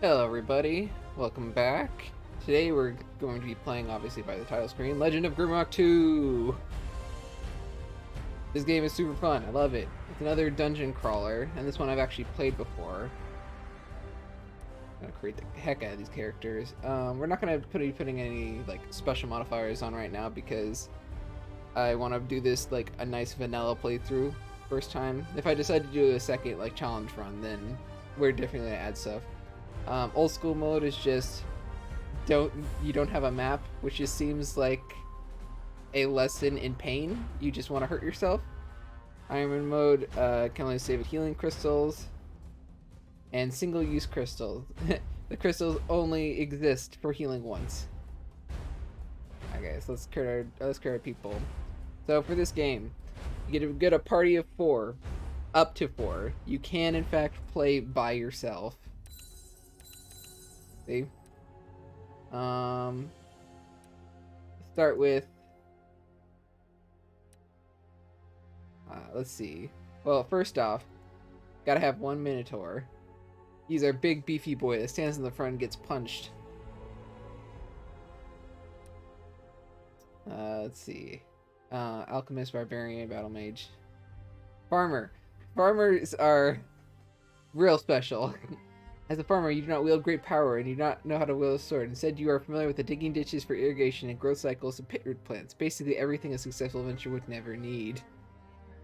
Hello everybody, welcome back. Today we're going to be playing, obviously by the title screen, Legend of Grimrock 2! This game is super fun, I love it. It's another dungeon crawler, and this one I've actually played before. I'm gonna create the heck out of these characters. We're not gonna be putting any like special modifiers on right now because I want to do this like a nice vanilla playthrough first time. If I decide to do a second like challenge run, then we're definitely gonna add stuff. Old school mode is just you don't have a map, which just seems like a lesson in pain. You just want to hurt yourself. Iron mode can only save healing crystals and single-use crystals. The crystals only exist for healing once. Okay, so let's create our people. So for this game, you get a party of 4, up to 4. You can in fact play by yourself. See? Start with let's see. Well, first off, gotta have one Minotaur. He's our big beefy boy that stands in the front and gets punched. Let's see. Alchemist, Barbarian, Battle Mage. Farmer. Farmers are real special. As a farmer, you do not wield great power and you do not know how to wield a sword. Instead, you are familiar with the digging ditches for irrigation and growth cycles of pit root plants. Basically, everything a successful venture would never need.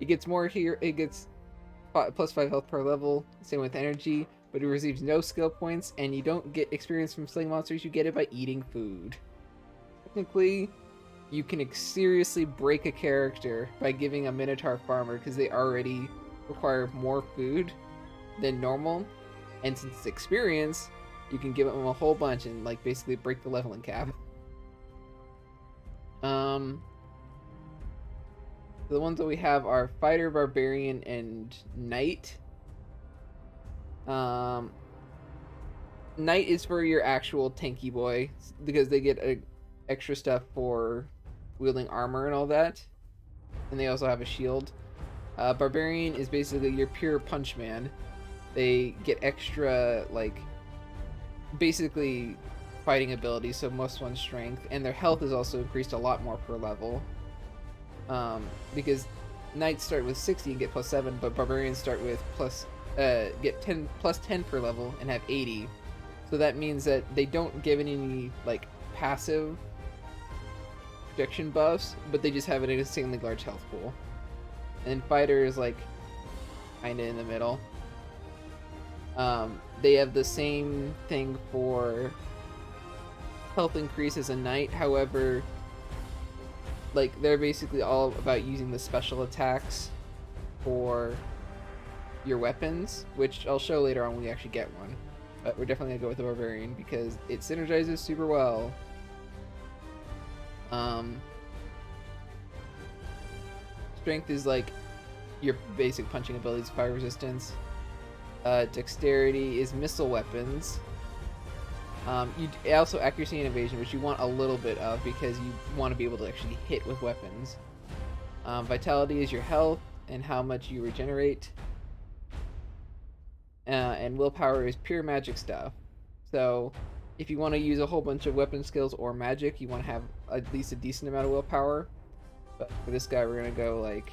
It gets more here. It gets plus 5 health per level. Same with energy, but it receives no skill points, and you don't get experience from slaying monsters. You get it by eating food. Technically, you can seriously break a character by giving a Minotaur farmer because they already require more food than normal. And since it's experience, you can give them a whole bunch and like basically break the leveling cap. The ones that we have are Fighter, Barbarian, and Knight. Knight is for your actual tanky boy because they get extra stuff for wielding armor and all that. And they also have a shield. Barbarian is basically your pure punch man. They get extra, like, basically fighting abilities, so most one strength, and their health is also increased a lot more per level. Because Knights start with 60 and get plus 7, but Barbarians start with get 10 plus 10 per level and have 80. So that means that they don't give any, like, passive protection buffs, but they just have an insanely large health pool. And Fighter is, like, kinda in the middle. They have the same thing for health increase as a knight, however, like, they're basically all about using the special attacks for your weapons, which I'll show later on when we actually get one. But we're definitely gonna go with the Barbarian because it synergizes super well. Strength is like your basic punching abilities, fire resistance. Dexterity is missile weapons. Also accuracy and evasion, which you want a little bit of because you want to be able to actually hit with weapons. Vitality is your health and how much you regenerate. And willpower is pure magic stuff. So if you want to use a whole bunch of weapon skills or magic, you want to have at least a decent amount of willpower. But for this guy, we're going to go like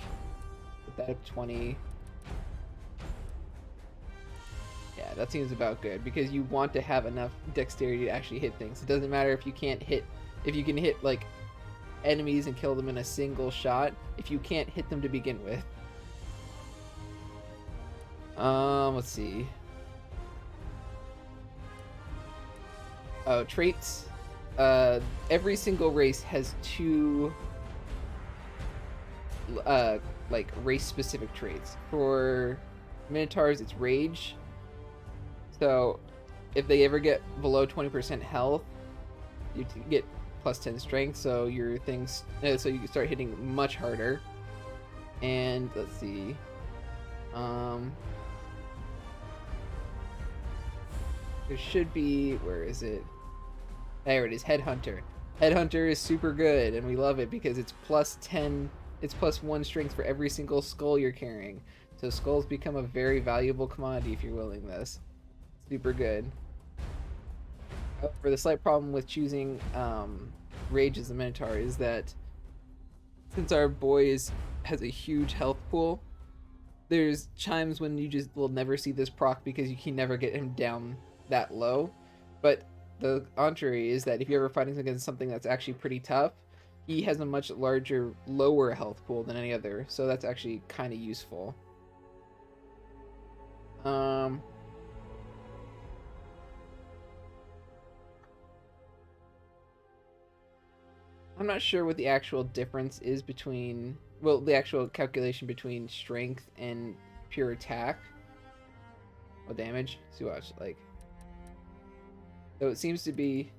with that 20. Yeah, that seems about good because you want to have enough dexterity to actually hit things. It doesn't matter if you can't hit, if you can hit like enemies and kill them in a single shot, if you can't hit them to begin with. Let's see. Oh, traits. Every single race has 2 like race-specific traits. For Minotaurs, it's Rage. So, if they ever get below 20% health, you get plus 10 strength, so your things, so you can start hitting much harder. And let's see, there should be, where is it? There it is, Headhunter. Headhunter is super good, and we love it because it's plus 10, it's plus 1 strength for every single skull you're carrying. So skulls become a very valuable commodity if you're wielding this. Super good. However, the slight problem with choosing Rage as the Minotaur is that since our boy has a huge health pool, there's times when you just will never see this proc because you can never get him down that low. But the contrary is that if you're ever fighting against something that's actually pretty tough, he has a much larger, lower health pool than any other, so that's actually kind of useful. I'm not sure what the actual difference is between, well, the actual calculation between strength and pure attack. What damage? See watch, like. So it seems to be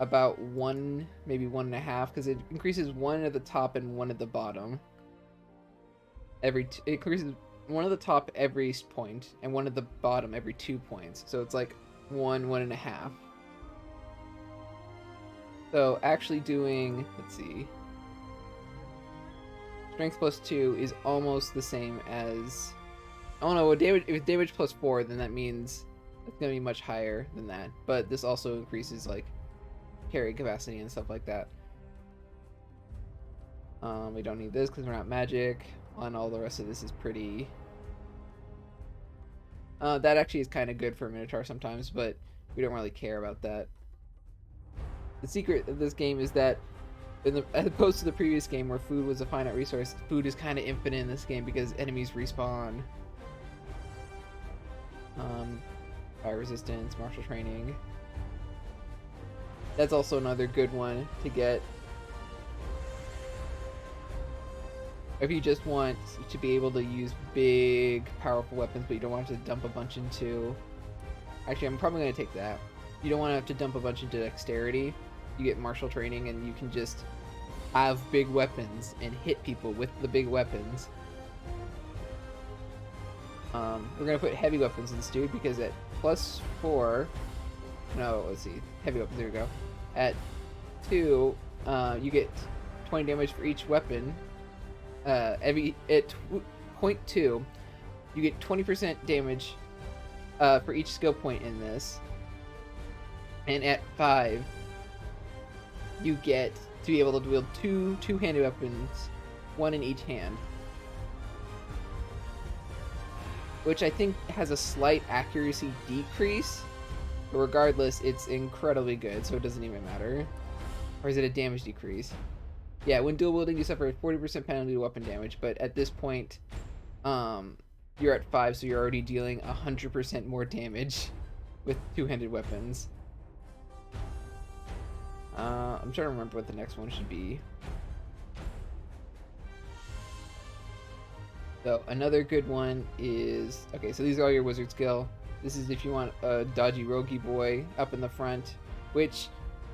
about one, maybe 1.5, because it increases one at the top and one at the bottom. It increases one at the top every point and one at the bottom every 2 points. So it's like 1.5. So actually doing, let's see, strength plus 2 is almost the same as, oh no, if it's damage plus 4, then that means it's going to be much higher than that. But this also increases like carry capacity and stuff like that. We don't need this because we're not magic, and all the rest of this is pretty. That actually is kind of good for a Minotaur sometimes, but we don't really care about that. The secret of this game is that, as opposed to the previous game where food was a finite resource, food is kind of infinite in this game because enemies respawn. Fire resistance, martial training. That's also another good one to get if you just want to be able to use big, powerful weapons, but you don't want to dump a bunch into. Actually, I'm probably going to take that. You don't want to have to dump a bunch into dexterity. You get martial training, and you can just have big weapons and hit people with the big weapons. We're going to put heavy weapons instead because at +4, no, let's see, heavy weapons, there we go. At 2, you get 20 damage for each weapon. At 0.2, you get 20% damage for each skill point in this. And at 5, you get to be able to wield two-handed weapons, one in each hand. Which I think has a slight accuracy decrease. But regardless, it's incredibly good, so it doesn't even matter. Or is it a damage decrease? Yeah, when dual wielding, you suffer a 40% penalty to weapon damage, but at this point, you're at 5, so you're already dealing 100% more damage with two-handed weapons. I'm trying to remember what the next one should be. So another good one is, okay, so these are all your wizard skill. This is if you want a dodgy roguey boy up in the front, which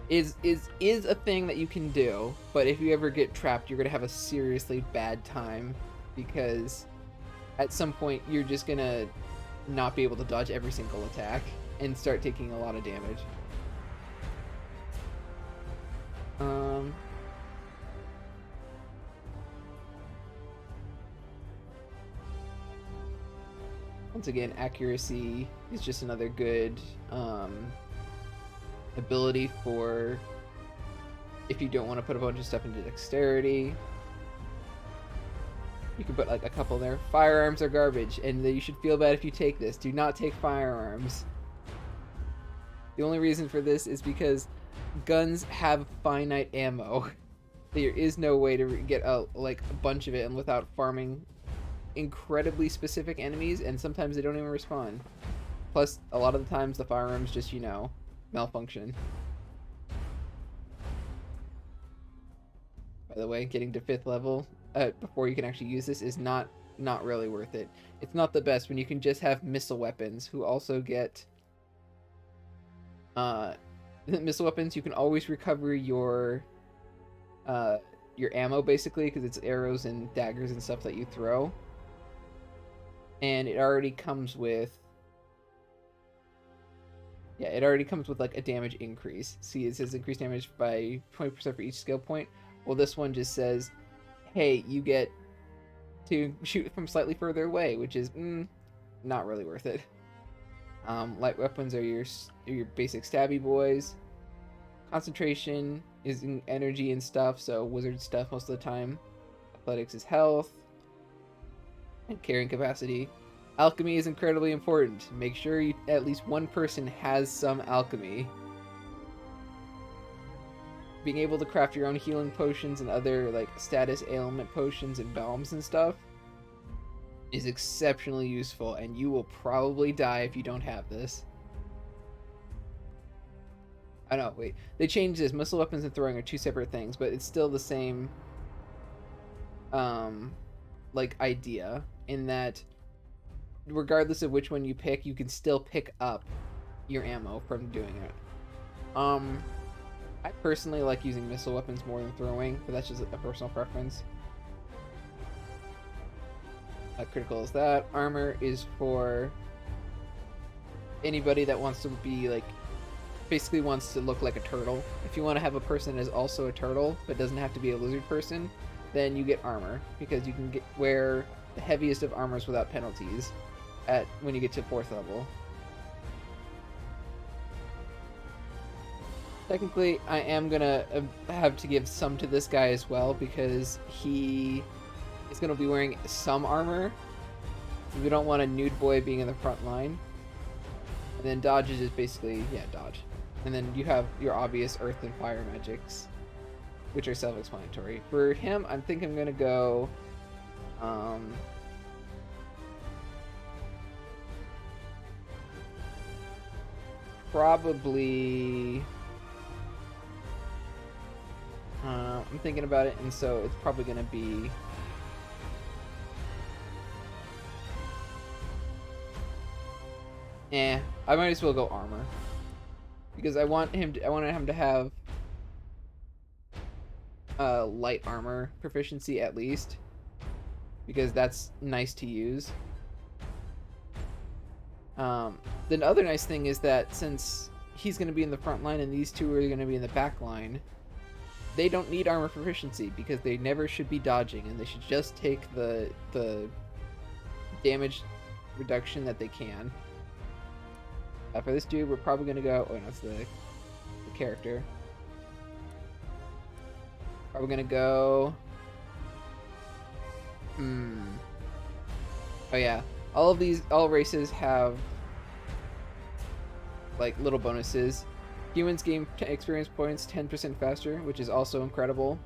is a thing that you can do, but if you ever get trapped, you're gonna have a seriously bad time because at some point you're just gonna not be able to dodge every single attack and start taking a lot of damage. Once again, accuracy is just another good ability for if you don't want to put a bunch of stuff into dexterity. You can put like a couple there. Firearms are garbage, and you should feel bad if you take this. Do not take firearms. The only reason for this is because guns have finite ammo. There is no way to get a bunch of it and without farming incredibly specific enemies, and sometimes they don't even respawn. Plus, a lot of the times the firearms just, malfunction. By the way, getting to 5th level before you can actually use this is not really worth it. It's not the best when you can just have missile weapons who also get missile weapons. You can always recover your ammo basically because it's arrows and daggers and stuff that you throw. And it already comes with like a damage increase. See, it says increased damage by 20% for each skill point. Well, this one just says, hey, you get to shoot from slightly further away, which is not really worth it. Light weapons are your basic stabby boys. Concentration is in energy and stuff, so wizard stuff most of the time. Athletics is health. And carrying capacity. Alchemy is incredibly important. Make sure at least one person has some alchemy. Being able to craft your own healing potions and other like status ailment potions and balms and stuff is exceptionally useful, and you will probably die if you don't have this. I know, wait. They changed this. Missile weapons and throwing are two separate things, but it's still the same like idea in that regardless of which one you pick, you can still pick up your ammo from doing it. I personally like using missile weapons more than throwing, but that's just a personal preference. Critical is that. Armor is for anybody that wants to be like, basically wants to look like a turtle. If you want to have a person that is also a turtle, but doesn't have to be a lizard person, then you get armor, because you can wear the heaviest of armors without penalties when you get to 4th level. Technically, I am gonna have to give some to this guy as well, because he is gonna be wearing some armor. We don't want a nude boy being in the front line. And then dodges is basically, yeah, dodge. And then you have your obvious earth and fire magics, which are self-explanatory. For him, I think I'm gonna go probably I'm thinking about it, and so it's probably gonna be I might as well go armor, because I want him to have light armor proficiency at least, because that's nice to use. The other nice thing is that since he's going to be in the front line and these two are going to be in the back line, they don't need armor proficiency because they never should be dodging, and they should just take the damage reduction that they can. For this dude, we're probably going to go... Oh, no, it's the character. Probably going to go... Oh, yeah. All races have like little bonuses. Humans gain experience points 10% faster, which is also incredible.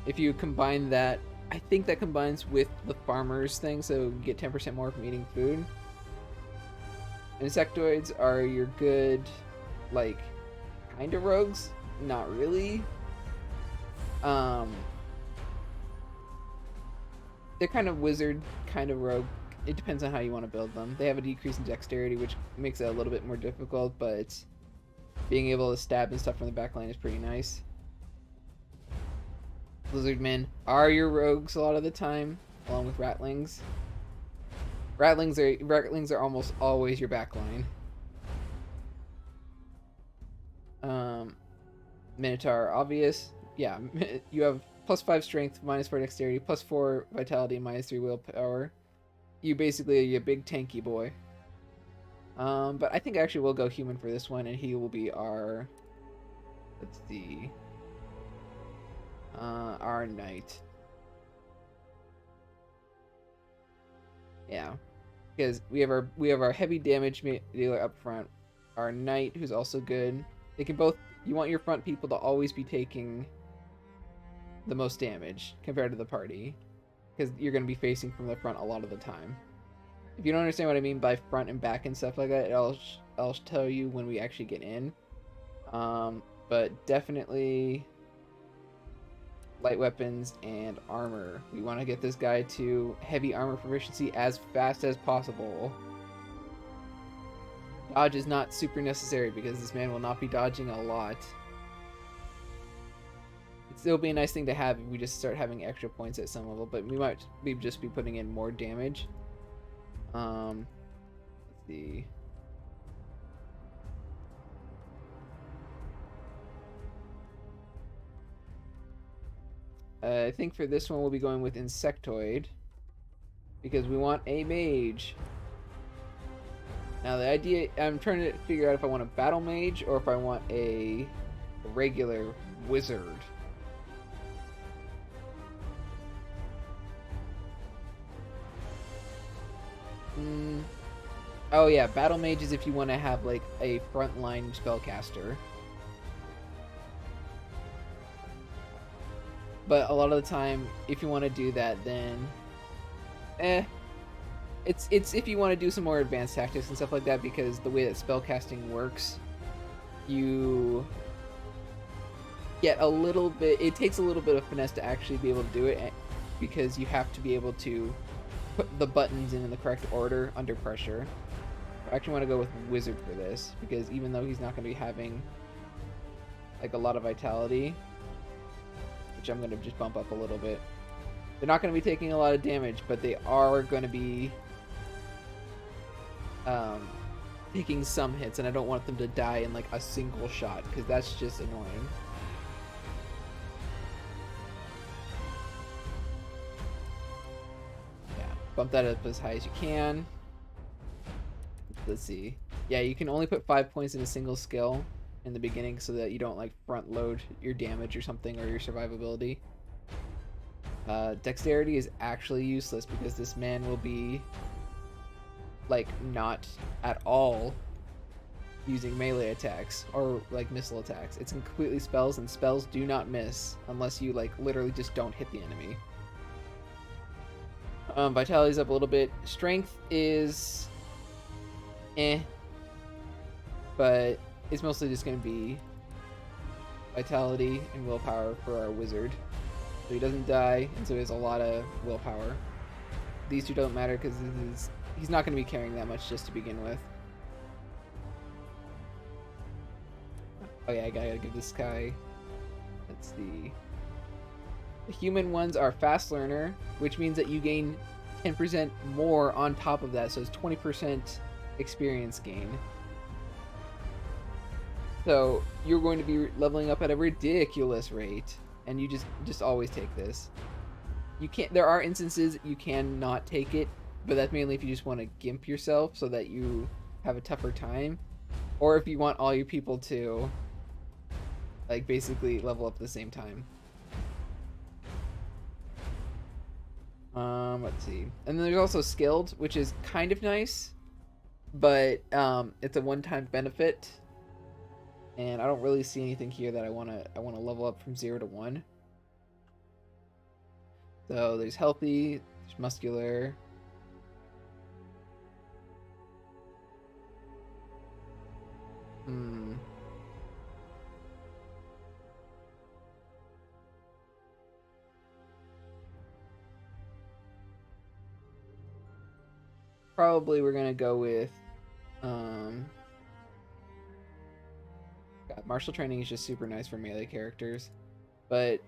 If you combine that, I think that combines with the farmers thing, so you get 10% more from eating food. Insectoids are your good, like, kind of rogues. Not really. They're kind of wizard, kind of rogue. It depends on how you want to build them. They have a decrease in dexterity, which makes it a little bit more difficult, but being able to stab and stuff from the back line is pretty nice. Lizardmen are your rogues a lot of the time, along with ratlings. Ratlings are almost always your backline. Minotaur, obvious. Yeah, you have +5 strength, -4 dexterity, +4 vitality, -3 willpower. You basically are a big tanky boy. But I think actually we'll go human for this one, and he will be our... Let's see... our knight. Yeah, because we have our heavy damage dealer up front, our knight, who's also good. They can both... You want your front people to always be taking the most damage compared to the party, because you're going to be facing from the front a lot of the time. If you don't understand what I mean by front and back and stuff like that, I'll tell you when we actually get in. But definitely light weapons and armor. We want to get this guy to heavy armor proficiency as fast as possible. Dodge is not super necessary because this man will not be dodging a lot. It'd still be a nice thing to have if we just start having extra points at some level, but we might just be putting in more damage. Let's see. I think for this one we'll be going with Insectoid, because we want a mage. Now the idea, I'm trying to figure out if I want a battle mage or if I want a regular wizard. Oh yeah, battle mage is if you want to have like a frontline spellcaster. But a lot of the time, if you want to do that, then it's if you want to do some more advanced tactics and stuff like that, because the way that spellcasting works, you get a little bit. It takes a little bit of finesse to actually be able to do it, because you have to be able to put the buttons in the correct order under pressure. I actually want to go with wizard for this, because even though he's not going to be having like a lot of vitality, which I'm going to just bump up a little bit, they're not going to be taking a lot of damage, but they are going to be taking some hits, and I don't want them to die in like a single shot, because that's just annoying. Yeah, bump that up as high as you can. Let's see. Yeah, you can only put 5 points in a single skill in the beginning, so that you don't like front load your damage or something, or your survivability. Dexterity is actually useless, because this man will be like not at all using melee attacks or like missile attacks. It's completely spells, and spells do not miss unless you like literally just don't hit the enemy. Vitality's up a little bit. Strength is but it's mostly just going to be vitality and willpower for our wizard. So he doesn't die, and so he has a lot of willpower. These two don't matter because he's not going to be carrying that much just to begin with. Oh yeah, I gotta give this guy... Let's see. The human ones are fast learner, which means that you gain 10% more on top of that, so it's 20% experience gain. So you're going to be leveling up at a ridiculous rate, and you just always take this. You can't. There are instances you can not take it, but that's mainly if you just want to gimp yourself so that you have a tougher time, or if you want all your people to like basically level up at the same time. Let's see. And then there's also skilled, which is kind of nice, but it's a one-time benefit. And I don't really see anything here that I wanna level up from 0 to 1. So there's healthy, there's muscular. Probably we're gonna go with God, martial training is just super nice for melee characters, but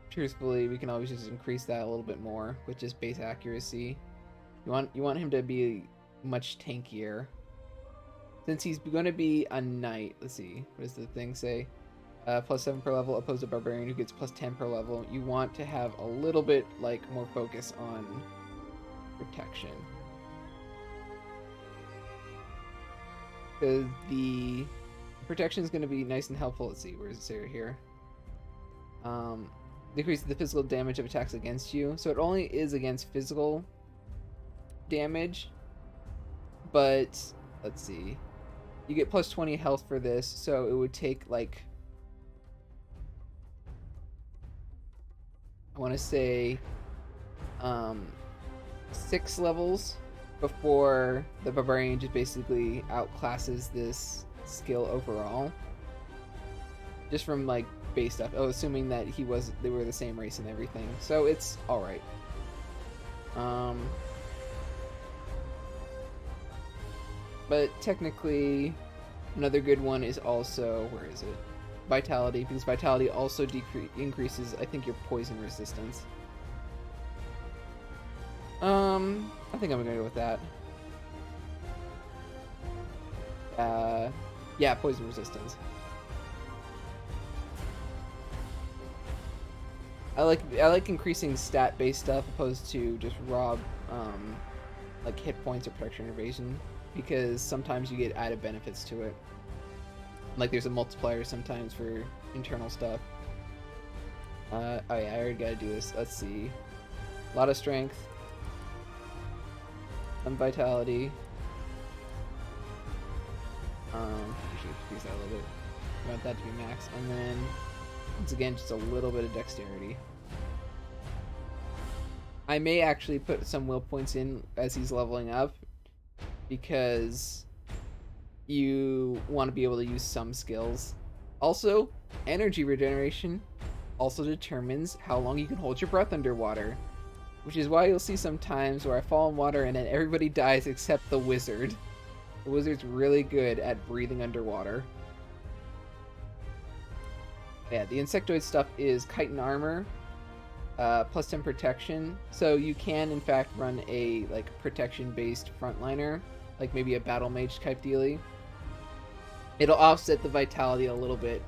truthfully we can always just increase that a little bit more with just base accuracy. You want him to be much tankier. Since he's going to be a knight, let's see, what does the thing say? +7 per level, opposed to barbarian who gets +10 per level. You want to have a little bit like more focus on protection. Because the protection is going to be nice and helpful. Let's see, where does it say right here? Decreases the physical damage of attacks against you. So it only is against physical damage. But, let's see. You get +20 health for this, so it would take, like... I want to say... 6 levels before the barbarian just basically outclasses this skill overall, just from like base stuff. Oh, assuming that they were the same race and everything, so it's all right. But technically another good one is also, where is it, vitality, because vitality also increases, I think, your poison resistance. I think I'm gonna go with that. Yeah, poison resistance. I like increasing stat-based stuff opposed to just raw like hit points or protection or evasion, because sometimes you get added benefits to it. Like there's a multiplier sometimes for internal stuff. Oh yeah, I already gotta do this. Let's see. A lot of strength. Some vitality. We should increase that a little bit. I want that to be max. And then, once again, just a little bit of dexterity. I may actually put some will points in as he's leveling up, because you want to be able to use some skills. Also, energy regeneration also determines how long you can hold your breath underwater, which is why you'll see some times where I fall in water and then everybody dies except the wizard. The wizard's really good at breathing underwater. Yeah, the insectoid stuff is chitin armor, plus 10 protection. So you can, in fact, run a like protection-based frontliner, like maybe a battle mage type dealie. It'll offset the vitality a little bit.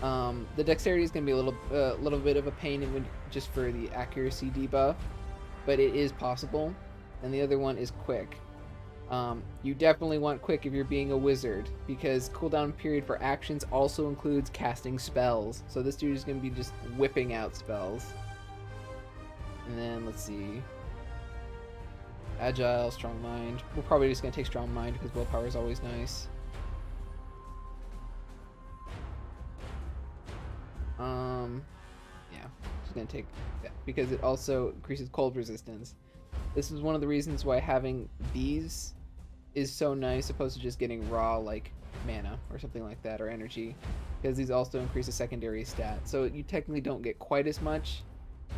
The dexterity is going to be a little bit of a pain just for the accuracy debuff, but it is possible. And the other one is quick. You definitely want quick if you're being a wizard, because cooldown period for actions also includes casting spells. So this dude is going to be just whipping out spells. And then let's see. Agile, strong mind. We're probably just going to take strong mind because willpower is always nice. Yeah, just gonna take that because it also increases cold resistance. This is one of the reasons why having these is so nice, opposed to just getting raw like mana or something like that, or energy, because these also increase a secondary stat. So you technically don't get quite as much,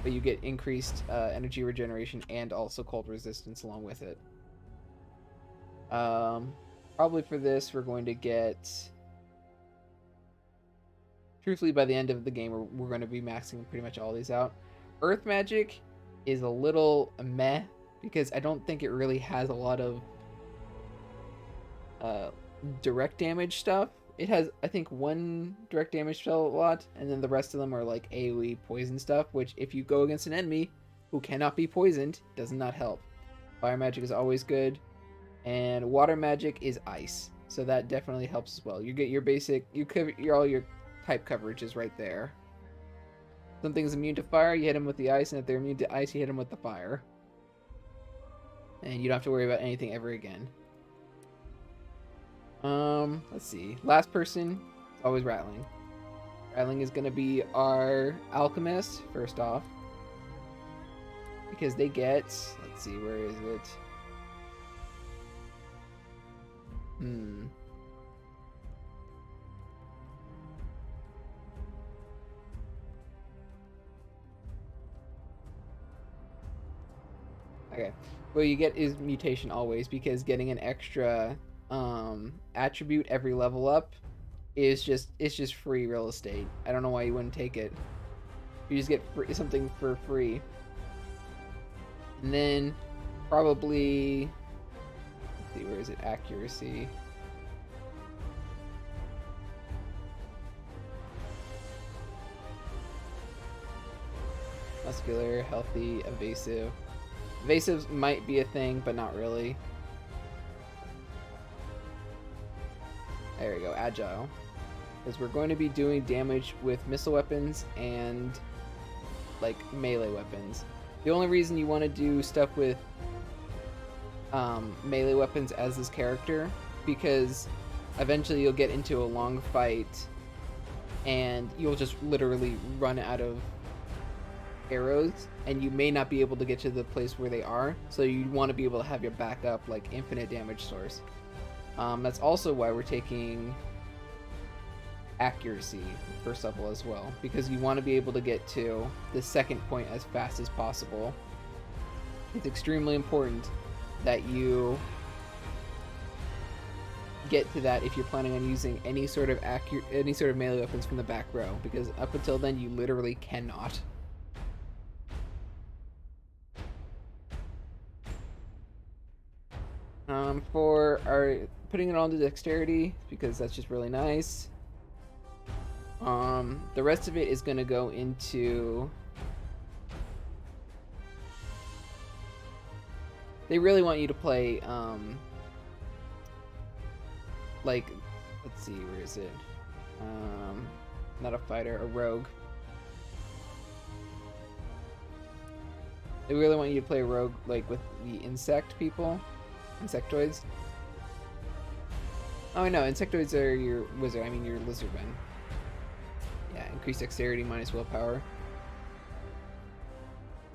but you get increased energy regeneration and also cold resistance along with it. Probably for this we're going to get. Truthfully, by the end of the game, we're going to be maxing pretty much all these out. Earth magic is a little meh, because I don't think it really has a lot of direct damage stuff. It has, I think, one direct damage spell a lot, and then the rest of them are like AoE poison stuff, which if you go against an enemy who cannot be poisoned, does not help. Fire magic is always good, and water magic is ice, so that definitely helps as well. You get your basic, you cover all your type coverage is right there. Something's immune to fire, you hit them with the ice, and if they're immune to ice, you hit them with the fire. And you don't have to worry about anything ever again. Let's see. Last person, it's always Rattling. Rattling is gonna be our alchemist, first off. Because they get, let's see, where is it? Okay, what you get is mutation always, because getting an extra attribute every level up is just free real estate. I don't know why you wouldn't take it. You just get something for free. And then probably, let's see, where is it? Accuracy. Muscular, healthy, evasive. Evasives might be a thing, but not really. There we go, agile. Because we're going to be doing damage with missile weapons and like melee weapons. The only reason you want to do stuff with melee weapons as this character, because eventually you'll get into a long fight and you'll just literally run out of arrows, and you may not be able to get to the place where they are, so you want to be able to have your backup like infinite damage source. That's also why we're taking accuracy first level as well, because you want to be able to get to the second point as fast as possible. It's extremely important that you get to that if you're planning on using any sort of melee weapons from the back row, because up until then you literally cannot. For our putting it on to dexterity, because that's just really nice. The rest of it is going to go into They really want you to play, like, let's see, where is it? Not a fighter, a rogue. They really want you to play a rogue, like, with the insect people. Insectoids. Oh, no, insectoids are your wizard. I mean, your lizardmen. Yeah, increased dexterity minus willpower.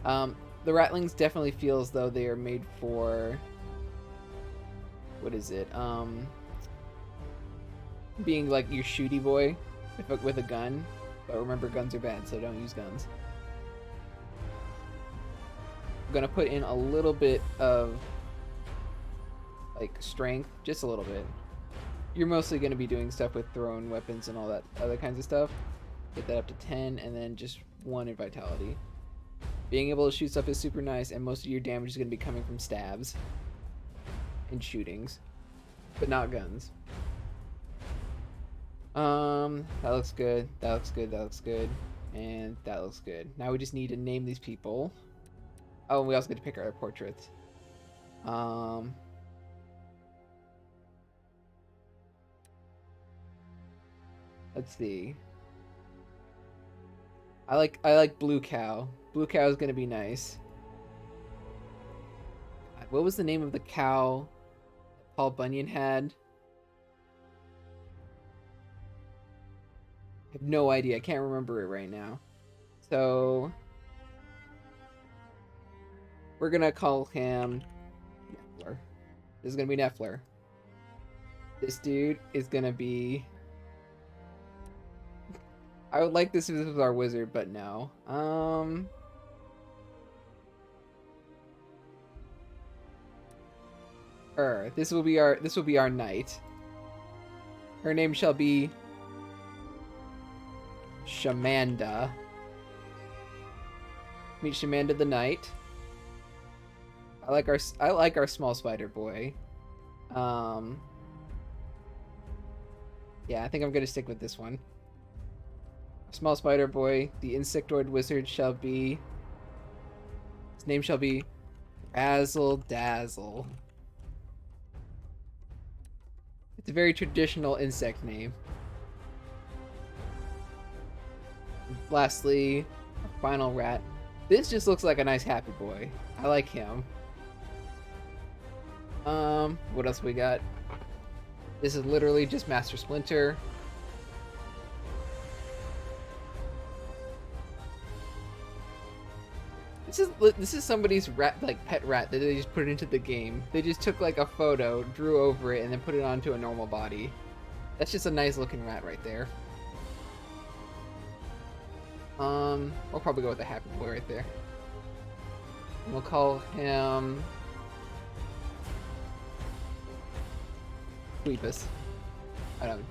The ratlings definitely feel as though they are made for... What is it? Being, like, your shooty boy with a gun. But remember, guns are bad, so don't use guns. I'm gonna put in a little bit of, like, strength. Just a little bit. You're mostly gonna be doing stuff with thrown weapons and all that other kinds of stuff. Get that up to 10, and then just 1 in vitality. Being able to shoot stuff is super nice, and most of your damage is going to be coming from stabs and shootings, but not guns. That looks good. That looks good. That looks good. And that looks good. Now we just need to name these people. Oh, and we also get to pick our portraits. Let's see. I like Blue Cow. Blue Cow is gonna be nice. God, what was the name of the cow that Paul Bunyan had? I have no idea. I can't remember it right now. So we're gonna call him Neffler. This is gonna be Neffler. This dude is gonna be... I would like this if this was our wizard, but no. This will be our knight. Her name shall be Shamanda. Meet Shamanda the knight. I like our small spider boy. Yeah, I think I'm gonna stick with this one. Small spider boy, the insectoid wizard shall be... His name shall be Razzle Dazzle. It's a very traditional insect name. Lastly, our final rat. This just looks like a nice happy boy. I like him. What else we got? This is literally just Master Splinter. This is somebody's rat, like pet rat, that they just put into the game. They just took like a photo, drew over it, and then put it onto a normal body. That's just a nice looking rat right there. We'll probably go with the happy boy right there. And we'll call him Tweepus. I don't know.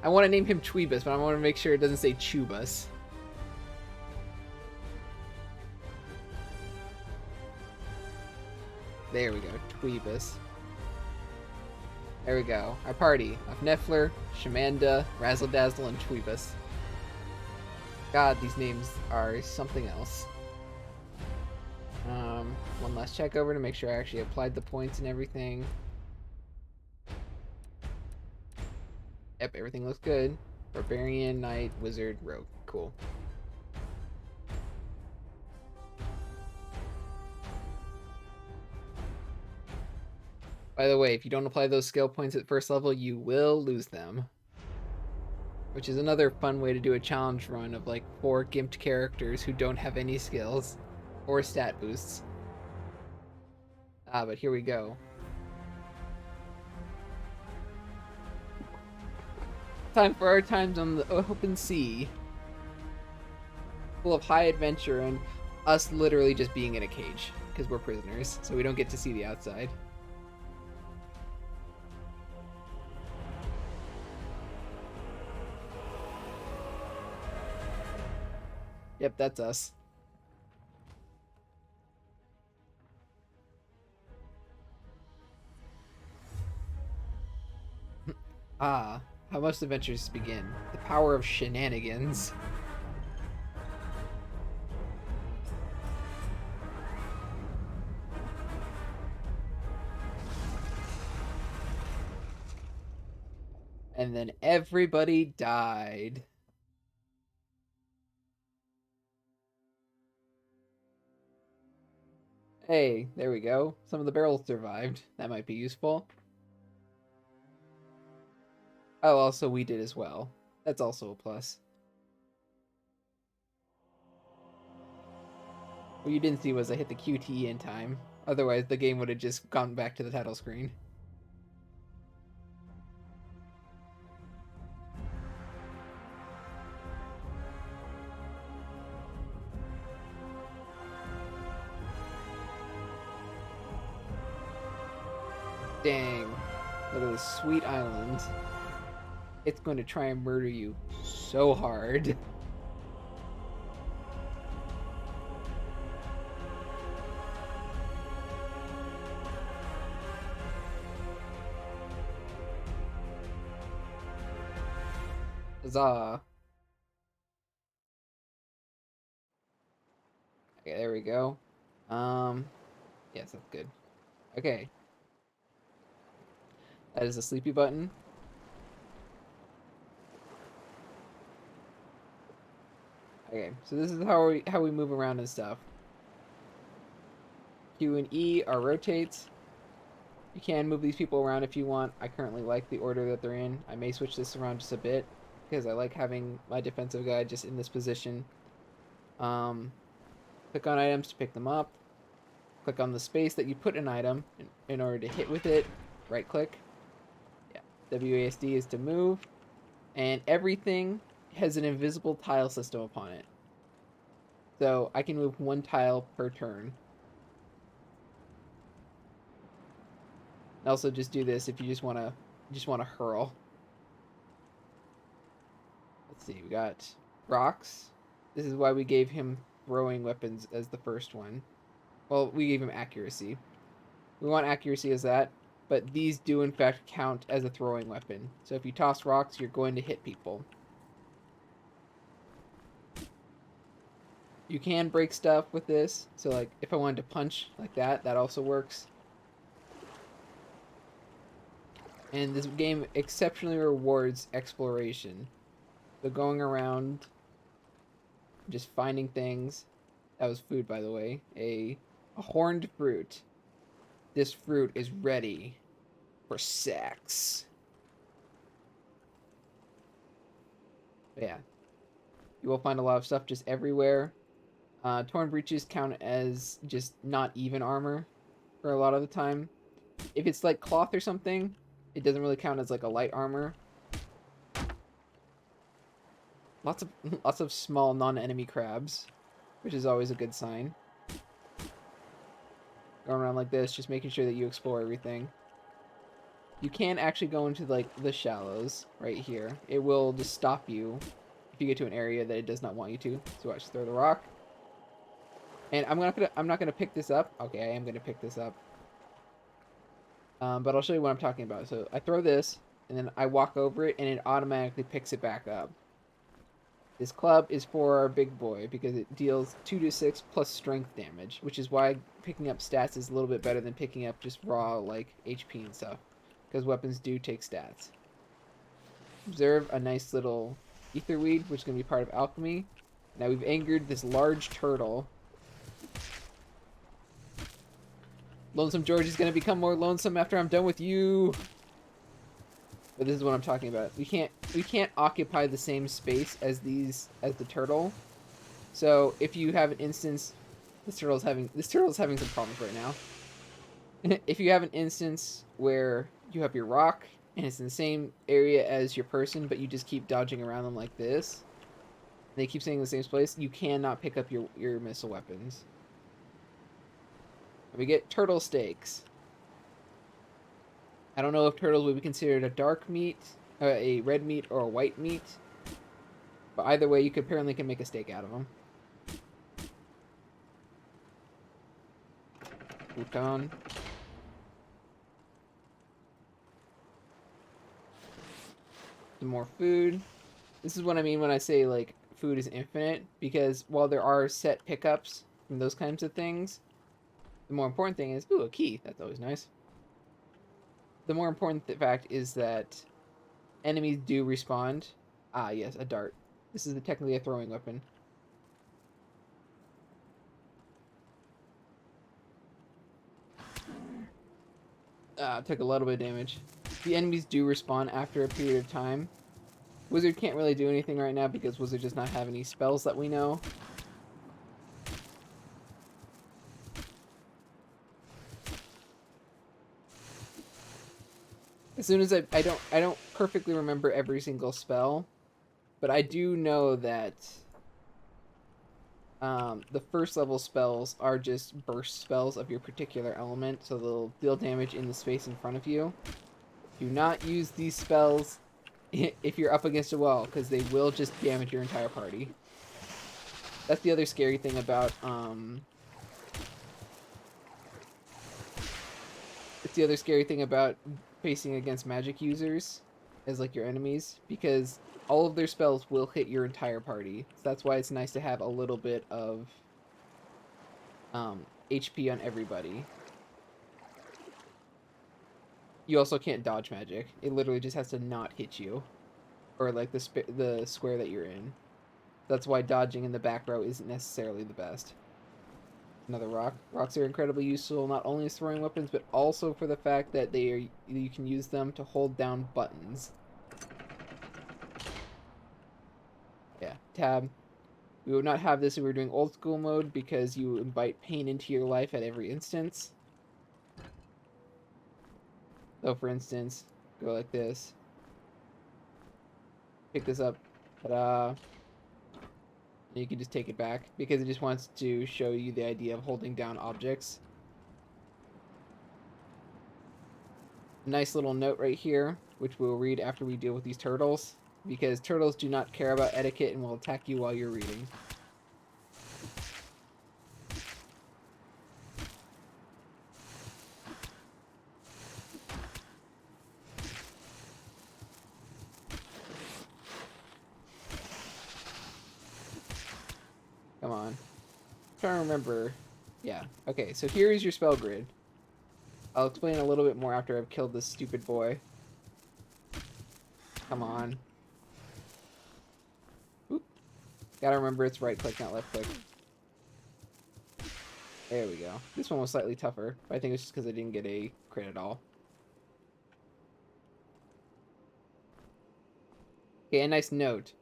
I want to name him Tweebus, but I want to make sure it doesn't say Chubus. There we go, Tweebus. There we go. Our party of Neffler, Shamanda, Razzle Dazzle, and Tweebus. God, these names are something else. One last check over to make sure I actually applied the points and everything. Yep, everything looks good. Barbarian, Knight, Wizard, Rogue. Cool. By the way, if you don't apply those skill points at first level, you will lose them. Which is another fun way to do a challenge run of like 4 gimped characters who don't have any skills or stat boosts. But here we go. Time for our times on the open sea. Full of high adventure and us literally just being in a cage because we're prisoners, so we don't get to see the outside. Yep, that's us. How must adventures begin? The power of shenanigans. And then everybody died. Hey, there we go. Some of the barrels survived. That might be useful. Oh, also we did as well. That's also a plus. What you didn't see was I hit the QTE in time. Otherwise, the game would have just gone back to the title screen. Dang. Look at this sweet island. It's going to try and murder you so hard. Huzzah. Okay, there we go. Yes, that's good. Okay. That is a sleepy button. Okay, so this is how we move around and stuff. Q and E are rotates. You can move these people around if you want. I currently like the order that they're in. I may switch this around just a bit because I like having my defensive guy just in this position. Click on items to pick them up. Click on the space that you put an item in order to hit with it. Right click. Yeah. WASD is to move. And everything has an invisible tile system upon it. So I can move one tile per turn. And also just do this if you just wanna hurl. Let's see, we got rocks. This is why we gave him throwing weapons as the first one. Well, we gave him accuracy. We want accuracy as that, but these do in fact count as a throwing weapon. So if you toss rocks, you're going to hit people. You can break stuff with this. So like if I wanted to punch like that, that also works. And this game exceptionally rewards exploration. So going around, just finding things. That was food, by the way. A horned fruit. This fruit is ready for sex. But yeah. You will find a lot of stuff just everywhere. Torn breeches count as just not even armor for a lot of the time. If it's like cloth or something, it doesn't really count as like a light armor. Lots of small non-enemy crabs, which is always a good sign. Going around like this, just making sure that you explore everything. You can actually go into like the shallows right here. It will just stop you if you get to an area that it does not want you to. So watch, throw the rock. And I'm not gonna pick this up. Okay, I am gonna pick this up. But I'll show you what I'm talking about. So I throw this, and then I walk over it, and it automatically picks it back up. This club is for our big boy because it deals 2d6 plus strength damage, which is why picking up stats is a little bit better than picking up just raw like HP and stuff, because weapons do take stats. Observe a nice little etherweed, which is going to be part of alchemy. Now we've angered this large turtle. Lonesome George is going to become more lonesome after I'm done with you. But this is what I'm talking about. We can't occupy the same space as the turtle. So if you have an instance, this turtle's having some problems right now. If you have an instance where you have your rock and it's in the same area as your person, but you just keep dodging around them like this, and they keep staying in the same place, you cannot pick up your missile weapons. And we get turtle steaks. I don't know if turtles would be considered a dark meat, a red meat, or a white meat. But either way, you apparently can make a steak out of them. Futon. Some more food. This is what I mean when I say, like, food is infinite. Because while there are set pickups from those kinds of things, the more important thing is... Ooh, a key. That's always nice. The more important fact is that enemies do respond. Ah, yes, a dart. This is technically a throwing weapon. Took a little bit of damage. The enemies do respawn after a period of time. Wizard can't really do anything right now because Wizard does not have any spells that we know. As soon as I don't perfectly remember every single spell, but I do know that the first level spells are just burst spells of your particular element, so they'll deal damage in the space in front of you. Do not use these spells if you're up against a wall, because they will just damage your entire party. That's the other scary thing about it's the other scary thing about facing against magic users as like your enemies, because all of their spells will hit your entire party. So that's why it's nice to have a little bit of HP on everybody. You also can't dodge magic. It literally just has to not hit you, or like the square that you're in. That's why dodging in the back row isn't necessarily the best. Another rock. Rocks are incredibly useful not only as throwing weapons, but also for the fact that you can use them to hold down buttons. Yeah, tab. We would not have this if we were doing old school mode because you invite pain into your life at every instance. So for instance, go like this. Pick this up. Ta-da. And you can just take it back because it just wants to show you the idea of holding down objects. A nice little note right here, which we'll read after we deal with these turtles, because turtles do not care about etiquette and will attack you while you're reading. Come on. I'm trying to remember. Yeah. Okay, so here is your spell grid. I'll explain a little bit more after I've killed this stupid boy. Come on. Oop. Gotta remember it's right click, not left click. There we go. This one was slightly tougher, but I think it's just because I didn't get a crit at all. Okay, a nice note.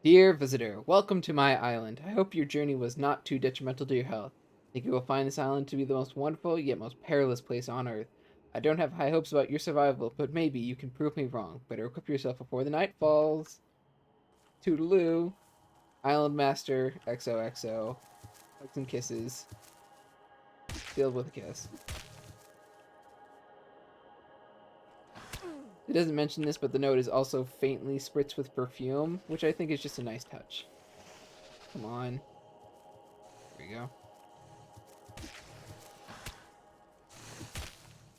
Dear visitor, welcome to my island. I hope your journey was not too detrimental to your health. I think you will find this island to be the most wonderful yet most perilous place on Earth. I don't have high hopes about your survival, but maybe you can prove me wrong. Better equip yourself before the night falls. Toodaloo. Island Master, XOXO. Hugs and kisses. Sealed with a kiss. It doesn't mention this, but the note is also faintly spritzed with perfume, which I think is just a nice touch. Come on. There we go.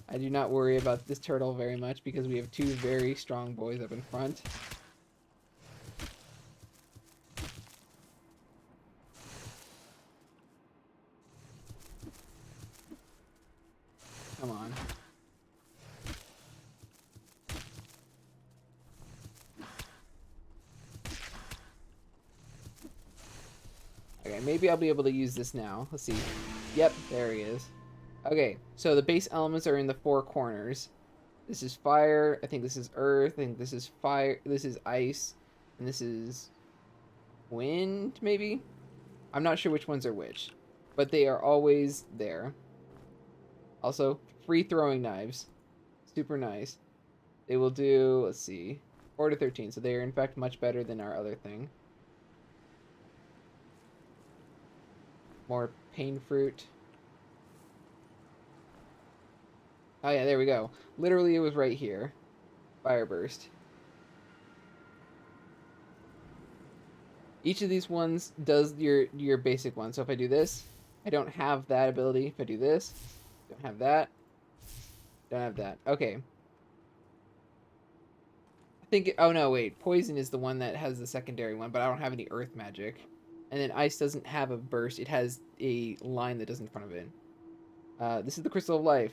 I do not worry about this turtle very much because we have two very strong boys up in front. Come on. Okay, maybe I'll be able to use this now. Let's see. Yep, there he is. Okay, so the base elements are in the four corners. This is fire, I think this is earth, I think this is fire, this is ice, and this is wind, maybe? I'm not sure which ones are which, but they are always there. Also, free throwing knives. Super nice. They will do, let's see, 4 to 13, so they are in fact much better than our other thing. More pain fruit. Oh yeah, there we go. Literally, it was right here. Fire burst. Each of these ones does your basic one. So if I do this, I don't have that ability. If I do this, don't have that. Don't have that. Okay. I think, oh no, wait. Poison is the one that has the secondary one, but I don't have any earth magic. And then ice doesn't have a burst. It has a line that does in front of it. This is the Crystal of Life.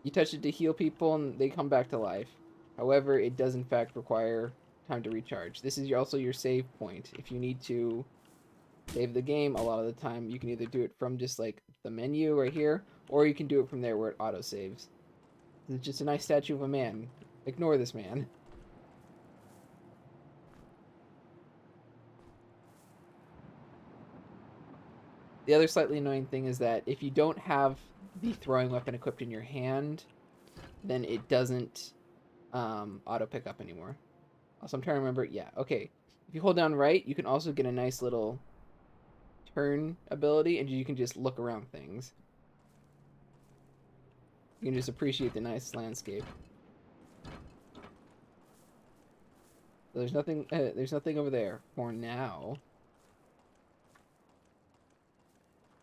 You touch it to heal people and they come back to life. However, it does in fact require time to recharge. This is also your save point. If you need to save the game, a lot of the time you can either do it from just like the menu right here, or you can do it from there where it auto saves. It's just a nice statue of a man. Ignore this man. The other slightly annoying thing is that if you don't have the throwing weapon equipped in your hand, then it doesn't auto pick up anymore. Also, I'm trying to remember. Yeah, okay. If you hold down right, you can also get a nice little turn ability, and you can just look around things. You can just appreciate the nice landscape. So there's nothing. There's nothing over there for now.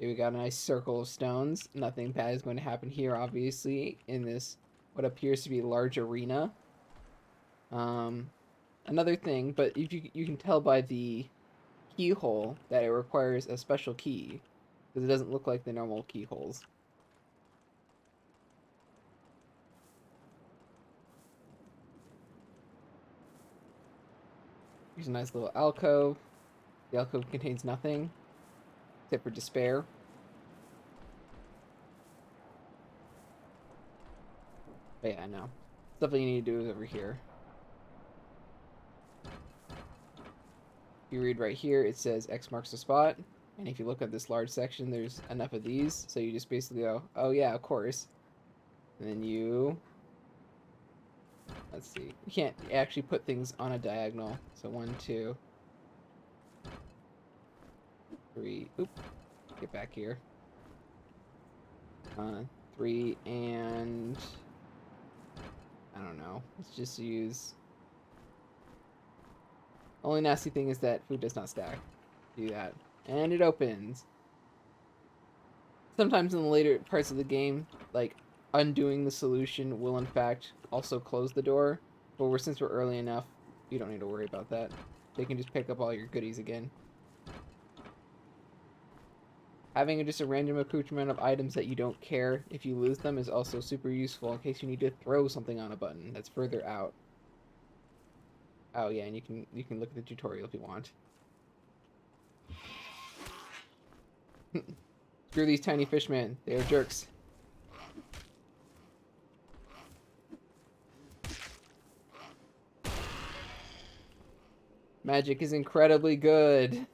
Here we got a nice circle of stones. Nothing bad is going to happen here, obviously, in this what appears to be a large arena. Another thing, but if you can tell by the keyhole that it requires a special key, because it doesn't look like the normal keyholes. Here's a nice little alcove. The alcove contains nothing except for despair. But yeah, no. Stuff that you need to do is over here. If you read right here, it says X marks the spot. And if you look at this large section, there's enough of these. So you just basically go, oh yeah, of course. And then you... Let's see. You can't actually put things on a diagonal. So 1, 2, 3. Oop. Get back here. 3 and... I don't know. Let's just use... Only nasty thing is that food does not stack. Do that. And it opens. Sometimes in the later parts of the game, like, undoing the solution will in fact also close the door. But since we're early enough, you don't need to worry about that. They can just pick up all your goodies again. Having just a random accoutrement of items that you don't care if you lose them is also super useful in case you need to throw something on a button that's further out. Oh yeah, and you can look at the tutorial if you want. Screw these tiny fishmen. They are jerks. Magic is incredibly good.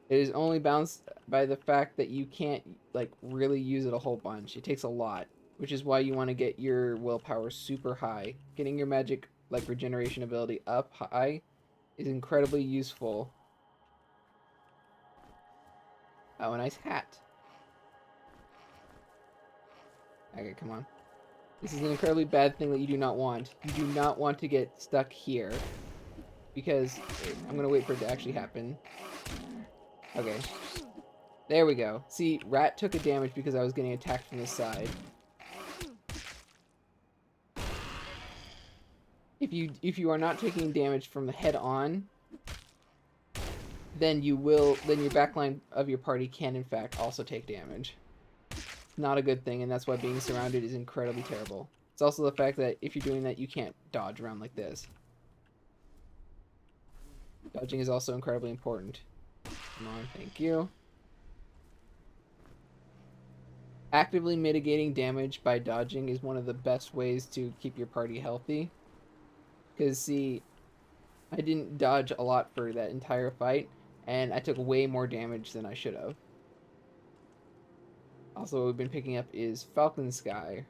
It is only balanced by the fact that you can't, like, really use it a whole bunch. It takes a lot, which is why you want to get your willpower super high. Getting your magic, like, regeneration ability up high is incredibly useful. Oh, a nice hat. Okay, come on. This is an incredibly bad thing that you do not want. You do not want to get stuck here. Because, I'm going to wait for it to actually happen. Okay. There we go. See, Rat took a damage because I was getting attacked from the side. If you are not taking damage from the head on, then your backline of your party can in fact also take damage. Not a good thing, and that's why being surrounded is incredibly terrible. It's also the fact that if you're doing that, you can't dodge around like this. Dodging is also incredibly important. Come on, thank you. Actively mitigating damage by dodging is one of the best ways to keep your party healthy. Because, see, I didn't dodge a lot for that entire fight, and I took way more damage than I should have. Also, what we've been picking up is Falcon Skyer.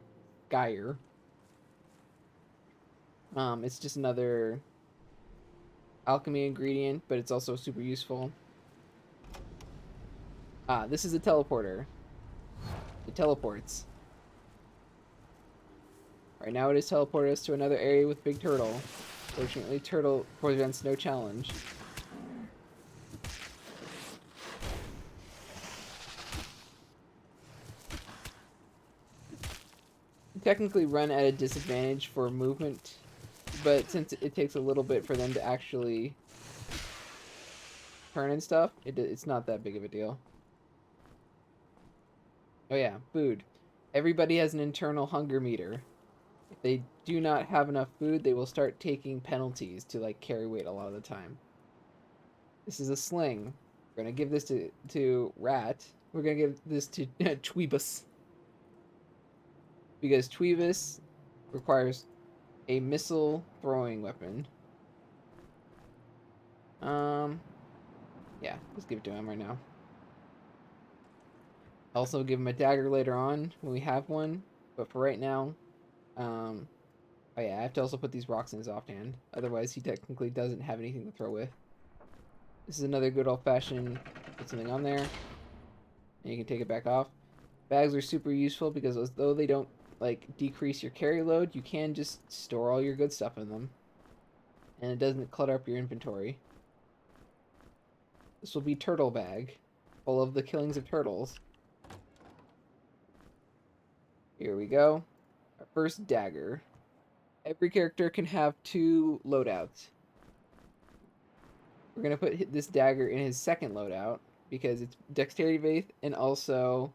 It's just another alchemy ingredient, but it's also super useful. This is a teleporter. It teleports. Right now it has teleported us to another area with Big Turtle. Fortunately, Turtle presents no challenge. You technically run at a disadvantage for movement, but since it takes a little bit for them to actually turn and stuff, it's not that big of a deal. Oh yeah, food. Everybody has an internal hunger meter. If they do not have enough food, they will start taking penalties to like carry weight a lot of the time. This is a sling. We're gonna give this to Rat. We're gonna give this to Tweebus because Tweebus requires a missile throwing weapon. Yeah, let's give it to him right now. Also give him a dagger later on when we have one, but for right now, oh yeah, I have to also put these rocks in his offhand. Otherwise, he technically doesn't have anything to throw with. This is another good old-fashioned put something on there, and you can take it back off. Bags are super useful because though they don't like decrease your carry load, you can just store all your good stuff in them, and it doesn't clutter up your inventory. This will be turtle bag, full of the killings of turtles. Here we go. Our first dagger. Every character can have 2 loadouts. We're gonna put this dagger in his second loadout because it's dexterity based, and also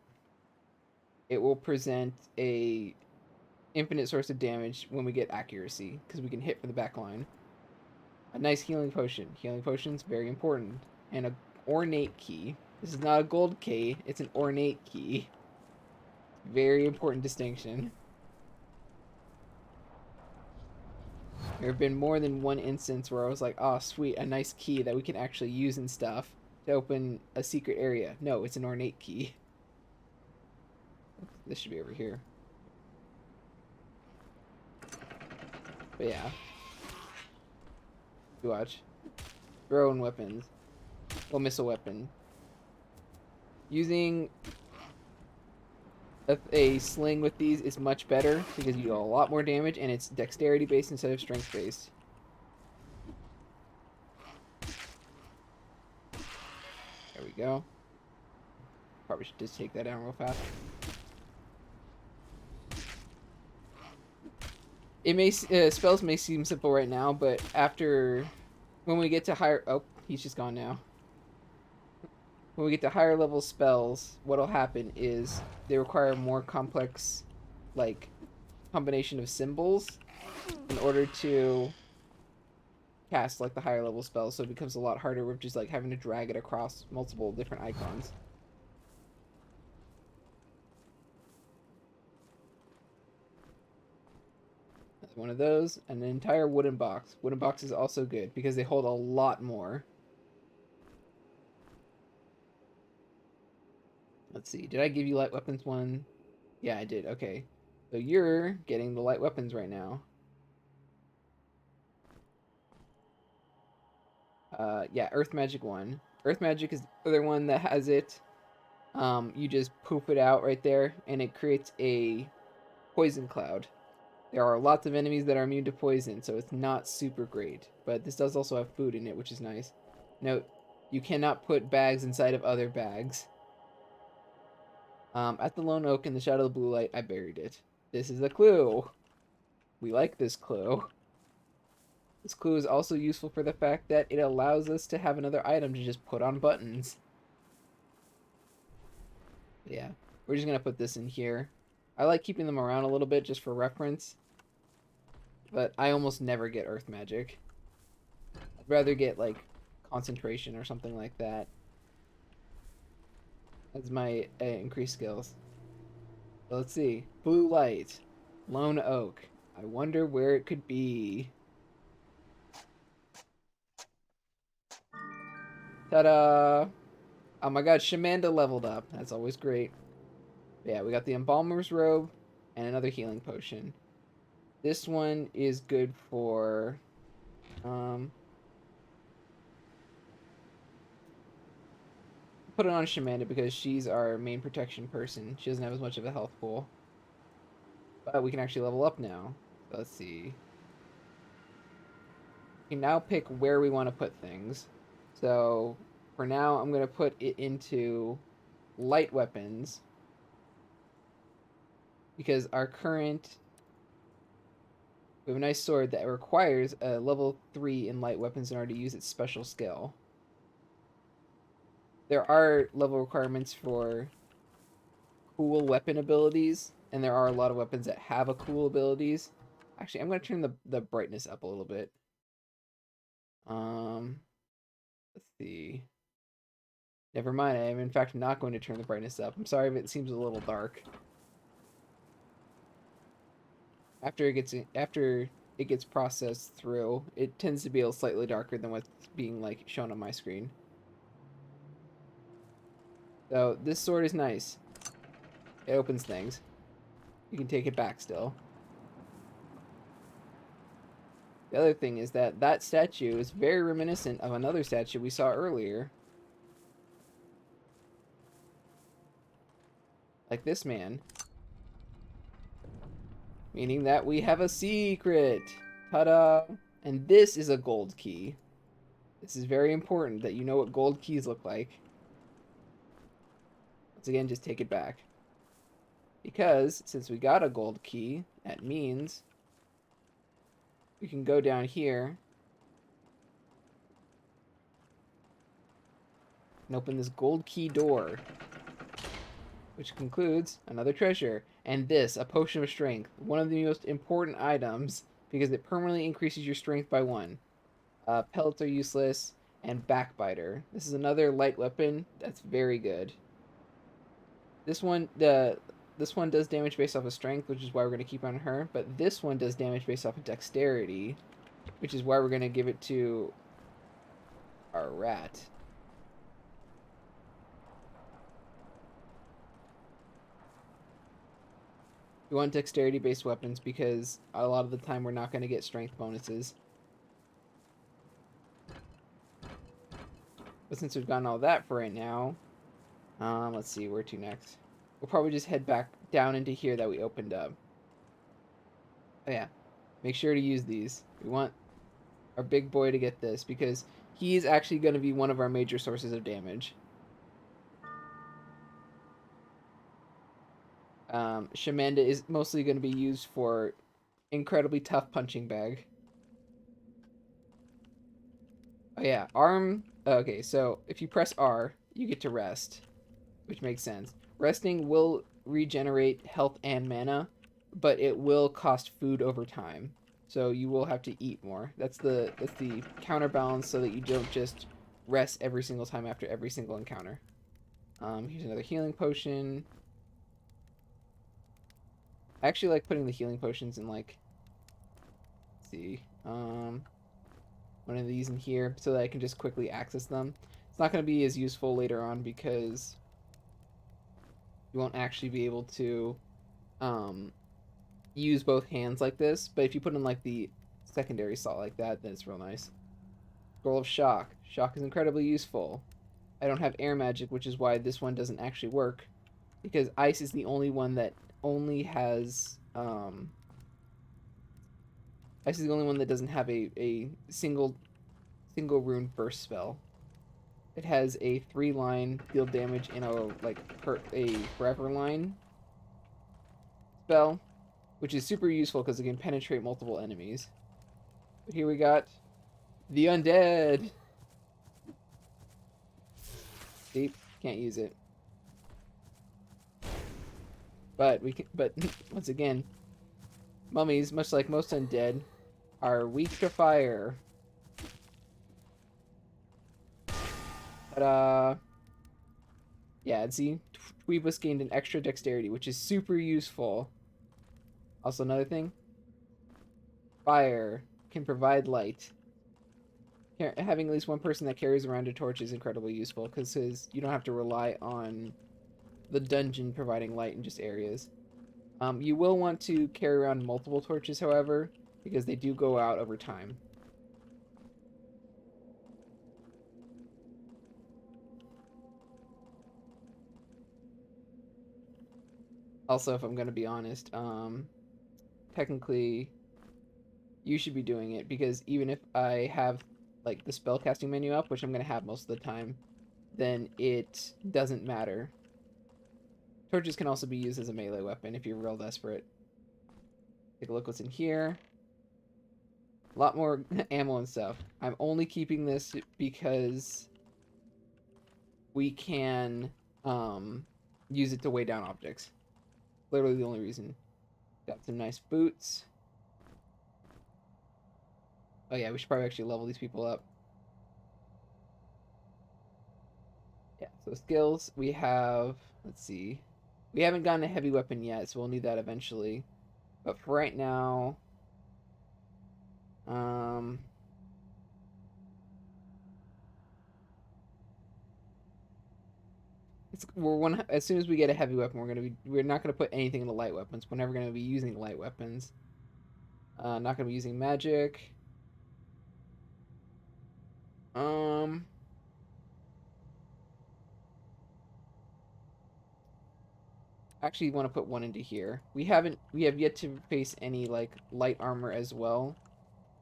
it will present a infinite source of damage when we get accuracy because we can hit for the back line. A nice healing potion. Healing potion's very important. And a ornate key. This is not a gold key, it's an ornate key. Very important distinction. There have been more than one instance where I was like, oh sweet, a nice key that we can actually use and stuff to open a secret area. No, it's an ornate key. This should be over here. But yeah. You watch. Throwing weapons. Well, missile weapon. Using a sling with these is much better because you do a lot more damage and it's dexterity based instead of strength based. There we go. Probably should just take that down real fast. It may spells may seem simple right now, but when we get to higher, oh, he's just gone now. When we get to higher level spells, what'll happen is they require more complex, like, combination of symbols in order to cast like the higher level spells. So it becomes a lot harder with just like having to drag it across multiple different icons. One of those, and an entire wooden box. Wooden box is also good because they hold a lot more. Let's see, did I give you light weapons one? Yeah, I did. Okay, so you're getting the light weapons right now. Yeah, earth magic one. Earth magic is the other one that has it. You just poof it out right there and it creates a poison cloud. There are lots of enemies that are immune to poison, so it's not super great. But this does also have food in it, which is nice. Note, you cannot put bags inside of other bags. At the Lone Oak in the Shadow of the Blue Light, I buried it. This is a clue. We like this clue. This clue is also useful for the fact that it allows us to have another item to just put on buttons. Yeah, we're just going to put this in here. I like keeping them around a little bit just for reference. But I almost never get earth magic. I'd rather get, like, concentration or something like that. That's my increased skills. So let's see. Blue light. Lone Oak. I wonder where it could be. Ta-da! Oh my god, Shamanda leveled up. That's always great. But yeah, we got the Embalmer's Robe and another healing potion. This one is good for... put it on Shamanda because she's our main protection person. She doesn't have as much of a health pool. But we can actually level up now. So let's see. We can now pick where we want to put things. So for now, I'm going to put it into light weapons. Because our current... we have a nice sword that requires a level 3 in light weapons in order to use its special skill. There are level requirements for cool weapon abilities, and there are a lot of weapons that have a cool abilities. Actually, I'm gonna turn the brightness up a little bit. Um, let's see. Never mind. I am in fact not going to turn the brightness up. I'm sorry if it seems a little dark. After it gets processed through, it tends to be a little slightly darker than what's being like shown on my screen. So this sword is nice. It opens things. You can take it back still. The other thing is that that statue is very reminiscent of another statue we saw earlier. Like this man. Meaning that we have a secret. Ta-da! And this is a gold key. This is very important that you know what gold keys look like. Once again, just take it back. Because since we got a gold key, that means we can go down here and open this gold key door, which concludes another treasure. And this, a potion of strength, one of the most important items because it permanently increases your strength by 1. Pellets are useless, and backbiter. This is another light weapon that's very good. This one does damage based off of strength, which is why we're going to keep on her. But this one does damage based off of dexterity, which is why we're going to give it to our rat. We want dexterity-based weapons because a lot of the time we're not going to get strength bonuses. But since we've gotten all that for right now, let's see, where to next? We'll probably just head back down into here that we opened up. Oh yeah, make sure to use these. We want our big boy to get this because he's actually going to be one of our major sources of damage. Shamanda is mostly going to be used for incredibly tough punching bag. Oh yeah, arm. Okay, so if you press R, you get to rest, which makes sense. Resting will regenerate health and mana, but it will cost food over time. So you will have to eat more. That's the counterbalance so that you don't just rest every single time after every single encounter. Here's another healing potion. I actually like putting the healing potions in like, let's see, one of these in here so that I can just quickly access them. It's not going to be as useful later on because you won't actually be able to use both hands like this, but if you put in like the secondary slot like that, then it's real nice. Scroll of Shock. Shock is incredibly useful. I don't have air magic, which is why this one doesn't actually work, because ice is the only one that only has ice is the only one that doesn't have a single rune burst spell. It has a 3-line deal damage in a forever line spell, which is super useful because it can penetrate multiple enemies. But here we got the undead. See, can't use it. But we can. But once again, mummies, much like most undead, are weak to fire. Ta-da! Yeah, and see, Tweebus gained an extra dexterity, which is super useful. Also, another thing, fire can provide light. Having at least one person that carries around a torch is incredibly useful because you don't have to rely on the dungeon providing light in just areas. You will want to carry around multiple torches, however, because they do go out over time. Also, if I'm going to be honest, technically, you should be doing it because even if I have like the spellcasting menu up, which I'm going to have most of the time, then it doesn't matter. Torches can also be used as a melee weapon if you're real desperate. Take a look what's in here. A lot more ammo and stuff. I'm only keeping this because we can use it to weigh down objects. Literally the only reason. Got some nice boots. Oh yeah, we should probably actually level these people up. Yeah, so skills, we have, let's see. We haven't gotten a heavy weapon yet, so we'll need that eventually. But for right now, um, as soon as we get a heavy weapon, we're not gonna put anything in the light weapons. We're never gonna be using light weapons. Not gonna be using magic. Um, actually want to put one into here. We have yet to face any like light armor as well,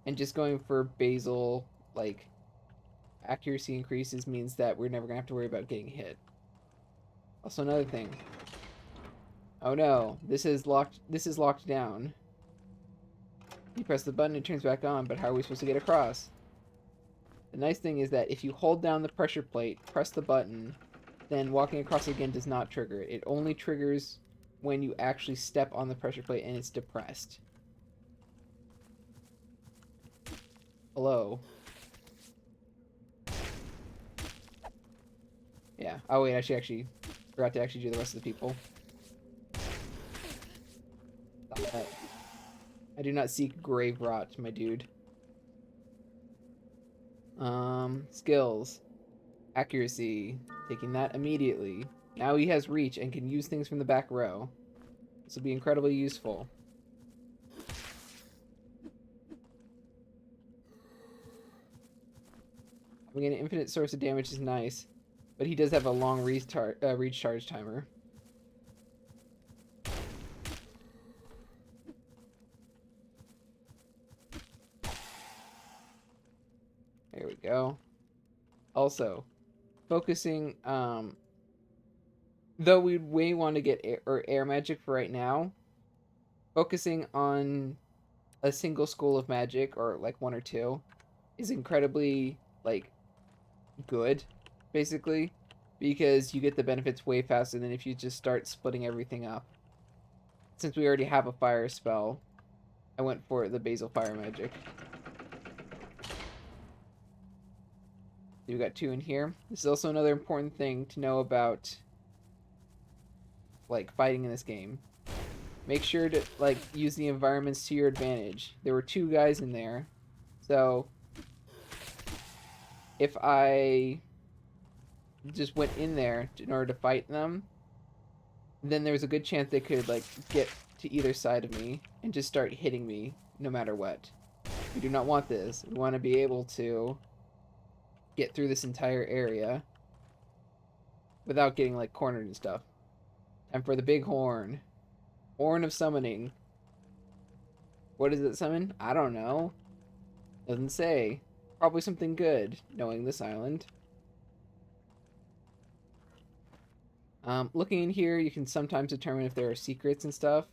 and just going for basal like accuracy increases means that we're never gonna have to worry about getting hit. Also, another thing. Oh no, this is locked. This is locked down. You press the button, it turns back on. But how are we supposed to get across? The nice thing is that if you hold down the pressure plate, press the button, then walking across again does not trigger it. It only triggers when you actually step on the pressure plate and it's depressed. Hello. Yeah. Oh wait, I should actually forgot to actually do the rest of the people. Stop that. I do not seek grave rot, my dude. Skills. Accuracy. Taking that immediately. Now he has reach and can use things from the back row. This will be incredibly useful. Having an infinite source of damage is nice, but he does have a long recharge timer. There we go. Also, focusing, though we may want to get air magic for right now, focusing on a single school of magic, or like one or two, is incredibly, like, good, basically, because you get the benefits way faster than if you just start splitting everything up. Since we already have a fire spell, I went for the basal fire magic. We got two in here. This is also another important thing to know about, like, fighting in this game. Make sure to, like, use the environments to your advantage. There were two guys in there, so if I just went in there in order to fight them, then there's a good chance they could, like, get to either side of me and just start hitting me no matter what. We do not want this. We want to be able to get through this entire area without getting, like, cornered and stuff. Time for the big horn. Horn of summoning. What does it summon? I don't know. Doesn't say. Probably something good, knowing this island. Looking in here, you can sometimes determine if there are secrets and stuff.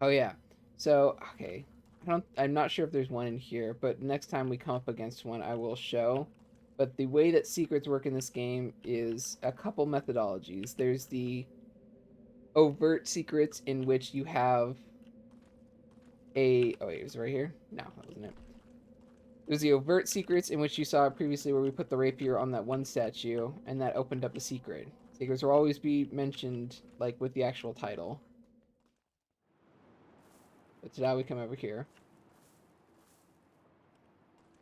Oh yeah. So, okay. I'm not sure if there's one in here, but next time we come up against one, I will show. But the way that secrets work in this game is a couple methodologies. There's the overt secrets in which you have a... Oh, wait, it was right here? No, that wasn't it. There's the overt secrets in which you saw previously where we put the rapier on that one statue, and that opened up a secret. Secrets will always be mentioned, like, with the actual title. But now we come over here.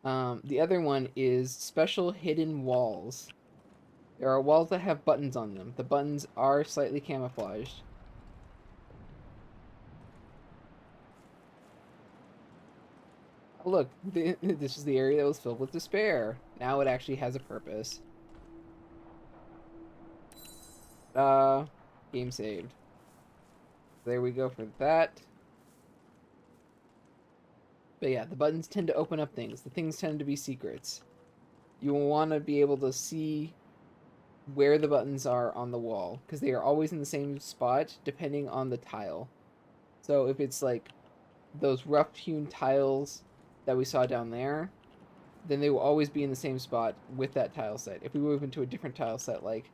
The other one is special hidden walls. There are walls that have buttons on them. The buttons are slightly camouflaged. Oh, look, this is the area that was filled with despair. Now it actually has a purpose. Game saved. There we go for that. But yeah, the buttons tend to open up things. The things tend to be secrets. You will want to be able to see where the buttons are on the wall, because they are always in the same spot depending on the tile. So if it's like those rough hewn tiles that we saw down there, then they will always be in the same spot with that tile set. If we move into a different tile set, like,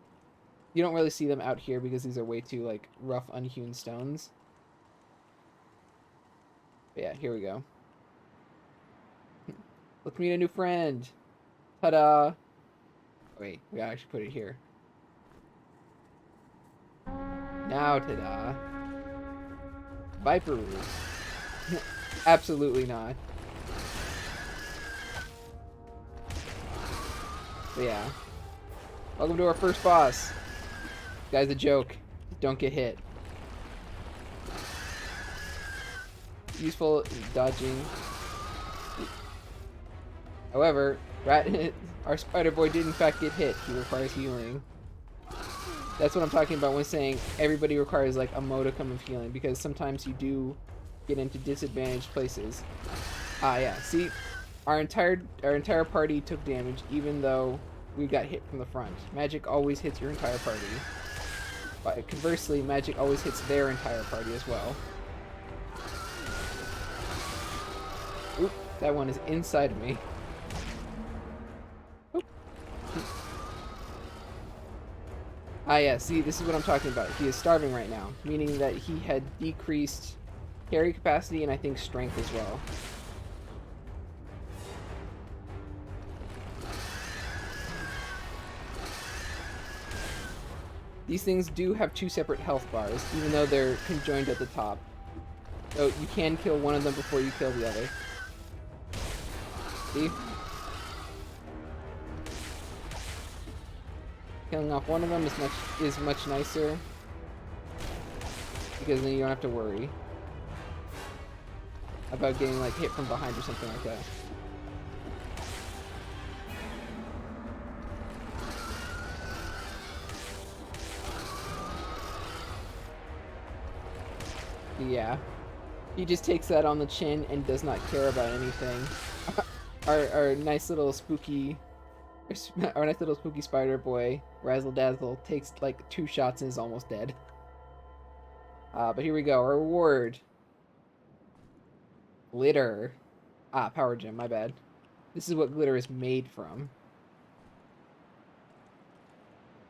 you don't really see them out here because these are way too, like, rough unhewn stones. But yeah, here we go. Let's meet a new friend. Ta-da! Wait, we gotta actually put it here. Now, ta-da. Viper. Absolutely not. But yeah. Welcome to our first boss. This guy's a joke. Don't get hit. Useful dodging. However, our spider boy did in fact get hit. He requires healing. That's what I'm talking about when saying everybody requires like a modicum of healing, because sometimes you do get into disadvantaged places. Ah, yeah. See, our entire party took damage, even though we got hit from the front. Magic always hits your entire party. But conversely, magic always hits their entire party as well. Oop, that one is inside of me. Oop. Ah, yeah, see, this is what I'm talking about. He is starving right now, meaning that he had decreased carry capacity and I think strength as well. These things do have two separate health bars, even though they're conjoined at the top. So you can kill one of them before you kill the other. See? Killing off one of them is much nicer, because then you don't have to worry about getting like hit from behind or something like that. Yeah, he just takes that on the chin and does not care about anything. Our nice little spooky spider boy, Razzle Dazzle, takes like 2 shots and is almost dead. But here we go. Our reward. Glitter. Ah, power gem, my bad. This is what glitter is made from.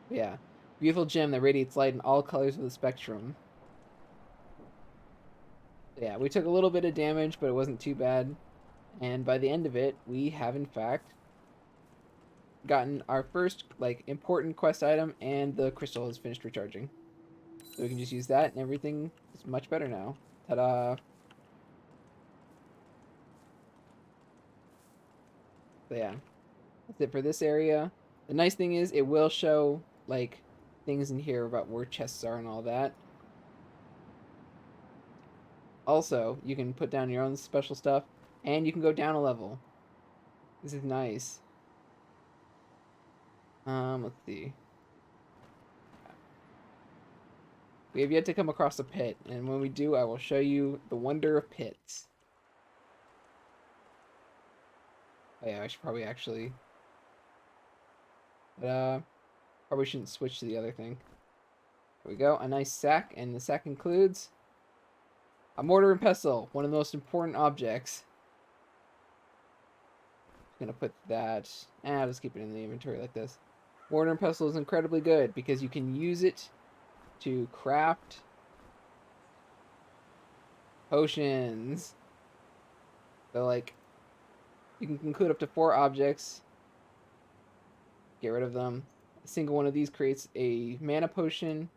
Yeah. Beautiful gem that radiates light in all colors of the spectrum. Yeah, we took a little bit of damage, but it wasn't too bad. And by the end of it, we have in fact gotten our first like important quest item, and the crystal has finished recharging. So we can just use that and everything is much better now. Ta-da! So yeah, that's it for this area. The nice thing is it will show like things in here about where chests are and all that. Also, you can put down your own special stuff, and you can go down a level. This is nice. Let's see. We have yet to come across a pit, and when we do, I will show you the wonder of pits. Oh yeah, I should probably actually... probably shouldn't switch to the other thing. Here we go, a nice sack, and the sack includes a mortar and pestle, one of the most important objects. Gonna put that... I'll just keep it in the inventory like this. Mortar and pestle is incredibly good because you can use it to craft potions. So like, you can include up to 4 objects. Get rid of them. A single one of these creates a mana potion.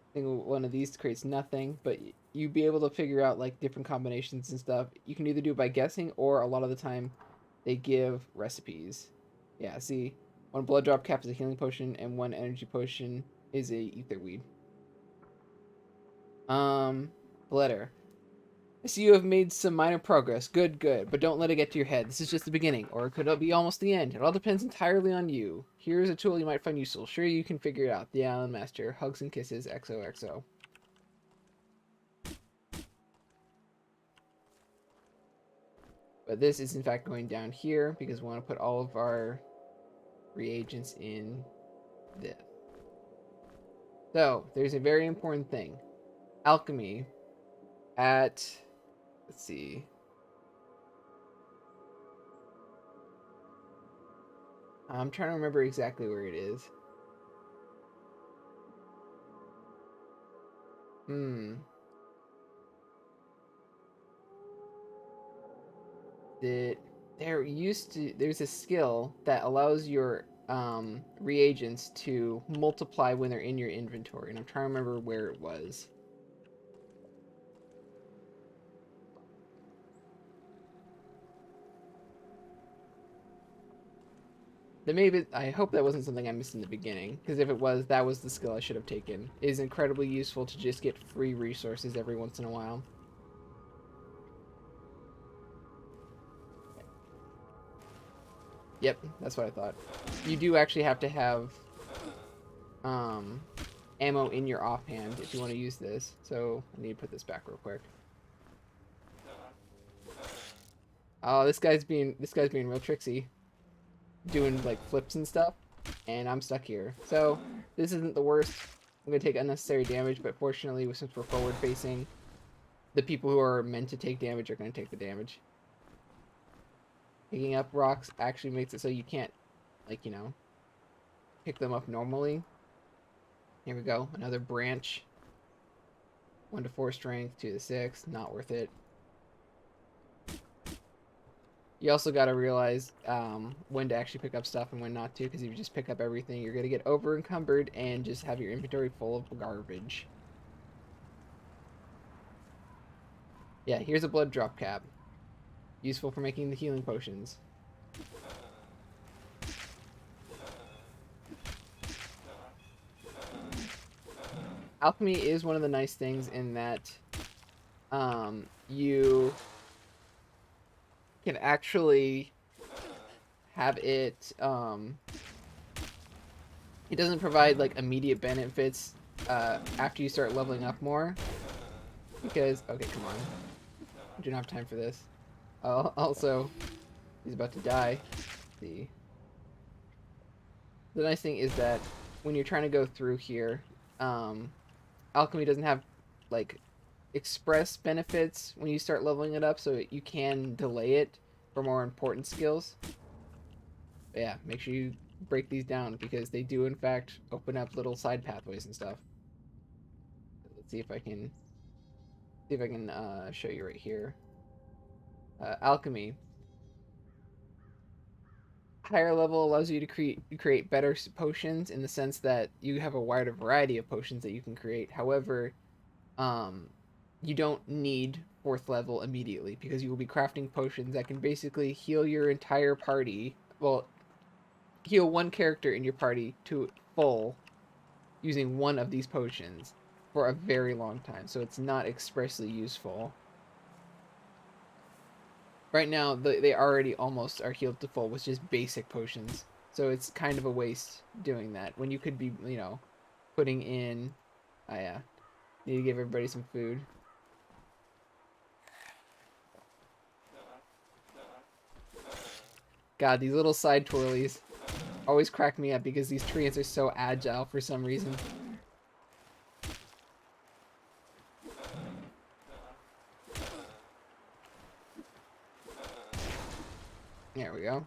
A single one of these creates nothing, but you'd be able to figure out like different combinations and stuff. You can either do it by guessing, or a lot of the time they give recipes. Yeah, see, 1 blood drop cap is a healing potion, and 1 energy potion is a ether weed. Letter. I see you have made some minor progress. Good, good. But don't let it get to your head. This is just the beginning, or it could be almost the end. It all depends entirely on you. Here's a tool you might find useful. Sure, you can figure it out. The Island Master. Hugs and kisses. XOXO. But this is in fact going down here because we want to put all of our reagents in this. So, there's a very important thing. Alchemy at... Let's see... I'm trying to remember exactly where it is. There's a skill that allows your reagents to multiply when they're in your inventory, and I'm trying to remember where it was. I hope that wasn't something I missed in the beginning, because if it was, that was the skill I should have taken. It is incredibly useful to just get free resources every once in a while. Yep, that's what I thought. You do actually have to have um, ammo in your offhand if you want to use this. So I need to put this back real quick. Oh, this guy's being real tricksy, doing like flips and stuff, and I'm stuck here. So this isn't the worst. I'm gonna take unnecessary damage, but fortunately, since we're forward facing, the people who are meant to take damage are gonna take the damage. Picking up rocks actually makes it so you can't, like, pick them up normally. Here we go, another branch. 1 to 4 strength, 2 to 6, not worth it. You also got to realize when to actually pick up stuff and when not to, because if you just pick up everything, you're going to get over encumbered and just have your inventory full of garbage. Yeah, here's a blood drop cap. Useful for making the healing potions. Alchemy is one of the nice things in that you can actually have it it doesn't provide like immediate benefits after you start leveling up more, because okay, come on, I do not have time for this. Also, he's about to die. Let's see, the nice thing is that when you're trying to go through here, alchemy doesn't have like express benefits when you start leveling it up, so you can delay it for more important skills. But yeah, make sure you break these down because they do in fact open up little side pathways and stuff. Let's see if I can show you right here. Alchemy. Higher level allows you to create better potions in the sense that you have a wider variety of potions that you can create. However, you don't need 4th level immediately because you will be crafting potions that can basically heal your entire party. Well, heal one character in your party to full using one of these potions for a very long time. So it's not expressly useful. Right now, they already almost are healed to full with just basic potions. So it's kind of a waste doing that when you could be, putting in... Oh, yeah. Need to give everybody some food. God, these little side twirlies always crack me up because these treants are so agile for some reason. There we go.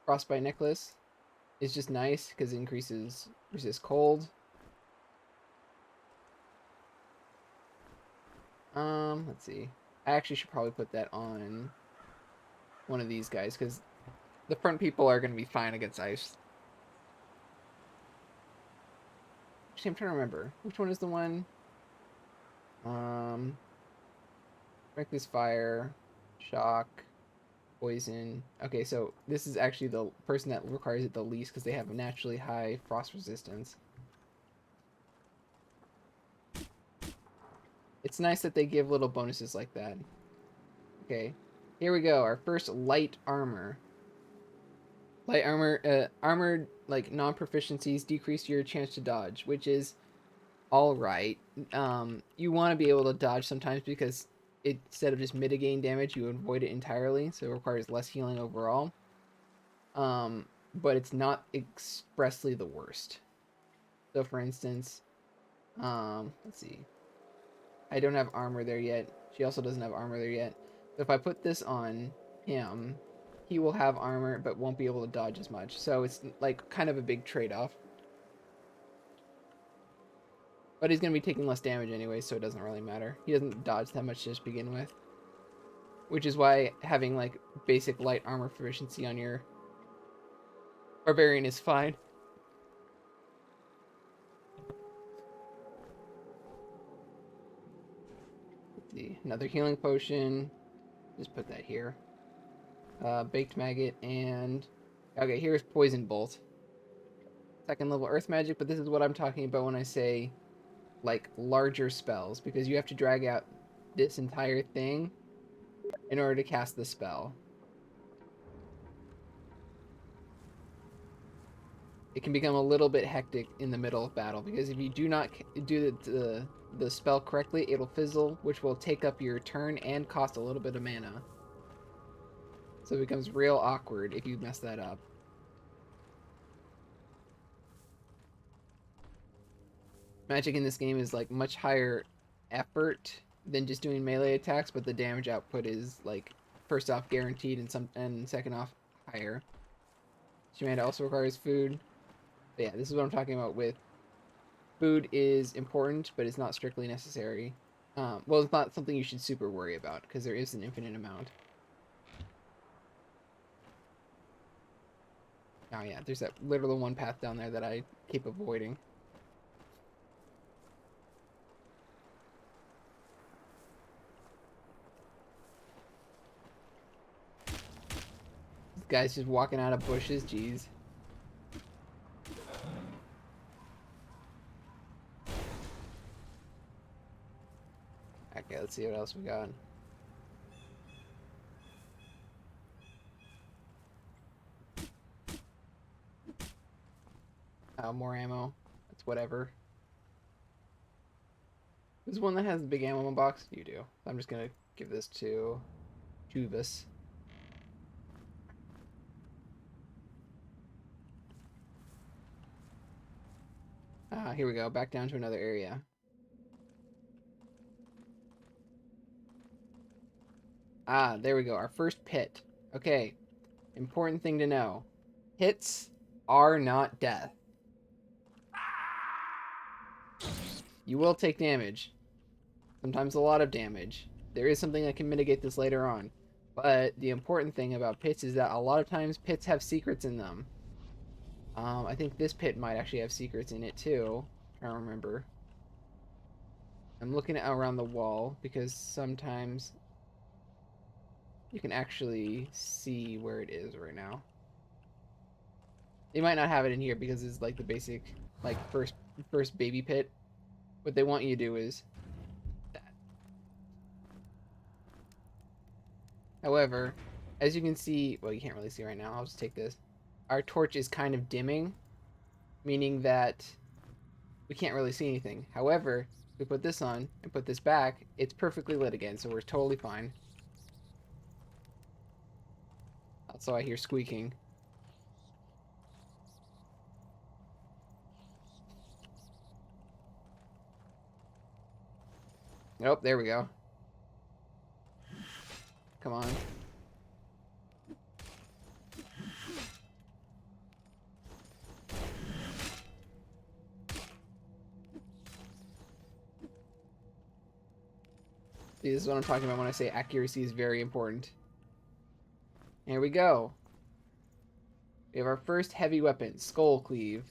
Frostbite necklace is just nice because it increases resist cold. Let's see. I actually should probably put that on one of these guys because the front people are going to be fine against ice. Actually, I'm trying to remember. Which one is the one? Reckless fire, shock, poison. Okay, so this is actually the person that requires it the least because they have a naturally high frost resistance. It's nice that they give little bonuses like that. Okay, here we go. Our first light armor. Light armor, armored like non-proficiencies decrease your chance to dodge, which is all right. You want to be able to dodge sometimes because instead of just mitigating damage, you avoid it entirely, so it requires less healing overall. But it's not expressly the worst. So, for instance, let's see. I don't have armor there yet. She also doesn't have armor there yet. So if I put this on him, he will have armor but won't be able to dodge as much. So it's like kind of a big trade-off. But he's going to be taking less damage anyway, so it doesn't really matter. He doesn't dodge that much to just begin with. Which is why having, like, basic light armor proficiency on your barbarian is fine. Let's see. Another healing potion. Just put that here. Baked maggot and... Okay, here's poison bolt. Second level earth magic, but this is what I'm talking about when I say, like, larger spells. Because you have to drag out this entire thing in order to cast the spell. It can become a little bit hectic in the middle of battle, because if you do not do the spell correctly, it'll fizzle, which will take up your turn and cost a little bit of mana. So it becomes real awkward if you mess that up. Magic in this game is like much higher effort than just doing melee attacks, but the damage output is like first off guaranteed and second off higher. Shamanda also requires food. But yeah, this is what I'm talking about with food is important, but it's not strictly necessary. Well, it's not something you should super worry about because there is an infinite amount. Oh yeah, there's that literal one path down there that I keep avoiding. This guy's just walking out of bushes, jeez. Okay, let's see what else we got. Oh, more ammo. That's whatever. Who's the one that has the big ammo box? You do. I'm just gonna give this to Juvis. Ah, here we go. Back down to another area. Ah, there we go. Our first pit. Okay. Important thing to know. Hits are not death. You will take damage. Sometimes a lot of damage. There is something that can mitigate this later on. But the important thing about pits is that a lot of times pits have secrets in them. I think this pit might actually have secrets in it too. I'm trying to remember. I'm looking around the wall because sometimes you can actually see where it is right now. They might not have it in here because it's like the basic, like first baby pit. What they want you to do is that. However, as you can see, well, you can't really see right now. I'll just take this. Our torch is kind of dimming, meaning that we can't really see anything. However, if we put this on and put this back, it's perfectly lit again, so we're totally fine. Also, I hear squeaking. Nope, there we go. Come on. See, this is what I'm talking about when I say accuracy is very important. Here we go. We have our first heavy weapon, Skull Cleave.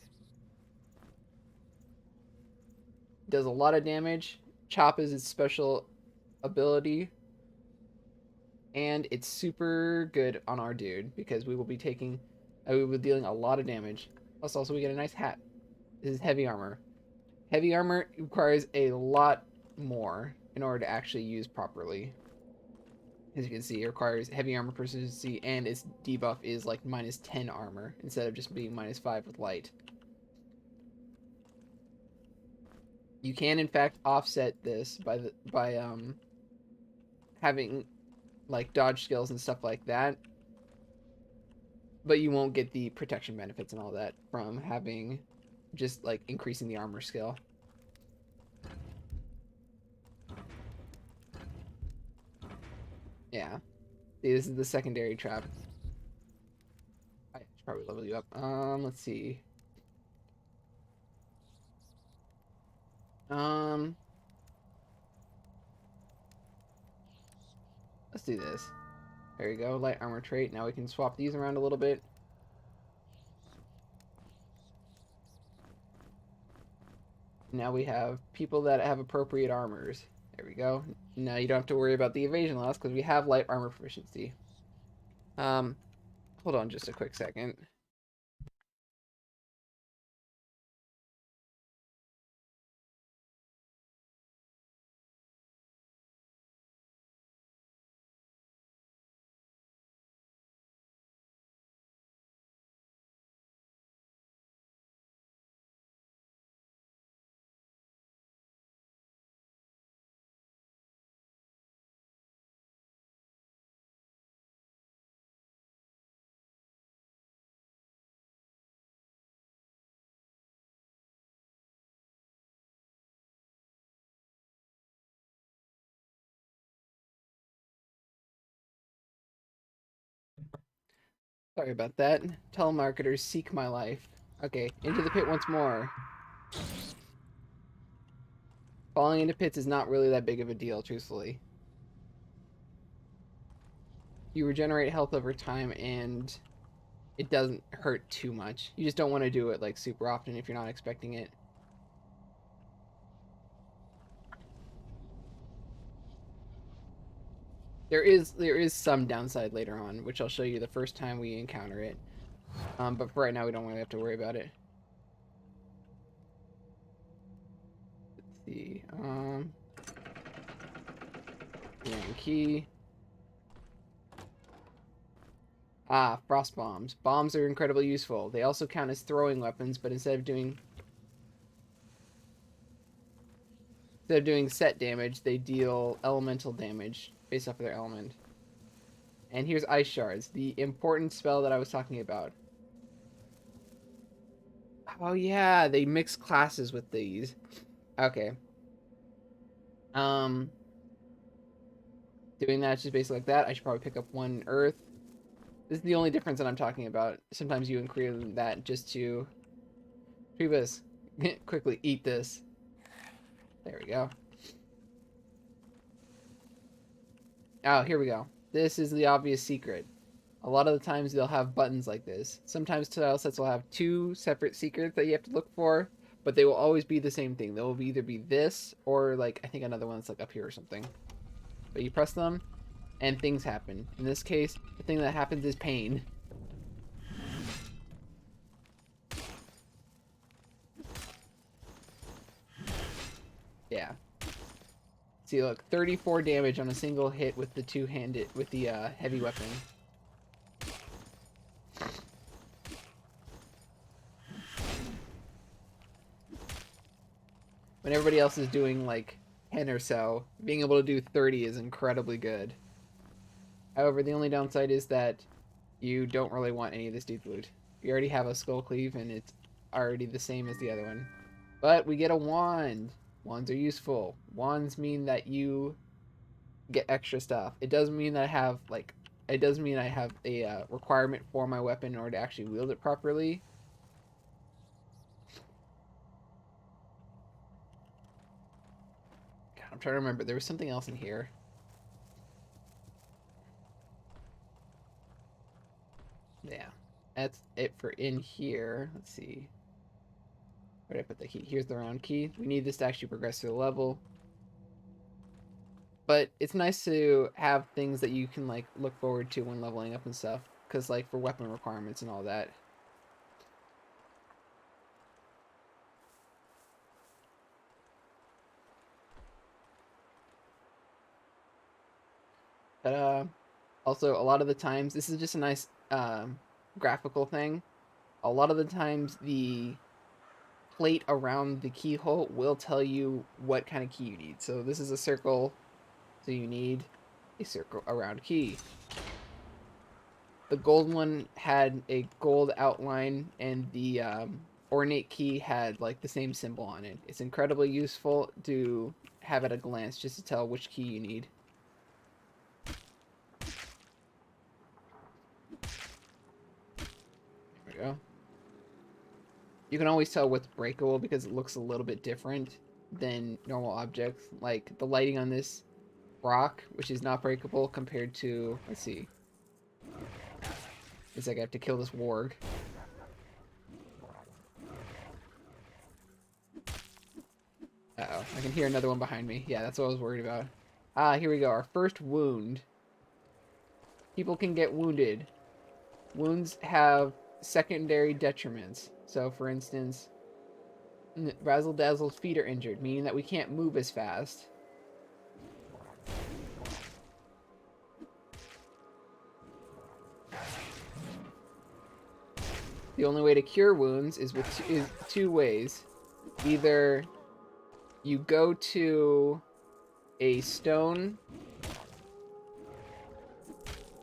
Does a lot of damage. Chop is its special ability. And it's super good on our dude because we will be taking, we will be dealing a lot of damage. Plus, also we get a nice hat. This is heavy armor. Heavy armor requires a lot more in order to actually use properly. As you can see, it requires heavy armor proficiency, and its debuff is like minus 10 armor instead of just being minus 5 with light. You can in fact offset this by having like dodge skills and stuff like that, but you won't get the protection benefits and all that from having just like increasing the armor skill. Yeah. See, this is the secondary trap. I should probably level you up. Let's see. Um, let's do this. There you go, light armor trait. Now we can swap these around a little bit. Now we have people that have appropriate armors. There we go. Now you don't have to worry about the evasion loss because we have light armor proficiency. Um, hold on just a quick second. Sorry about that. Telemarketers seek my life. Okay, into the pit once more. Falling into pits is not really that big of a deal, truthfully. You regenerate health over time, and it doesn't hurt too much. You just don't want to do it like super often if you're not expecting it. There is some downside later on, which I'll show you the first time we encounter it. But for right now, we don't really have to worry about it. Let's see. Key. Ah, frost bombs. Bombs are incredibly useful. They also count as throwing weapons, but instead of doing set damage, they deal elemental damage based off of their element. And here's ice shards, the important spell that I was talking about. Oh yeah, they mix classes with these. Okay. Um, doing that just basically like that. I should probably pick up one earth. This is the only difference that I'm talking about. Sometimes you include that just to Trebus, quickly eat this. There we go. Oh, here we go. This is the obvious secret. A lot of the times they'll have buttons like this. Sometimes tile sets will have two separate secrets that you have to look for, but they will always be the same thing. They will either be this or like I think another one that's like up here or something. But you press them and things happen. In this case, the thing that happens is pain. Yeah. See, look, 34 damage on a single hit with the two-handed, with the heavy weapon. When everybody else is doing like 10 or so, being able to do 30 is incredibly good. However, the only downside is that you don't really want any of this dude's loot. You already have a skull cleave and it's already the same as the other one. But we get a wand. Wands are useful. Wands mean that you get extra stuff. It doesn't mean that I have like it does mean I have a requirement for my weapon in order to actually wield it properly. God, I'm trying to remember. There was something else in here. Yeah, that's it for in here. Let's see. Where did I put the key? Here's the round key. We need this to actually progress through the level. But it's nice to have things that you can like look forward to when leveling up and stuff. Because like for weapon requirements and all that. But also a lot of the times, this is just a nice graphical thing. A lot of the times the plate around the keyhole will tell you what kind of key you need. So this is a circle, so you need a circle around key. The gold one had a gold outline, and the ornate key had like the same symbol on it. It's incredibly useful to have at a glance just to tell which key you need. There we go. You can always tell what's breakable because it looks a little bit different, than normal objects. Like the lighting on this rock, which is not breakable compared to, let's see. It's like I have to kill this warg. Uh-oh, I can hear another one behind me. Yeah, that's what I was worried about. Ah, here we go. Our first wound. People can get wounded. Wounds have secondary detriments. So, for instance, Razzle Dazzle's feet are injured, meaning that we can't move as fast. The only way to cure wounds is with two ways. Either you go to a stone.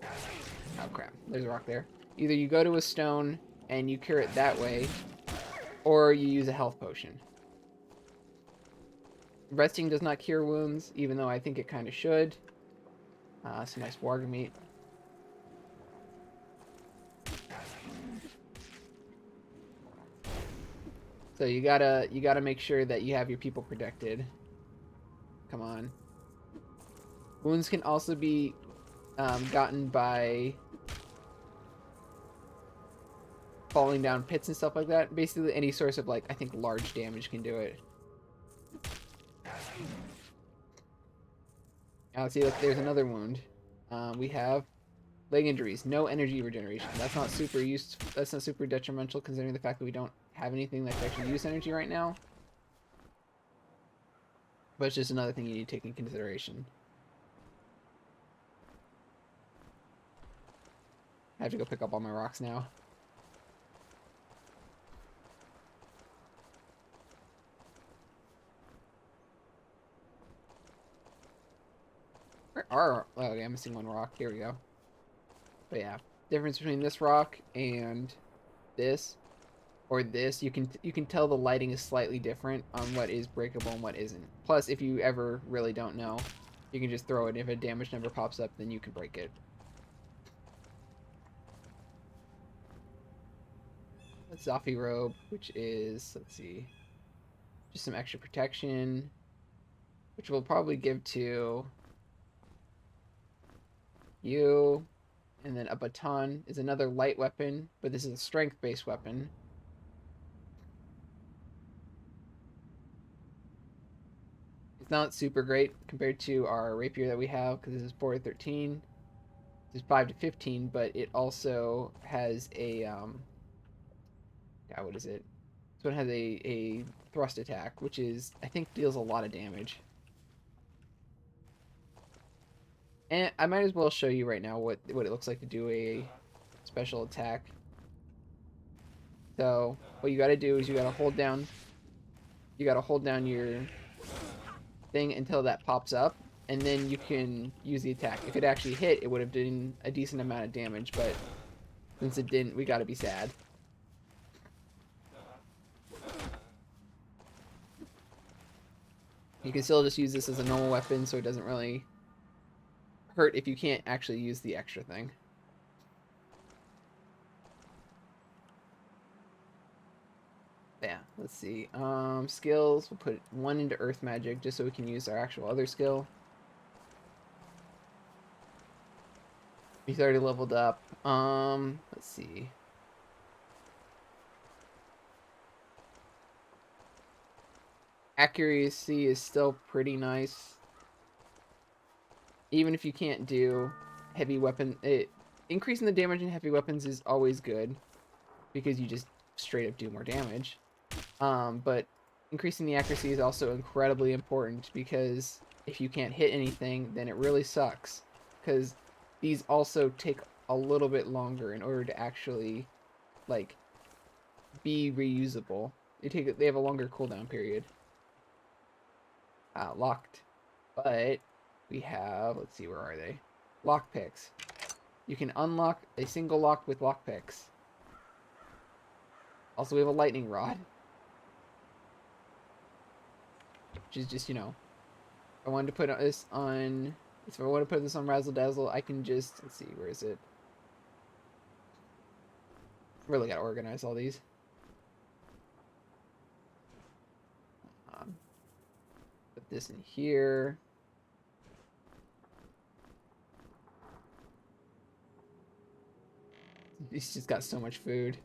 Oh crap! There's a rock there. Either you go to a stone and you cure it that way, or you use a health potion. Resting does not cure wounds, even though I think it kind of should. Some nice warg meat. So you gotta make sure that you have your people protected. Come on. Wounds can also be gotten by falling down pits and stuff like that. Basically, any source of, like, I think large damage can do it. Now, let's see, look, there's another wound. We have leg injuries, no energy regeneration. That's not super detrimental considering the fact that we don't have anything that can actually use energy right now. But it's just another thing you need to take into consideration. I have to go pick up all my rocks now. Where are... Oh, okay, I'm missing one rock. Here we go. But yeah, difference between this rock and this, or this, you can tell the lighting is slightly different on what is breakable and what isn't. Plus, if you ever really don't know, you can just throw it. If a damage number pops up, then you can break it. A Zoffy robe, which is, let's see, just some extra protection, which we'll probably give to you. And then a baton is another light weapon, but this is a strength-based weapon. It's not super great compared to our rapier that we have, because this is 4 to 13. This is 5 to 15, but it also has a, what is it? So it has a thrust attack, which is, I think, deals a lot of damage. And I might as well show you right now what it looks like to do a special attack. So what you got to do is you got to hold down your thing until that pops up, and then you can use the attack. If it actually hit, it would have done a decent amount of damage, but since it didn't, we got to be sad. You can still just use this as a normal weapon, so it doesn't really hurt if you can't actually use the extra thing. Yeah, let's see. Skills, we'll put 1 into Earth Magic just so we can use our actual other skill. He's already leveled up. Let's see. Accuracy is still pretty nice. Even if you can't do heavy weapon, increasing the damage in heavy weapons is always good because you just straight up do more damage. But increasing the accuracy is also incredibly important because if you can't hit anything, then it really sucks. Because these also take a little bit longer in order to actually, like, be reusable. They have a longer cooldown period. Locked. But we have, let's see, where are they? Lockpicks. You can unlock a single lock with lockpicks. Also, we have a lightning rod. Which is just, you know, if I wanted to put this on, if I want to put this on Razzle Dazzle, I can just, let's see, where is it? Really gotta organize all these. this in here. He's just got so much food.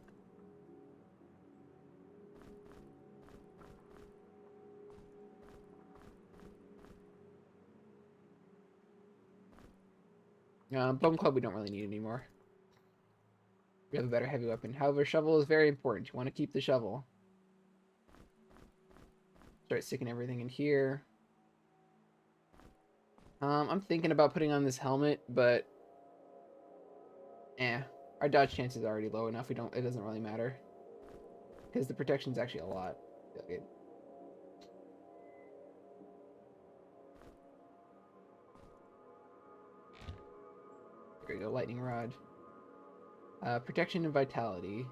Bone Club we don't really need anymore. We have a better heavy weapon. However, shovel is very important. You want to keep the shovel. Start sticking everything in here. I'm thinking about putting on this helmet, but our dodge chance is already low enough. It doesn't really matter because the protection is actually a lot. Okay. There we go, lightning rod. Protection and vitality.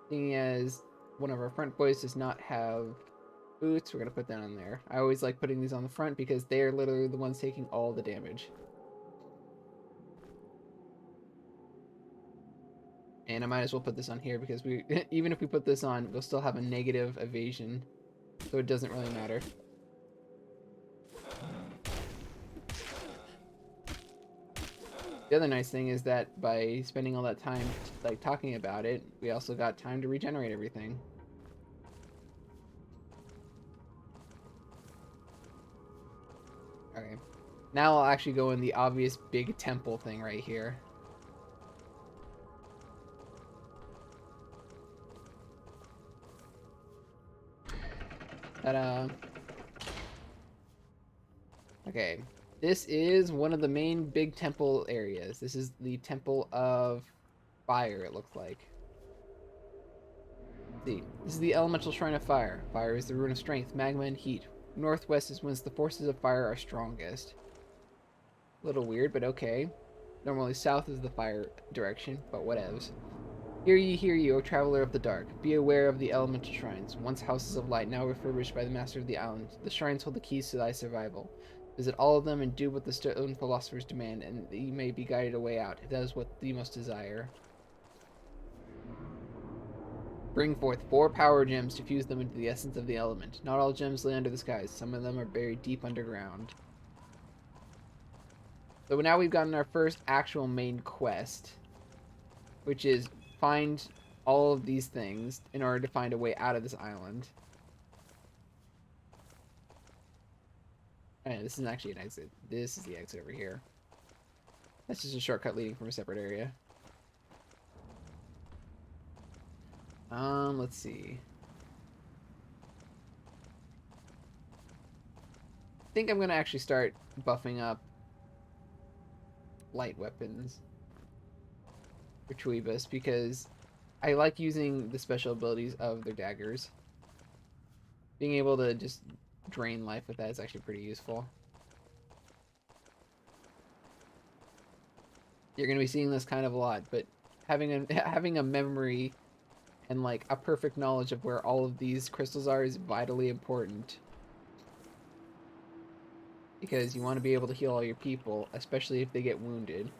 Seeing as one of our front boys does not have boots, we're gonna put that on there. I always like putting these on the front because they are literally the ones taking all the damage. And I might as well put this on here because we, even if we put this on, we'll still have a negative evasion, so it doesn't really matter. The other nice thing is that by spending all that time like talking about it, we also got time to regenerate everything. Okay, now I'll actually go in the obvious big temple thing right here. Ta-da! Okay, this is one of the main big temple areas. This is the Temple of Fire, it looks like. See, this is the elemental shrine of fire. Fire is the rune of strength, magma, and heat. Northwest is when the forces of fire are strongest. A little weird, but okay. Normally south is the fire direction, but whatevs. Hear ye, O traveler of the dark. Be aware of the elemental shrines, once houses of light, now refurbished by the master of the island. The shrines hold the keys to thy survival. Visit all of them and do what the stone philosophers demand, and ye may be guided a way out, if that is what thee most desire. Bring forth 4 power gems to fuse them into the essence of the element. Not all gems lay under the skies. Some of them are buried deep underground. So now we've gotten our first actual main quest, which is find all of these things in order to find a way out of this island. And this isn't actually an exit. This is the exit over here. That's just a shortcut leading from a separate area. Let's see. I think I'm gonna actually start buffing up light weapons for Chuibas because I like using the special abilities of their daggers. Being able to just drain life with that is actually pretty useful. You're gonna be seeing this kind of a lot, but having a memory and like a perfect knowledge of where all of these crystals are is vitally important. Because you want to be able to heal all your people, especially if they get wounded.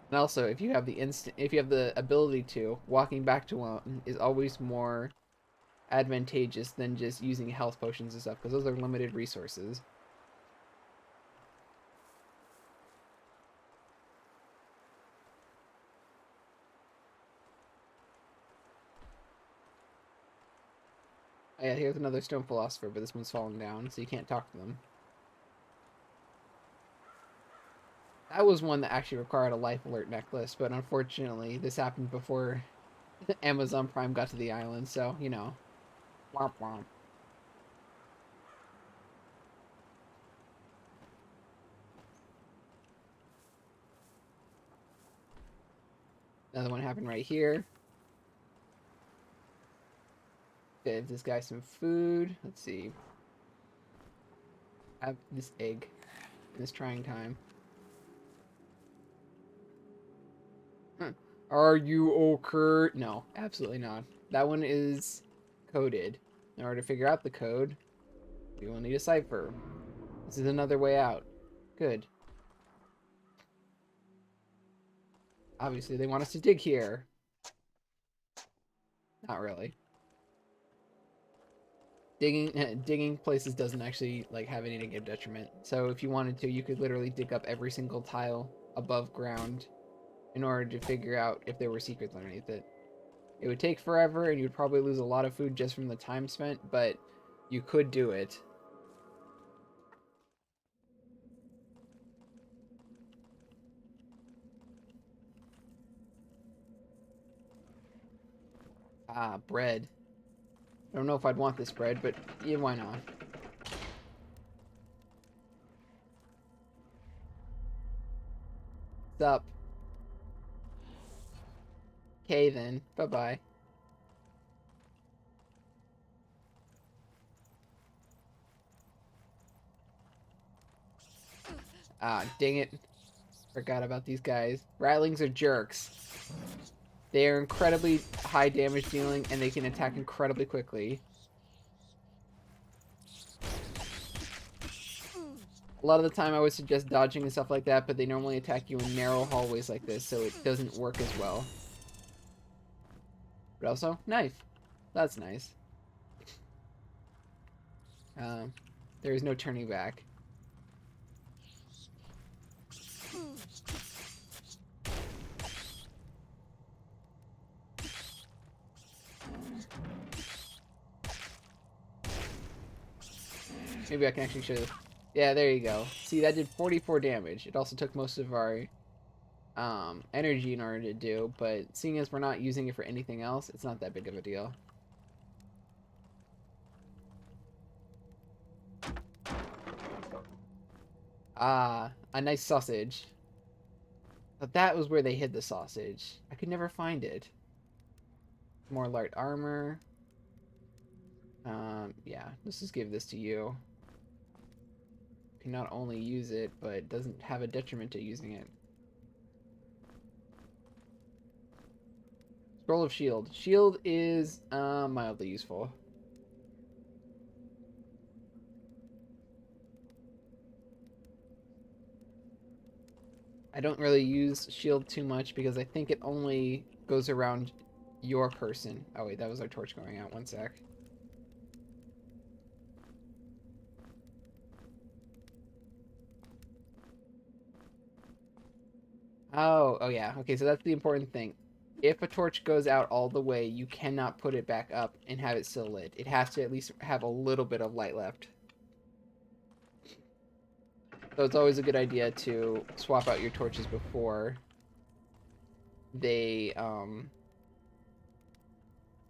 And also, if you have the ability to, walking back to one is always more advantageous than just using health potions and stuff, because those are limited resources. Oh yeah, here's another stone philosopher, but this one's falling down, so you can't talk to them. That was one that actually required a life alert necklace, but unfortunately, this happened before Amazon Prime got to the island, so, you know. Womp womp. Another one happened right here. Give this guy some food. Let's see. Have this egg in this trying time. Are you okay? No, absolutely not. That one is coded. In order to figure out the code, we will need a cipher. This is another way out. Good. Obviously, they want us to dig here. Not really. digging places doesn't actually like have any negative detriment. So if you wanted to, you could literally dig up every single tile above ground in order to figure out if there were secrets underneath it. It would take forever, and you'd probably lose a lot of food just from the time spent, but you could do it. Ah, bread. I don't know if I'd want this bread, but yeah, why not? What's up? Okay then. Bye-bye. Ah, dang it. Forgot about these guys. Ratlings are jerks. They are incredibly high damage dealing, and they can attack incredibly quickly. A lot of the time I would suggest dodging and stuff like that, but they normally attack you in narrow hallways like this, so it doesn't work as well. But also, knife. That's nice. There is no turning back. Maybe I can actually show you. Yeah, there you go. See, that did 44 damage. It also took most of our energy in order to do, but seeing as we're not using it for anything else, it's not that big of a deal. Ah, a nice sausage. But that was where they hid the sausage. I could never find it. More light armor. Yeah, let's just give this to you. You can not only use it, but doesn't have a detriment to using it. Scroll of Shield. Shield is mildly useful. I don't really use shield too much because I think it only goes around your person. Oh wait, that was our torch going out. One sec. Oh yeah. Okay, so that's the important thing. If a torch goes out all the way, you cannot put it back up and have it still lit. It has to at least have a little bit of light left. So it's always a good idea to swap out your torches before they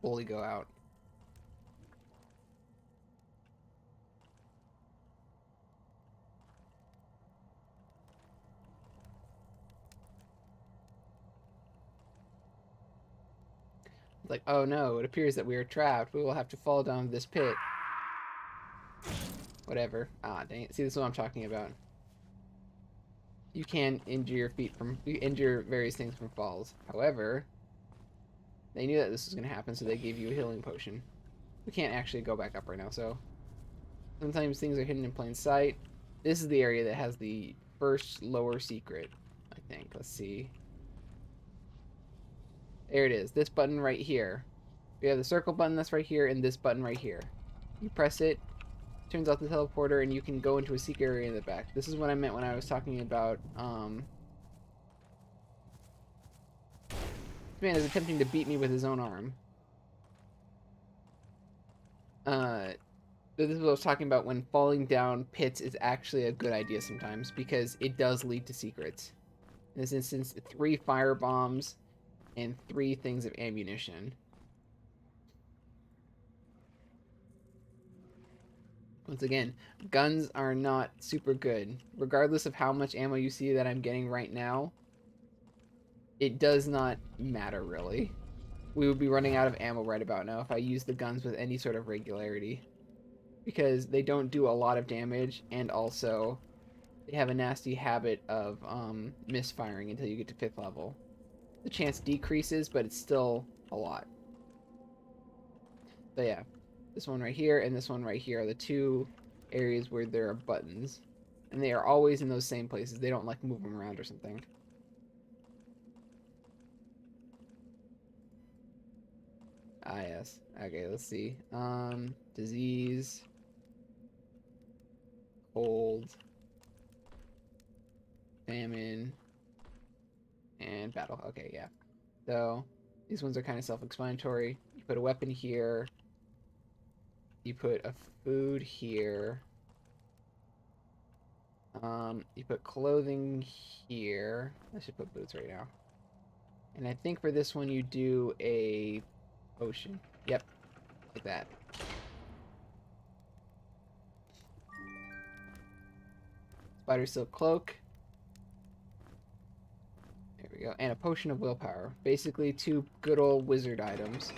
fully go out. It's like, oh no, it appears that we are trapped. We will have to fall down this pit. Whatever. Ah, dang it. See, this is what I'm talking about. You can injure various things from falls. However, they knew that this was going to happen, so they gave you a healing potion. We can't actually go back up right now, so sometimes things are hidden in plain sight. This is the area that has the first lower secret, I think. Let's see. There it is. This button right here. We have the circle button that's right here and this button right here. You press it, turns off the teleporter, and you can go into a secret area in the back. This is what I meant when I was talking about, this man is attempting to beat me with his own arm. This is what I was talking about when falling down pits is actually a good idea sometimes, because it does lead to secrets. In this instance, 3 fire bombs and 3 things of ammunition. Once again, guns are not super good. Regardless of how much ammo you see that I'm getting right now, it does not matter really. We would be running out of ammo right about now if I use the guns with any sort of regularity. Because they don't do a lot of damage, and also they have a nasty habit of misfiring until you get to 5th level. The chance decreases, but it's still a lot. So yeah, this one right here and this one right here are the 2 areas where there are buttons. And they are always in those same places. They don't like move them around or something. Ah, yes. Okay, let's see. Disease, cold, famine, and battle. Okay, yeah. So these ones are kind of self-explanatory. You put a weapon here. You put a food here. You put clothing here. I should put boots right now. And I think for this one you do a potion. Yep, like that. Spider silk cloak. There we go. And a potion of willpower. Basically two good old wizard items.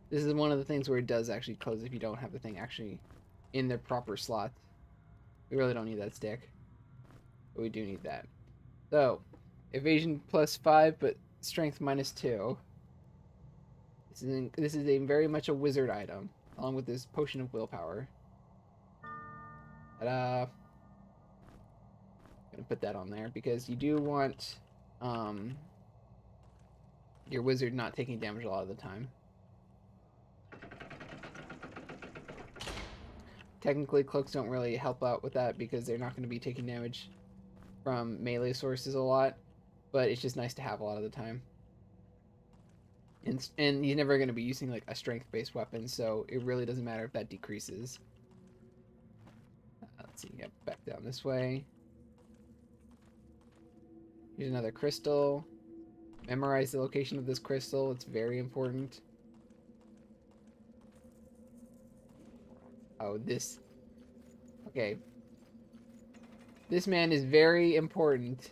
This is one of the things where it does actually close if you don't have the thing actually in their proper slot. We really don't need that stick. But we do need that. So, evasion +5, but strength -2. This is a very much a wizard item, along with this potion of willpower. Ta-da! Gonna put that on there because you do want your wizard not taking damage a lot of the time. Technically, cloaks don't really help out with that because they're not going to be taking damage from melee sources a lot, but it's just nice to have a lot of the time. And you're never going to be using like a strength-based weapon, so it really doesn't matter if that decreases. Let's see, yep, back down this way. Here's another crystal. Memorize the location of this crystal, it's very important. Oh, this. Okay. This man is very important.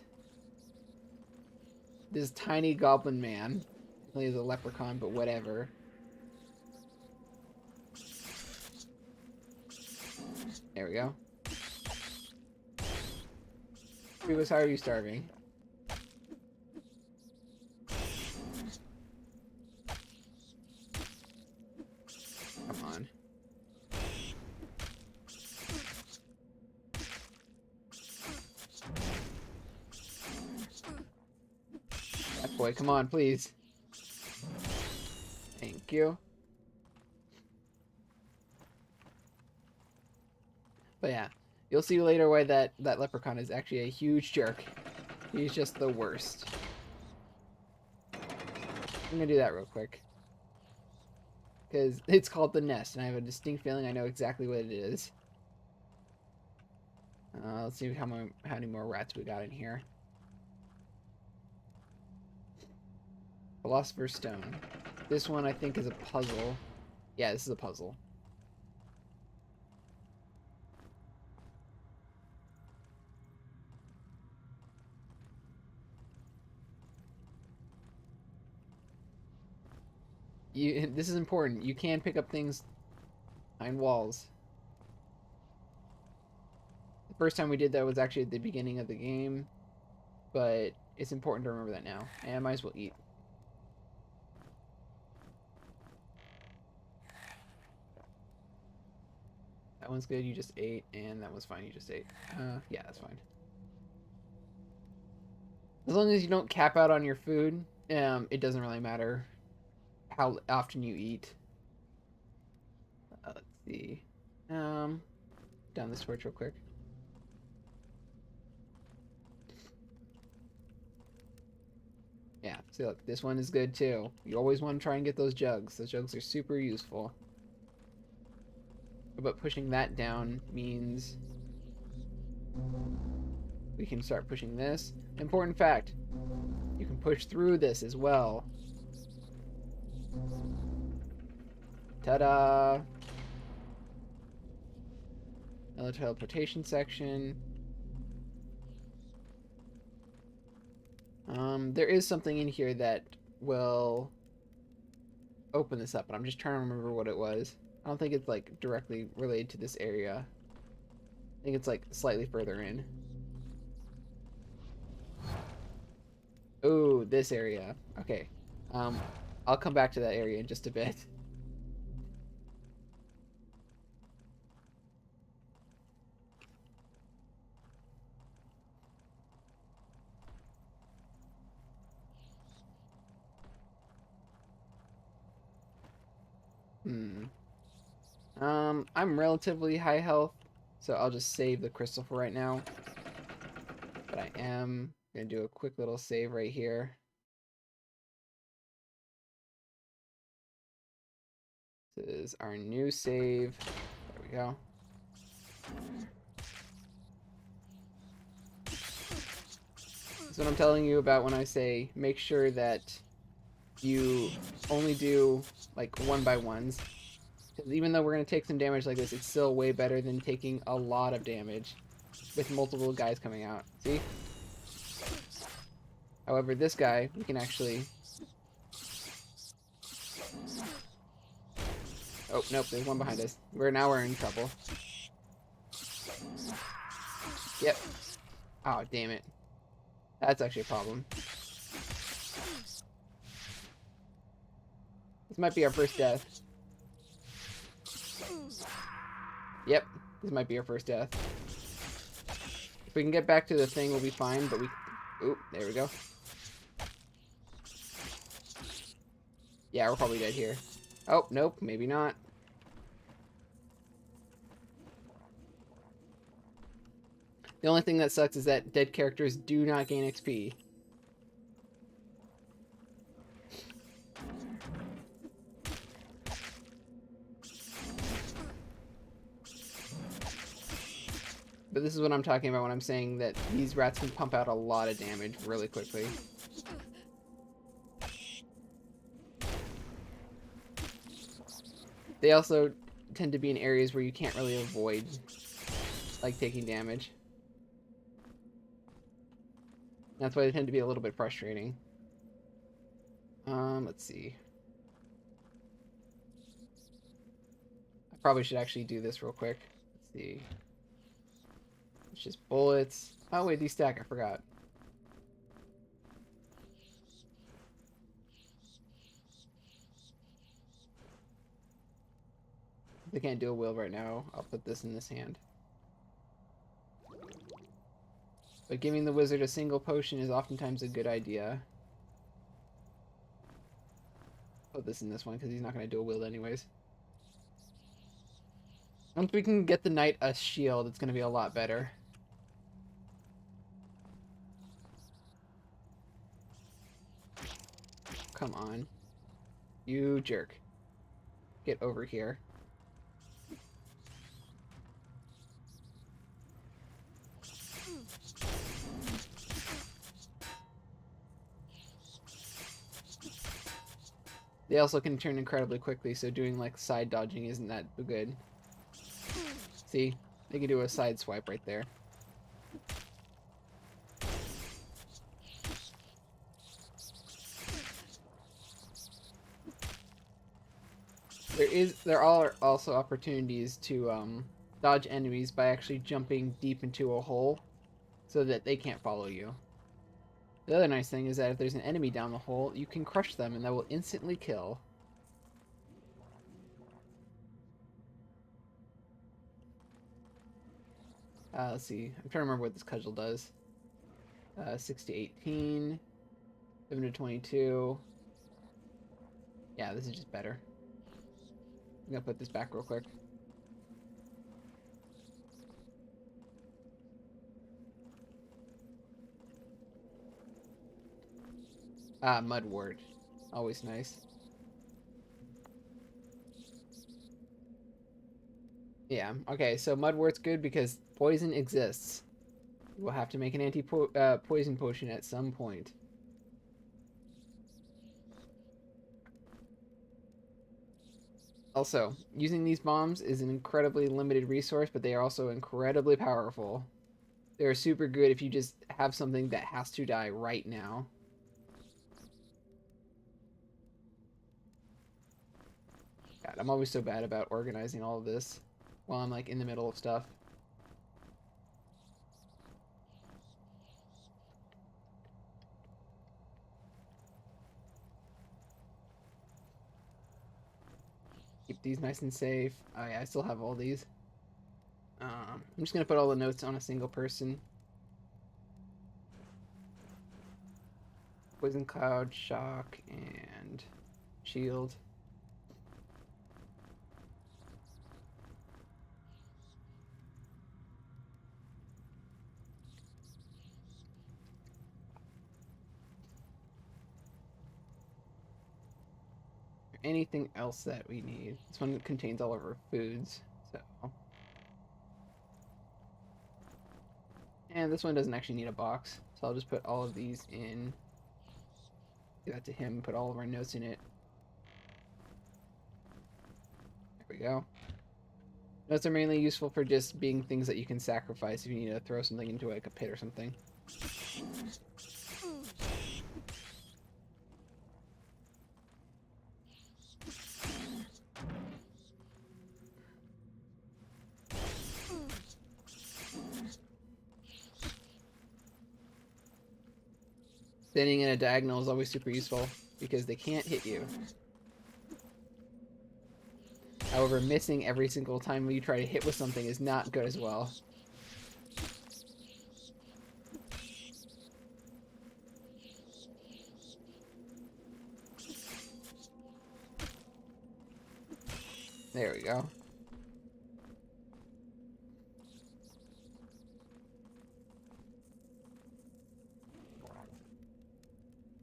This tiny goblin man. He is a leprechaun, but whatever. There we go. Phoebus, how are you starving? Come on. That boy, come on, please. Thank you. But yeah, you'll see later why that leprechaun is actually a huge jerk. He's just the worst. I'm gonna do that real quick. Because it's called the nest, and I have a distinct feeling I know exactly what it is. Let's see how many more rats we got in here. Philosopher's Stone. This one I think is a puzzle. Yeah, this is a puzzle. This is important. You can pick up things behind walls. The first time we did that was actually at the beginning of the game, but it's important to remember that now. And I might as well eat. That one's good, you just ate, and that one's fine, you just ate. Yeah, that's fine. As long as you don't cap out on your food, it doesn't really matter how often you eat. Let's see. Down this torch real quick. Yeah, see look, this one is good too. You always want to try and get those jugs. Those jugs are super useful. But pushing that down means we can start pushing this. Important fact, you can push through this as well. Ta-da! Another teleportation section. There is something in here that will open this up, but I'm just trying to remember what it was. I don't think it's like directly related to this area. I think it's like slightly further in. Oh, this area. Okay. I'll come back to that area in just a bit. Hmm. I'm relatively high health, so I'll just save the crystal for right now. But I am gonna do a quick little save right here. This is our new save. There we go. That's what I'm telling you about when I say make sure that you only do like 1x1s. Because even though we're going to take some damage like this, it's still way better than taking a lot of damage with multiple guys coming out. See? However, this guy, we can actually... Oh, nope, there's one behind us. Now we're in trouble. Yep. Oh, damn it. That's actually a problem. This might be our first death. Yep, this might be our first death. If we can get back to the thing, we'll be fine, but we... Oop, there we go. Yeah, we're probably dead here. Oh, nope, maybe not. The only thing that sucks is that dead characters do not gain XP. But this is what I'm talking about when I'm saying that these rats can pump out a lot of damage really quickly. They also tend to be in areas where you can't really avoid, like, taking damage. That's why they tend to be a little bit frustrating. Let's see. I probably should actually do this real quick. Let's see. It's just bullets. Oh wait, destack, I forgot. They can't do a wheel right now. I'll put this in this hand. But giving the wizard a single potion is oftentimes a good idea. Put this in this one because he's not going to do a wield anyways. Once we can get the knight a shield, it's going to be a lot better. Come on. You jerk. Get over here. They also can turn incredibly quickly, so doing like side dodging isn't that good. See? They can do a side swipe right there. There are also opportunities to dodge enemies by actually jumping deep into a hole so that they can't follow you. The other nice thing is that if there's an enemy down the hole, you can crush them and that will instantly kill. Let's see. I'm trying to remember what this cudgel does. 6 to 18, 7 to 22. Yeah, this is just better. I'm gonna put this back real quick. Mudwort. Always nice. Yeah, okay, so Mudwort's good because poison exists. We'll have to make an anti-poison potion at some point. Also, using these bombs is an incredibly limited resource, but they are also incredibly powerful. They're super good if you just have something that has to die right now. God, I'm always so bad about organizing all of this while I'm like in the middle of stuff. Keep these nice and safe. Oh yeah, I still have all these. I'm just gonna put all the notes on a single person. Poison Cloud, Shock, and Shield. anything else that we need. This one contains all of our foods, so. And this one doesn't actually need a box, so I'll just put all of these in. Give that to him, put all of our notes in it. There we go. Notes are mainly useful for just being things that you can sacrifice if you need to throw something into like a pit or something. Spinning in a diagonal is always super useful because they can't hit you. However, missing every single time you try to hit with something is not good as well. There we go.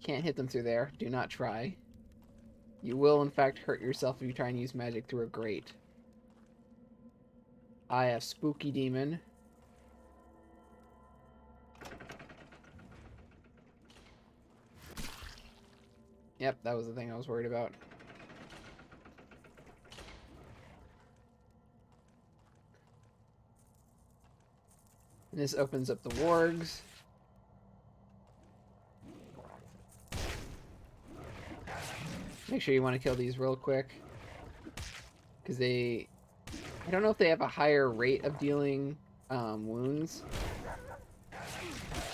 Can't hit them through there. Do not try. You will, in fact, hurt yourself if you try and use magic through a grate. I have Spooky Demon. Yep, that was the thing I was worried about. And this opens up the wargs. Make sure you want to kill these real quick. Because they... I don't know if they have a higher rate of dealing wounds.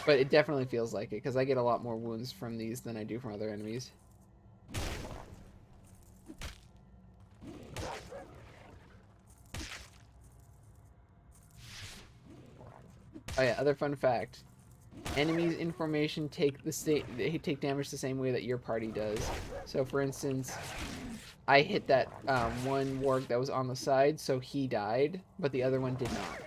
But it definitely feels like it, because I get a lot more wounds from these than I do from other enemies. Oh yeah, other fun fact. Enemies in formation they take damage the same way that your party does. So for instance, I hit that one warg that was on the side, so he died, but the other one did not.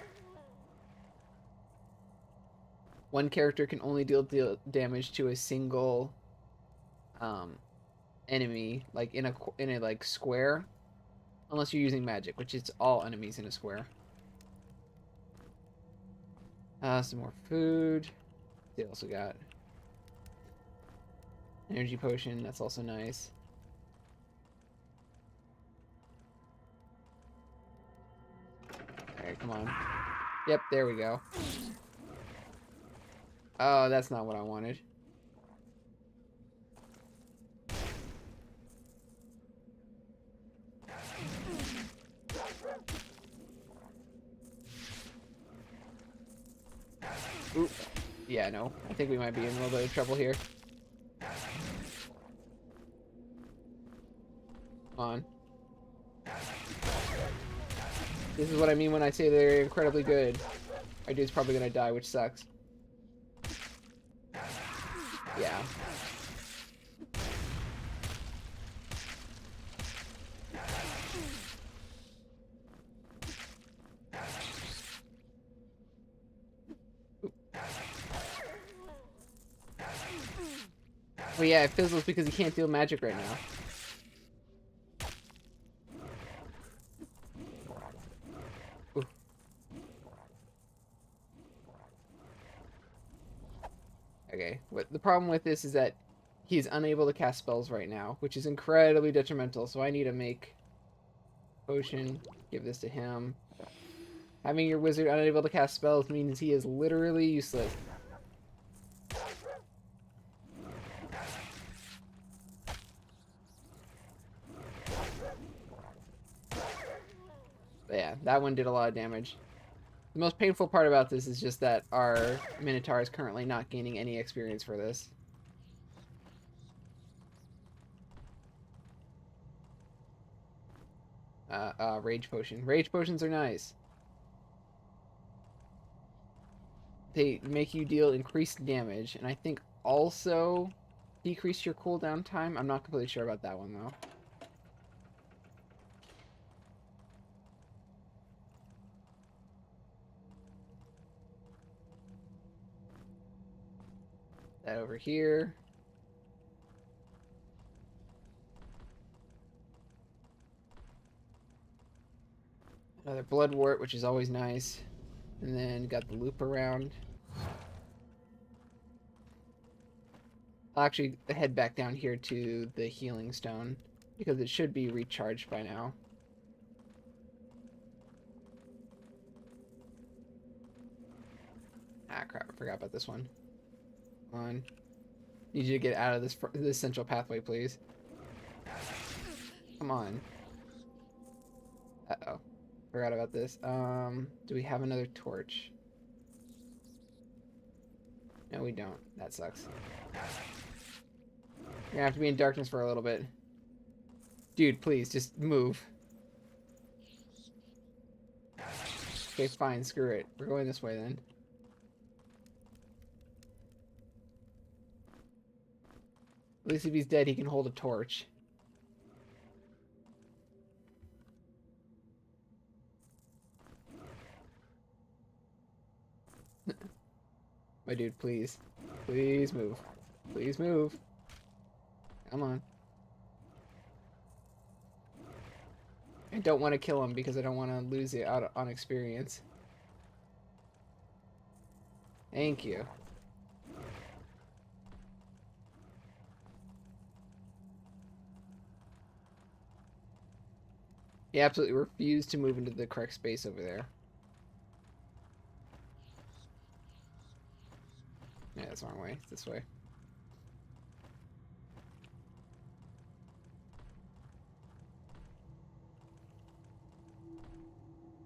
One character can only deal damage to a single enemy, like in a like square, unless you're using magic, which is all enemies in a square. Some more food. They also got energy potion. That's also nice. Alright, come on. Yep, there we go. Oh, that's not what I wanted. Oop. Yeah, no. I think we might be in a little bit of trouble here. Come on. This is what I mean when I say they're incredibly good. Our dude's probably gonna die, which sucks. Yeah. Well, yeah, it fizzles because he can't deal magic right now. Ooh. Okay, what the problem with this is that he's unable to cast spells right now, which is incredibly detrimental, so I need to make potion, give this to him. Having your wizard unable to cast spells means he is literally useless. But yeah, that one did a lot of damage. The most painful part about this is just that our Minotaur is currently not gaining any experience for this. Rage potion. Rage potions are nice. They make you deal increased damage, and I think also decrease your cooldown time. I'm not completely sure about that one, though. That over here. Another bloodwort, which is always nice. And then got the loop around. I'll actually head back down here to the healing stone because it should be recharged by now. Ah, crap, I forgot about this one. Come on. Need you to get out of this central pathway, please. Come on. Uh-oh. Forgot about this. Do we have another torch? No, we don't. That sucks. We're gonna have to be in darkness for a little bit. Dude, please, just move. Okay, fine, screw it. We're going this way then. At least if he's dead, he can hold a torch. My dude, please. Please move. Please move. Come on. I don't want to kill him because I don't want to lose it out on experience. Thank you. He absolutely refused to move into the correct space over there. Yeah, that's the wrong way. It's this way.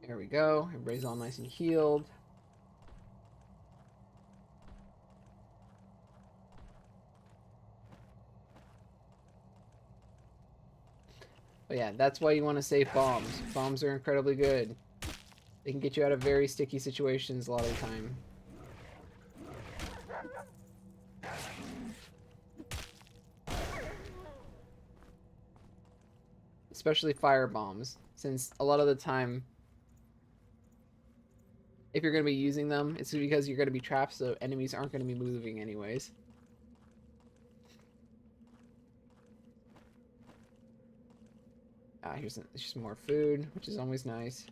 There we go. Everybody's all nice and healed. But yeah, that's why you want to save bombs. Bombs are incredibly good. They can get you out of very sticky situations a lot of the time. Especially fire bombs, since a lot of the time, if you're going to be using them, it's because you're going to be trapped, so enemies aren't going to be moving anyways. Ah, here's just more food, which is always nice.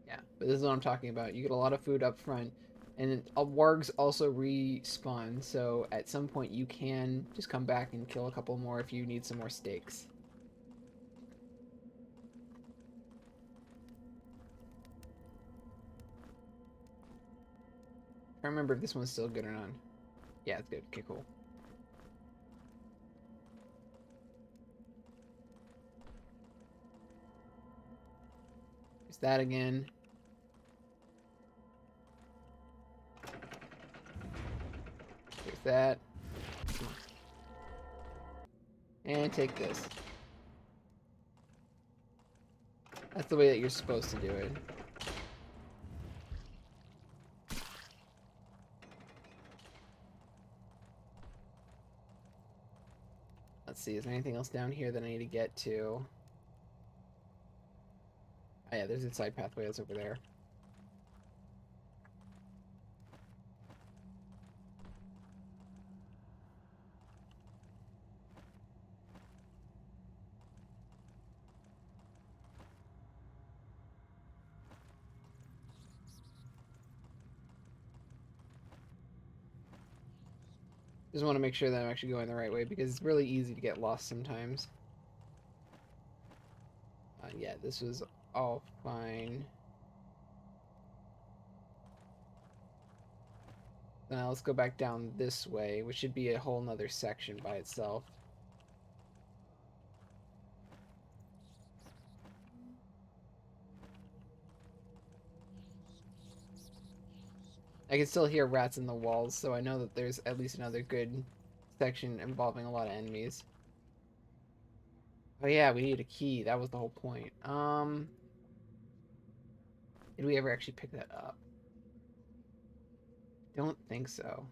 Yeah, but this is what I'm talking about. You get a lot of food up front, and wargs also respawn, so at some point you can just come back and kill a couple more if you need some more steaks. I don't remember if this one's still good or not. Yeah, it's good. Okay, cool. There's that again. There's that. And take this. That's the way that you're supposed to do it. Let's see, is there anything else down here that I need to get to? Oh yeah, there's a side pathway that's over there. Just want to make sure that I'm actually going the right way because it's really easy to get lost sometimes. Yeah, this was all fine. Now let's go back down this way, which should be a whole nother section by itself. I can still hear rats in the walls, so I know that there's at least another good section involving a lot of enemies. Oh yeah, we need a key. That was the whole point. Did we ever actually pick that up? Don't think so.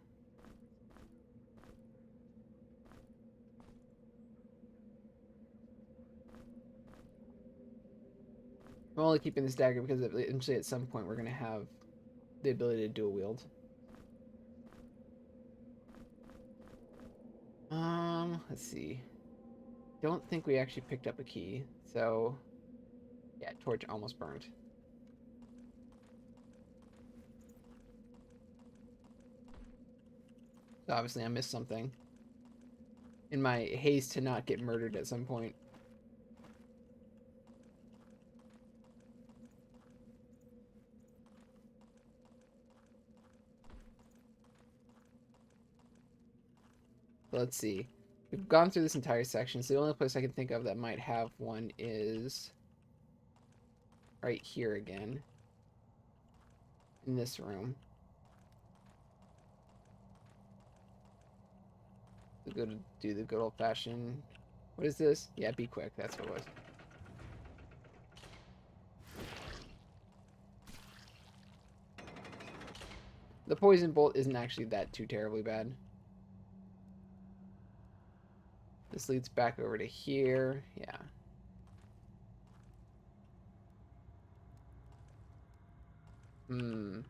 I'm only keeping this dagger because eventually at some point we're going to have the ability to dual wield. Let's see. don't think we actually picked up a key. So, yeah, torch almost burnt. So obviously I missed something. In my haste to not get murdered at some point. Let's see. We've gone through this entire section, so the only place I can think of that might have one is right here again. In this room. So go to do the good old-fashioned... What is this? Yeah, be quick. That's what it was. The poison bolt isn't actually that too terribly bad. This leads back over to here. Yeah. Hmm.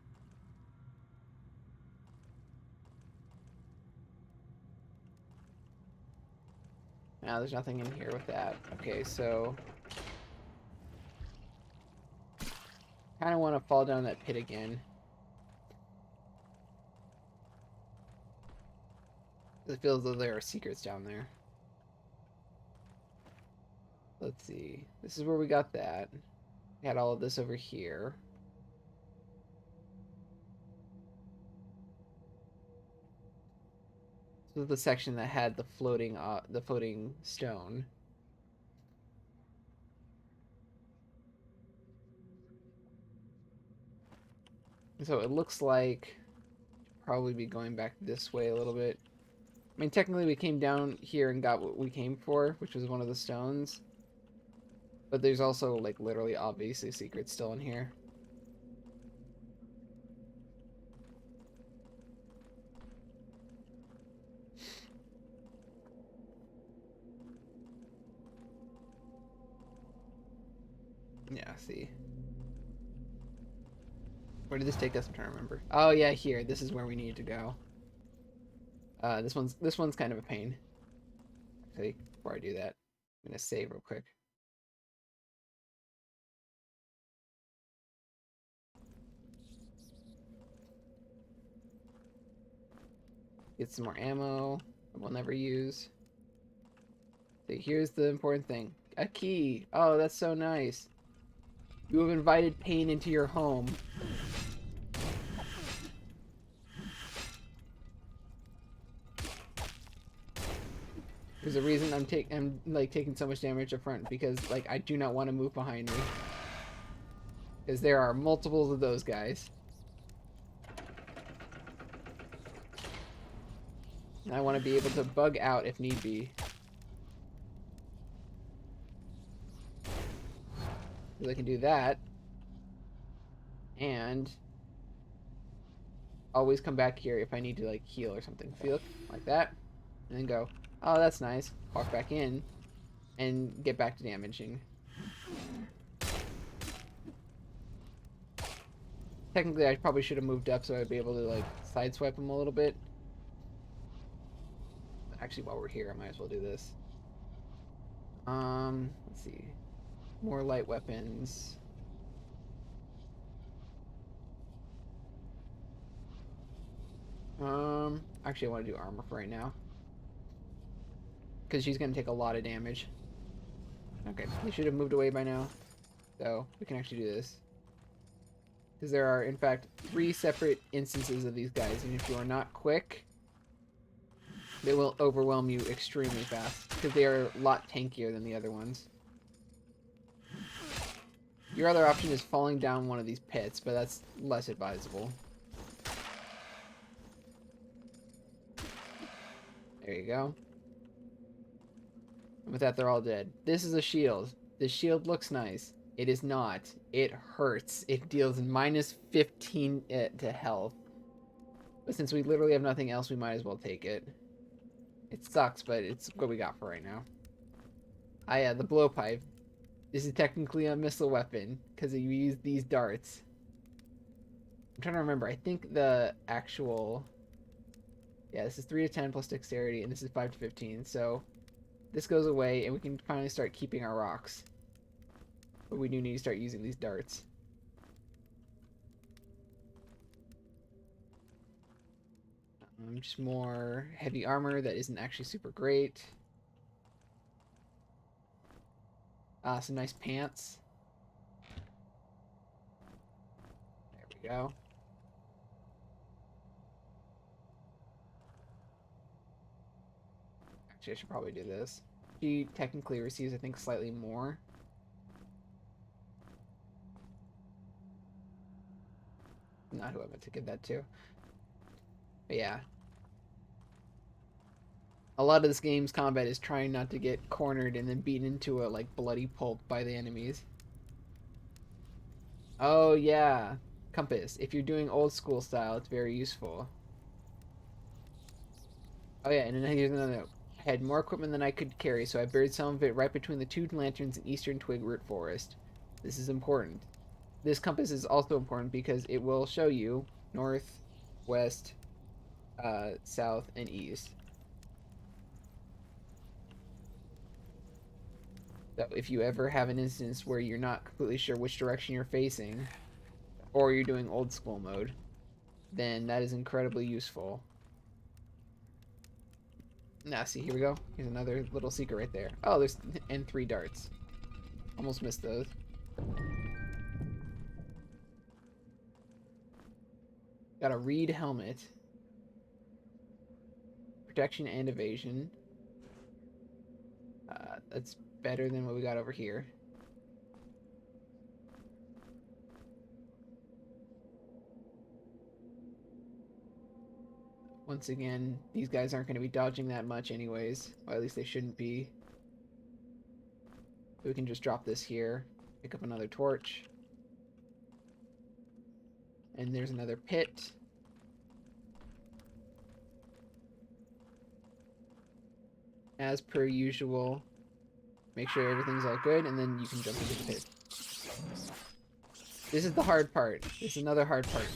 Now there's nothing in here with that. Okay, so... kind of want to fall down that pit again. It feels as though there are secrets down there. Let's see. This is where we got that. We had all of this over here. This was the section that had the floating stone. So it looks like probably be going back this way a little bit. I mean, technically we came down here and got what we came for, which was one of the stones. But there's also, like, literally obviously secrets still in here. Yeah, see. Where did this take us? I'm trying to remember. Oh yeah, here. This is where we needed to go. This one's kind of a pain. Actually, before I do that, I'm gonna save real quick. Get some more ammo that we'll never use. So here's the important thing. A key. Oh, that's so nice. You have invited pain into your home. There's a reason I'm taking so much damage up front, because like I do not want to move behind me. Because there are multiples of those guys. And I want to be able to bug out if need be. So I can do that. And always come back here if I need to like heal or something. See, look, like that. And then go, oh, that's nice. Walk back in and get back to damaging. Technically, I probably should have moved up so I'd be able to like sideswipe him a little bit. Actually, while we're here, I might as well do this. Let's see. More light weapons. Actually, I want to do armor for right now. Because she's going to take a lot of damage. Okay, they should have moved away by now. So, we can actually do this. Because there are, in fact, 3 separate instances of these guys. And if you are not quick, they will overwhelm you extremely fast. Because they are a lot tankier than the other ones. Your other option is falling down one of these pits, but that's less advisable. There you go. And with that, they're all dead. This is a shield. The shield looks nice. It is not. It hurts. It deals minus 15 to health. But since we literally have nothing else, we might as well take it. It sucks, but it's what we got for right now. Ah, yeah, the blowpipe. This is technically a missile weapon, because you use these darts. I'm trying to remember. I think the actual... Yeah, this is 3 to 10 plus dexterity, and this is 5 to 15, so... this goes away, and we can finally start keeping our rocks. But we do need to start using these darts. Just more heavy armor that isn't actually super great. Some nice pants. There we go. Actually, I should probably do this. She technically receives, I think, slightly more. Not who I meant to give that to. But yeah. A lot of this game's combat is trying not to get cornered and then beaten into a, like, bloody pulp by the enemies. Oh, yeah. Compass. If you're doing old school style, it's very useful. Oh, yeah, and then here's another note. I had more equipment than I could carry, so I buried some of it right between the two lanterns in eastern twig root forest. This is important. This compass is also important because it will show you north, west, south, and east. So if you ever have an instance where you're not completely sure which direction you're facing, or you're doing old school mode, then that is incredibly useful. Now, see, here we go. Here's another little secret right there. Oh, there's and 3 darts. Almost missed those. Got a reed helmet. Protection and evasion. That's better than what we got over here. Once again, these guys aren't going to be dodging that much anyways. Well, at least they shouldn't be. So we can just drop this here. Pick up another torch. And there's another pit. As per usual, make sure everything's all good, and then you can jump into the pit. This is the hard part. This is another hard part.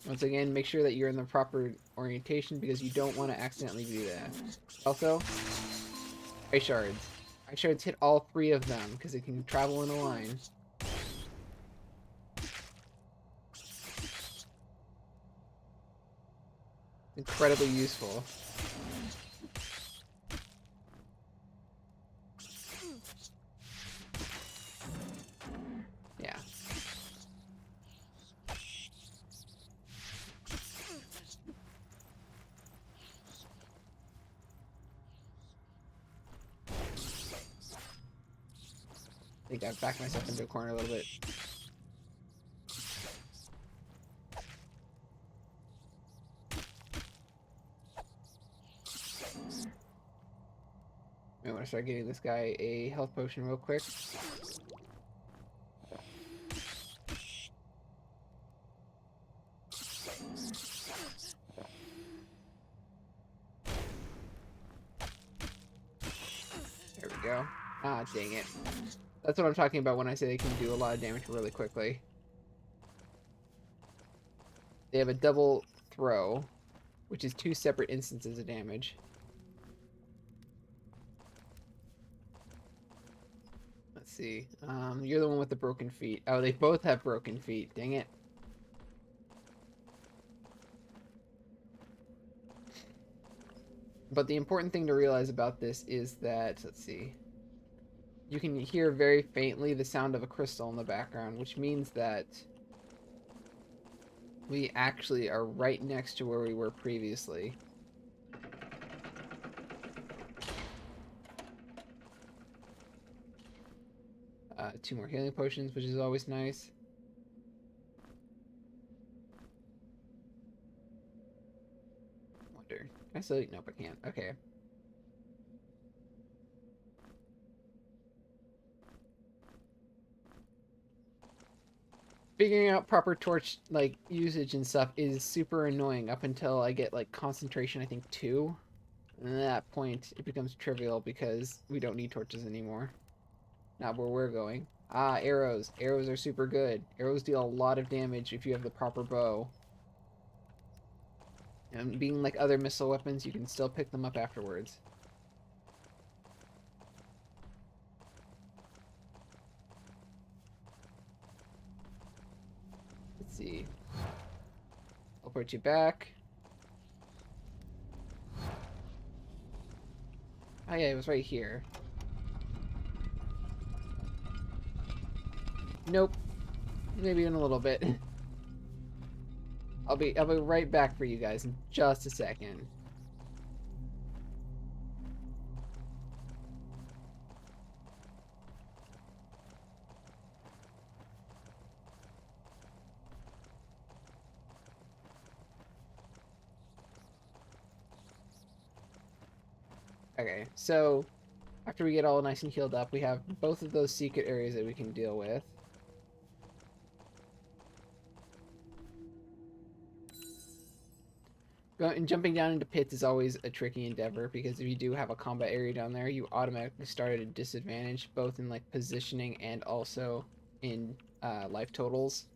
Once again, make sure that you're in the proper orientation because you don't want to accidentally do that. Also, ice shards. Ice shards hit all 3 of them because it can travel in a line. Incredibly useful. Yeah. I think I've backed myself into a corner a little bit. I want to start getting this guy a health potion real quick. There we go. Ah, dang it. That's what I'm talking about when I say they can do a lot of damage really quickly. They have a double throw, which is 2 separate instances of damage. Let's see. You're the one with the broken feet. Oh, they both have broken feet. Dang it. But the important thing to realize about this is that, let's see. You can hear very faintly the sound of a crystal in the background, which means that we actually are right next to where we were previously. 2 more healing potions, which is always nice. Wonder. Can I still eat? Nope, I can't. Okay. Figuring out proper torch like usage and stuff is super annoying up until I get like concentration, I think 2. And at that point it becomes trivial because we don't need torches anymore. Not where we're going. Ah, arrows. Arrows are super good. Arrows deal a lot of damage if you have the proper bow. And being like other missile weapons, you can still pick them up afterwards. Let's see. I'll put you back. Oh yeah, it was right here. Nope. Maybe in a little bit. I'll be right back for you guys in just a second. Okay, so after we get all nice and healed up, we have both of those secret areas that we can deal with. And jumping down into pits is always a tricky endeavor because if you do have a combat area down there, you automatically start at a disadvantage, both in like positioning and also in life totals.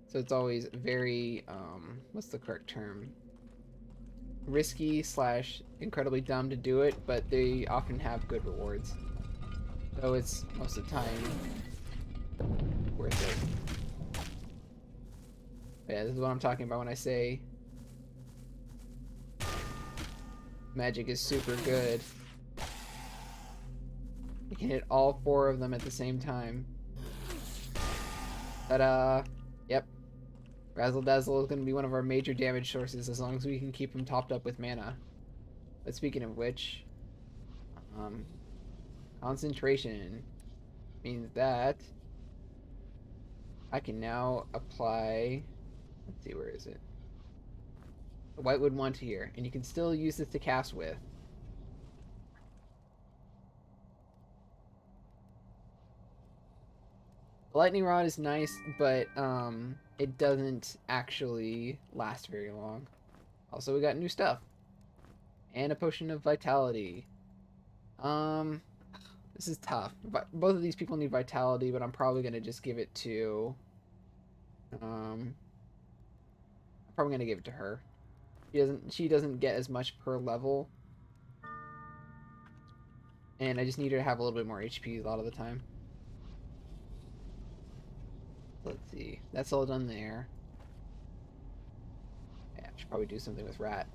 So it's always very, what's the correct term? Risky slash incredibly dumb to do it, but they often have good rewards. So it's most of the time worth it. But yeah, this is what I'm talking about when I say magic is super good. You can hit all 4 of them at the same time. Ta-da! Yep. Razzle Dazzle is going to be one of our major damage sources as long as we can keep him topped up with mana. But speaking of which, concentration means that I can now apply, let's see, where is it? The Whitewood Wand here, and you can still use this to cast with. The Lightning Rod is nice, but it doesn't actually last very long. Also, we got new stuff. And a Potion of Vitality. This is tough. But both of these people need Vitality, but I'm probably going to just give it to... I'm probably going to give it to her. She doesn't get as much per level. And I just need her to have a little bit more HP a lot of the time. Let's see. That's all done there. Yeah, I should probably do something with Rat.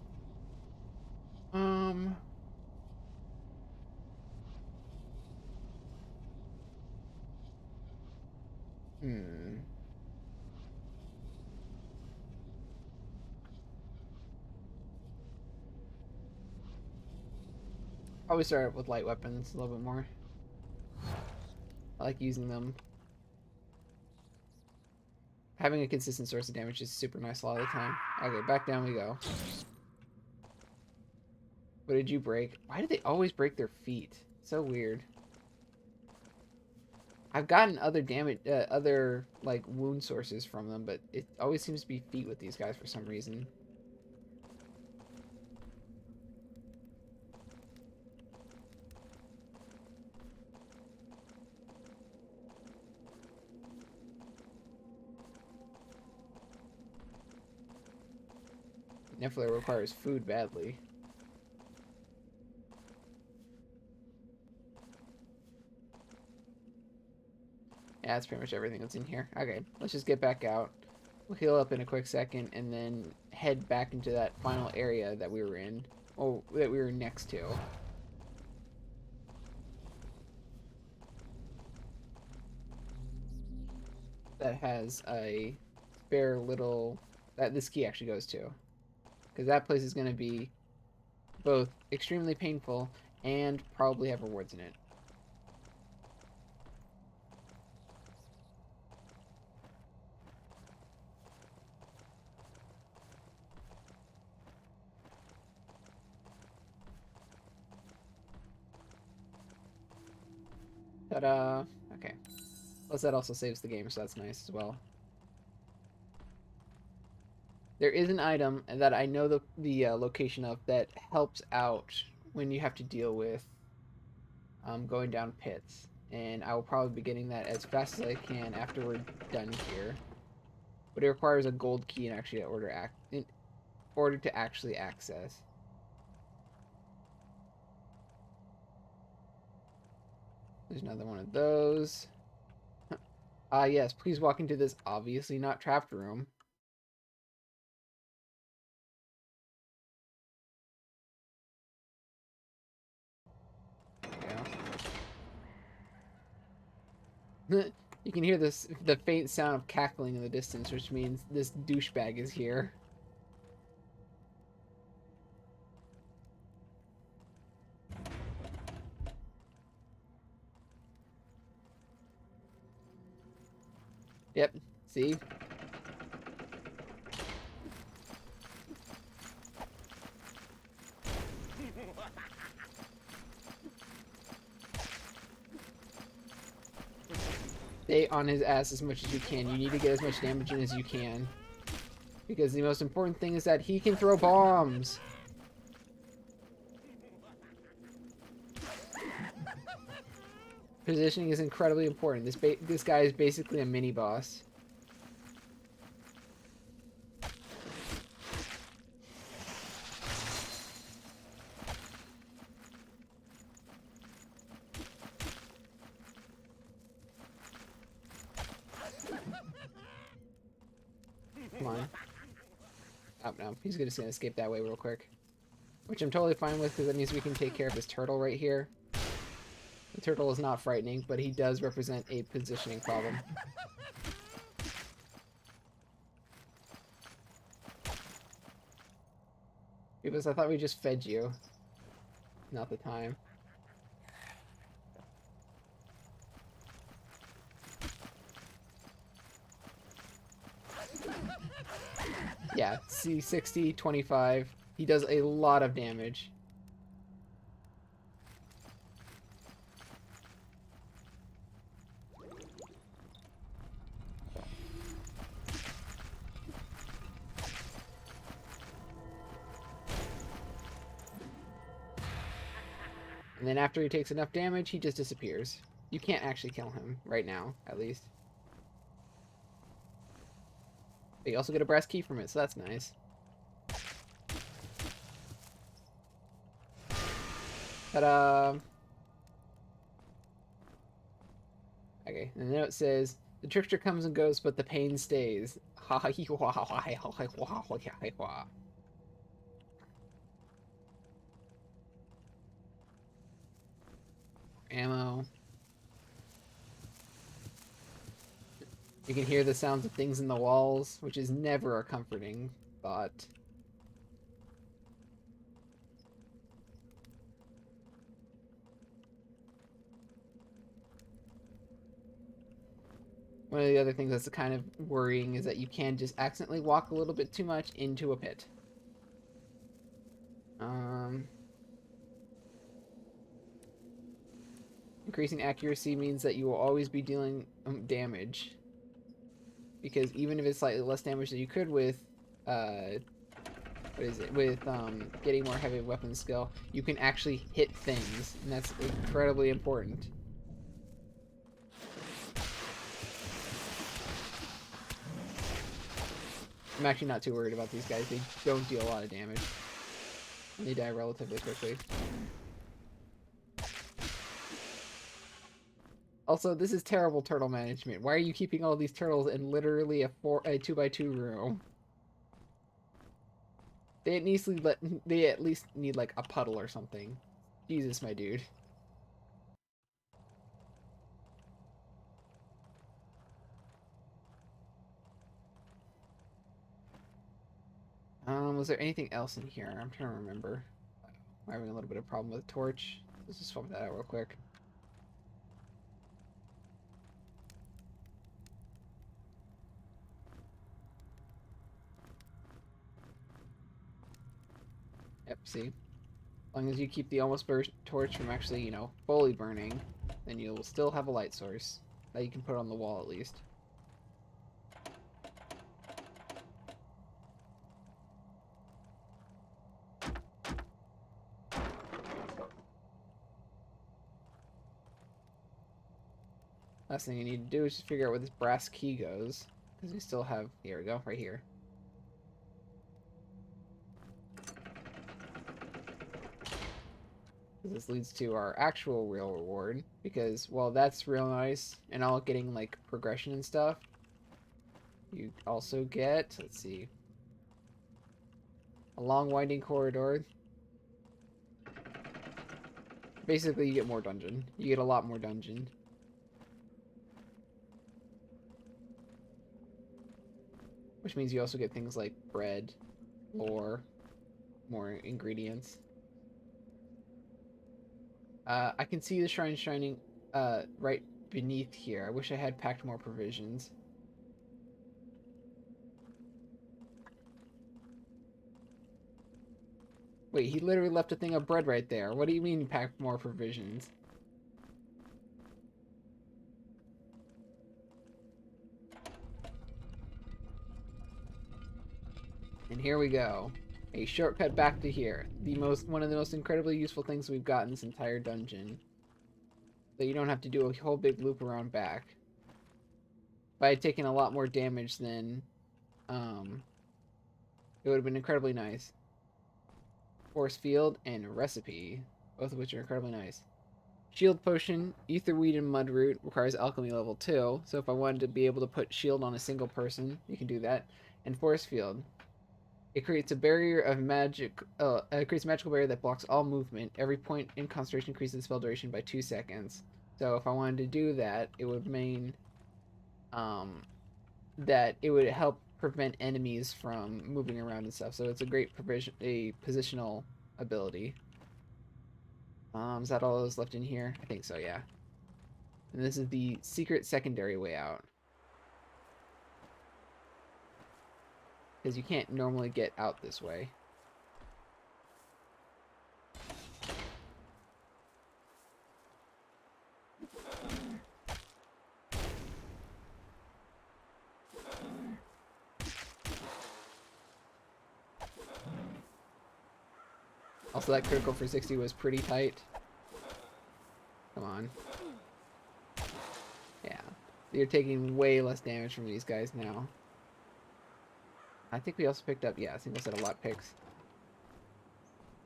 Probably start with light weapons a little bit more. I like using them. Having a consistent source of damage is super nice a lot of the time. Okay, back down we go. What did you break? Why do they always break their feet? So weird. I've gotten other damage, other like wound sources from them, but it always seems to be feet with these guys for some reason. Niffler requires food badly. Yeah, that's pretty much everything that's in here. Okay, let's just get back out. We'll heal up in a quick second and then head back into that final area that we were in. Oh, that we were next to. That has a spare little... that this key actually goes to. Because that place is going to be both extremely painful and probably have rewards in it. Ta-da! Okay. Plus that also saves the game, so that's nice as well. There is an item that I know the location of that helps out when you have to deal with going down pits. and I will probably be getting that as fast as I can after we're done here. But it requires a gold key in order to actually access. There's another one of those. Yes, please walk into this obviously not trapped room. Yeah. You can hear the faint sound of cackling in the distance, which means this douchebag is here. Yep, see? Stay on his ass as much as you can. You need to get as much damage in as you can. Because the most important thing is that he can throw bombs. Positioning is incredibly important. This guy is basically a mini boss. Come on. Oh, no. He's just gonna escape that way real quick. Which I'm totally fine with, because that means we can take care of this turtle right here. The turtle is not frightening, but he does represent a positioning problem. Because I thought we just fed you. Not the time. Yeah, C60, 25. He does a lot of damage. And then after he takes enough damage, he just disappears. You can't actually kill him, right now, at least. But you also get a brass key from it, so that's nice. Ta-da! Okay, and the note says, the trickster comes and goes, but the pain stays. Ha ha hee ha ha ha ha ha ha ha ha. Ammo. You can hear the sounds of things in the walls, which is never a comforting thought. One of the other things that's kind of worrying is that you can just accidentally walk a little bit too much into a pit. Increasing accuracy means that you will always be dealing damage. Because even if it's slightly less damage than you could with, what is it, with getting more heavy weapon skill, you can actually hit things, and that's incredibly important. I'm actually not too worried about these guys. They don't deal a lot of damage. And they die relatively quickly. Also, this is terrible turtle management. Why are you keeping all these turtles in literally a 2x2 room? They at least need like a puddle or something. Jesus, my dude. Was there anything else in here? I'm trying to remember. I'm having a little bit of problem with the torch. Let's just swap that out real quick. Yep, see? As long as you keep the almost burst torch from actually, you know, fully burning, then you'll still have a light source that you can put on the wall at least. Last thing you need to do is just figure out where this brass key goes. Because we still have... Here we go, right here. This leads to our actual real reward. Because, well, that's real nice. And all getting, like, progression and stuff. You also get... Let's see. A long winding corridor. Basically, you get more dungeon. You get a lot more dungeon. Which means you also get things like bread, lore, more ingredients. I can see the shrine shining right beneath here. I wish I had packed more provisions. Wait, he literally left a thing of bread right there. What do you mean packed more provisions? And here we go. A shortcut back to here. One of the most incredibly useful things we've got in this entire dungeon. That you don't have to do a whole big loop around back. By taking a lot more damage than it would have been incredibly nice. Force Field and Recipe, both of which are incredibly nice. Shield Potion, Etherweed and Mudroot requires Alchemy level 2, so if I wanted to be able to put Shield on a single person, you can do that. And Force Field. It creates a barrier of magic. It creates a magical barrier that blocks all movement. Every point in concentration increases the spell duration by 2 seconds. So if I wanted to do that, it would mean that it would help prevent enemies from moving around and stuff. So it's a great positional ability. Is that all that's left in here? I think so, yeah. And this is the secret secondary way out. Because you can't normally get out this way. Also, that critical for 60 was pretty tight. Come on. Yeah. You're taking way less damage from these guys now. I think we also picked up, yeah, a single set of lot picks.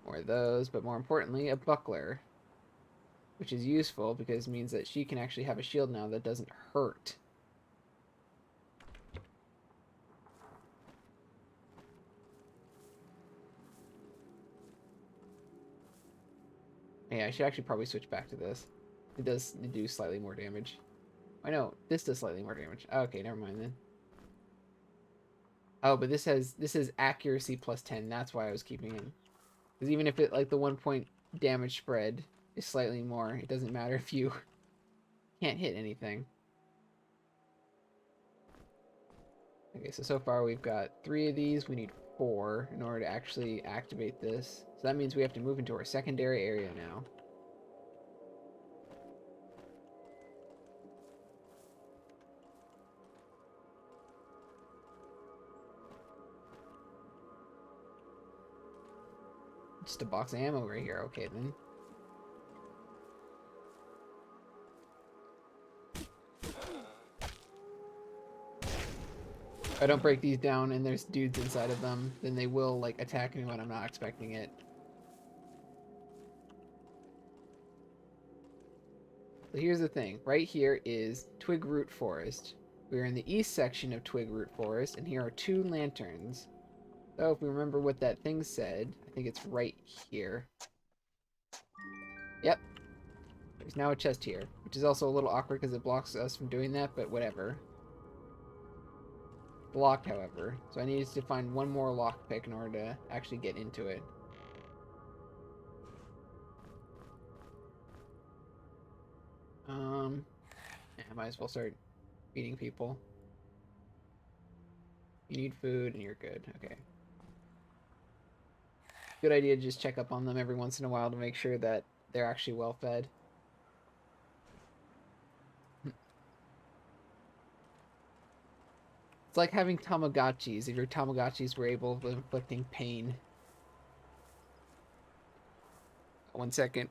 More of those, but more importantly, a buckler. Which is useful because it means that she can actually have a shield now that doesn't hurt. Yeah, I should actually probably switch back to this. It does do slightly more damage. I know, this does slightly more damage. Okay, never mind then. Oh, but this has accuracy plus 10. That's why I was keeping it. Because even if it, like, the 1 point damage spread is slightly more, it doesn't matter if you can't hit anything. Okay, so far we've got 3 of these. We need 4 in order to actually activate this. So that means we have to move into our secondary area now. Just a box of ammo right here. Okay, then. If I don't break these down and there's dudes inside of them, then they will, like, attack me when I'm not expecting it. So here's the thing. Right here is Twig Root Forest. We're in the east section of Twig Root Forest, and here are 2 lanterns. So if we remember what that thing said, I think it's right here. Yep. There's now a chest here, which is also a little awkward because it blocks us from doing that, but whatever. Blocked, however. So I needed to find one more lockpick in order to actually get into it. Yeah, I might as well start feeding people. You need food and you're good. Okay. Good idea to just check up on them every once in a while to make sure that they're actually well fed. It's like having Tamagotchis, if your Tamagotchis were able of inflicting pain. 1 second.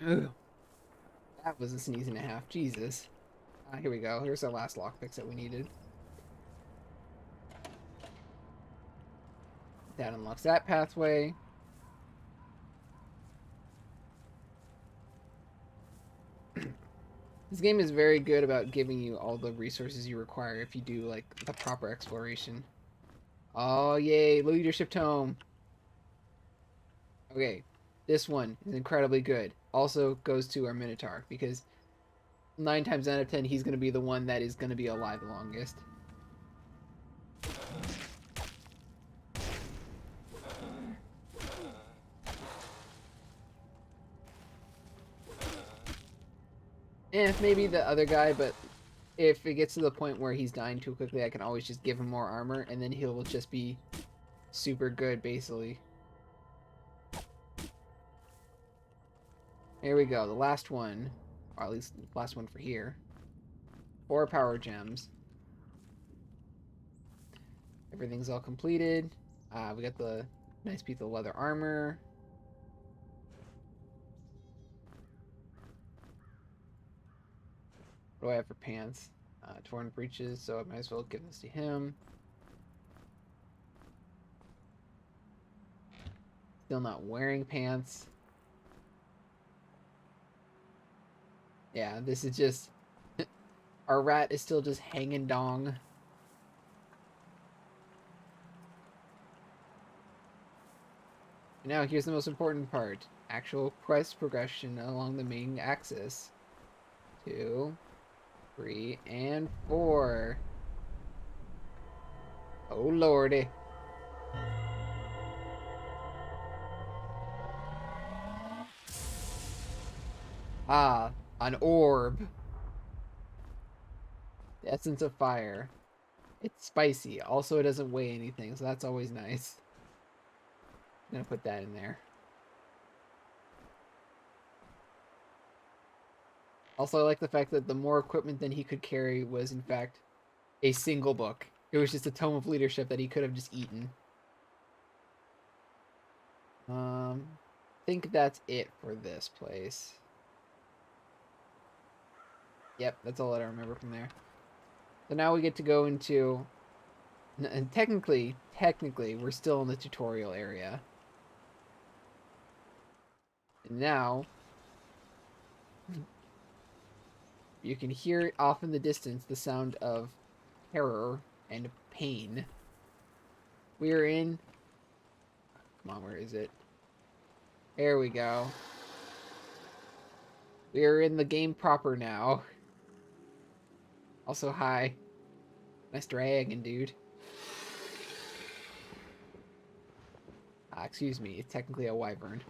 Ugh. That was a sneeze and a half. Jesus. Here we go. Here's our last lockpicks that we needed. That unlocks that pathway. This game is very good about giving you all the resources you require if you do like the proper exploration. Oh yay, leadership tome. Okay, this one is incredibly good. Also goes to our Minotaur because 9 times out of 10 he's going to be the one that is going to be alive the longest. Maybe the other guy, but if it gets to the point where he's dying too quickly, I can always just give him more armor, and then he'll just be super good, basically. Here we go, the last one, or at least the last one for here. 4 power gems. Everything's all completed. We got the nice piece of leather armor. What do I have for pants? Torn breeches, so I might as well give this to him. Still not wearing pants. Yeah, this is just... Our rat is still just hanging dong. And now here's the most important part. Actual quest progression along the main axis. 2, 3, and 4. Oh lordy. Ah, an orb. The essence of fire. It's spicy. Also, it doesn't weigh anything, so that's always nice. I'm gonna put that in there. Also, I like the fact that the more equipment than he could carry was, in fact, a single book. It was just a tome of leadership that he could have just eaten. I think that's it for this place. Yep, that's all that I remember from there. So now we get to go into... And technically, we're still in the tutorial area. And now... You can hear off in the distance the sound of terror and pain. We are in... Come on, where is it? There we go. We are in the game proper now. Also, hi. Nice dragon, dude. Excuse me, it's technically a wyvern.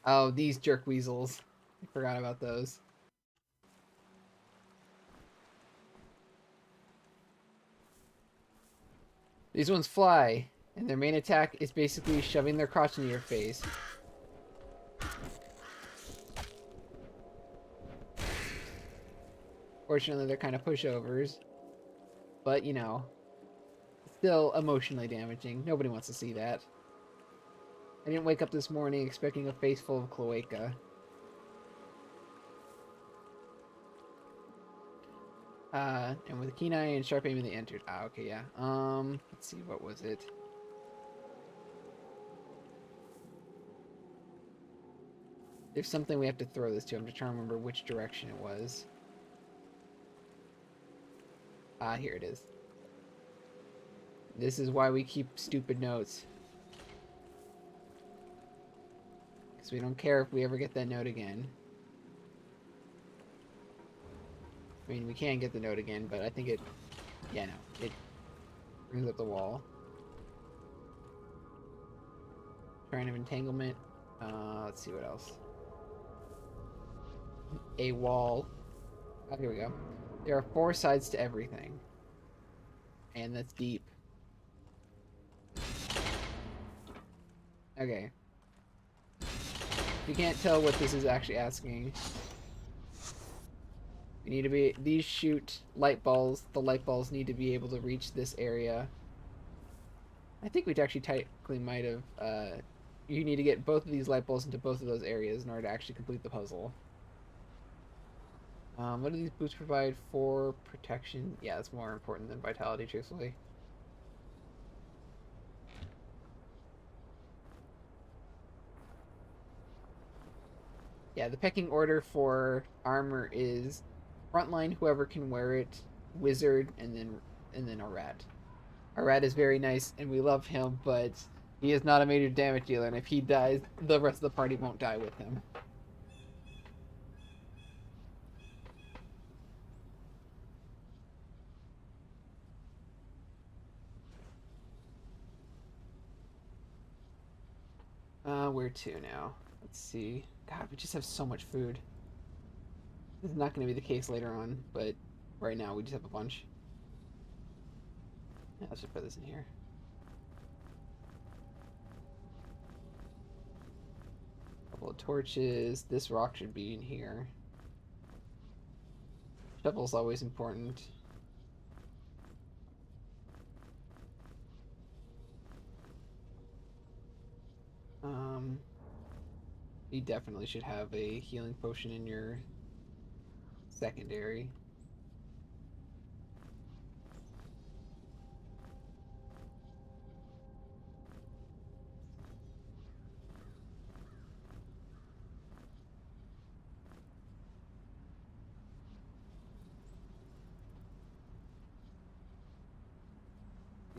Oh, these jerk weasels. I forgot about those. These ones fly, and their main attack is basically shoving their crotch into your face. Fortunately, they're kind of pushovers. But, you know, still emotionally damaging. Nobody wants to see that. I didn't wake up this morning expecting a face full of cloaca. And with a keen eye and sharp aim, they entered. Okay, yeah. Let's see, what was it? There's something we have to throw this to. I'm just trying to remember which direction it was. Here it is. This is why we keep stupid notes. Because we don't care if we ever get that note again. I mean, we can get the note again, but I think it... Yeah, no. It brings up the wall. Shrine of Entanglement. Let's see what else. A wall. Oh, here we go. There are 4 sides to everything. And that's deep. Okay. You can't tell what this is actually asking. We need to be... These shoot light balls. The light balls need to be able to reach this area. I think we actually technically might have you need to get both of these light bulbs into both of those areas in order to actually complete the puzzle. What do these boots provide for protection? Yeah, it's more important than vitality, truthfully. Yeah, the pecking order for armor is frontline, whoever can wear it, wizard, and then a rat. A rat is very nice, and we love him, but he is not a major damage dealer, and if he dies, the rest of the party won't die with him. Where to now? Let's see. God, we just have so much food. This is not going to be the case later on, but right now we just have a bunch. Yeah, let's just put this in here. Couple of torches. This rock should be in here. Shovel's always important. Um, you definitely should have a healing potion in your secondary.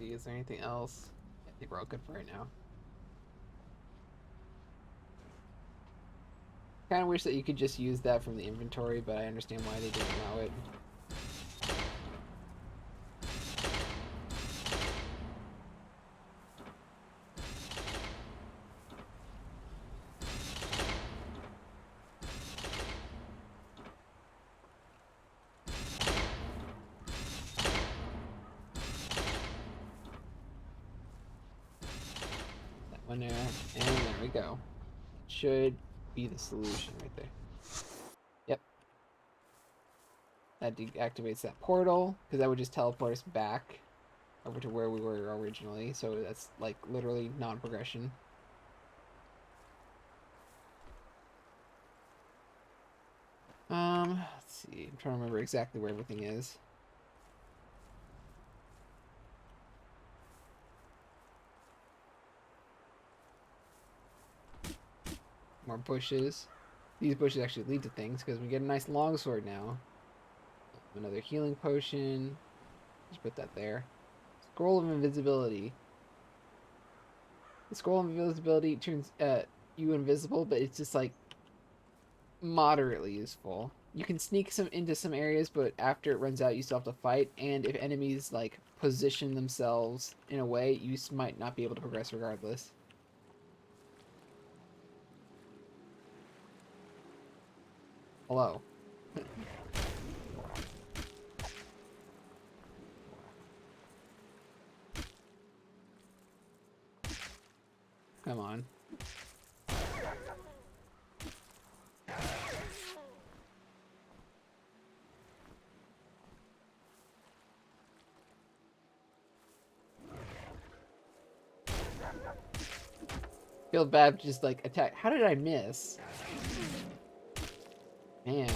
Is there anything else? I think we're all good for right now. Kind of wish that you could just use that from the inventory, but I understand why they didn't allow it. That one there, and there we go. Should be the solution right there. Yep. That deactivates that portal, because that would just teleport us back over to where we were originally, so that's like literally non-progression. Let's see. I'm trying to remember exactly where everything is. More bushes. These bushes actually lead to things because we get a nice longsword now. Another healing potion. Just put that there. Scroll of invisibility. The scroll of invisibility turns you invisible, but it's just like moderately useful. You can sneak some into some areas, but after it runs out, you still have to fight. And if enemies like position themselves in a way, you might not be able to progress regardless. Hello. Come on. Feel bad just like attack. How did I miss? Man.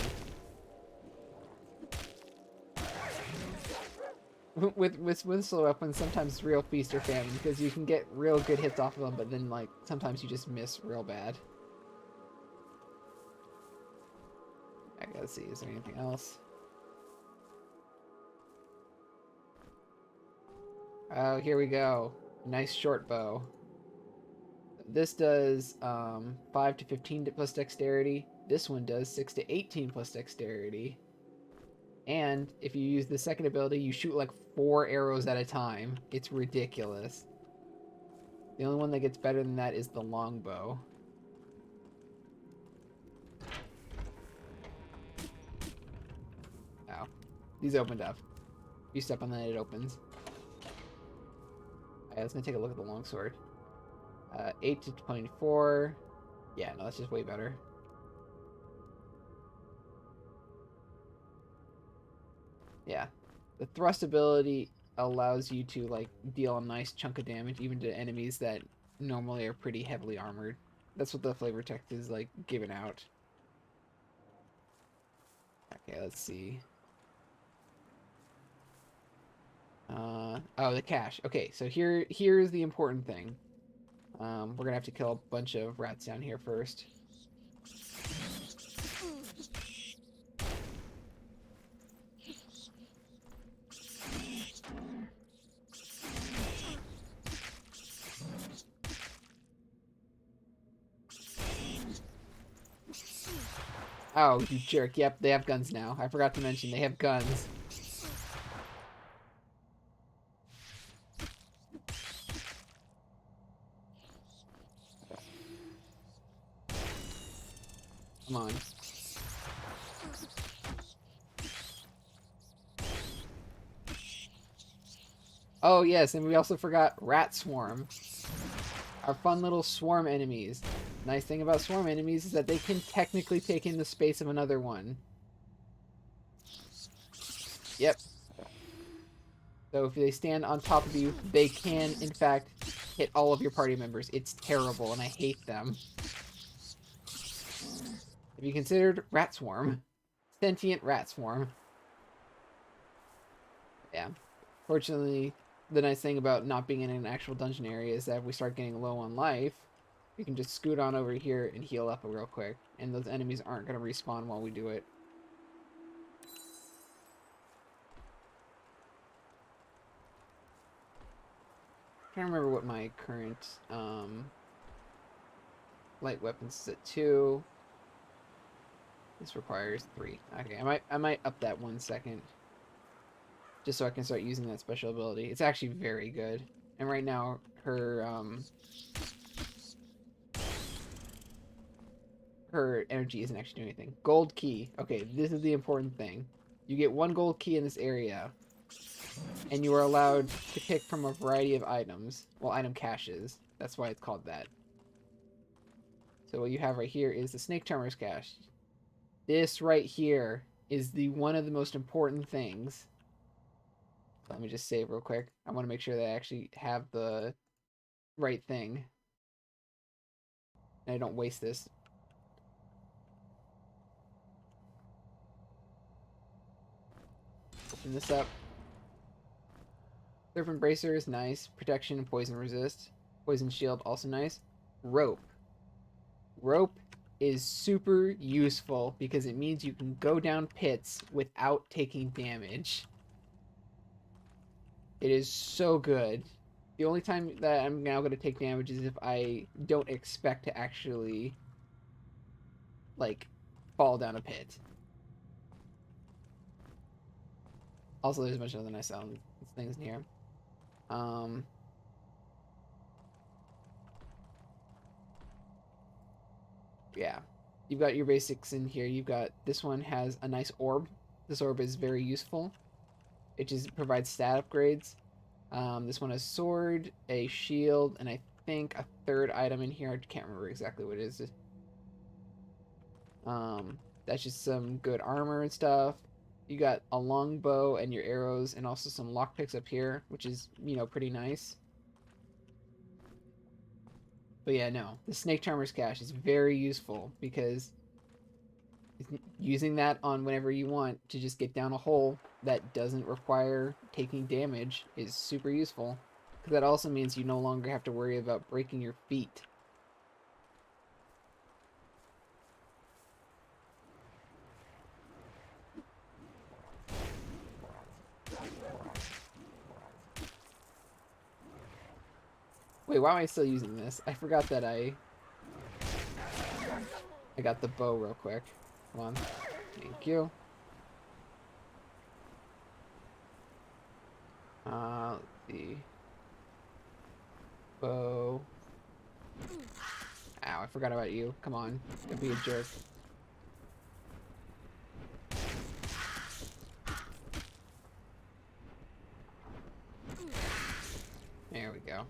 With slow weapons, sometimes it's real feast or famine because you can get real good hits off of them, but then like sometimes you just miss real bad. I gotta see, is there anything else? Oh, here we go. Nice short bow. This does 5 to 15 plus dexterity. This one does 6 to 18 plus dexterity. And if you use the second ability, you shoot like 4 arrows at a time. It's ridiculous. The only one that gets better than that is the longbow. Oh. These opened up. You step on that, it opens. Alright, let's take a look at the longsword. 8 to 24. Yeah, no, that's just way better. Yeah. The thrust ability allows you to like deal a nice chunk of damage even to enemies that normally are pretty heavily armored. That's what the flavor text is like giving out. Okay, let's see. Oh, the cache. Okay, so here's the important thing. We're gonna have to kill a bunch of rats down here first. Oh, you jerk. Yep, they have guns now. I forgot to mention they have guns. Come on. Oh, yes, and we also forgot Rat Swarm. Our fun little swarm enemies. Nice thing about swarm enemies is that they can technically take in the space of another one. Yep. So if they stand on top of you, they can, in fact, hit all of your party members. It's terrible, and I hate them. Have you considered Rat Swarm? Sentient Rat Swarm. Yeah. Fortunately, the nice thing about not being in an actual dungeon area is that if we start getting low on life, we can just scoot on over here and heal up real quick. And those enemies aren't going to respawn while we do it. I'm trying to remember what my current light weapons is at 2. This requires 3. Okay, I might up that 1 second. Just so I can start using that special ability. It's actually very good. And right now, her energy isn't actually doing anything. Gold key. Okay, this is the important thing. You get 1 gold key in this area, and you are allowed to pick from a variety of items. Well, item caches. That's why it's called that. So what you have right here is the Snake Charmer's cache. This right here is one of the most important things. Let me just save real quick. I want to make sure that I actually have the right thing. And I don't waste this. Open this up. Serpent Bracer is nice. Protection and poison resist. Poison shield also nice. Rope. Rope is super useful because it means you can go down pits without taking damage. It is so good. The only time that I'm now going to take damage is if I don't expect to actually, like, fall down a pit. Also, there's a bunch of other nice sound things in here. Yeah. You've got your basics in here. You've got, this one has a nice orb. This orb is very useful. It just provides stat upgrades. This one has sword, a shield, and I think a third item in here. I can't remember exactly what it is. That's just some good armor and stuff. You got a long bow and your arrows, and also some lockpicks up here, which is, pretty nice. But yeah, no, the Snake Charmer's cache is very useful because using that on whenever you want to just get down a hole that doesn't require taking damage is super useful. Because that also means you no longer have to worry about breaking your feet. Wait, why am I still using this? I forgot that I got the bow real quick. Come on. Thank you. Let's see. Bow. Ow, I forgot about you. Come on. Don't be a jerk. There we go.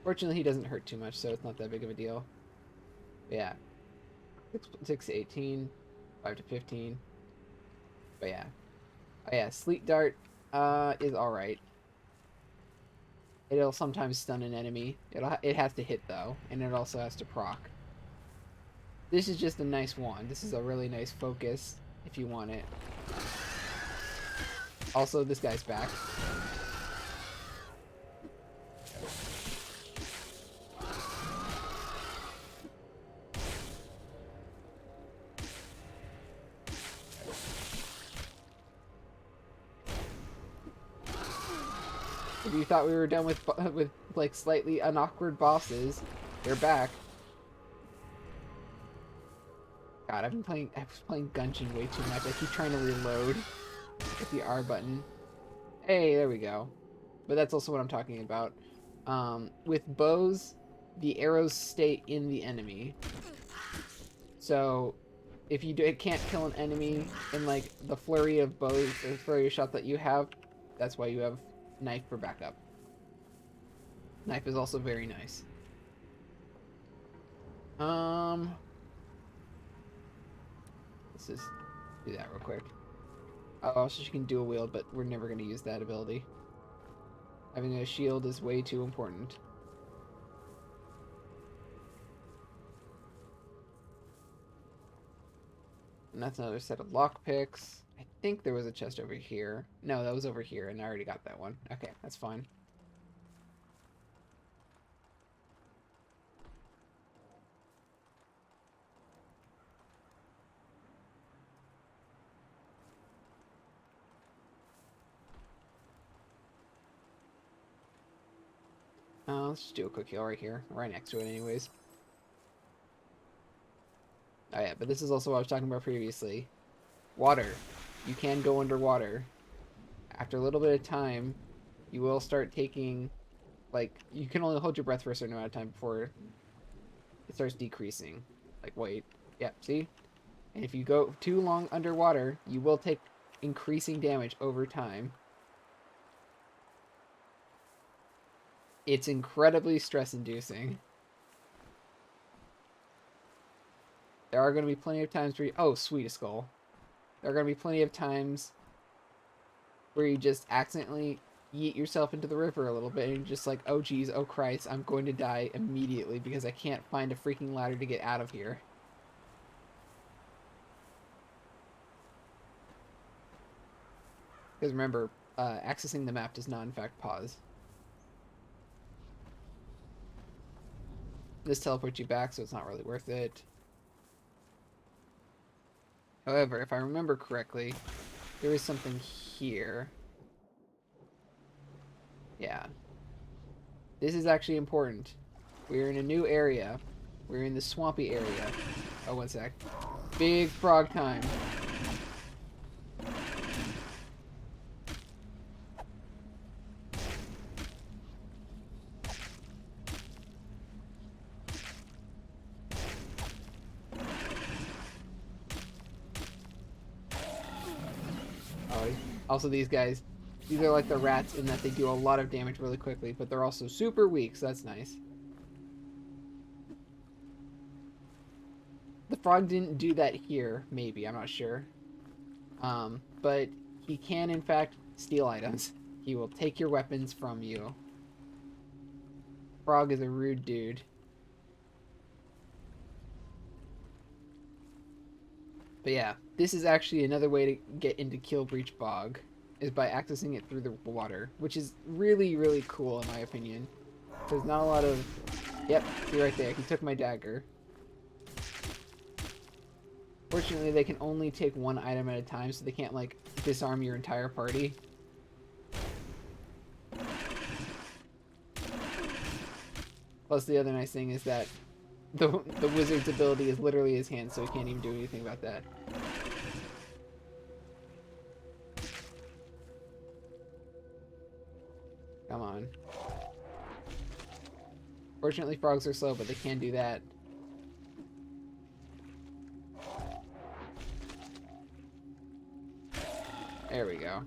Fortunately, he doesn't hurt too much, so it's not that big of a deal. But yeah. 6 to 18. 5 to 15. But yeah. Oh yeah, Sleet Dart is alright. It'll sometimes stun an enemy. It has to hit though, and it also has to proc. This is just a nice wand. This is a really nice focus if you want it. Also, this guy's back. If you thought we were done with like slightly unawkward bosses, they're back. God, I was playing Gungeon way too much. I keep trying to reload with the R button. Hey, there we go. But that's also what I'm talking about. With bows, the arrows stay in the enemy. So if it can't kill an enemy in like the flurry of bows or flurry of shot that you have, that's why you have knife for backup. Knife is also very nice. Let's just do that real quick. Oh, also she can dual wield, but we're never going to use that ability. Having a shield is way too important. And that's another set of lockpicks. I think there was a chest over here. No, that was over here, and I already got that one. Okay, that's fine. Let's just do a quick heal right here. Right next to it anyways. Oh yeah, but this is also what I was talking about previously. Water. You can go underwater. After a little bit of time, you will start taking... Like, you can only hold your breath for a certain amount of time before it starts decreasing. Like, wait. Yep, see? And if you go too long underwater, you will take increasing damage over time. It's incredibly stress-inducing. There are going to be plenty of times where you... Oh, sweet, a skull. There are going to be plenty of times where you just accidentally yeet yourself into the river a little bit and you're just like, oh geez, oh Christ, I'm going to die immediately because I can't find a freaking ladder to get out of here. Because remember, accessing the map does not in fact pause. This teleports you back, so it's not really worth it. However, if I remember correctly, there is something here. Yeah. This is actually important. We're in a new area. We're in the swampy area. Oh, one sec. Big frog time. Oh, also these guys. These are like the rats in that they do a lot of damage really quickly, but they're also super weak, so that's nice. The frog didn't do that here, maybe, I'm not sure. But he can, in fact, steal items. He will take your weapons from you. Frog is a rude dude. But yeah, this is actually another way to get into Kill Breach Bog, is by accessing it through the water, which is really, really cool in my opinion. There's not a lot of... Yep, see right there, he took my dagger. Fortunately, they can only take one item at a time, so they can't, like, disarm your entire party. Plus, the other nice thing is that the wizard's ability is literally his hand, so he can't even do anything about that. Come on. Fortunately, frogs are slow, but they can do that. There we go.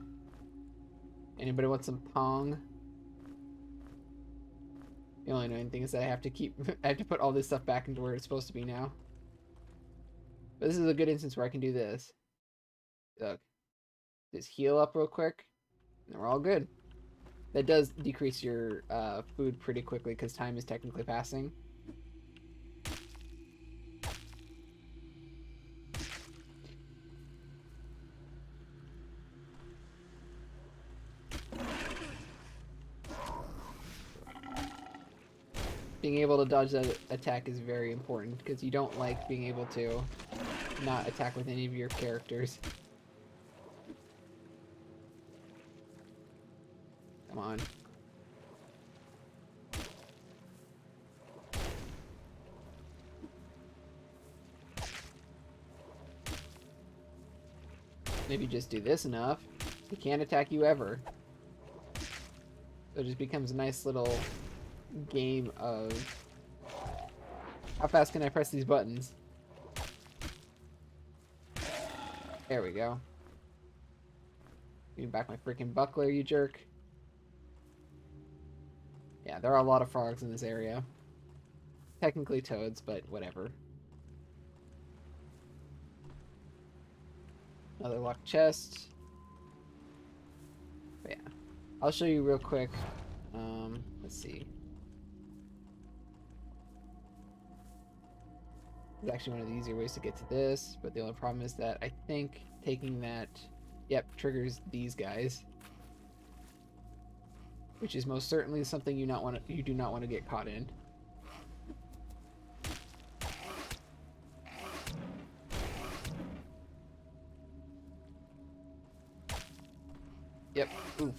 Anybody want some Pong? The only annoying thing is that I have to put all this stuff back into where it's supposed to be now. But this is a good instance where I can do this. Look. Just heal up real quick, and we're all good. That does decrease your food pretty quickly because time is technically passing. Being able to dodge that attack is very important because you don't like being able to not attack with any of your characters. Come on. If you just do this enough, he can't attack you ever. So it just becomes a nice little game of how fast can I press these buttons? There we go. Give me back my freaking buckler, you jerk. Yeah, there are a lot of frogs in this area. Technically toads, but whatever. Another locked chest. But yeah, I'll show you real quick. Let's see. It's actually one of the easier ways to get to this, but the only problem is that I think taking that, yep, triggers these guys, which is most certainly something you do not want to get caught in. Yep. Oof.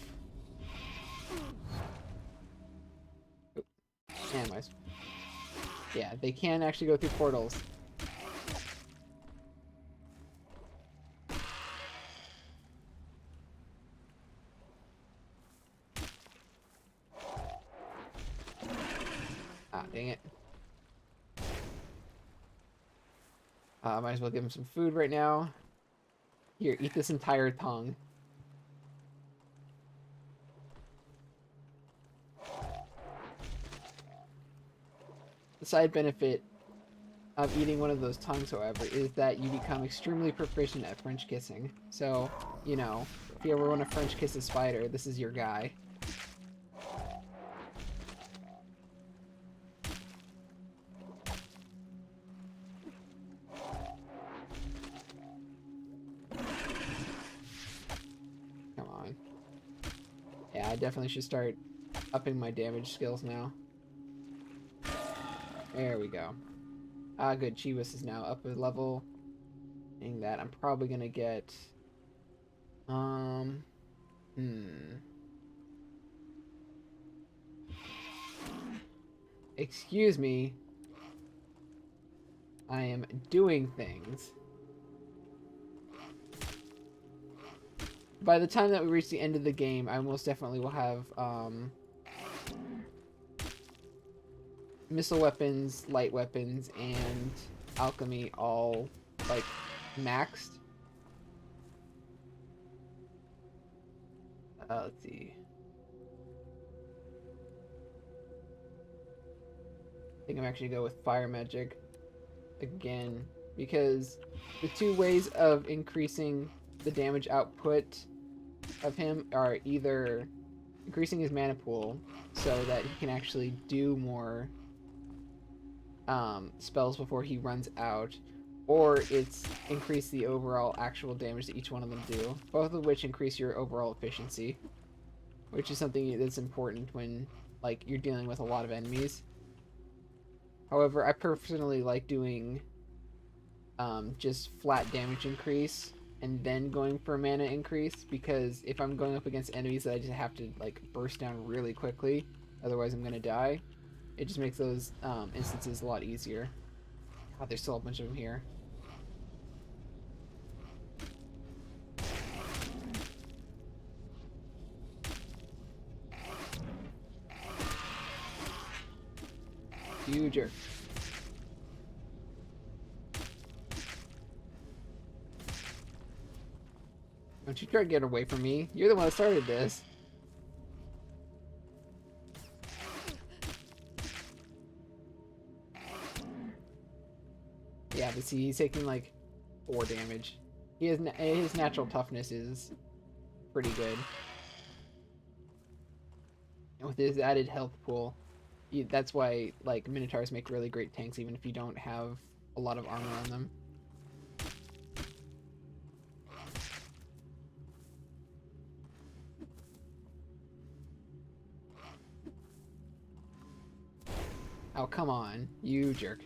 Oop. And yeah, they can actually go through portals. Ah, dang it. Might as well give him some food right now. Here, eat this entire tongue. The side benefit of eating one of those tongues, however, is that you become extremely proficient at French kissing. So, you know, if you ever want to French kiss a spider, this is your guy. Come on. Yeah, I definitely should start upping my damage skills now. There we go. Ah, good. Chivas is now up a level. Meaning that I'm probably gonna get... Excuse me. I am doing things. By the time that we reach the end of the game, I most definitely will have, missile weapons, light weapons, and alchemy all, like, maxed. Let's see. I think I'm actually gonna go with fire magic again, because the two ways of increasing the damage output of him are either increasing his mana pool so that he can actually do more spells before he runs out, or it's increase the overall actual damage that each one of them do, both of which increase your overall efficiency, which is something that's important when, like, you're dealing with a lot of enemies. However, I personally like doing just flat damage increase and then going for a mana increase, because if I'm going up against enemies that I just have to, like, burst down really quickly, otherwise I'm gonna die, it just makes those instances a lot easier. God, there's still a bunch of them here. You jerk. Don't you try to get away from me. You're the one that started this. Yeah, but see, he's taking like 4 damage. His natural toughness is pretty good. with his added health pool, that's why like Minotaurs make really great tanks even if you don't have a lot of armor on them. Oh, come on, you jerk.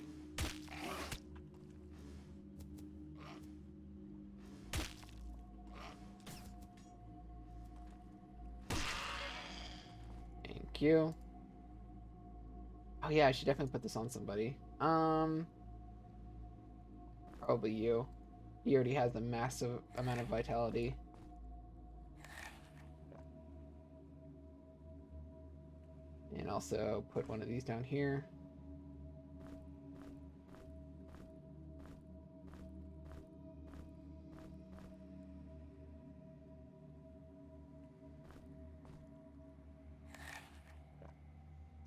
Thank you. Oh yeah, I should definitely put this on somebody. Probably you. He already has a massive amount of vitality. And also put one of these down here.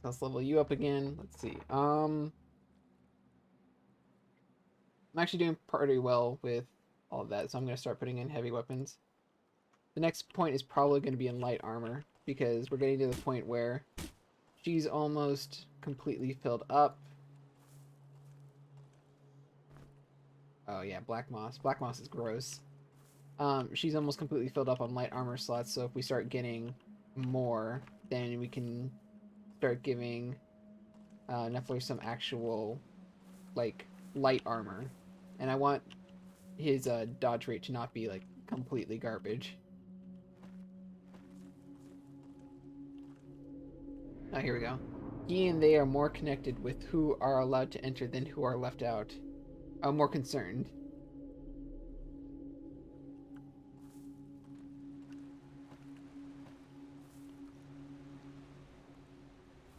Let's level you up again. Let's see. I'm actually doing pretty well with all of that, so I'm going to start putting in heavy weapons. The next point is probably going to be in light armor, because we're getting to the point where she's almost completely filled up. Oh yeah, black moss. Black moss is gross. She's almost completely filled up on light armor slots, so if we start getting more, then we can start giving Nephler some actual, like, light armor. And I want his dodge rate to not be, like, completely garbage. Oh, here we go. He and they are more connected with who are allowed to enter than who are left out. I'm more concerned.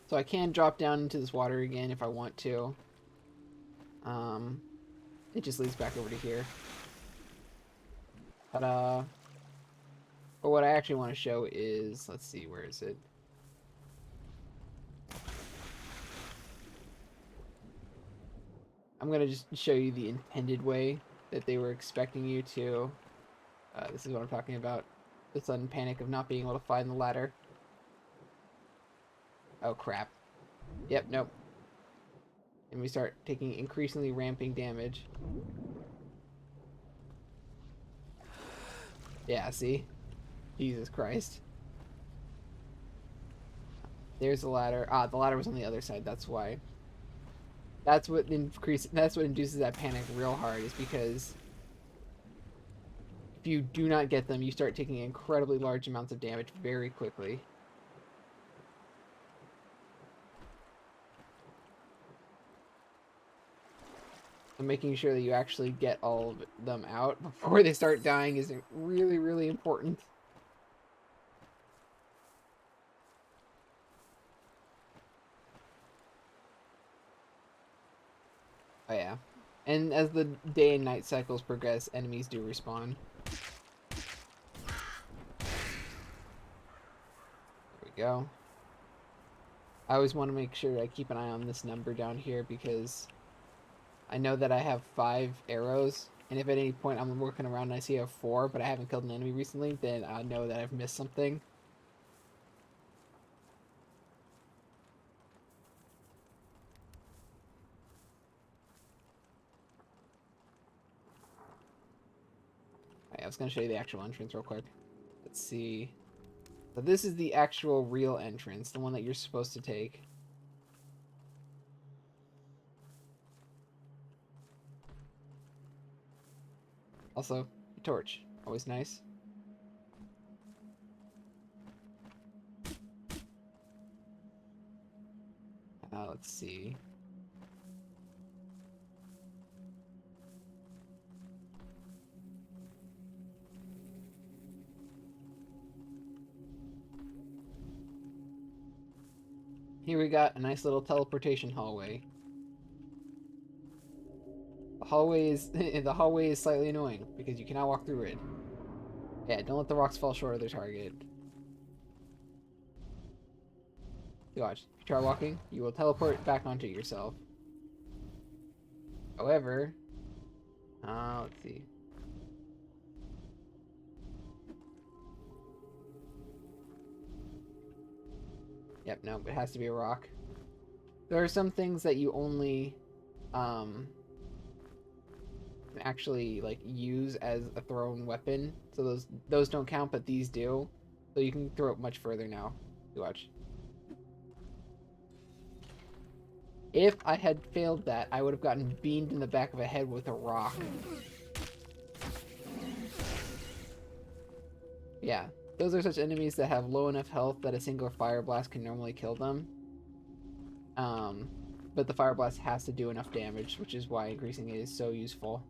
So I can drop down into this water again if I want to. It just leads back over to here. But what I actually want to show is, let's see, where is it? I'm going to just show you the intended way that they were expecting you to. This is what I'm talking about. The sudden panic of not being able to find the ladder. Oh, crap. Yep, nope. And we start taking increasingly ramping damage. Yeah, see? Jesus Christ. There's the ladder. Ah, the ladder was on the other side, that's why. That's what induces that panic real hard, is because if you do not get them, you start taking incredibly large amounts of damage very quickly. So making sure that you actually get all of them out before they start dying is really, really important. Oh yeah. And as the day and night cycles progress, enemies do respawn. There we go. I always want to make sure I keep an eye on this number down here, because I know that I have 5 arrows, and if at any point I'm working around and I see I have 4, but I haven't killed an enemy recently, then I know that I've missed something. Alright, I was going to show you the actual entrance real quick. Let's see. So this is the actual real entrance, the one that you're supposed to take. Also, a torch. Always nice. Let's see. Here we got a nice little teleportation hallway. The hallway is the hallway is slightly annoying because you cannot walk through it. Yeah, don't let the rocks fall short of their target. You watch. If you try walking, you will teleport back onto yourself. However, let's see. Yep, no, it has to be a rock. There are some things that you only actually like use as a thrown weapon, so those don't count, but these do. So you can throw it much further now. You watch. If I had failed that, I would have gotten beamed in the back of a head with a rock. Yeah, those are such enemies that have low enough health that a single fire blast can normally kill them. But the fire blast has to do enough damage, which is why increasing it is so useful.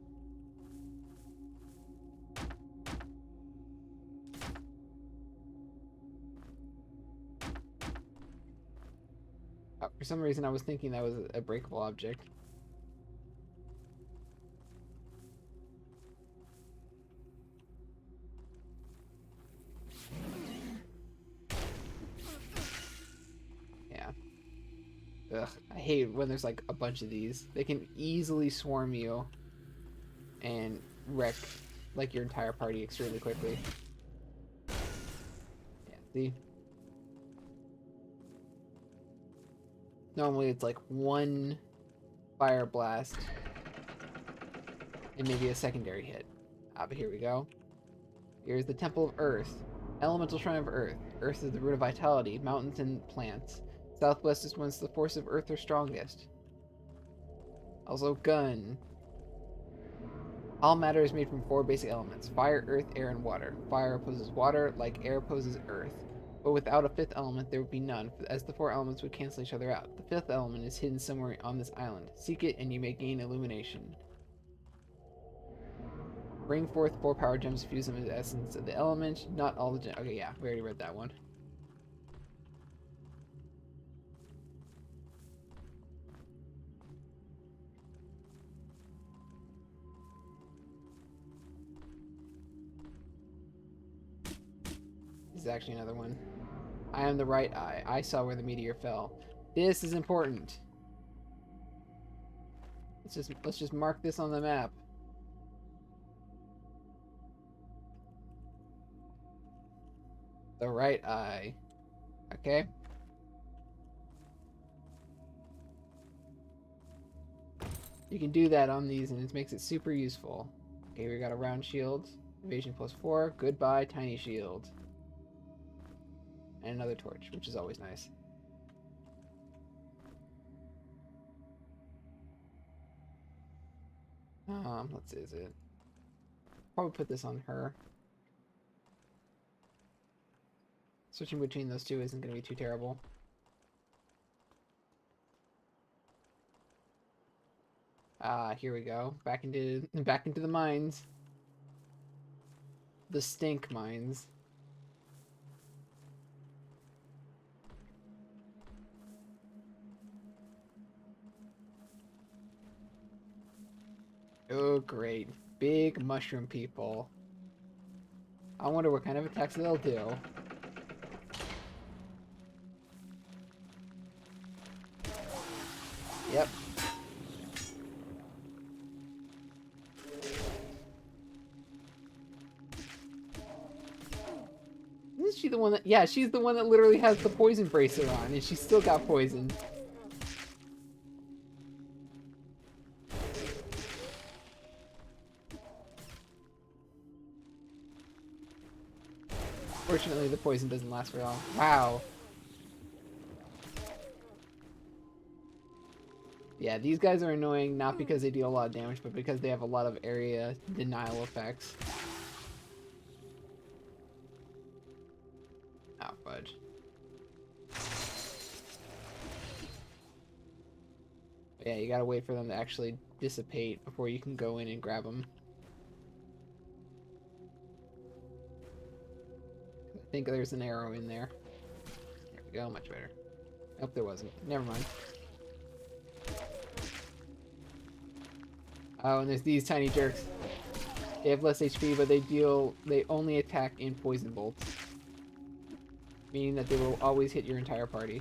For some reason, I was thinking that was a breakable object. Yeah. Ugh, I hate when there's like a bunch of these. They can easily swarm you and wreck like your entire party extremely quickly. Yeah, see? Normally it's like one fire blast and maybe a secondary hit. But here we go. Here's the Temple of Earth. Elemental Shrine of Earth. Earth is the root of vitality, mountains and plants. Southwest is whence the force of Earth are strongest. Also, gun. All matter is made from 4 basic elements: fire, earth, air, and water. Fire opposes water, like air opposes earth. But without a 5th element, there would be none, as the 4 elements would cancel each other out. The 5th element is hidden somewhere on this island. Seek it, and you may gain illumination. Bring forth 4 power gems, fuse them into the essence of the element. Not all the gems. Okay, yeah, we already read that one. This is actually another one. I am the right eye. I saw where the meteor fell. This is important. Let's just mark this on the map. The right eye. Okay. You can do that on these and it makes it super useful. Okay, we got a round shield. Evasion +4. Goodbye, tiny shield. And another torch, which is always nice. Let's see, is it? Probably put this on her. Switching between those two isn't going to be too terrible. Here we go. Back into the mines. The stink mines. Oh, great. Big mushroom people. I wonder what kind of attacks they'll do. Yep. Isn't she the one that... Yeah, she's the one that literally has the poison bracer on, and she still got poisoned. Fortunately, the poison doesn't last very long. Wow. Yeah, these guys are annoying not because they deal a lot of damage, but because they have a lot of area denial effects. Oh, fudge. But yeah, you gotta wait for them to actually dissipate before you can go in and grab them. I think there's an arrow in there. There we go, much better. Nope, there wasn't. Never mind. Oh, and there's these tiny jerks. They have less HP, but they only attack in poison bolts. Meaning that they will always hit your entire party.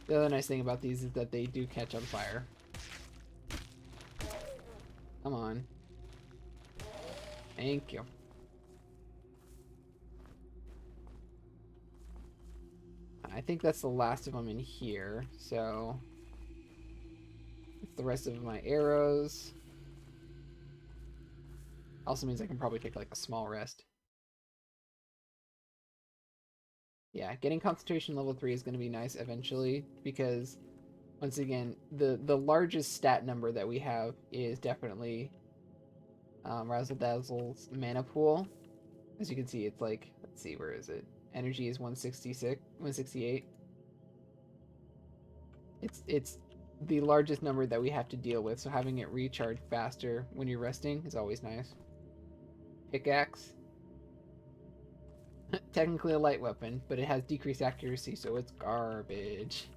The other nice thing about these is that they do catch on fire. Come on. Thank you. I think that's the last of them in here. So that's the rest of my arrows. Also means I can probably take like a small rest. Yeah, getting concentration level 3 is going to be nice eventually, because once again, the largest stat number that we have is definitely Razzle Dazzle's mana pool. As you can see, it's like, let's see, where is it? Energy is 166, 168. It's the largest number that we have to deal with, so having it recharge faster when you're resting is always nice. Pickaxe. Technically a light weapon, but it has decreased accuracy, so it's garbage.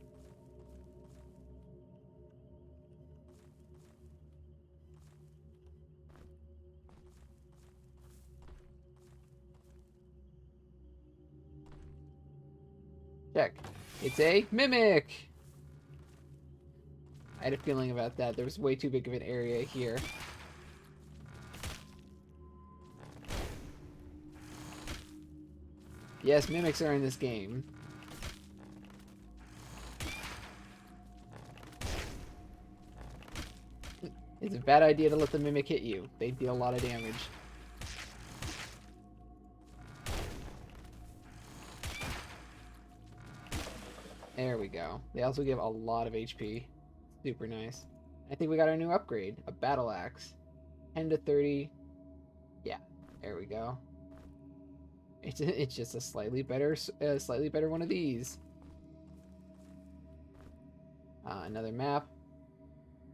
Check. It's a mimic! I had a feeling about that. There was way too big of an area here. Yes, mimics are in this game. It's a bad idea to let the mimic hit you. They deal a lot of damage. There we go. They also give a lot of HP. Super nice. I think we got our new upgrade. A battle axe. 10 to 30. Yeah, there we go. It's just a slightly better one of these. Another map.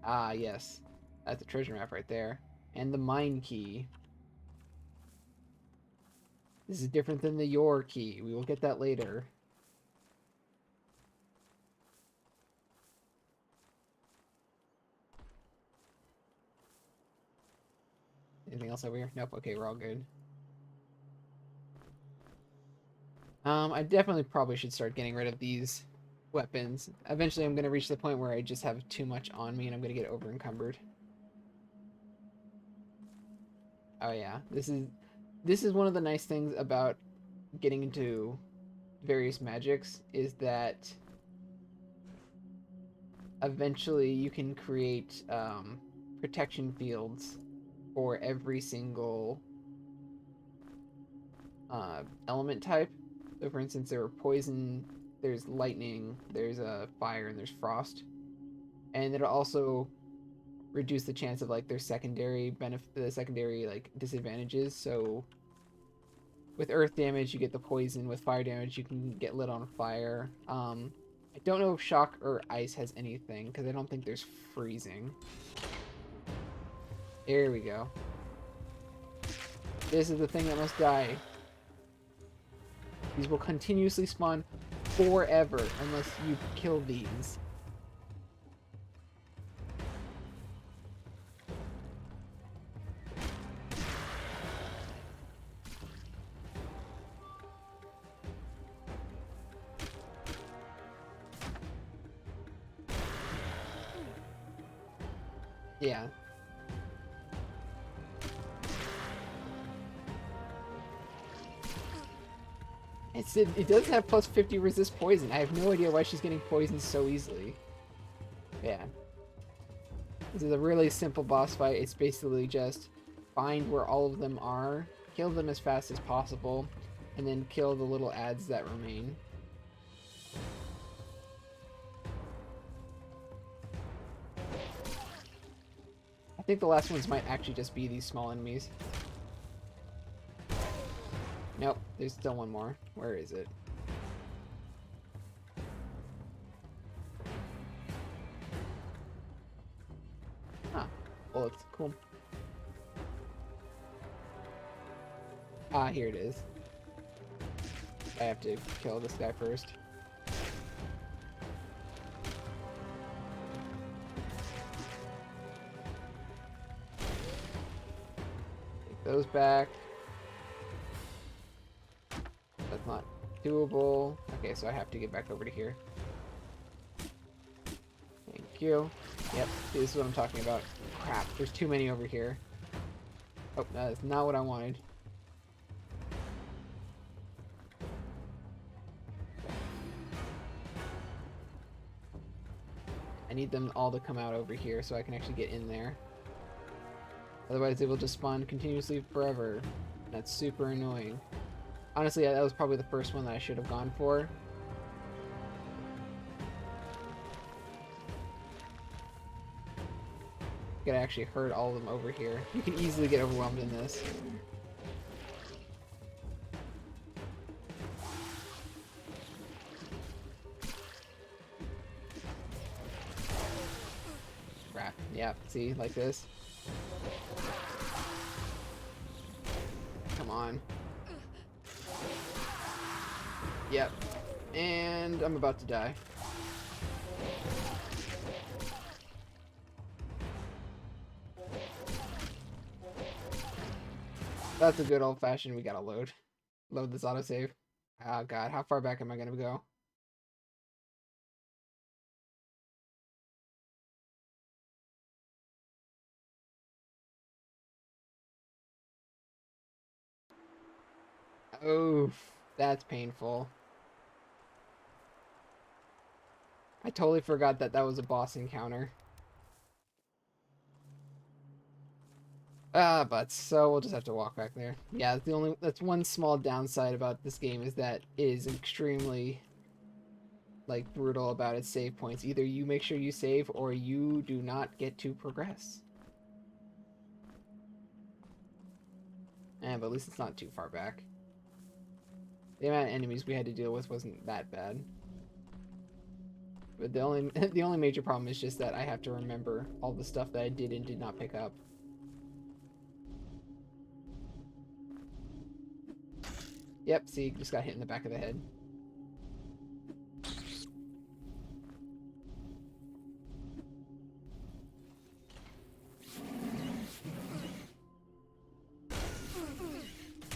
Ah, yes. That's a treasure map right there. And the mine key. This is different than the your key. We will get that later. Anything else over here? Nope. Okay, we're all good. I definitely probably should start getting rid of these weapons. Eventually, I'm going to reach the point where I just have too much on me and I'm going to get over encumbered. Oh yeah, this is one of the nice things about getting into various magics, is that eventually you can create protection fields for every single element type. So for instance, there are poison, there's lightning, there's fire, and there's frost. And it'll also reduce the chance of like their secondary like disadvantages. So with earth damage, you get the poison. With fire damage, you can get lit on fire. I don't know if shock or ice has anything, because I don't think there's freezing. There we go. This is the thing that must die. These will continuously spawn forever unless you kill these. Yeah. It does have plus 50 resist poison. I have no idea why she's getting poisoned so easily. Yeah. This is a really simple boss fight. It's basically just find where all of them are, kill them as fast as possible, and then kill the little adds that remain. I think the last ones might actually just be these small enemies. Nope, there's still one more. Where is it? Huh. Well, it's cool. Ah, here it is. I have to kill this guy first. Take those back. That's not doable. Okay, so I have to get back over to here. Thank you. Yep, see, this is what I'm talking about. Crap, there's too many over here. Oh, that's not what I wanted. I need them all to come out over here so I can actually get in there. Otherwise, they will just spawn continuously forever. That's super annoying. Honestly, that was probably the first one that I should have gone for. I could actually herd all of them over here. You can easily get overwhelmed in this. Crap. Yeah, see? Like this. Come on. Yep. And I'm about to die. That's a good old-fashioned, we gotta load. Load this autosave. Oh god, how far back am I gonna go? Oof, that's painful. I totally forgot that that was a boss encounter. But so we'll just have to walk back there. Yeah, that's one small downside about this game is that it is extremely like brutal about its save points. Either you make sure you save or you do not get to progress. But at least it's not too far back. The amount of enemies we had to deal with wasn't that bad. But the only the only major problem is just that I have to remember all the stuff that I did and did not pick up. Yep, see, just got hit in the back of the head.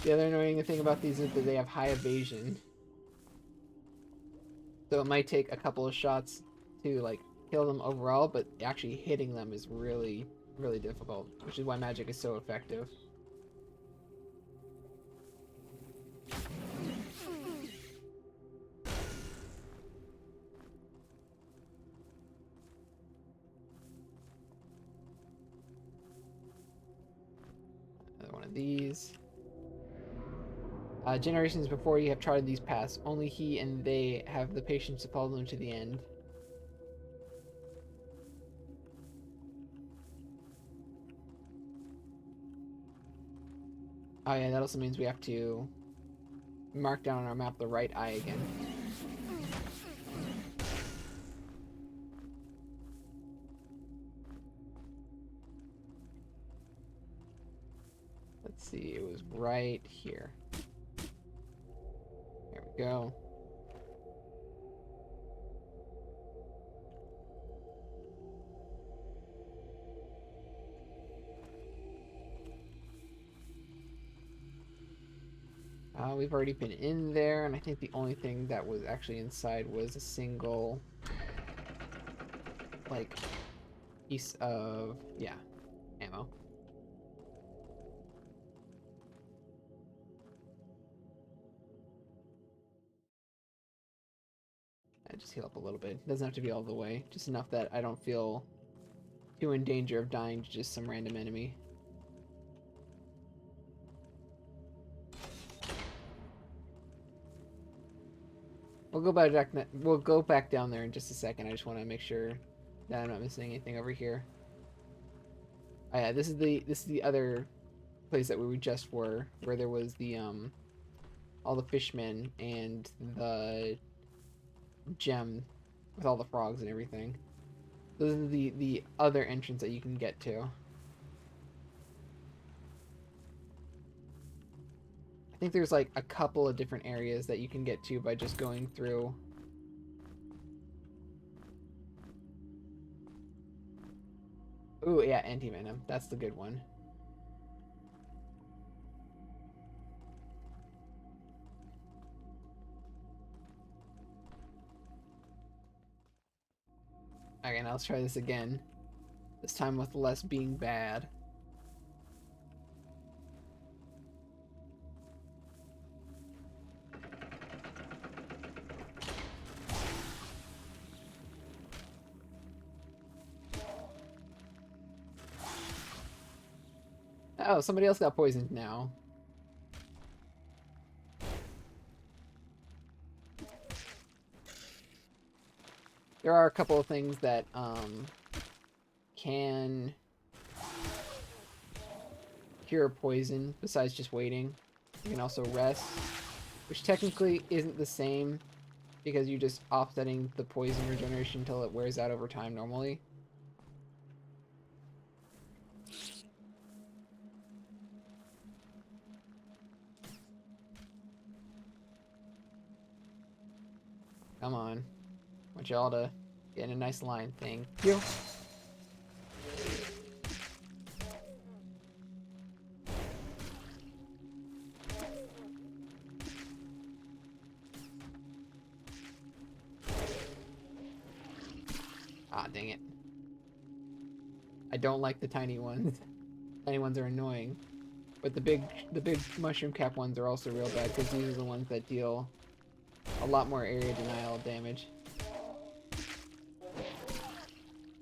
The other annoying thing about these is that they have high evasion. So it might take a couple of shots to like kill them overall, but actually hitting them is really, really difficult, which is why magic is so effective. Another one of these. Generations before you have trodden these paths. Only he and they have the patience to follow them to the end. Oh yeah, that also means we have to mark down on our map the right eye again. Let's see, it was right here. There we go. We've already been in there, and I think the only thing that was actually inside was a single, like, piece of, yeah, ammo. I just heal up a little bit. It doesn't have to be all the way, just enough that I don't feel too in danger of dying to just some random enemy. We'll go back down there in just a second. I just want to make sure that I'm not missing anything over here. Oh yeah, this is the other place that we just were, where there was the all the fishmen and the gem with all the frogs and everything. Those are the other entrance that you can get to. I think there's like a couple of different areas that you can get to by just going through. Ooh, yeah, anti-venom. That's the good one. Okay, now let's try this again. This time with less being bad. Oh, somebody else got poisoned now. There are a couple of things that can cure poison besides just waiting. You can also rest, which technically isn't the same because you're just offsetting the poison regeneration until it wears out over time normally. Come on. I want y'all to get in a nice line. Thank you. Ah, dang it. I don't like the tiny ones. Tiny ones are annoying. But the big mushroom cap ones are also real bad because these are the ones that deal a lot more area denial damage.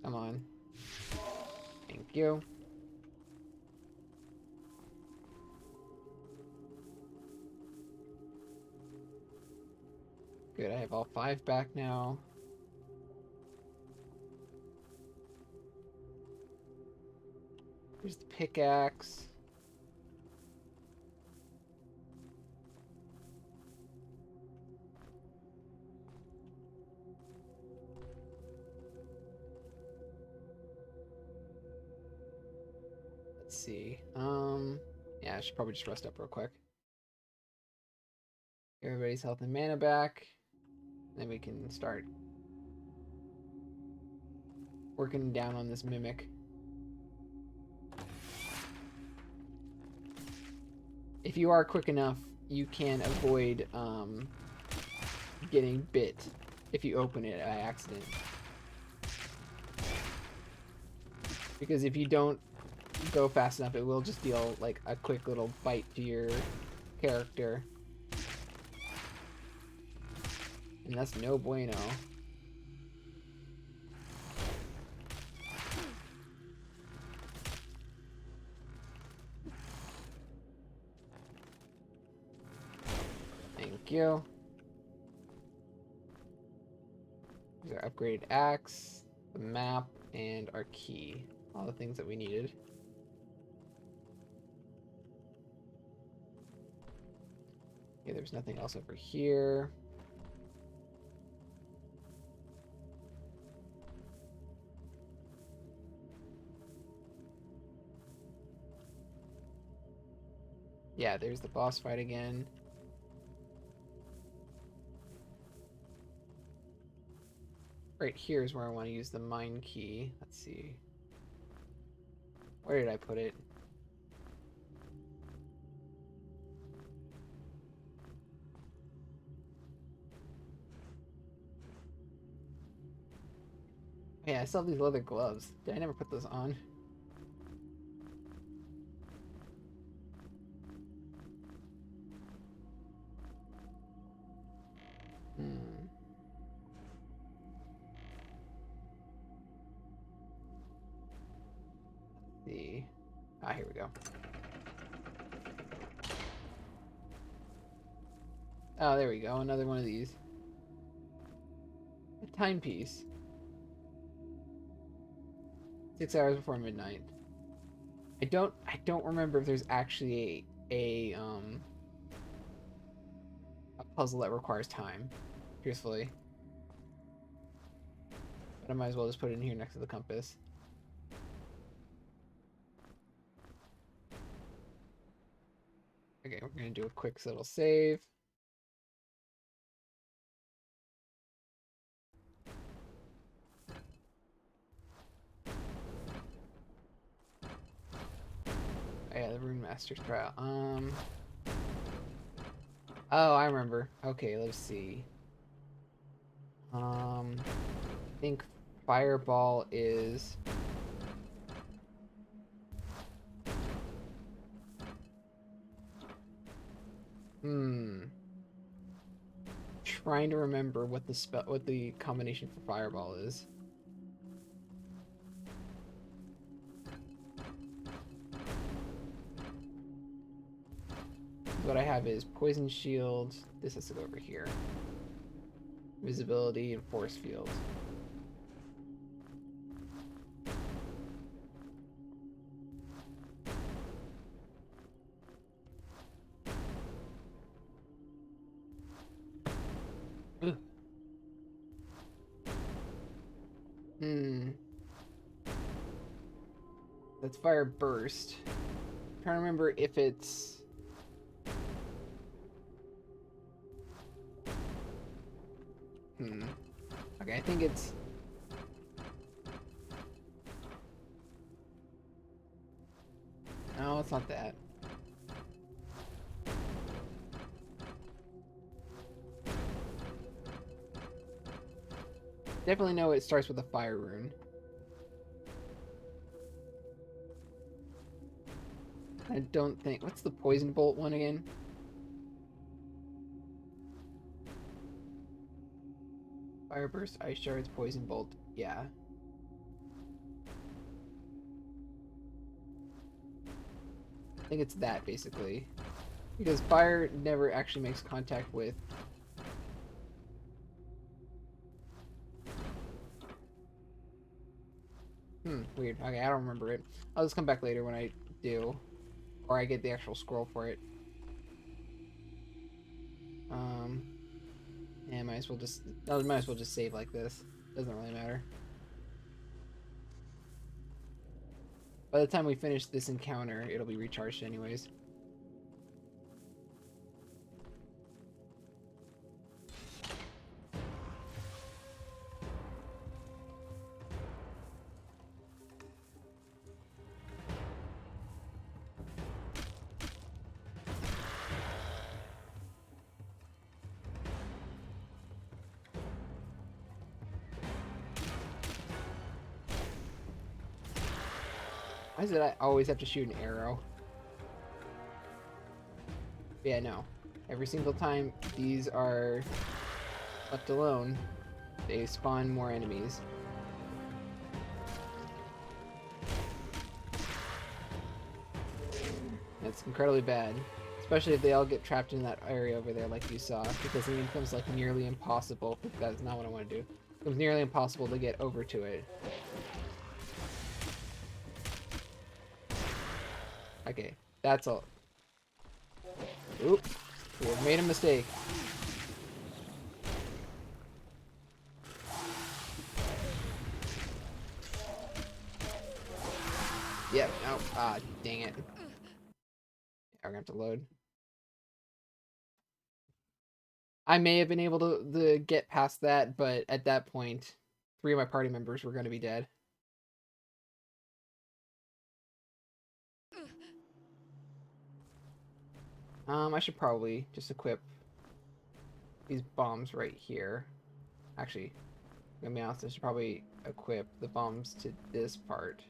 Come on. Thank you. Good, I have all 5 back now. Here's the pickaxe. Let's see. Yeah, I should probably just rest up real quick. Get everybody's health and mana back. Then we can start working down on this mimic. If you are quick enough, you can avoid getting bit if you open it by accident. Because if you don't go fast enough, it will just deal like a quick little bite to your character. And that's no bueno. Thank you. Here's our upgraded axe, the map, and our key. All the things that we needed. Okay, there's nothing else over here. Yeah, there's the boss fight again. Right here is where I want to use the mine key. Let's see. Where did I put it? Yeah, I still have these leather gloves. Did I never put those on? Let's see. Ah, here we go. Oh, there we go. Another one of these. A timepiece. 6 hours before midnight. I don't remember if there's actually a puzzle that requires time, truthfully. But I might as well just put it in here next to the compass. Okay, we're gonna do a quick little save. Oh, yeah, the Rune Master's trial. Oh, I remember. Okay, let's see. I think Fireball is... Trying to remember what the combination for Fireball is. what I have is poison shield. This has to go over here. Visibility and force field. Ugh. That's fire burst. I'm trying to remember if it's... Okay, I think it's... No, it's not that. Definitely know it starts with a fire rune. I don't think... What's the poison bolt one again? Fire burst, ice shards, poison bolt. Yeah. I think it's that, basically. Because fire never actually makes contact with... Weird. Okay, I don't remember it. I'll just come back later when I do. Or I get the actual scroll for it. Yeah, might as well just... Oh, might as well just save like this. Doesn't really matter. By the time we finish this encounter, it'll be recharged anyways. Why is it I always have to shoot an arrow? Yeah, no. Every single time these are left alone, they spawn more enemies. It's incredibly bad. Especially if they all get trapped in that area over there like you saw, because it becomes like nearly impossible. That's not what I want to do. It becomes nearly impossible to get over to it. Okay, that's all. Oop, we have made a mistake. Yep, no, dang it. We're gonna have to load. I may have been able to get past that, but at that point, 3 of my party members were gonna be dead. I should probably just equip these bombs right here. Actually, I'm gonna be honest, I should probably equip the bombs to this part.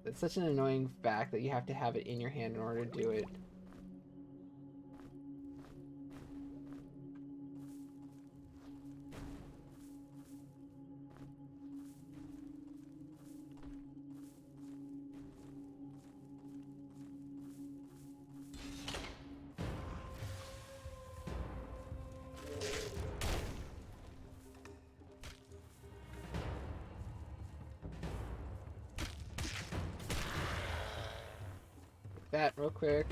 It's such an annoying fact that you have to have it in your hand in order to do it. That real quick.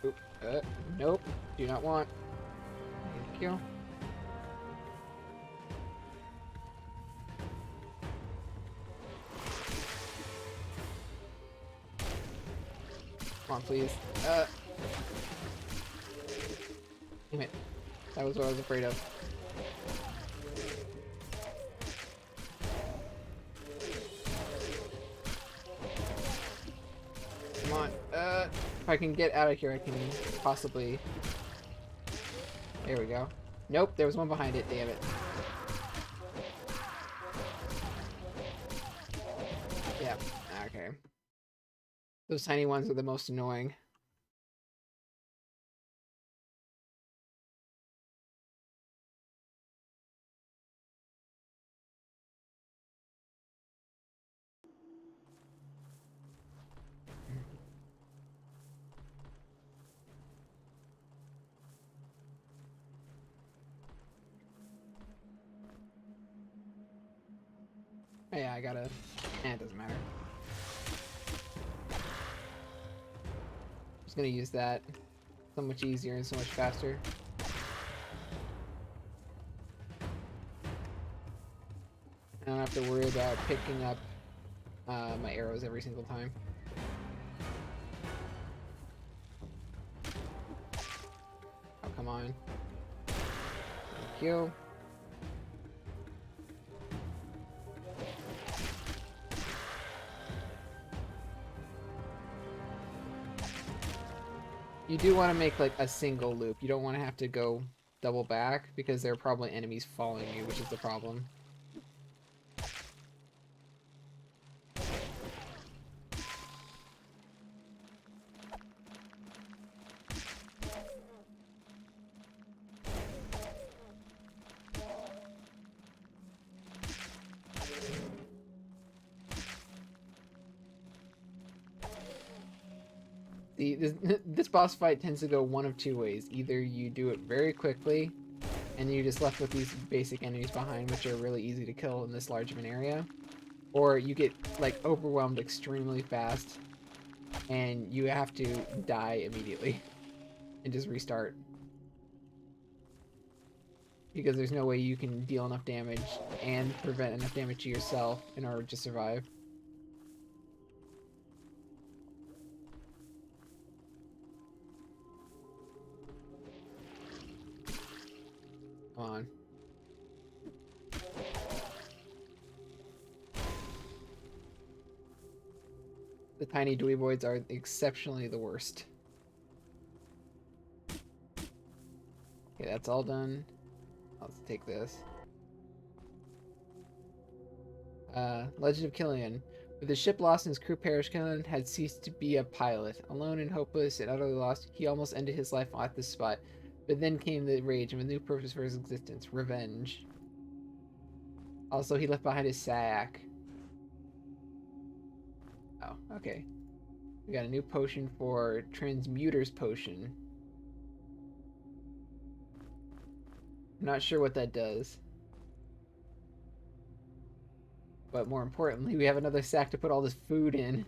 Oop, nope, do not want. Thank you. Come on, please. Damn it. That was what I was afraid of. Come on. If I can get out of here, I can possibly... There we go. Nope, there was one behind it, damn it. Okay. Those tiny ones are the most annoying. Yeah, I gotta... it doesn't matter. Just gonna use that. So much easier and so much faster. I don't have to worry about picking up my arrows every single time. Oh, come on. Thank you. You do want to make like a single loop. You don't want to have to go double back because there are probably enemies following you, which is the problem. This boss fight tends to go one of two ways. Either you do it very quickly, and you're just left with these basic enemies behind, which are really easy to kill in this large of an area, or you get like overwhelmed extremely fast, and you have to die immediately and just restart. Because there's no way you can deal enough damage and prevent enough damage to yourself in order to survive. Come on. The tiny dweeboids are exceptionally the worst. Okay, that's all done. Let's take this. Legend of Killian. With his ship lost and his crew perished, Killian had ceased to be a pilot. Alone and hopeless and utterly lost, he almost ended his life at this spot. But then came the rage and a new purpose for his existence. Revenge. Also, he left behind his sack. Oh, okay. We got a new potion for Transmuter's Potion. I'm not sure what that does. But more importantly, we have another sack to put all this food in.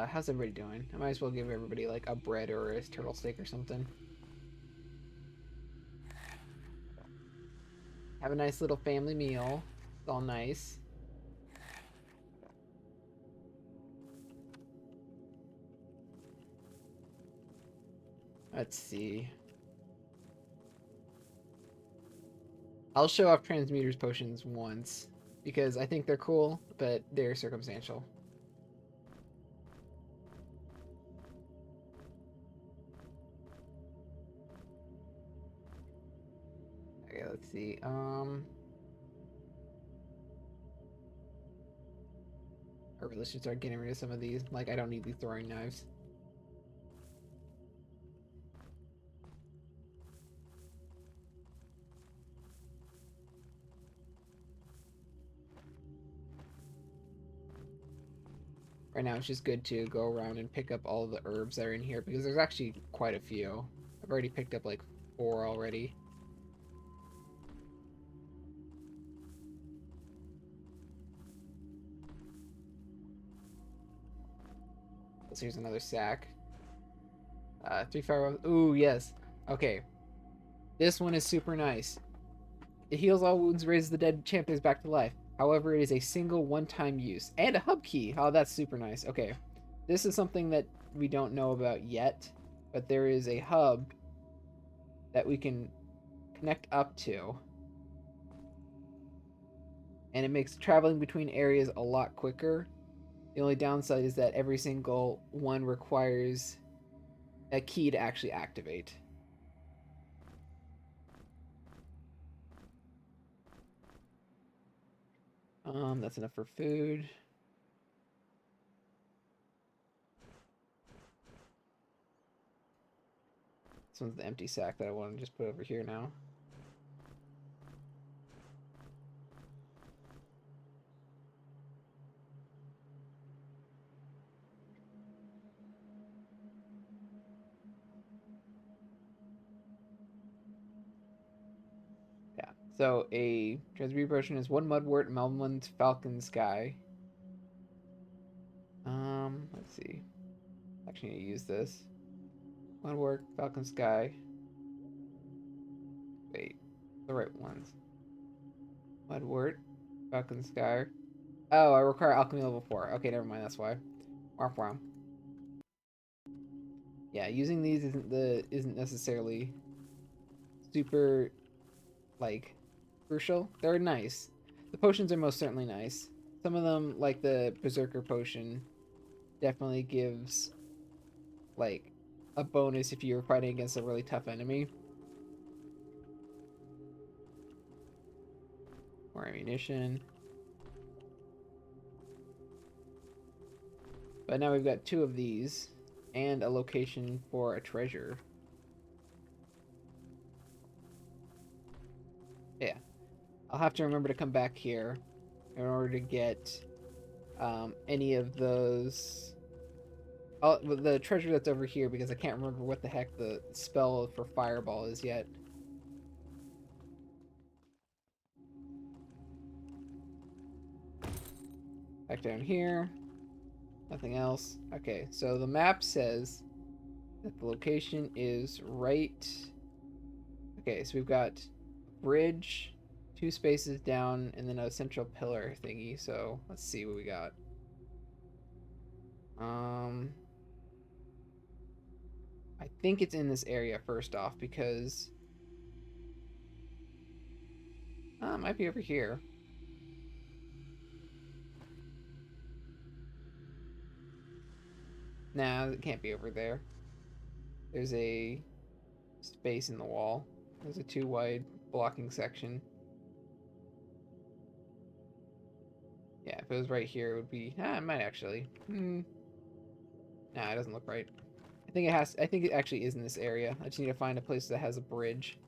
How's everybody doing? I might as well give everybody like a bread or a turtle steak or something. Have a nice little family meal. It's all nice. Let's see. I'll show off Transmuter's Potions once, because I think they're cool, but they're circumstantial. Okay, let's see. I really should start getting rid of some of these. Like, I don't need these throwing knives. Right now, it's just good to go around and pick up all the herbs that are in here, because there's actually quite a few. I've already picked up like 4 already. So here's another sack. 3 fire. Ooh, yes. Okay. This one is super nice. It heals all wounds, raises the dead champions back to life. However, it is a single one-time use. And a hub key. Oh, that's super nice. Okay. This is something that we don't know about yet, but there is a hub that we can connect up to. And it makes traveling between areas a lot quicker. The only downside is that every single one requires a key to actually activate. That's enough for food. This one's the empty sack that I want to just put over here now. Yeah. So a transmute potion is 1 mudwort, Melmond, Falcon Sky. Let's see. Actually, need to use this. Mudwort, Falcon Sky. Wait, the right ones. Mudwort, Falcon Sky. Oh, I require alchemy level 4. Okay, never mind. That's why. Womp womp. Yeah, using these isn't necessarily super like crucial. They're nice. The potions are most certainly nice. Some of them, like the Berserker potion, definitely gives like a bonus if you're fighting against a really tough enemy. More ammunition. But now we've got 2 of these and a location for a treasure. Yeah. I'll have to remember to come back here in order to get any of those. Oh, the treasure that's over here, because I can't remember what the heck the spell for Fireball is yet. Back down here. Nothing else. Okay, so the map says that the location is right... Okay, so we've got a bridge, 2 spaces down, and then a central pillar thingy. So let's see what we got. I think it's in this area first off, because it might be over here. Nah, it can't be over there. There's a space in the wall. There's a 2 wide blocking section. Yeah, if it was right here, it would be... it might actually. Nah, it doesn't look right. I think it actually is in this area. I just need to find a place that has a bridge.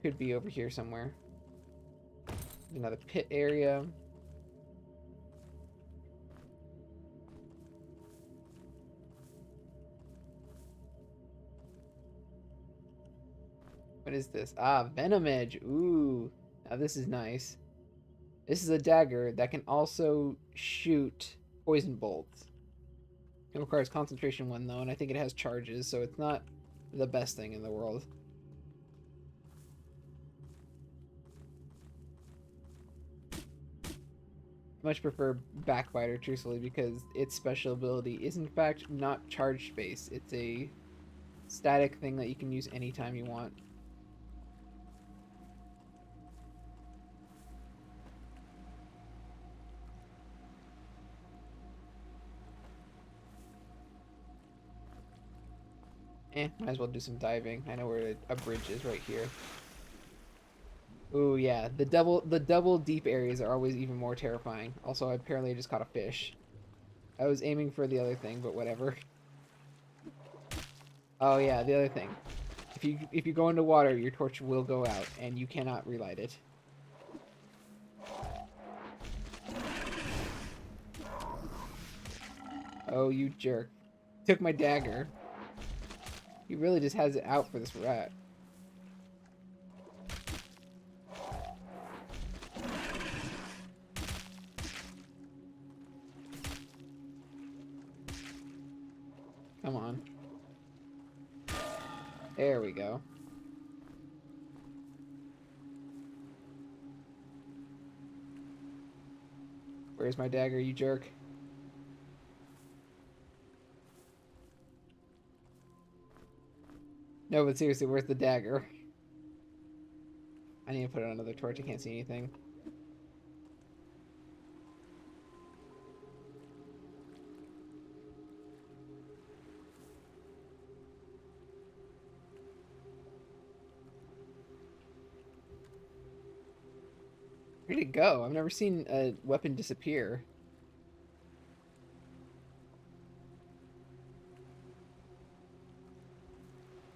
Could be over here somewhere. Another pit area. What is this? Ah, Venom Edge. Ooh. Now this is nice. This is a dagger that can also shoot poison bolts. It requires concentration 1 though, and I think it has charges, so it's not the best thing in the world. Much prefer Backbiter, truthfully, because its special ability is in fact not charge space. It's a static thing that you can use anytime you want. Might as well do some diving. I know where a bridge is right here. Ooh, yeah. The double deep areas are always even more terrifying. Also, apparently I just caught a fish. I was aiming for the other thing, but whatever. Oh yeah, the other thing. If you go into water, your torch will go out, and you cannot relight it. Oh, you jerk. Took my dagger. He really just has it out for this rat. Come on. There we go. Where's my dagger, you jerk? No, but seriously, where's the dagger? I need to put on another torch. I can't see anything. Where'd it go? I've never seen a weapon disappear.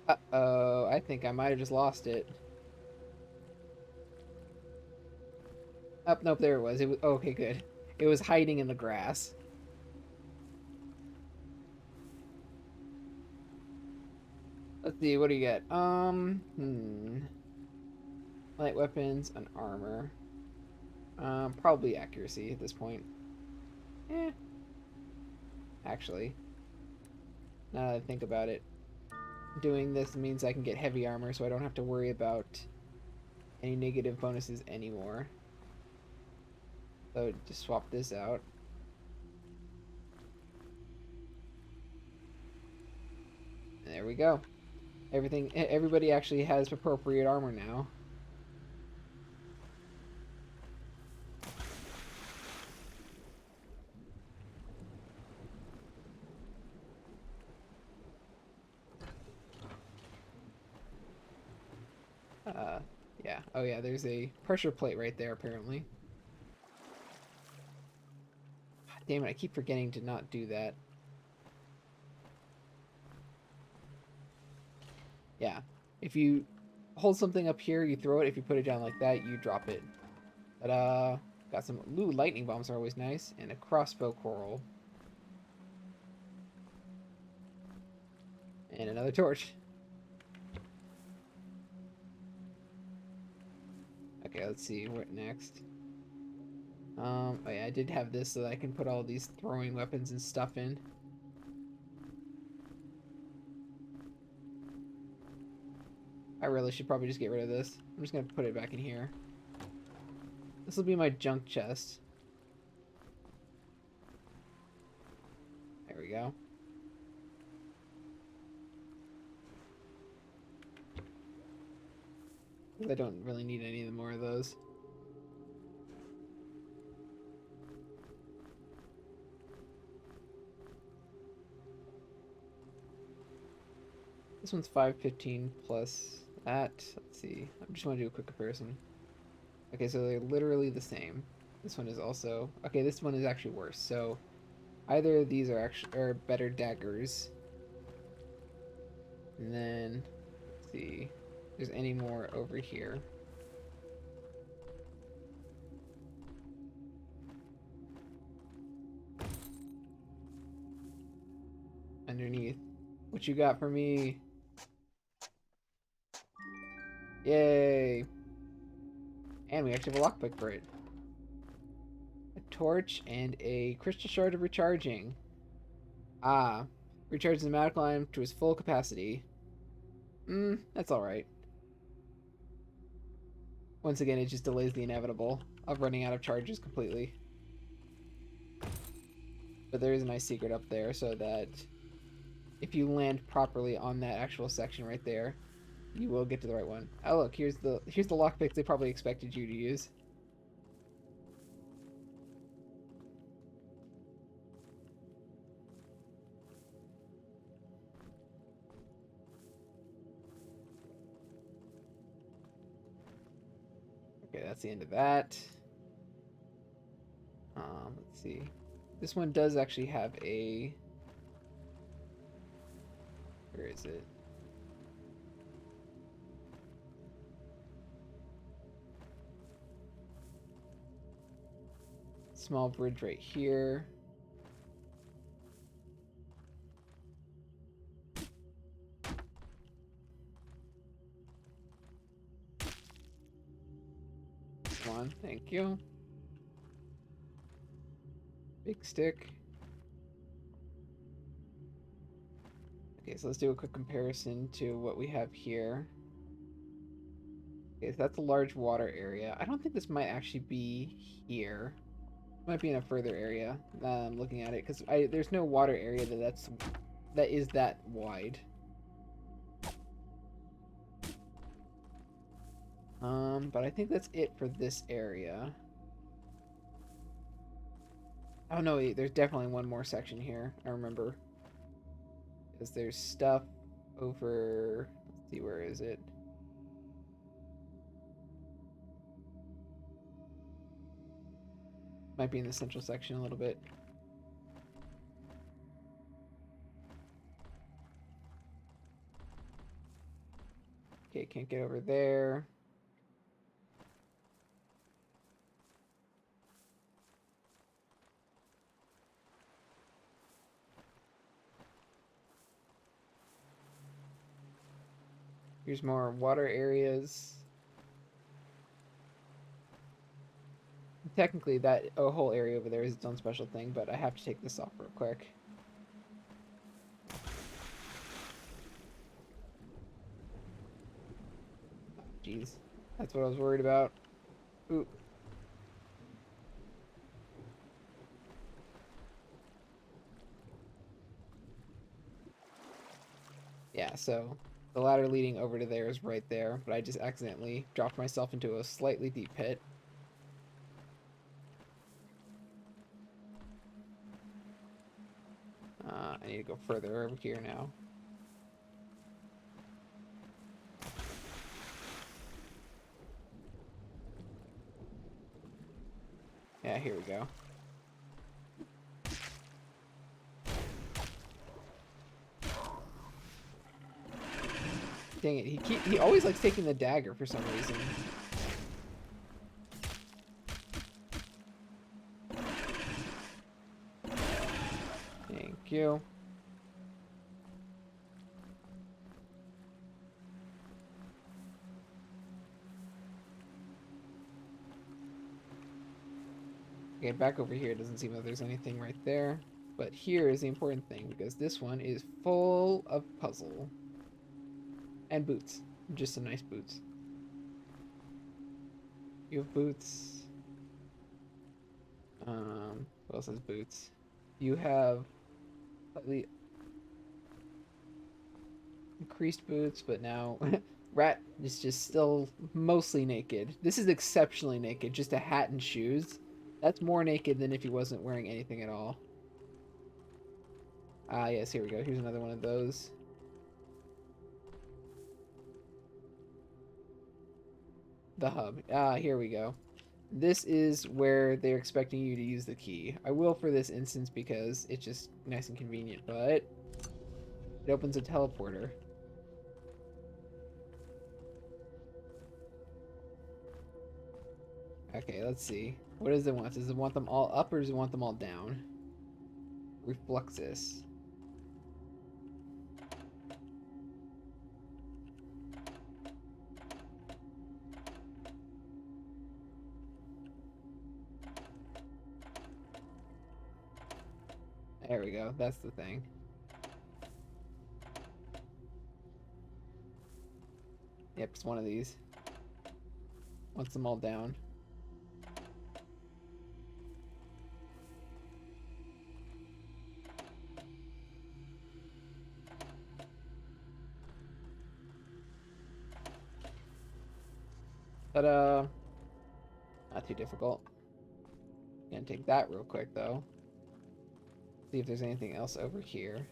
Uh-oh, I think I might have just lost it. Oh, nope, there it was. It was okay, good. It was hiding in the grass. Let's see, what do you get? Light weapons and armor. Probably accuracy at this point. Eh, actually, now that I think about it, doing this means I can get heavy armor, so I don't have to worry about any negative bonuses anymore. So just swap this out. And there we go. Everybody actually has appropriate armor now. Yeah. Oh yeah, there's a pressure plate right there apparently. Damn it, I keep forgetting to not do that. Yeah. If you hold something up here, you throw it. If you put it down like that, you drop it. Ta-da! Got some... Ooh, lightning bombs are always nice. And a crossbow coral. And another torch. Okay, let's see. What next? Oh yeah, I did have this so that I can put all these throwing weapons and stuff in. I really should probably just get rid of this. I'm just gonna put it back in here. This will be my junk chest. There we go. I don't really need any more of those. This one's 515 plus that. Let's see. I just want to do a quick comparison. Okay, so they're literally the same. This one is also... Okay, this one is actually worse. So either of these are better daggers. And then, let's see if there's any more over here. Underneath. What you got for me? Yay! And we actually have a lockpick for it. A torch and a crystal shard of recharging. Ah. Recharges the magical item to its full capacity. That's alright. Once again, it just delays the inevitable of running out of charges completely. But there is a nice secret up there so that if you land properly on that actual section right there, you will get to the right one. Oh look, here's the lockpick they probably expected you to use. Okay, that's the end of that. Let's see. This one does actually have a... Where is it? Small bridge right here. Come on, thank you. Big stick. Okay, so let's do a quick comparison to what we have here. Okay, so that's a large water area. I don't think this might actually be here. It might be in a further area. Looking at it, because there's no water area that is that wide. But I think that's it for this area. Oh no, wait, there's definitely one more section here. I remember. Because there's stuff over... Let's see, where is it? Might be in the central section a little bit. Okay, can't get over there. Here's more water areas. Technically, that whole area over there is its own special thing, but I have to take this off real quick. Jeez, that's what I was worried about. Ooh. Yeah, so the ladder leading over to there is right there, but I just accidentally dropped myself into a slightly deep pit. I need to go further over here now. Yeah, here we go. Dang it, he always likes taking the dagger for some reason. Thank you. Okay, back over here, it doesn't seem like there's anything right there. But here is the important thing, because this one is full of puzzle. And boots. Just some nice boots. You have boots. What else has boots? You have slightly increased boots, but now Rat is just still mostly naked. This is exceptionally naked, just a hat and shoes. That's more naked than if he wasn't wearing anything at all. Ah, yes, here we go. Here's another one of those. The hub. Ah, here we go. This is where they're expecting you to use the key. I will for this instance because it's just nice and convenient, but it opens a teleporter. Okay, let's see. What does it want? Does it want them all up or does it want them all down? Refluxus. There we go. That's the thing. Yep, it's one of these. Wants them all down. Ta-da! Not too difficult. Gonna take that real quick though. See if there's anything else over here.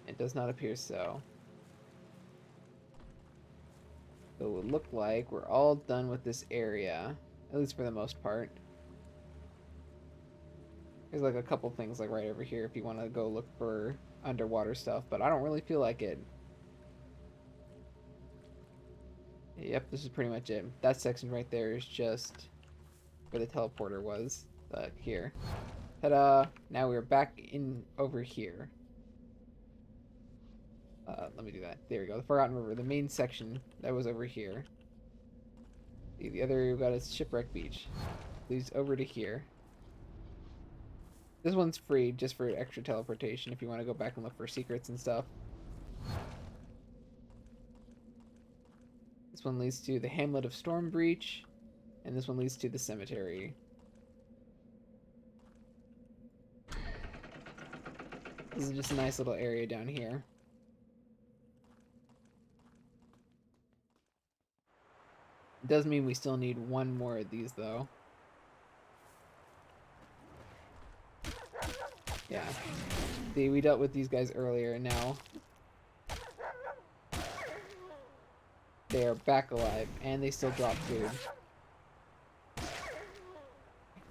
It does not appear so. So it would look like we're all done with this area, at least for the most part. There's like a couple things like right over here if you want to go look for underwater stuff, but I don't really feel like it. Yep, this is pretty much it. That section right there is just where the teleporter was. Here. Ta-da! Now we're back in over here. Let me do that. There we go. The Forgotten River, the main section that was over here. The other we've got is Shipwreck Beach. Leads over to here. This one's free just for extra teleportation if you want to go back and look for secrets and stuff. This one leads to the Hamlet of Stormbreach, and this one leads to the cemetery. This is just a nice little area down here. It does mean we still need one more of these, though. Yeah. See, we dealt with these guys earlier, and now they are back alive, and they still drop food.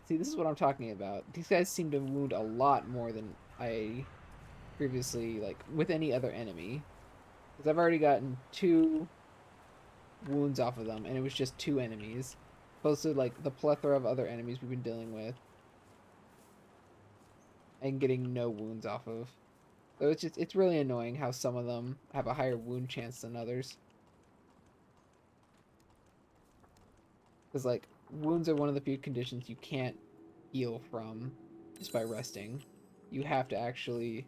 See, this is what I'm talking about. These guys seem to wound a lot more than I previously, like, with any other enemy. Because I've already gotten 2 wounds off of them, and it was just 2 enemies. Opposed to, like, the plethora of other enemies we've been dealing with. And getting no wounds off of. So it's really annoying how some of them have a higher wound chance than others. Because, like, wounds are one of the few conditions you can't heal from just by resting. You have to actually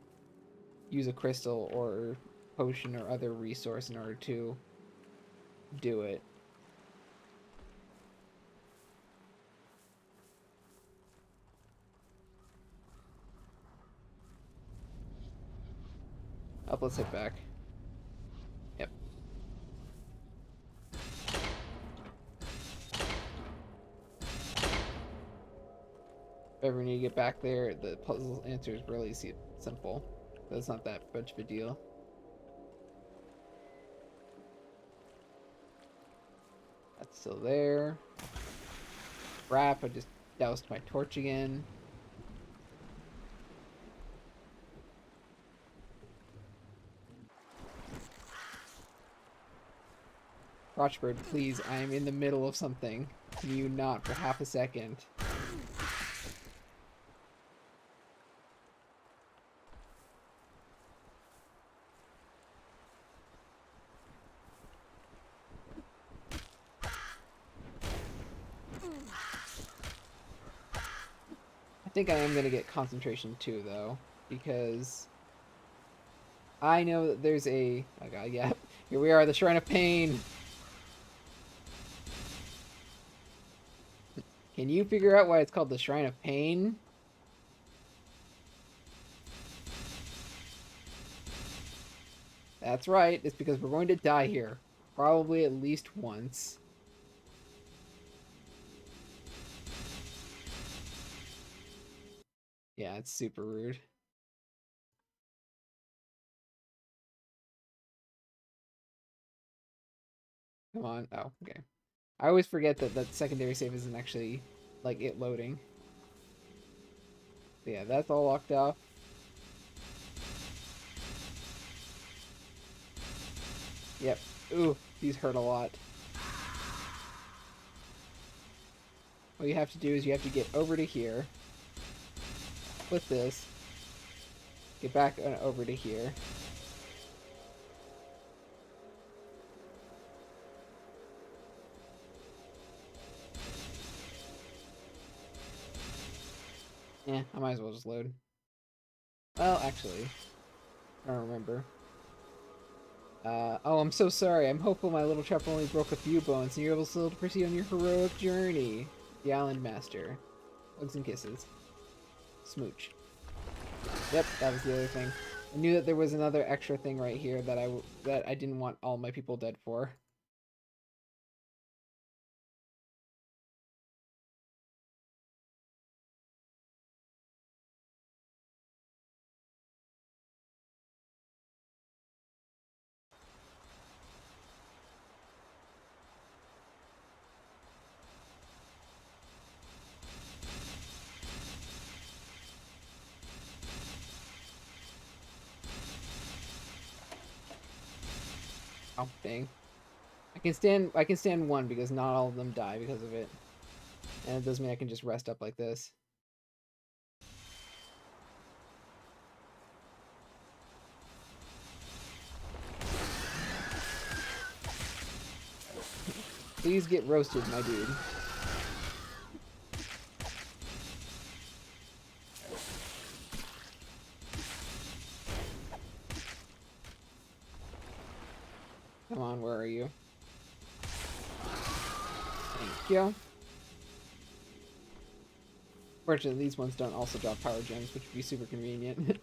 use a crystal or potion or other resource in order to do it. Up, let's hit back. Yep. If ever need to get back there, the puzzle answer is really simple. So it's not that much of a deal. That's still there. Crap, I just doused my torch again. Watchbird, please, I am in the middle of something. Can you not for half a second? I think I am going to get concentration too, though, because I know that there's a... Oh god, yeah. Here we are, the Shrine of Pain. Can you figure out why it's called the Shrine of Pain? That's right, it's because we're going to die here. Probably at least once. Yeah, it's super rude. Come on. Oh, okay. I always forget that that secondary save isn't actually, like, it loading. But yeah, that's all locked off. Yep. Ooh, these hurt a lot. What you have to do is you have to get over to here. With this. Get back over to here. Yeah, I might as well just load. Well, actually, I don't remember. Oh, I'm so sorry. I'm hopeful my little trap only broke a few bones and you're able still to proceed on your heroic journey. The Island Master. Hugs and kisses. Smooch. Yep, that was the other thing. I knew that there was another extra thing right here that I didn't want all my people dead for. Oh, dang. I can stand one because not all of them die because of it. And it does mean I can just rest up like this. Please get roasted, my dude. Come on, where are you? Thank you. Fortunately, these ones don't also drop power gems, which would be super convenient.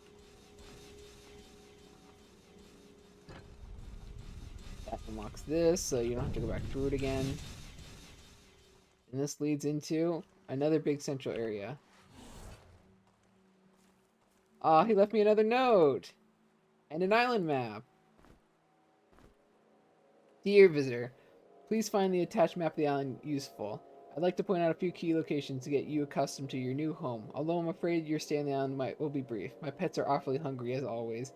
That unlocks this, so you don't have to go back through it again. And this leads into another big central area. Ah, he left me another note! And an island map! Dear visitor, Please find the attached map of the island useful. I'd like to point out a few key locations to get you accustomed to your new home, although I'm afraid your stay on the island will be brief. My pets are awfully hungry, as always.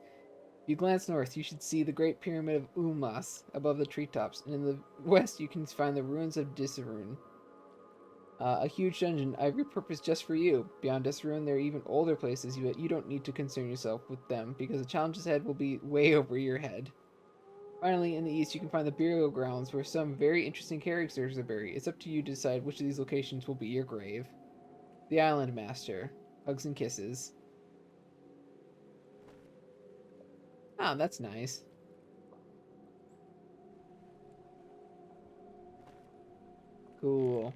If you glance north, you should see the Great Pyramid of Umlas above the treetops, and in the west you can find the ruins of Disarun. A huge dungeon I've repurposed just for you. Beyond Disarun, there are even older places, but you don't need to concern yourself with them, because the challenges ahead will be way over your head. Finally, in the east, you can find the burial grounds where some very interesting characters are buried. It's up to you to decide which of these locations will be your grave. The Island Master. Hugs and kisses. Oh, that's nice. Cool.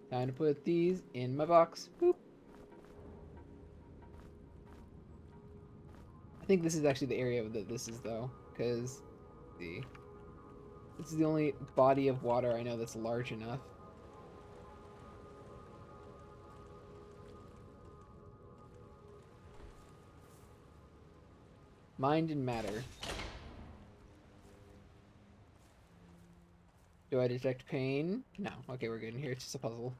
Time to put these in my box. Boop. I think this is actually the area that this is, though, because this is the only body of water I know that's large enough. Mind and matter. Do I detect pain? No. Okay, we're good in here. It's just a puzzle.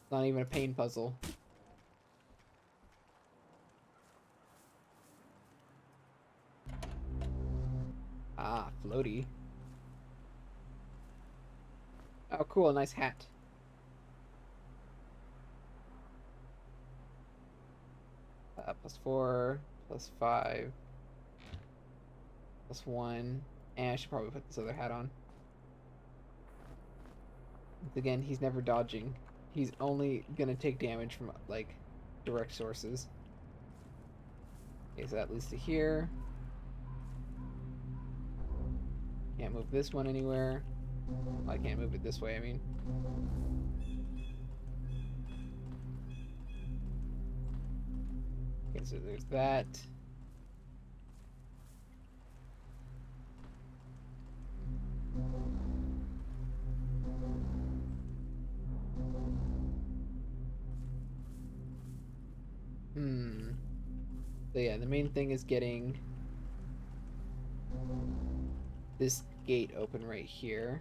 It's not even a pain puzzle. Ah, floaty. Oh, cool. A nice hat. +4, +5, +1. And I should probably put this other hat on. Again, he's never dodging. He's only gonna take damage from, like, direct sources. Okay, so that leads to here. Can't move this one anywhere. Well, I can't move it this way, I mean. Okay, so there's that. So yeah, the main thing is getting this gate open right here.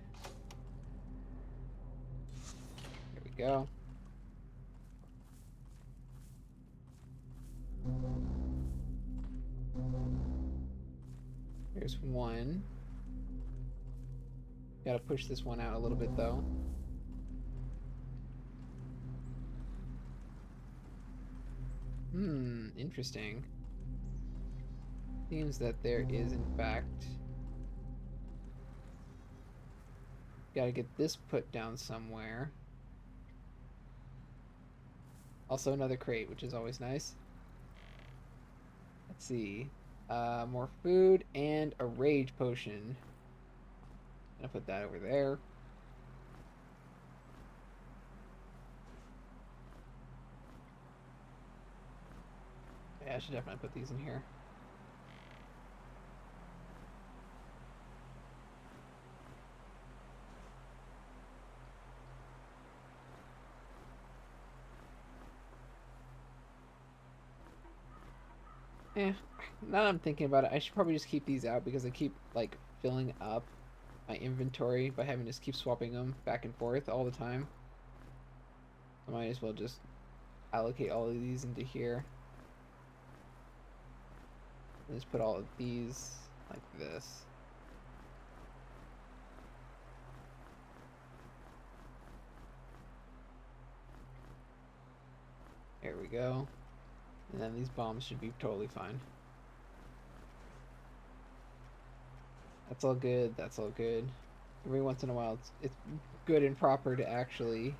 There we go. There's one. Gotta push this one out a little bit, though. Interesting. Seems that there is, in fact... Gotta get this put down somewhere. Also another crate, which is always nice. Let's see. More food and a rage potion. Gonna put that over there. Yeah, I should definitely put these in here. Now that I'm thinking about it, I should probably just keep these out because I keep, like, filling up my inventory by having to just keep swapping them back and forth all the time. I might as well just allocate all of these into here. And just put all of these like this. There we go. And then these bombs should be totally fine. That's all good, that's all good. Every once in a while, it's good and proper to actually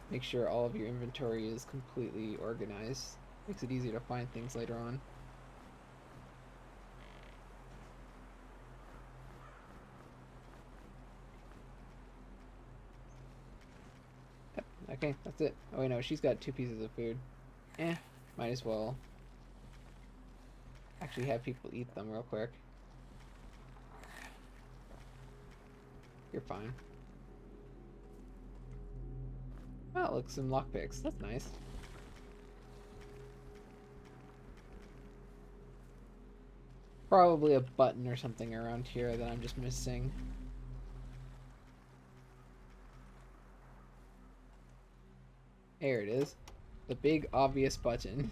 make sure all of your inventory is completely organized. Makes it easier to find things later on. Yep, okay, that's it. Oh wait, no, she's got 2 pieces of food. Might as well actually have people eat them real quick. You're fine. Oh, look, some lockpicks. That's nice. Probably a button or something around here that I'm just missing. There it is. The big obvious button.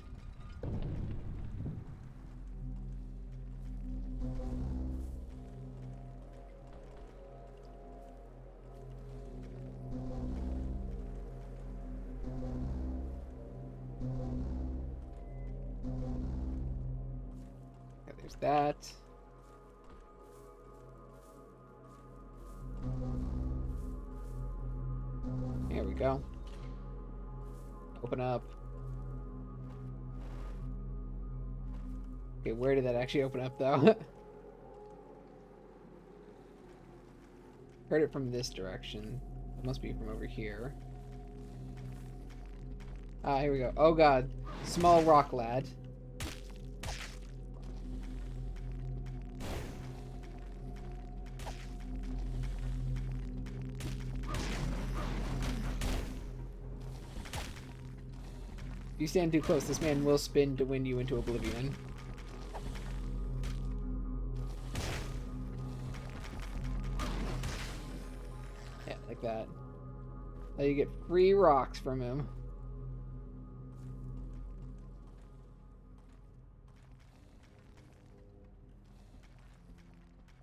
Okay, there's that. There we go. Open up. Okay, where did that actually open up, though? Heard it from this direction. It must be from over here. Ah, here we go. Oh god. Small rock lad. If you stand too close, this man will spin to win you into oblivion. Yeah, like that. Now you get free rocks from him.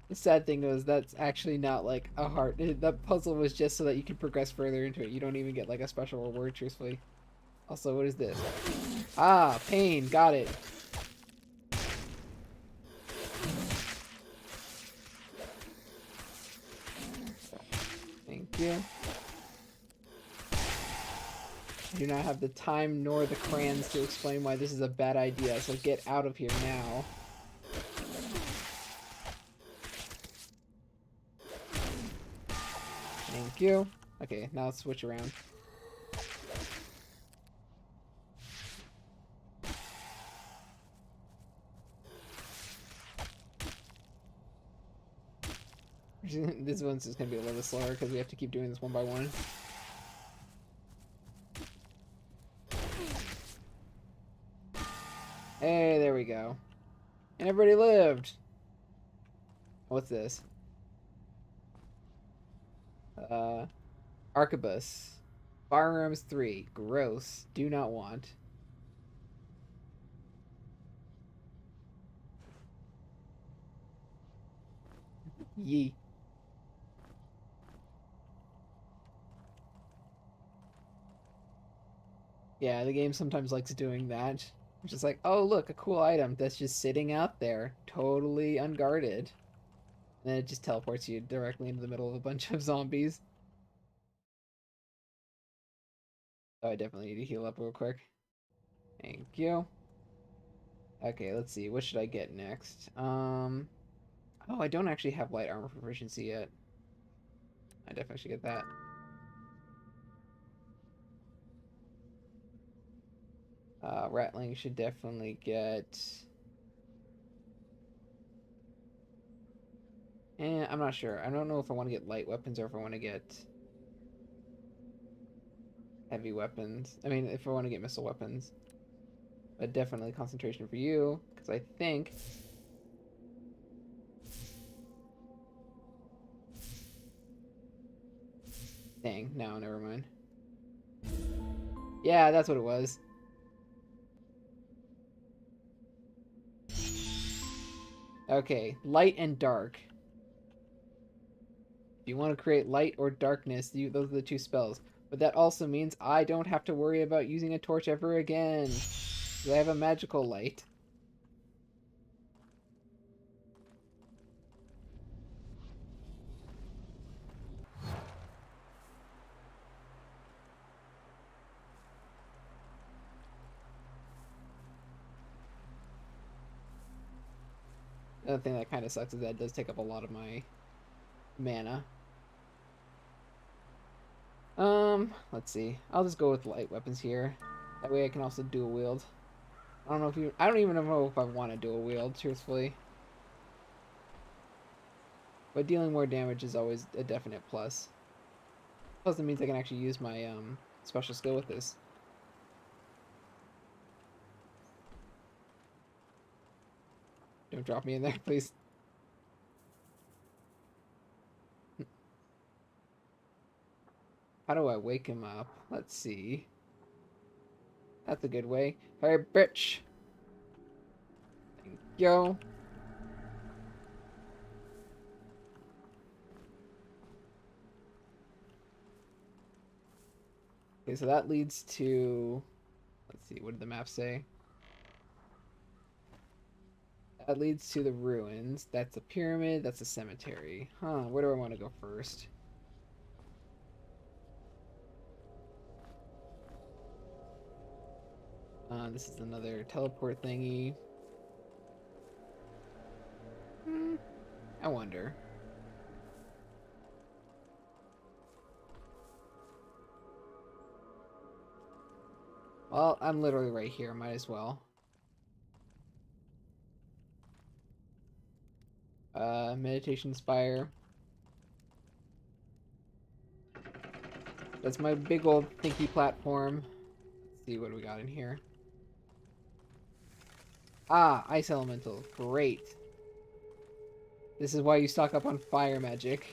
The sad thing was that's actually not like a hard. That puzzle was just so that you could progress further into it. You don't even get like a special reward, truthfully. Also, what is this? Ah, pain. Got it. Thank you. I do not have the time nor the crayons to explain why this is a bad idea, so get out of here now. Thank you. Okay, now let's switch around. This one's just gonna be a little bit slower because we have to keep doing this one by one. Hey, there we go. And everybody lived! What's this? Arquebus. Firearms 3. Gross. Do not want. Yee. Yeah, the game sometimes likes doing that. It's just like, oh look, a cool item that's just sitting out there, totally unguarded. And then it just teleports you directly into the middle of a bunch of zombies. Oh, I definitely need to heal up real quick. Thank you. Okay, let's see. What should I get next? Oh, I don't actually have light armor proficiency yet. I definitely should get that. Rattling should definitely get... I'm not sure. I don't know if I want to get light weapons or if I want to get heavy weapons. I mean, if I want to get missile weapons. But definitely concentration for you, because I think... Dang, no, never mind. Yeah, that's what it was. Okay, light and dark. If you want to create light or darkness, those are the two spells. But that also means I don't have to worry about using a torch ever again. Because I have a magical light. Another thing that kind of sucks is that it does take up a lot of my mana. Let's see. I'll just go with light weapons here. That way I can also dual wield. I don't even know if I want to dual wield, truthfully. But dealing more damage is always a definite plus. Plus it means I can actually use my special skill with this. Don't drop me in there, please. How do I wake him up? Let's see. That's a good way. Fire bitch. Thank you. Okay, so that leads to... Let's see, what did the map say? That leads to the ruins. That's a pyramid. That's a cemetery. Huh, where do I want to go first? This is another teleport thingy. I wonder. Well, I'm literally right here. Might as well. Meditation Spire. That's my big old thinky platform. Let's see what we got in here. Ah, Ice Elemental. Great. This is why you stock up on fire magic.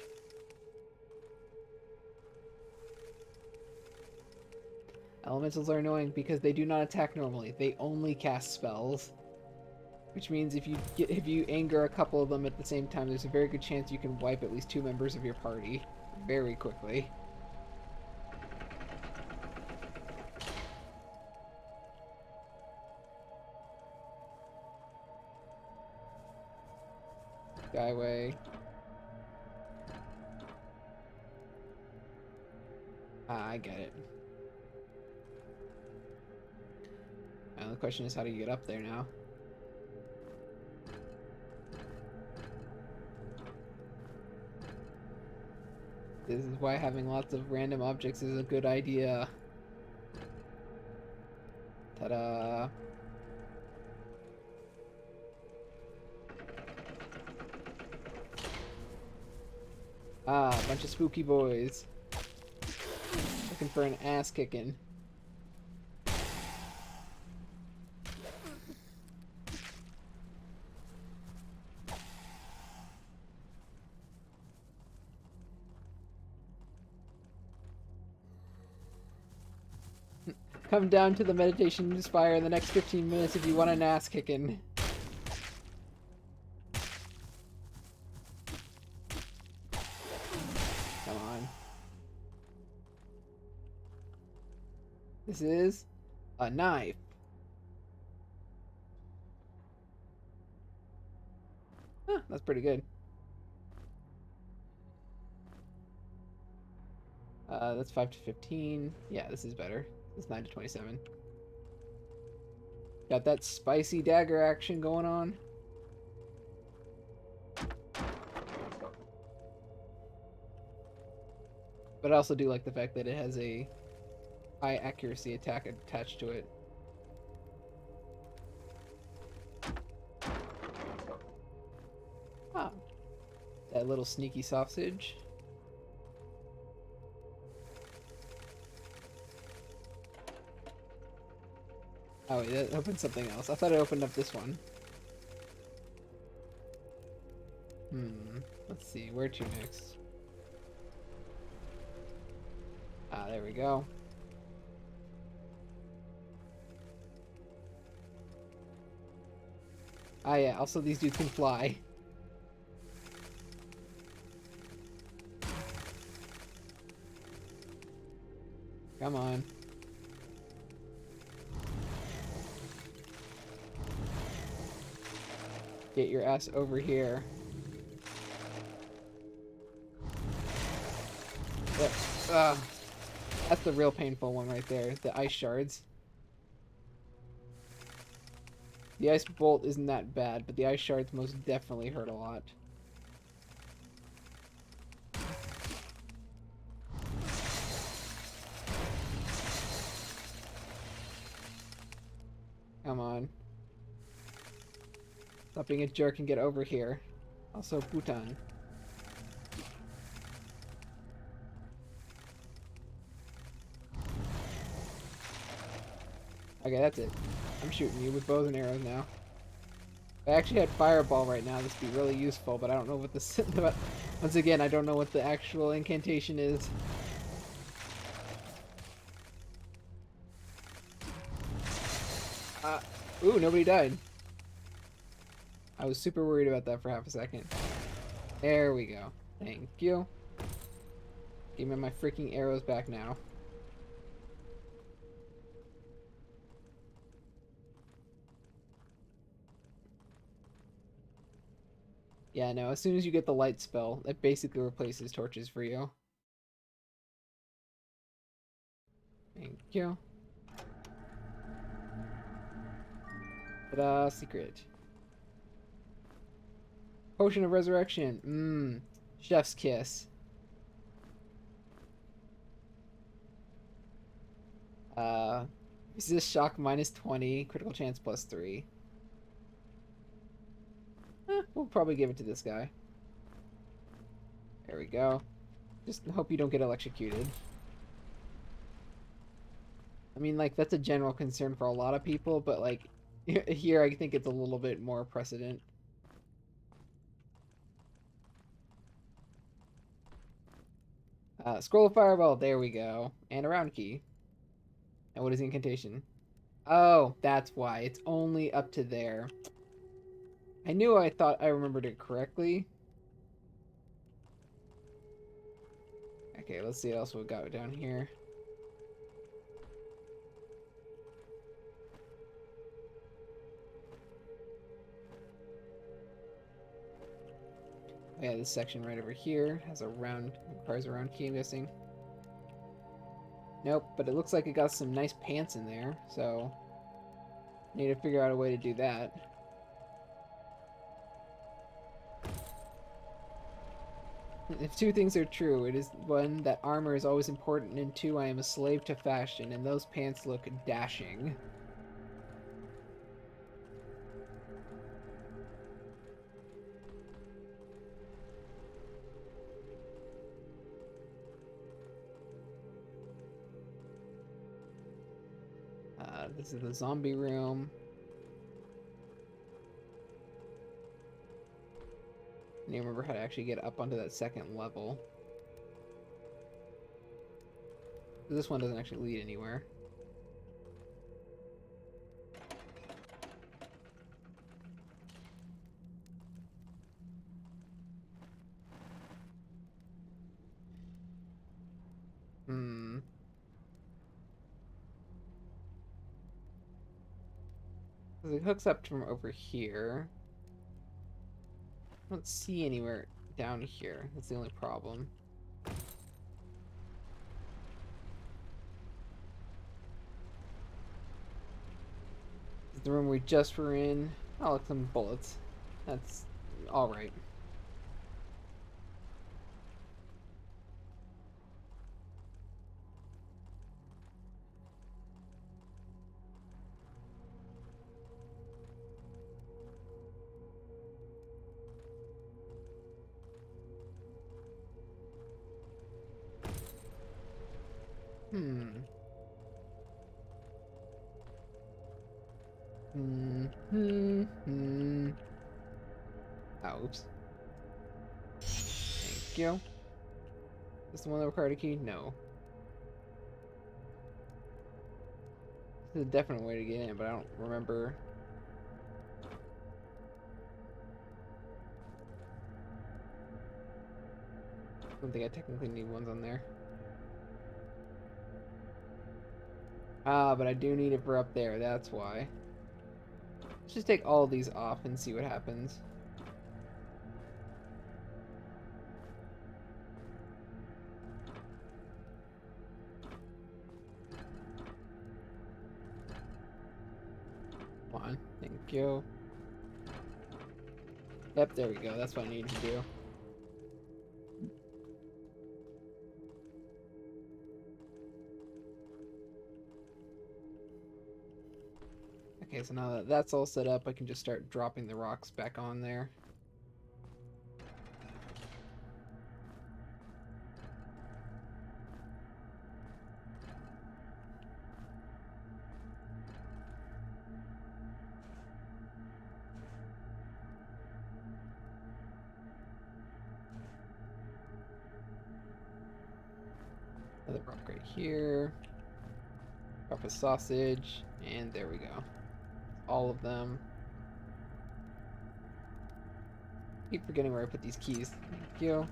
Elementals are annoying because they do not attack normally. They only cast spells. Which means if you anger a couple of them at the same time, there's a very good chance you can wipe at least 2 members of your party very quickly. Skyway. Ah, I get it. Now the question is, how do you get up there now? This is why having lots of random objects is a good idea. Ta-da! Ah, a bunch of spooky boys. Looking for an ass kicking. Come down to the meditation spire in the next 15 minutes if you want an ass kicking. Come on. This is a knife. Huh, that's pretty good. That's 5 to 15. Yeah, this is better. It's 9 to 27. Got that spicy dagger action going on. But I also do like the fact that it has a high accuracy attack attached to it. Ah, that little sneaky sausage. Oh wait, that opened something else. I thought it opened up this one. Let's see, where to next? Ah, there we go. Ah yeah, also these dudes can fly. Come on. Get your ass over here. That's the real painful one right there, the ice shards. The ice bolt isn't that bad, but the ice shards most definitely hurt a lot. Come on. Stop being a jerk and get over here. Also, Bhutan. Okay, that's it. I'm shooting you with bows and arrows now. If I actually had Fireball right now, this would be really useful, but I don't know what this... Once again, I don't know what the actual incantation is. Ooh, nobody died. I was super worried about that for half a second. There we go. Thank you. Give me my freaking arrows back now. Yeah, no, as soon as you get the light spell, that basically replaces torches for you. Thank you. Ta-da, secret. Potion of Resurrection. Mmm. Chef's kiss. Resist shock minus 20, critical chance plus 3. We'll probably give it to this guy. There we go. Just hope you don't get electrocuted. I mean, like, that's a general concern for a lot of people, but, like, here I think it's a little bit more precedent. Scroll of Fireball, there we go. And a round key. And what is the incantation? Oh, that's why. It's only up to there. I thought I remembered it correctly. Okay, let's see what else we've got down here. Yeah, this section right over here has a round, requires a round key, I'm guessing. Nope, but it looks like it got some nice pants in there, so need to figure out a way to do that. If two things are true, it is one, that armor is always important, and two, I am a slave to fashion, and those pants look dashing. This is the zombie room. I need to remember how to actually get up onto that second level. This one doesn't actually lead anywhere. It hooks up from over here. I don't see anywhere down here. That's the only problem. The room we just were in. Oh, look, some bullets. That's alright. Oh, oops. Thank you. Is this the one that required a key? No. This is a definite way to get in, but I don't remember. I don't think I technically need ones on there. Ah, but I do need it for up there, that's why. Let's just take all these off and see what happens. Come on, thank you. Yep, there we go, that's what I need to do. Okay, so now that that's all set up, I can just start dropping the rocks back on there. Another rock right here. Drop a sausage, and there we go. all of them. Keep forgetting where I put these keys. Thank you.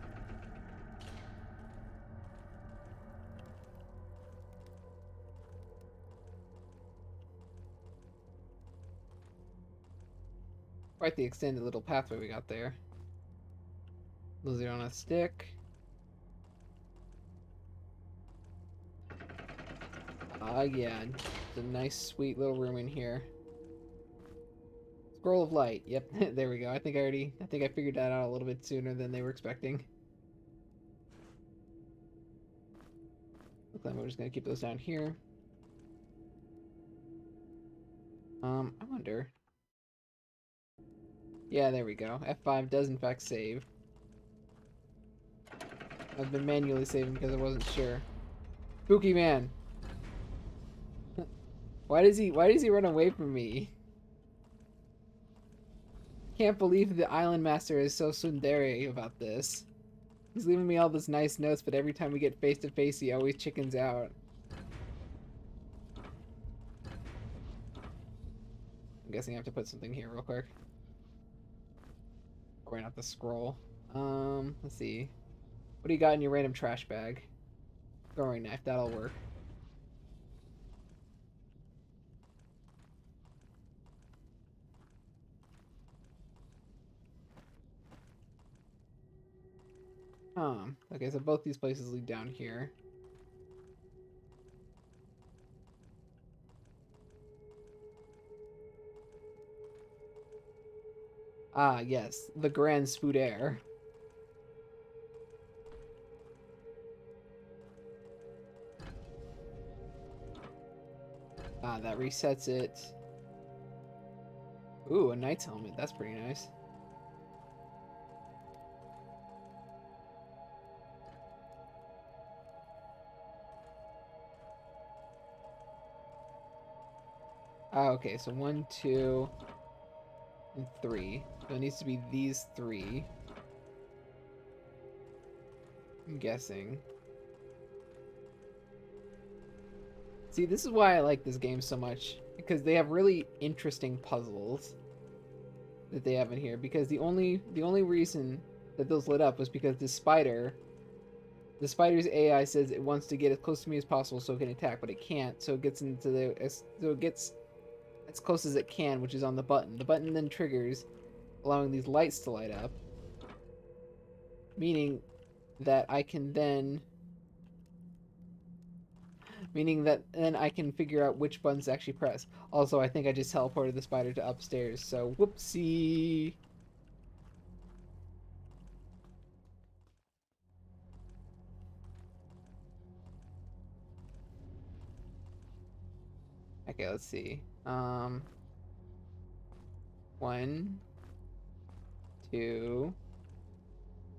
Quite the extended little pathway we got there. Lose it on a stick. Yeah. It's a nice, sweet little room in here. Scroll of light. Yep, there we go. I think I figured that out a little bit sooner than they were expecting. Looks like we're just gonna keep those down here. I wonder. Yeah, there we go. F5 does in fact save. I've been manually saving because I wasn't sure. Spooky man. Why does he run away from me? Can't believe the island master is so tsundere about this. He's leaving me all those nice notes, but every time we get face to face, he always chickens out. I'm guessing I have to put something here real quick. Or not the scroll. Let's see. What do you got in your random trash bag? Throwing knife, that'll work. Okay, so both these places lead down here. Ah, yes, the Grand Spudere. Ah, that resets it. Ooh, a knight's helmet. That's pretty nice. Ah, okay, so 1, 2, and 3. So it needs to be these 3. I'm guessing. See, this is why I like this game so much. Because they have really interesting puzzles that they have in here. Because the only reason that those lit up was because the spider's AI says it wants to get as close to me as possible so it can attack, but it can't. So it gets so it gets as close as it can, which is on the button. The button then triggers, allowing these lights to light up, meaning that I can then figure out which buttons to actually press. Also, I think I just teleported the spider to upstairs, so whoopsie. Okay, let's see. 1, 2,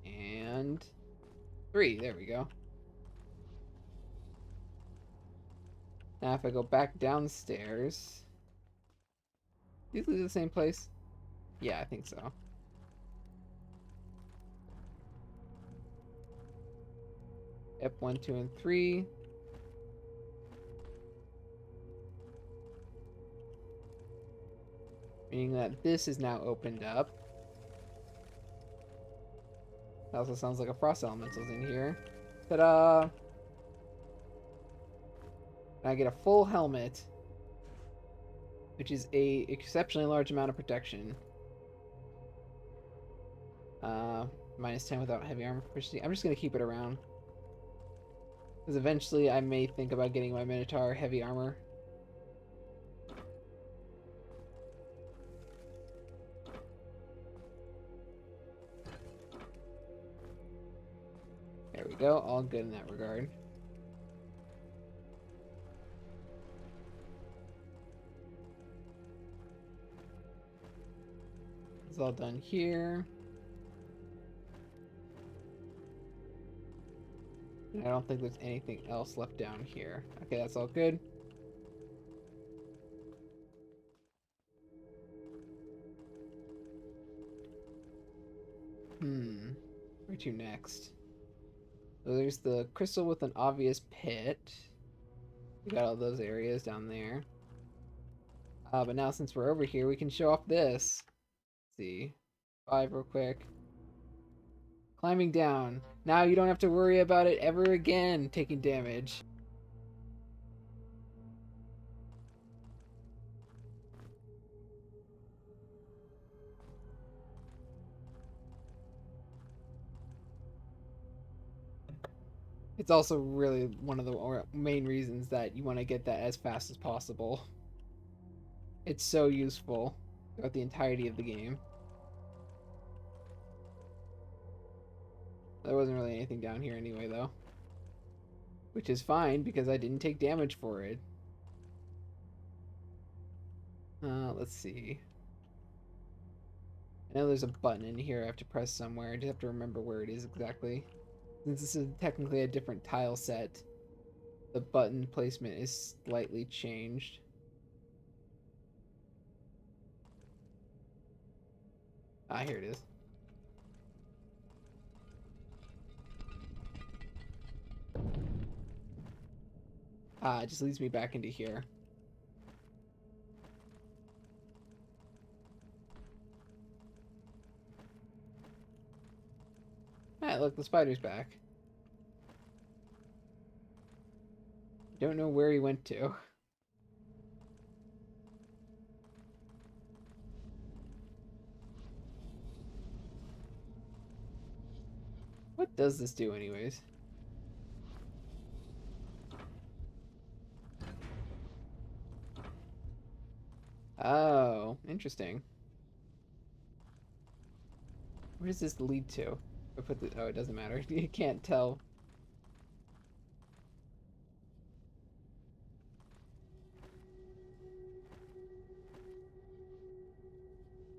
and 3. There we go. Now if I go back downstairs, these lead to the same place? Yeah, I think so. Yep, 1, 2, and 3. Meaning that this is now opened up. That also sounds like a frost elemental's in here. Ta-da! And I get a full helmet, which is a exceptionally large amount of protection. Minus 10 without heavy armor proficiency. I'm just gonna keep it around. Because eventually I may think about getting my Minotaur heavy armor. There we go, all good in that regard. It's all done here. I don't think there's anything else left down here. Okay, that's all good. Where to next? So there's the crystal with an obvious pit. We got all those areas down there. But now since we're over here, we can show off this. Let's see. 5 real quick. Climbing down. Now you don't have to worry about it ever again taking damage. It's also really one of the main reasons that you want to get that as fast as possible. It's so useful throughout the entirety of the game. There wasn't really anything down here anyway, though. Which is fine, because I didn't take damage for it. Let's see. I know there's a button in here I have to press somewhere. I just have to remember where it is exactly. Since this is technically a different tile set, the button placement is slightly changed. Ah, here it is. Ah, it just leads me back into here. Ah, look, the spider's back. Don't know where he went to. What does this do anyways? Oh, interesting. Where does this lead to? Oh, it doesn't matter. You can't tell.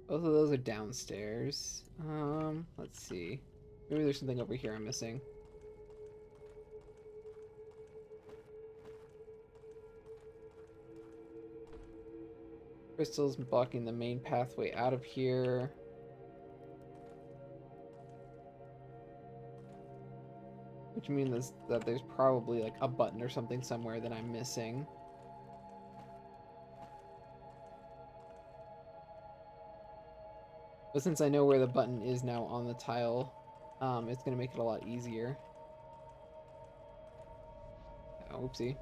Both of those are downstairs. Let's see. Maybe there's something over here I'm missing. Crystals blocking the main pathway out of here. Which means that there's probably like a button or something somewhere that I'm missing. But since I know where the button is now on the tile, it's going to make it a lot easier. Oh, oopsie.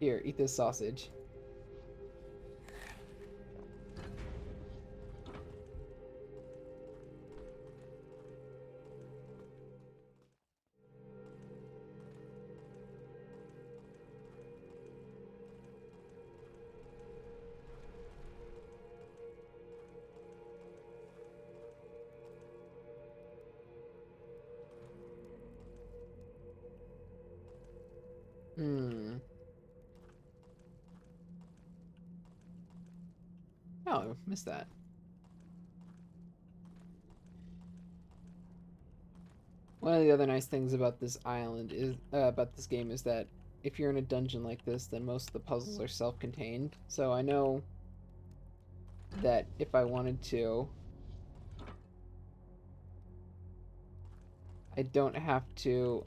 Here, eat this sausage. Hmm. Oh, missed that. One of the other nice things about this island is about this game is that if you're in a dungeon like this, then most of the puzzles are self-contained. So I know that if I wanted to, I don't have to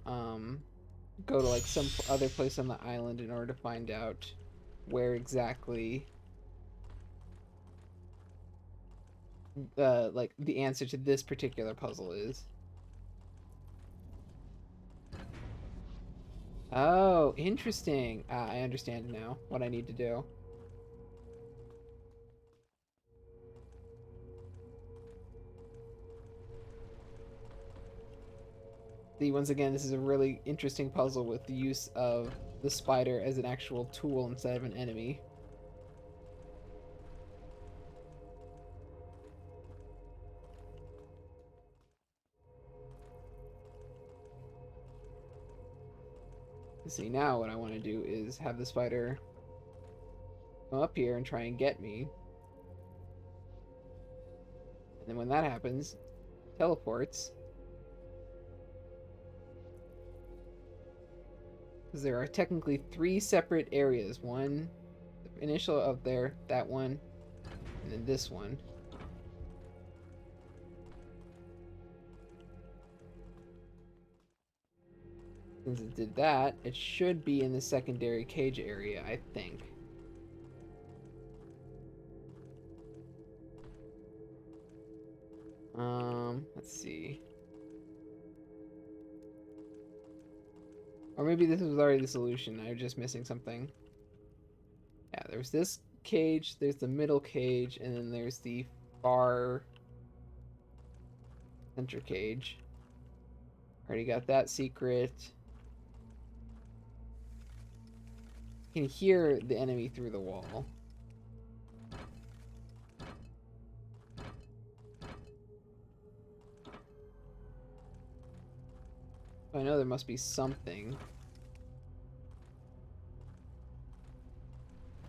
go to like some other place on the island in order to find out where exactly like the answer to this particular puzzle is. Oh, interesting. I understand now what I need to do. See, once again, this is a really interesting puzzle with the use of the spider as an actual tool instead of an enemy. See, now what I want to do is have the spider come up here and try and get me. And then when that happens, teleports. Because there are technically 3 separate areas. One, the initial up there, that one, and then this one. Since it did that, it should be in the secondary cage area, I think. Let's see. Or maybe this was already the solution. I'm just missing something. Yeah, there's this cage, there's the middle cage, and then there's the far center cage. Already got that secret. You can hear the enemy through the wall. I know there must be something.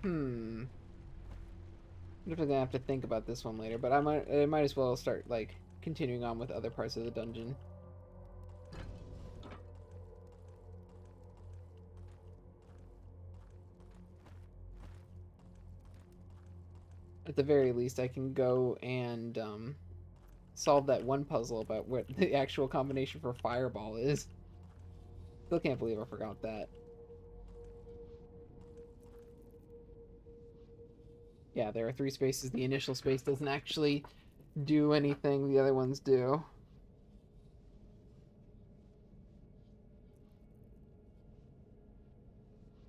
I'm gonna have to think about this one later, but I might as well start like continuing on with other parts of the dungeon. At the very least, I can go and solve that one puzzle about what the actual combination for fireball is. Still can't believe I forgot that. Yeah, there are 3 spaces. The initial space doesn't actually do anything the other ones do.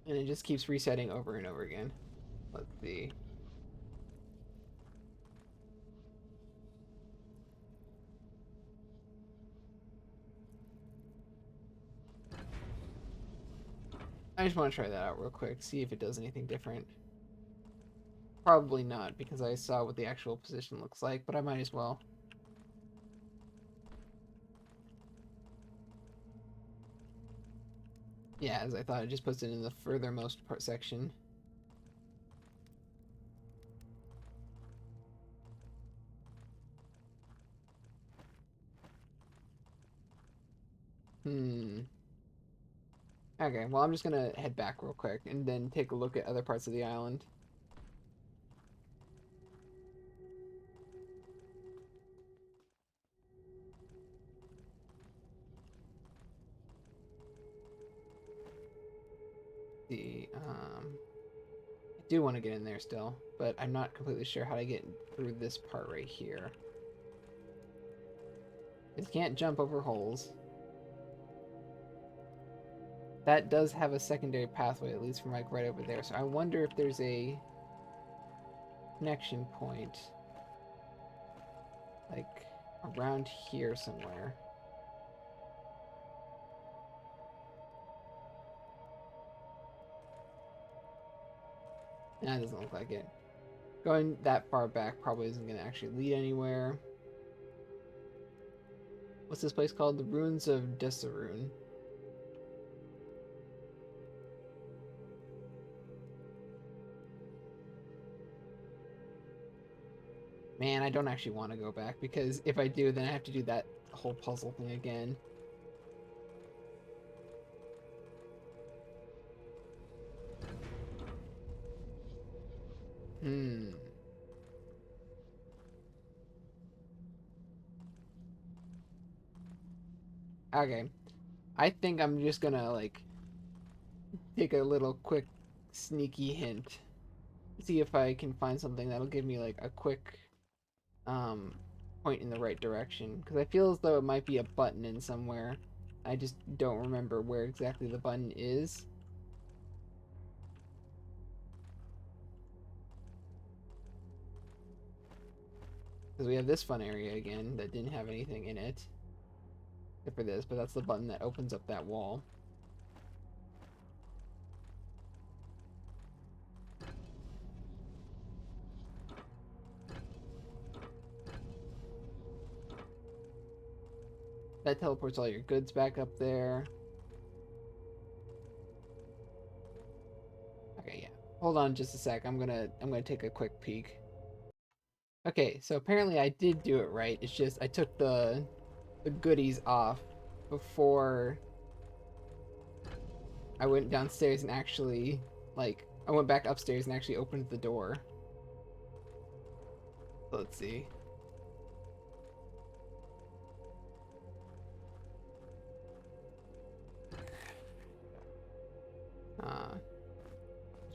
And it just keeps resetting over and over again. Let's see. I just want to try that out real quick, see if it does anything different. Probably not, because I saw what the actual position looks like, but I might as well. Yeah, as I thought, it just puts it in the furthermost part section. Okay, well, I'm just gonna head back real quick and then take a look at other parts of the island. See, I do want to get in there still, but I'm not completely sure how to get through this part right here. It can't jump over holes. That does have a secondary pathway, at least from like right over there. So I wonder if there's a connection point, like around here somewhere. Nah, it doesn't look like it. Going that far back probably isn't going to actually lead anywhere. What's this place called? The Ruins of Desaroon. Man, I don't actually want to go back, because if I do, then I have to do that whole puzzle thing again. Okay. I think I'm just gonna, like, take a little quick sneaky hint. See if I can find something that'll give me, like, a quick, point in the right direction. Because I feel as though it might be a button in somewhere. I just don't remember where exactly the button is. Because we have this fun area again that didn't have anything in it. Except for this, but that's the button that opens up that wall. That teleports all your goods back up there. Okay, yeah. Hold on just a sec. I'm gonna take a quick peek. Okay, so apparently I did do it right. It's just I took the goodies off before I went downstairs and actually, like, I went back upstairs and actually opened the door. So let's see.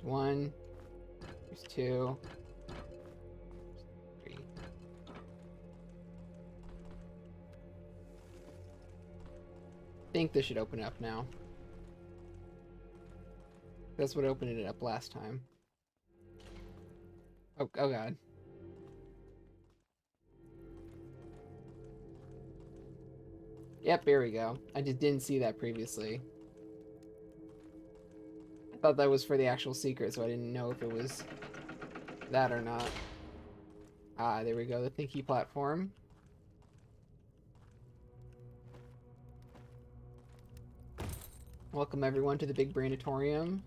There's 1. There's 2. 3. I think this should open up now. That's what opened it up last time. Oh god. Yep, here we go. I just didn't see that previously. I thought that was for the actual secret, so I didn't know if it was that or not. Ah, there we go, the thinky platform. Welcome everyone to the Big Brainatorium.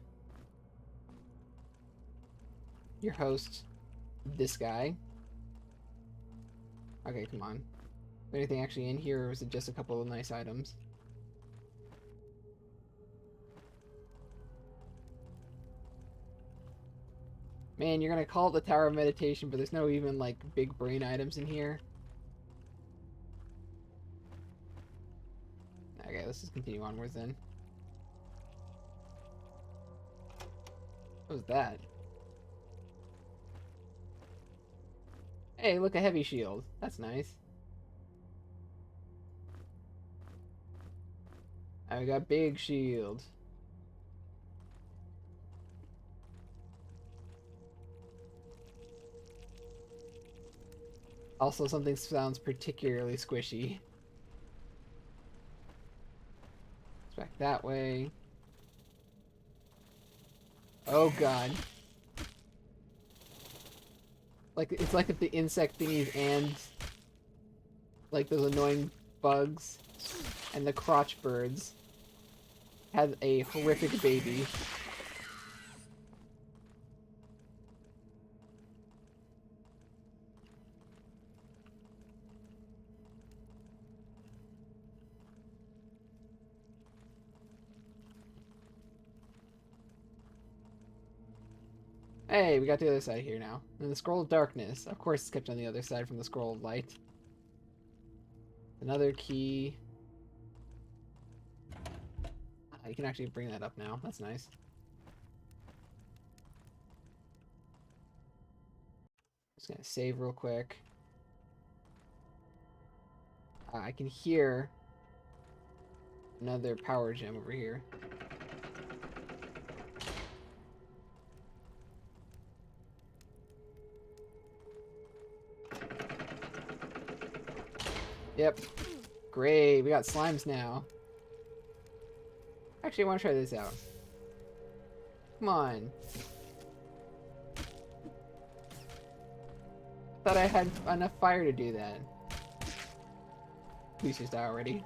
Your host, this guy. Okay, come on. Is there anything actually in here, or is it just a couple of nice items? Man, you're gonna call it the Tower of Meditation, but there's no even, like, big brain items in here. Okay, let's just continue onwards then. What was that? Hey, look, a heavy shield. That's nice. I got big shield. Also, something sounds particularly squishy. It's back that way. Oh god. Like, it's like if the insect thingies and like those annoying bugs and the crotch birds had a horrific baby. Hey, we got the other side here now. And the Scroll of Darkness. Of course it's kept on the other side from the Scroll of Light. Another key. Ah, you can actually bring that up now. That's nice. Just gonna save real quick. I can hear another power gem over here. Yep. Great, we got slimes now. Actually, I want to try this out. Come on. Thought I had enough fire to do that. Please just die already.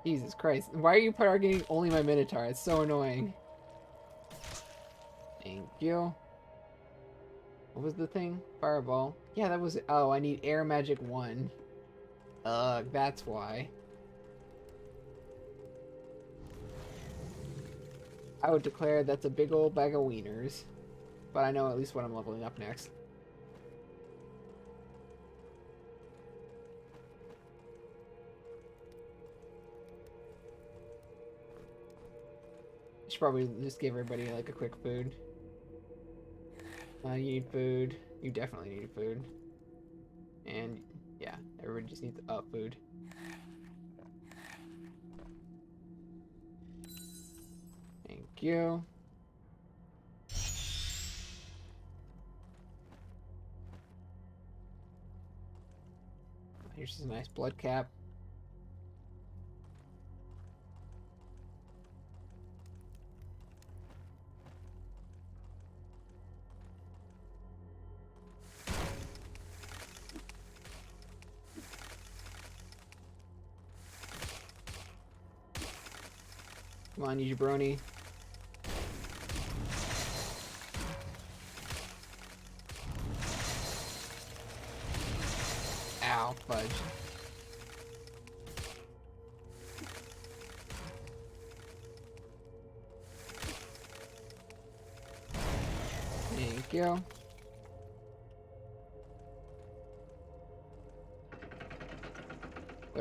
Jesus Christ. Why are you targeting only my Minotaur? It's so annoying. Thank you. What was the thing? Fireball. Yeah, that was... Oh, I need Air Magic 1. Ugh, that's why. I would declare that's a big old bag of wieners. But I know at least what I'm leveling up next. I should probably just give everybody like a quick food. You need food. You definitely need food. And yeah, everybody just needs food. Thank you. Here's just a nice blood cap. Come on, you jabroni. Ow, fudge. Thank you.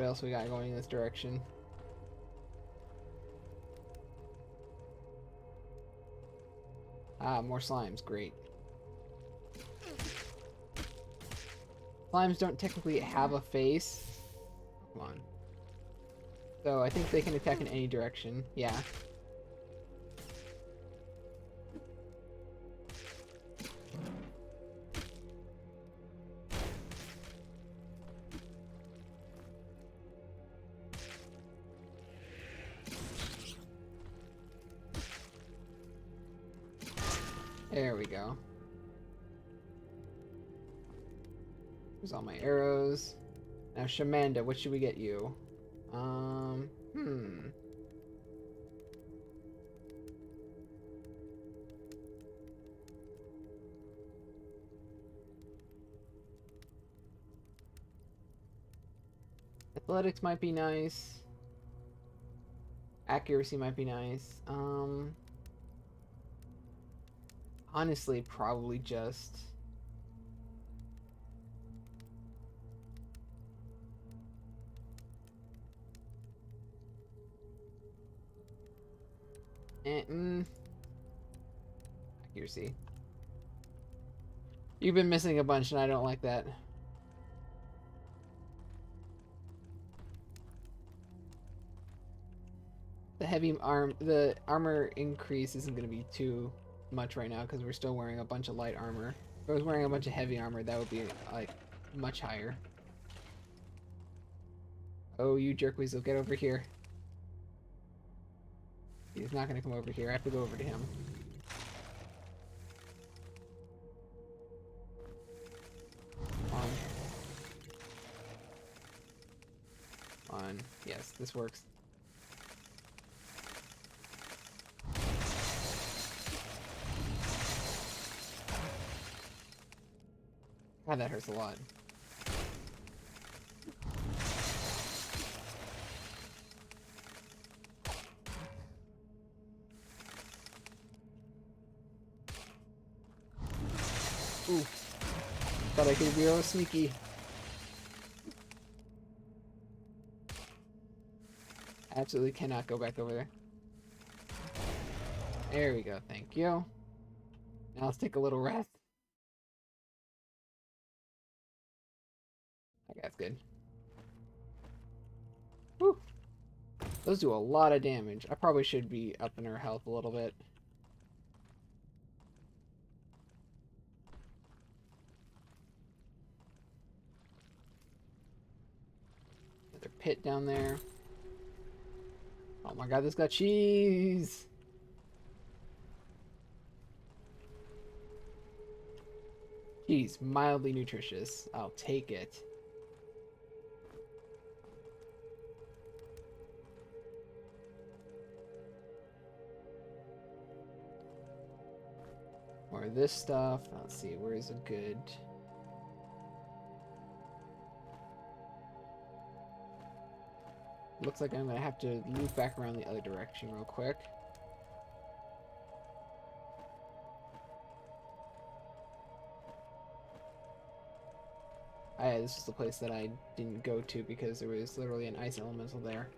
What else we got going in this direction? Ah, more slimes. Great. Slimes don't technically have a face. Come on. So I think they can attack in any direction. Yeah. There we go. There's all my arrows. Now, Shamanda, what should we get you? Athletics might be nice. Accuracy might be nice. Honestly, probably just... accuracy. You've been missing a bunch, and I don't like that. The armor increase isn't going to be too much right now because we're still wearing a bunch of light armor. If I was wearing a bunch of heavy armor, that would be like much higher. Oh, you jerkweasel, get over here. He's not going to come over here. I have to go over to him. On. Yes, this works. God, that hurts a lot. Ooh. Thought I could be real sneaky. Absolutely cannot go back over there. There we go, thank you. Now let's take a little rest. Okay, that's good. Whew. Those do a lot of damage. I probably should be upping her health a little bit. Another pit down there. Oh my god, this got cheese! Cheese, mildly nutritious. I'll take it. More of this stuff. Let's see, where is a good... Looks like I'm gonna have to loop back around the other direction real quick. This is the place that I didn't go to because there was literally an ice elemental there.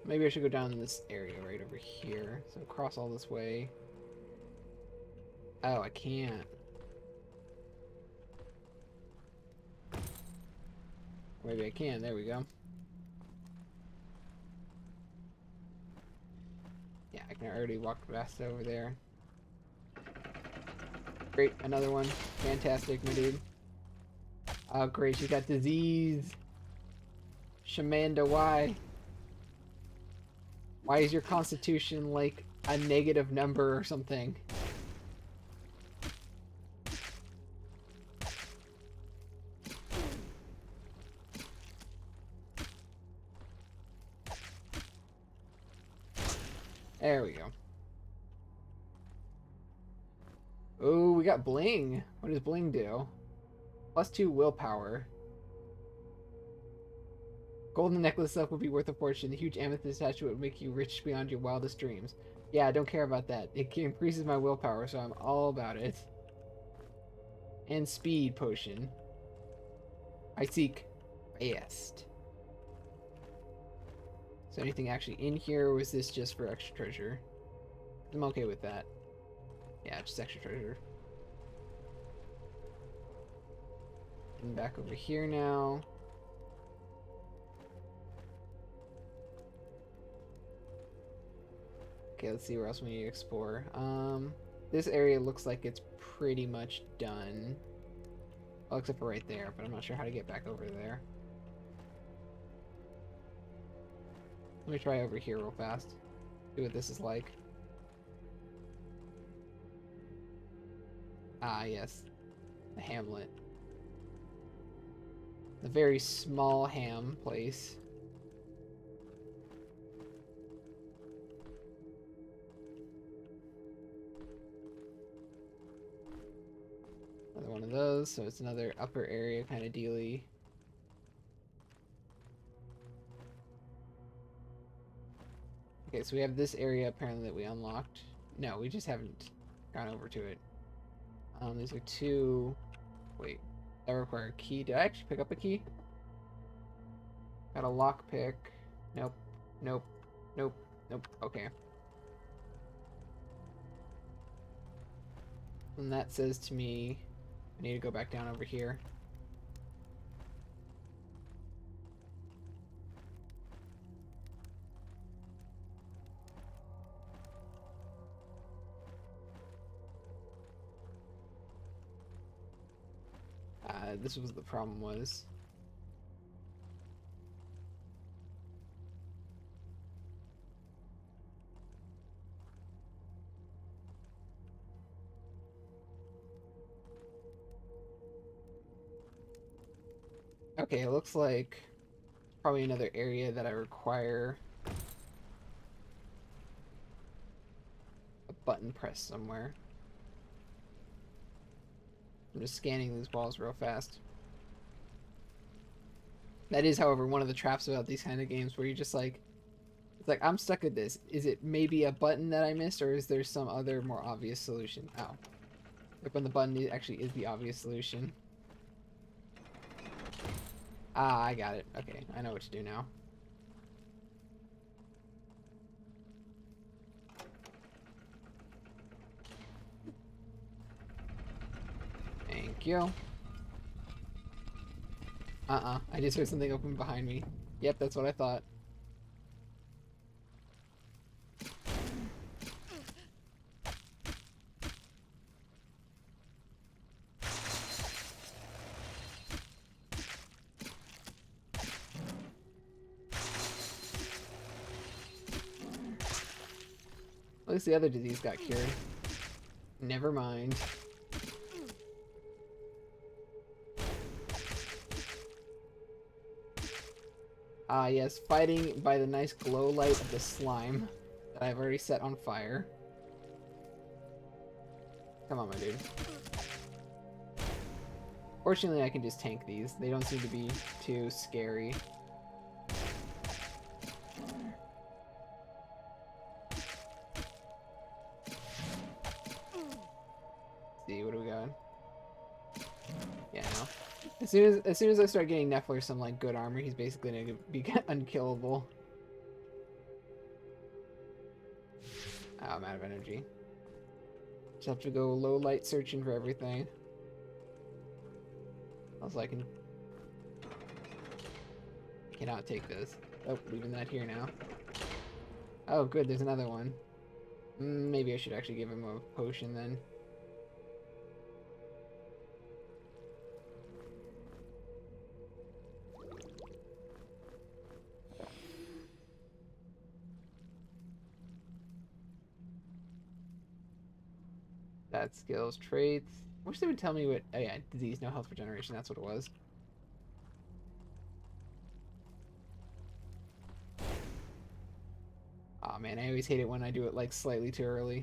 Maybe I should go down this area right over here. So cross all this way. Oh, I can't. Maybe I can. There we go. Yeah, I can already walk past over there. Great, another one. Fantastic, my dude. Oh, great, you got disease. Shamanda, why? Why is your constitution like a negative number or something? There we go. Oh, we got bling. What does bling do? +2 willpower. Golden necklace stuff would be worth a fortune. The huge amethyst statue would make you rich beyond your wildest dreams. Yeah, I don't care about that. It increases my willpower, so I'm all about it. And speed potion. I seek fast. So anything actually in here, or was this just for extra treasure? I'm okay with that. Yeah, just extra treasure. And back over here now. Okay, let's see where else we need to explore. This area looks like it's pretty much done. Well, except for right there, but I'm not sure how to get back over there. Let me try over here real fast. See what this is like. Ah, yes. The hamlet. The very small ham place. Another one of those, so it's another upper area kind of dealy. Okay, so we have this area apparently that we unlocked. No, we just haven't gone over to it. These are two... Wait, that require a key. Did I actually pick up a key? Got a lockpick. Nope, nope, nope, nope. Okay. And that says to me, I need to go back down over here. This was the problem was. Okay, it looks like probably another area that I require a button press somewhere. I'm just scanning these walls real fast. That is, however, one of the traps about these kind of games where you just like, it's like, I'm stuck at this. Is it maybe a button that I missed, or is there some other more obvious solution? Oh. Like when the button actually is the obvious solution. Ah, I got it. Okay, I know what to do now. Thank you. I just heard something open behind me. Yep, that's what I thought. At least the other disease got cured. Never mind. Ah, yes, fighting by the nice glow light of the slime that I've already set on fire. Come on, my dude. Fortunately, I can just tank these. They don't seem to be too scary. See, what do we got? Yeah, no. As soon as I start getting Nephler some like good armor, he's basically gonna be unkillable. Oh, I'm out of energy. Just have to go low light searching for everything. Also, I cannot take this. Oh, leaving that here now. Oh, good. There's another one. Maybe I should actually give him a potion then. That skills, traits. I wish they would tell me what. Oh yeah, disease, no health regeneration. That's what it was. Aw, man, I always hate it when I do it like slightly too early.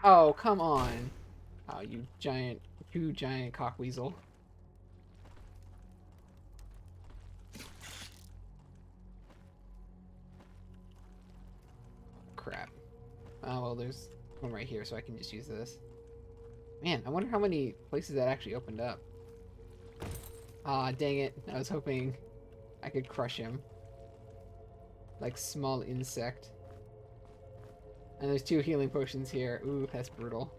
Oh, come on. Oh, you giant cockweasel. Crap. Oh, well, there's one right here, so I can just use this. Man, I wonder how many places that actually opened up. Ah, dang it. I was hoping I could crush him. Like small insect. And there's 2 healing potions here. Ooh, that's brutal.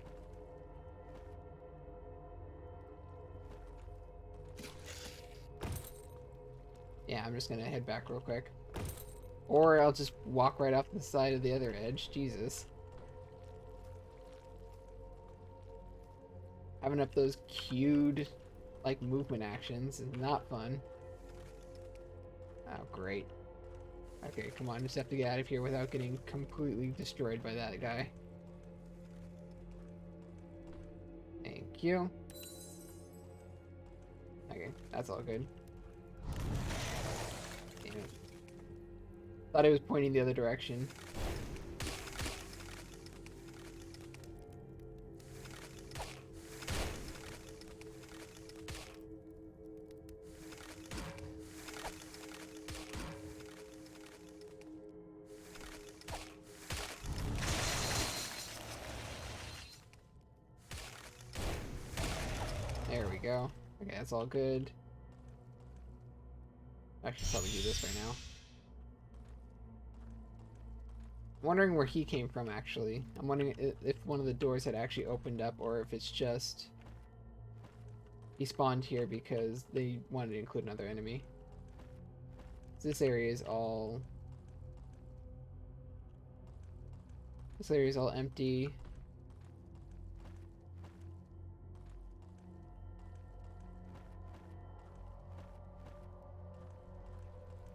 Yeah, I'm just gonna head back real quick. Or I'll just walk right off the side of the other edge. Jesus. Having up those queued, like, movement actions is not fun. Oh, great. Okay, come on, just have to get out of here without getting completely destroyed by that guy. Thank you. Okay, that's all good. Damn it. Thought it was pointing the other direction. There we go. Okay, that's all good. I should probably do this right now. I'm wondering where he came from, actually. I'm wondering if one of the doors had actually opened up, or if it's just he spawned here because they wanted to include another enemy. This area is all... This area is all empty.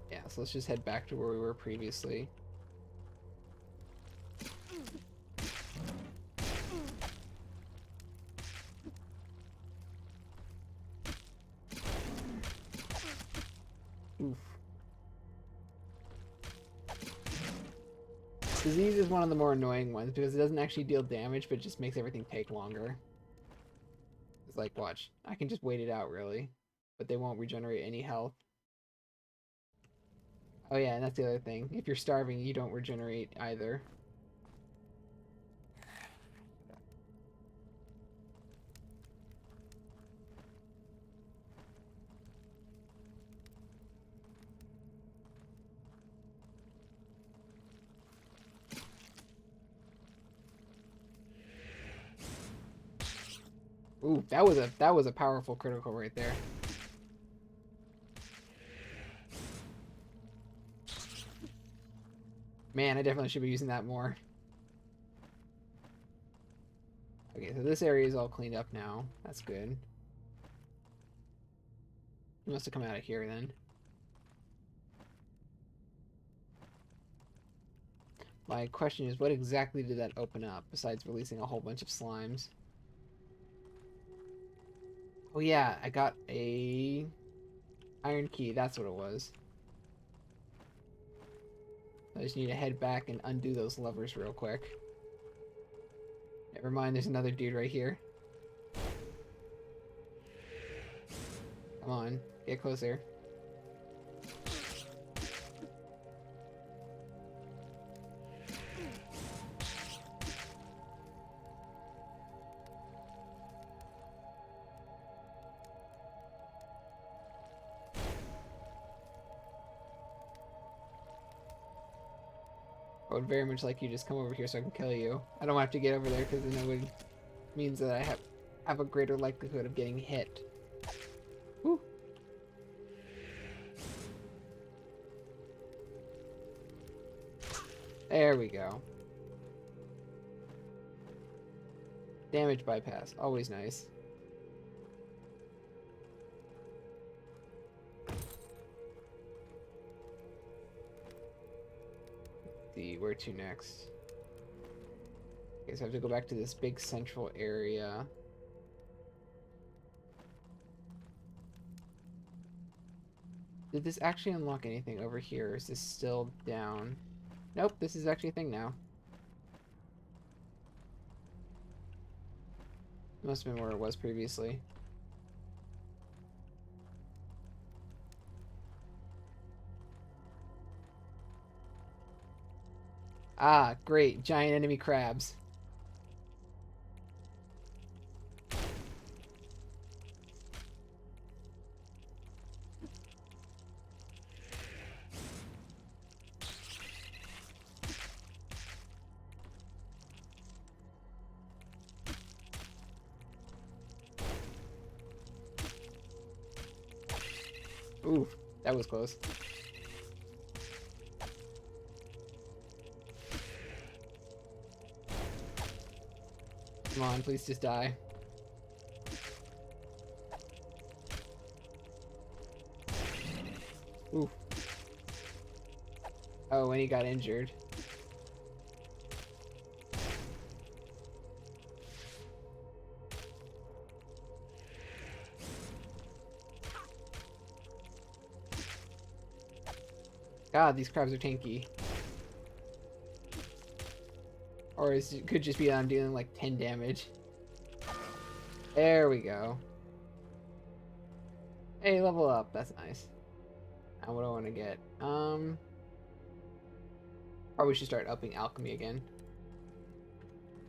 Yeah, so let's just head back to where we were previously. Oof. Disease is one of the more annoying ones because it doesn't actually deal damage, but it just makes everything take longer. It's like, watch, I can just wait it out, really. But they won't regenerate any health. Oh yeah, and that's the other thing. If you're starving, you don't regenerate either. Ooh, that was a powerful critical right there. Man, I definitely should be using that more. Okay, so this area is all cleaned up now. That's good. He must have come out of here then. My question is, what exactly did that open up, besides releasing a whole bunch of slimes? Oh yeah, I got a iron key, that's what it was. I just need to head back and undo those levers real quick. Never mind, there's another dude right here. Come on, get closer. I would very much like you just come over here so I can kill you. I don't have to get over there because then it would means that I have a greater likelihood of getting hit. Woo. There we go. Damage bypass, always nice. See, where to next? Okay, so I have to go back to this big central area. Did this actually unlock anything over here, or is this still down? Nope, this is actually a thing now. Must have been where it was previously. Ah, great. Giant enemy crabs. Ooh, that was close. Come on, please just die. Ooh. Oh, and he got injured. God, these crabs are tanky. Or it could just be that I'm dealing like 10 damage. There we go. Hey, level up. That's nice. Now what do I want to get? Probably should start upping alchemy again.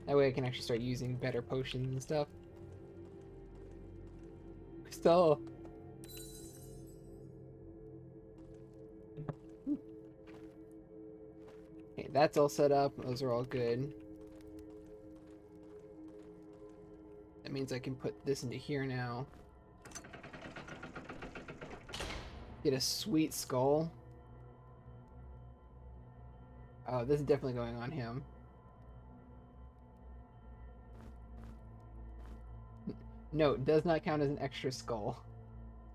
That way I can actually start using better potions and stuff. Still. Okay, that's all set up. Those are all good. That means I can put this into here now. Get a sweet skull. Oh, this is definitely going on him. Note, does not count as an extra skull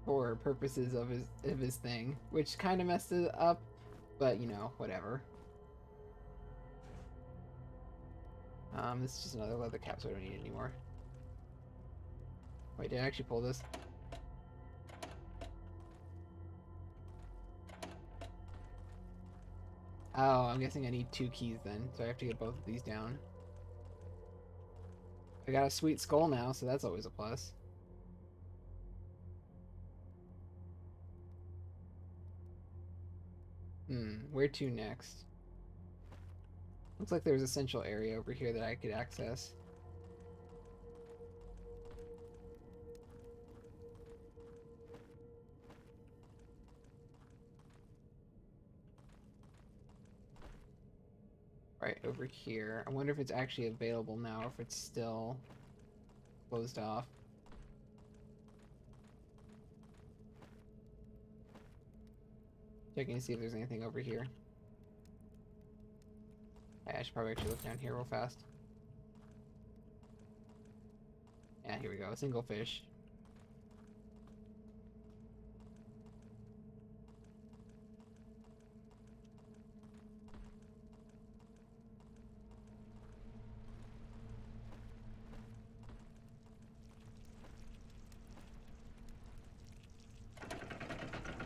for purposes of his thing, which kind of messed it up, but you know, whatever. This is just another leather cap, so I don't need it anymore. Wait, did I actually pull this? Oh, I'm guessing I need 2 keys then, so I have to get both of these down. I got a sweet skull now, so that's always a plus. Where to next? Looks like there's a central area over here that I could access. Right over here. I wonder if it's actually available now, or if it's still closed off. Checking to see if there's anything over here. I should probably actually look down here real fast. Yeah, here we go. A single fish.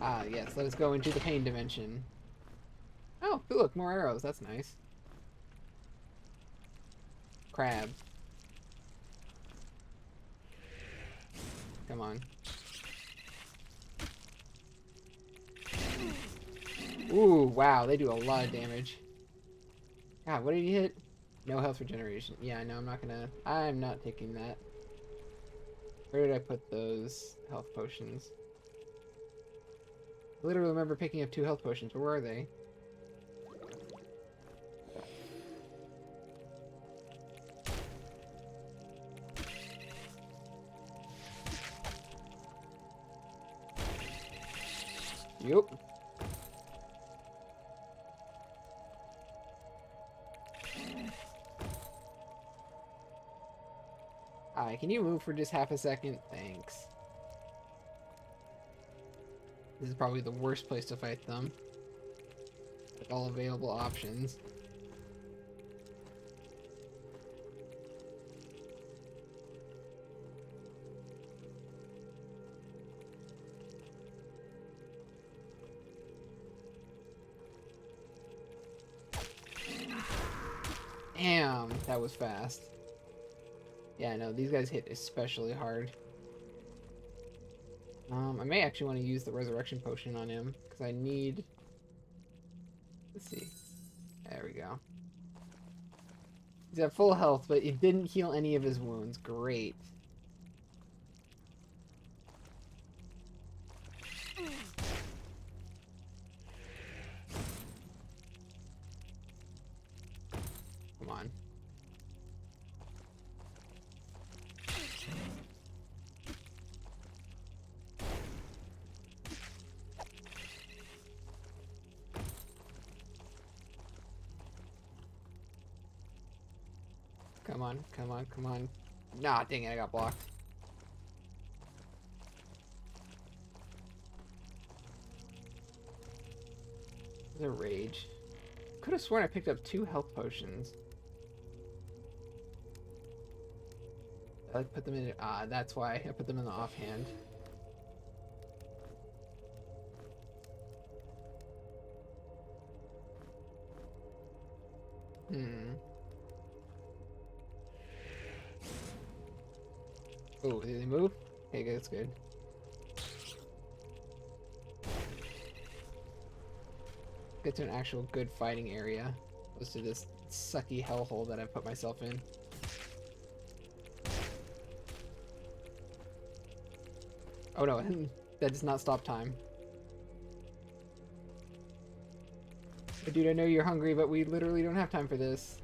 Ah, yes. Let us go into the pain dimension. Oh, look, more arrows. That's nice. Crab. Come on. Ooh, wow, they do a lot of damage. God, what did he hit? No health regeneration. Yeah, no, I'm not taking that. Where did I put those health potions? I literally remember picking up 2 health potions, but where are they? Yup. Alright, can you move for just half a second? Thanks. This is probably the worst place to fight them. With all available options. Damn, that was fast. Yeah, no, these guys hit especially hard. I may actually want to use the resurrection potion on him because I need. Let's see. There we go. He's at full health, but it didn't heal any of his wounds. Great. Come on. Come on, come on, come on. Nah, dang it, I got blocked. There's a rage. Could have sworn I picked up 2 health potions. I put them in. Ah, that's why I put them in the offhand. Hmm. Oh, did they move? Okay, good, that's good. Get to an actual good fighting area. Opposed to this sucky hellhole that I put myself in. Oh no, that does not stop time. Dude, I know you're hungry, but we literally don't have time for this.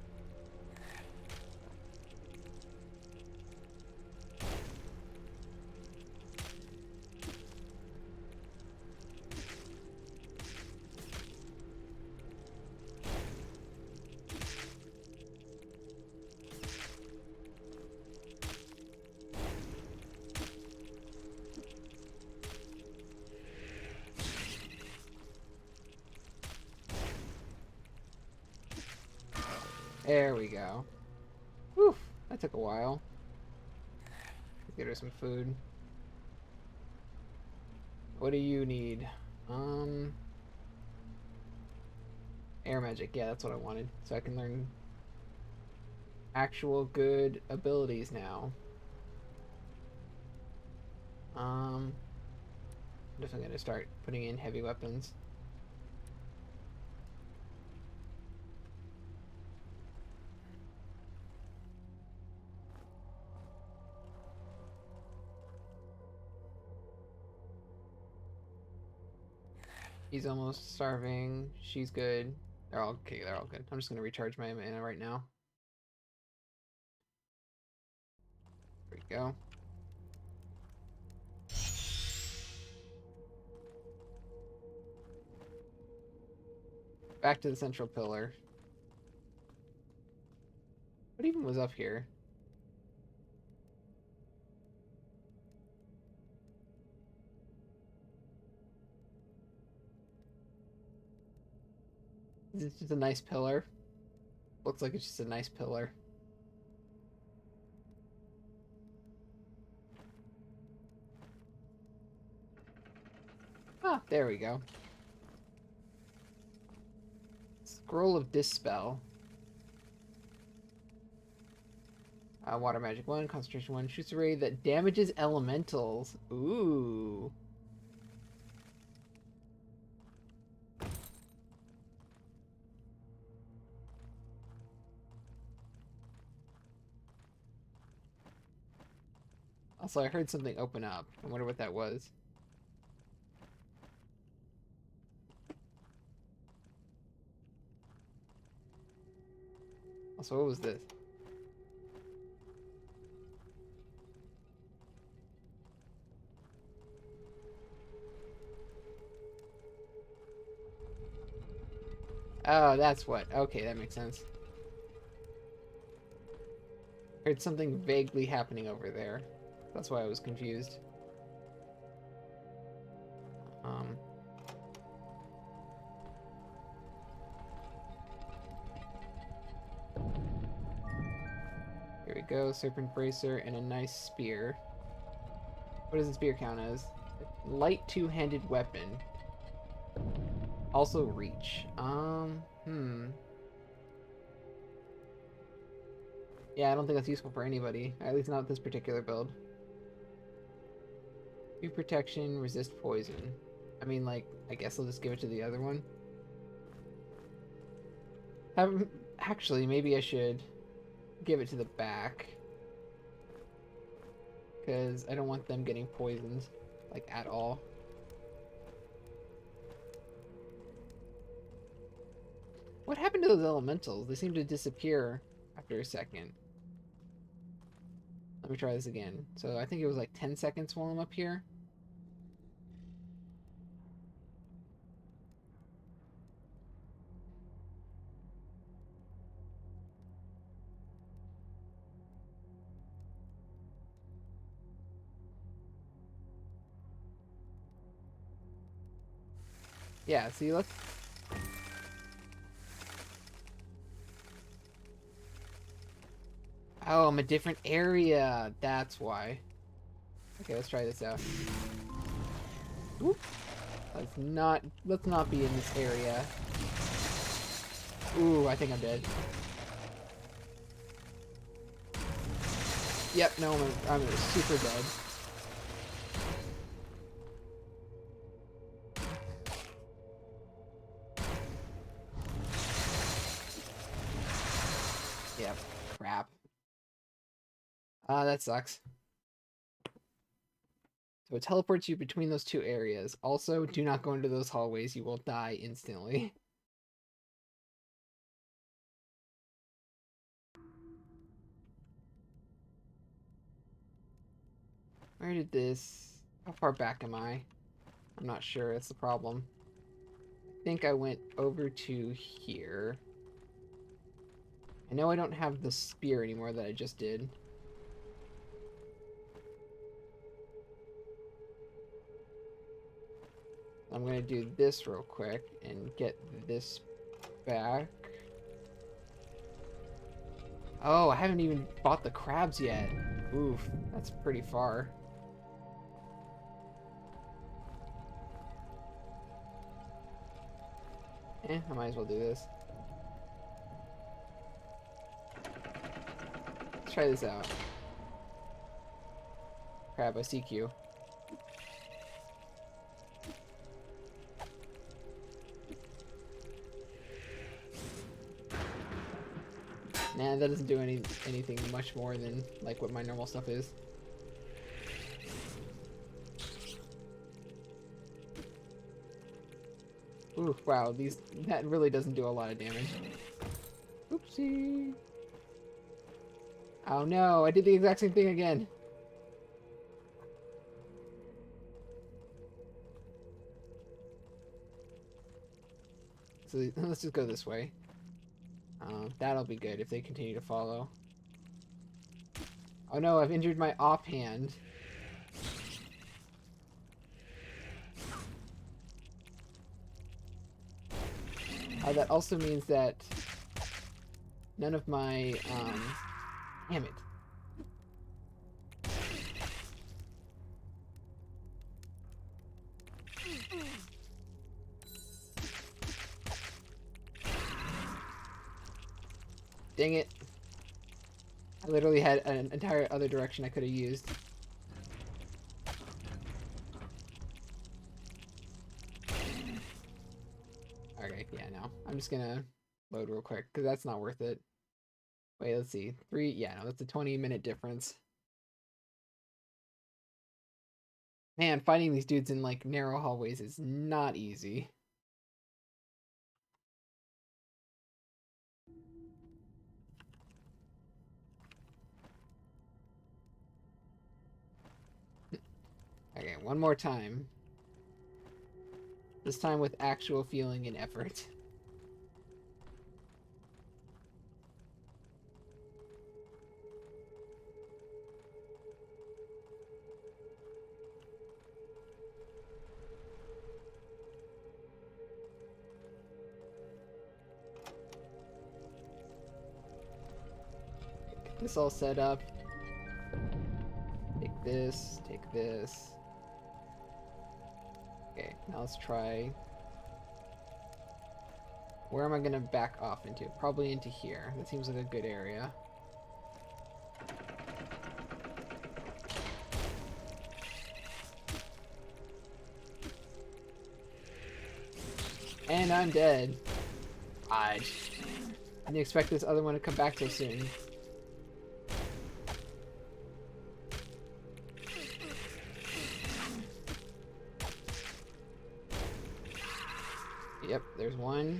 There we go. Whew, that took a while. Get her some food. What do you need? Air magic. Yeah, that's what I wanted. So I can learn actual good abilities now. I'm definitely gonna start putting in heavy weapons. He's almost starving. She's good. They're all okay. They're all good. I'm just gonna recharge my mana right now. There we go. Back to the central pillar. What even was up here? Is it just a nice pillar? Looks like it's just a nice pillar. Ah, there we go. Scroll of Dispel. Water magic 1, concentration 1, shoots a ray that damages elementals. Ooh. Also, I heard something open up. I wonder what that was. Also, what was this? Oh, that's what. Okay, that makes sense. Heard something vaguely happening over there. That's why I was confused. Here we go, Serpent Bracer and a nice spear. What does the spear count as? Light two-handed weapon. Also reach. Yeah, I don't think that's useful for anybody. At least not this particular build. New protection, resist poison. I mean, like, I guess I'll just give it to the other one. Actually, maybe I should give it to the back. Because I don't want them getting poisoned, like, at all. What happened to those elementals? They seem to disappear after a second. Let me try this again. So I think it was like 10 seconds while I'm up here. Yeah, see, let's... Oh, I'm a different area. That's why. Okay, let's try this out. Oop. Let's not be in this area. Ooh, I think I'm dead. Yep, no, I'm super dead. Yep, crap. That sucks. So it teleports you between those two areas. Also, do not go into those hallways. You will die instantly. Where did this... How far back am I? I'm not sure. That's the problem. I think I went over to here. I know I don't have the spear anymore that I just did. I'm gonna do this real quick and get this back. Oh, I haven't even bought the crabs yet. Oof, that's pretty far. I might as well do this. Let's try this out. Crab, I seek you. Nah, that doesn't do anything much more than like what my normal stuff is. Ooh, wow, that really doesn't do a lot of damage. Oopsie. Oh no, I did the exact same thing again. So let's just go this way. That'll be good if they continue to follow. Oh no, I've injured my offhand. That also means that none of my, damn it. Dang it. I literally had an entire other direction I could have used. Okay, yeah, no. I'm just gonna load real quick, because that's not worth it. Wait, let's see. Yeah, no, that's a 20-minute difference. Man, fighting these dudes in, like, narrow hallways is not easy. Okay, one more time. This time with actual feeling and effort. Get this all set up. Take this, take this. Okay, now let's try... Where am I gonna back off into? Probably into here. That seems like a good area. And I'm dead. I didn't expect this other one to come back so soon. Yep, there's one.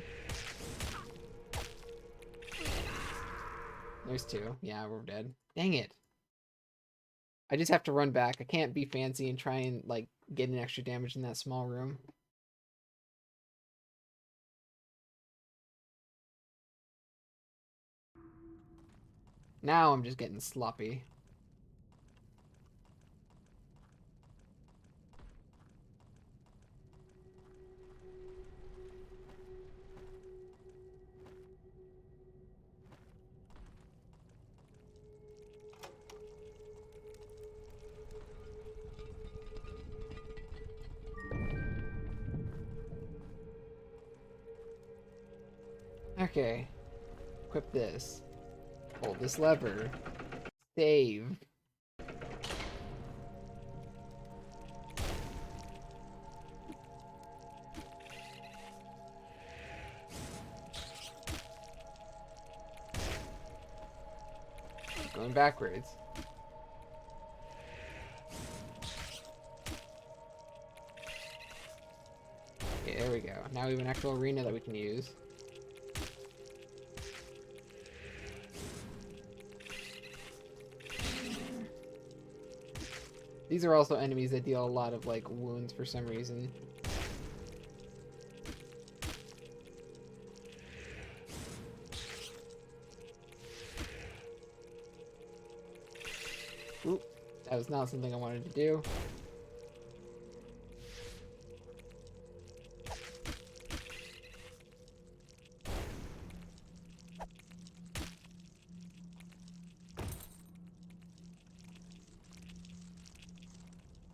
There's two. Yeah, we're dead. Dang it. I just have to run back. I can't be fancy and try and, like, get an extra damage in that small room. Now I'm just getting sloppy. Okay. Equip this. Hold this lever. Save. Going backwards. Okay, there we go. Now we have an actual arena that we can use. These are also enemies that deal a lot of, like, wounds for some reason. Oop, that was not something I wanted to do.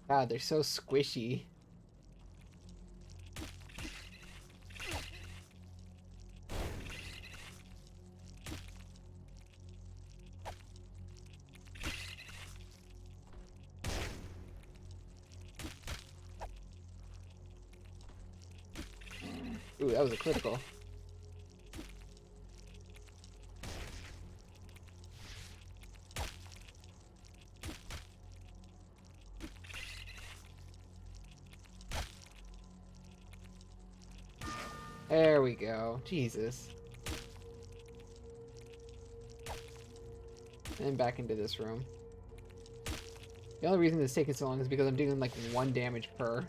God, they're so squishy. Ooh, that was a critical. There we go. Jesus. And back into this room. The only reason it's taking so long is because I'm doing like 1 damage per.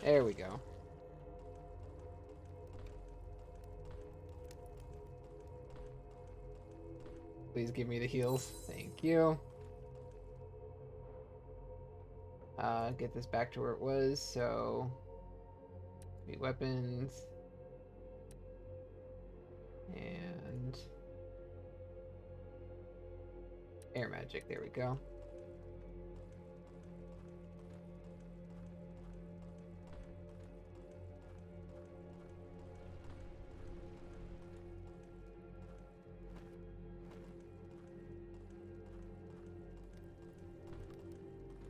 There we go. Please give me the heals. Thank you. Get this back to where it was, so... Meet weapons. And... air magic, there we go.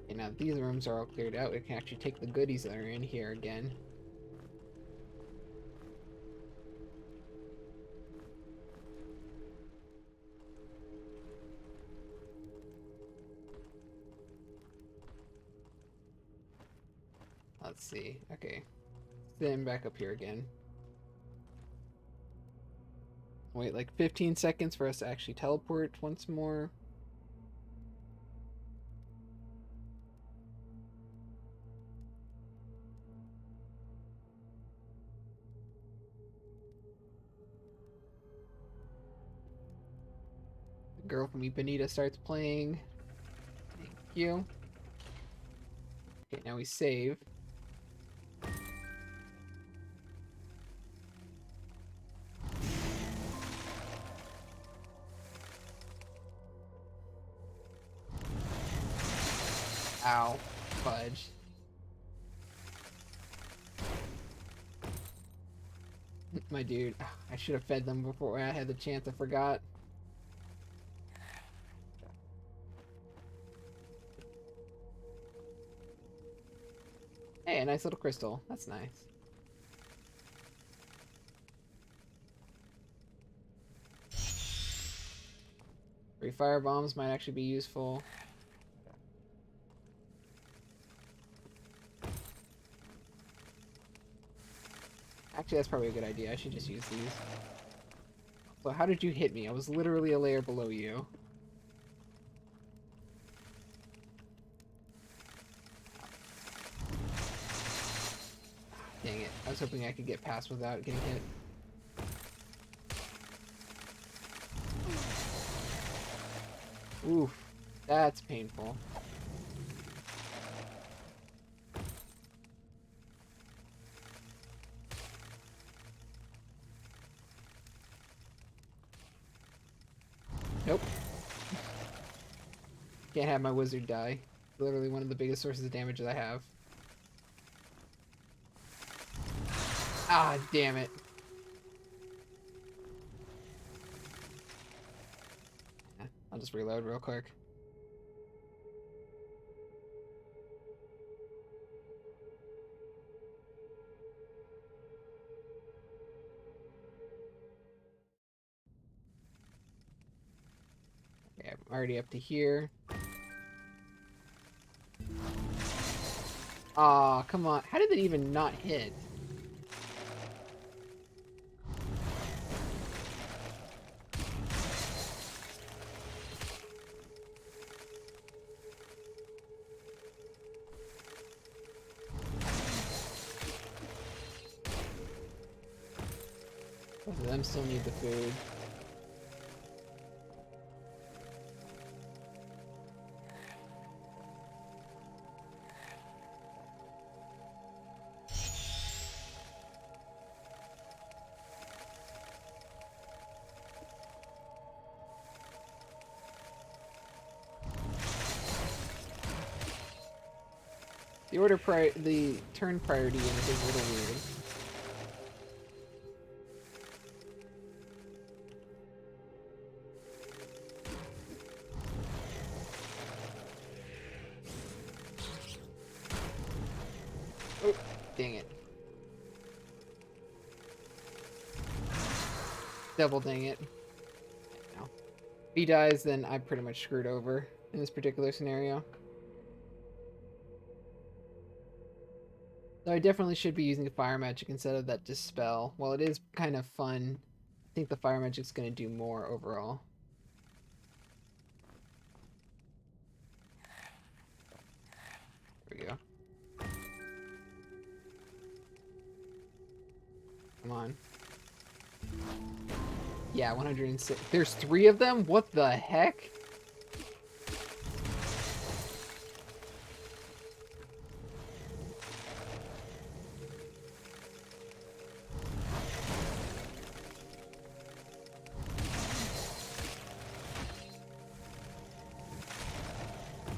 Okay, now that these rooms are all cleared out, we can actually take the goodies that are in here again. Let's see. Okay. Then back up here again. Wait like 15 seconds for us to actually teleport once more. The girl from Ipanita starts playing. Thank you. Okay, now we save. Ow. Fudge. My dude. I should have fed them before I had the chance. I forgot. nice little crystal. That's nice. Three fire bombs might actually be useful. Actually, that's probably a good idea. I should just use these. So how did you hit me? I was literally a layer below you. Dang it. I was hoping I could get past without getting hit. Oof. That's painful. Nope. Can't have my wizard die. Literally one of the biggest sources of damage that I have. Ah, damn it. I'll just reload real quick. Okay, I'm already up to here. Aw, come on. How did that even not hit? Both of them still need the food. The turn priority in it is a little weird. Oh, dang it. Double dang it. No. If he dies, then I'm pretty much screwed over in this particular scenario. So I definitely should be using fire magic instead of that dispel. While it is kind of fun, I think the fire magic's going to do more overall. There we go. Come on. Yeah, 106. There's 3 of them? What the heck?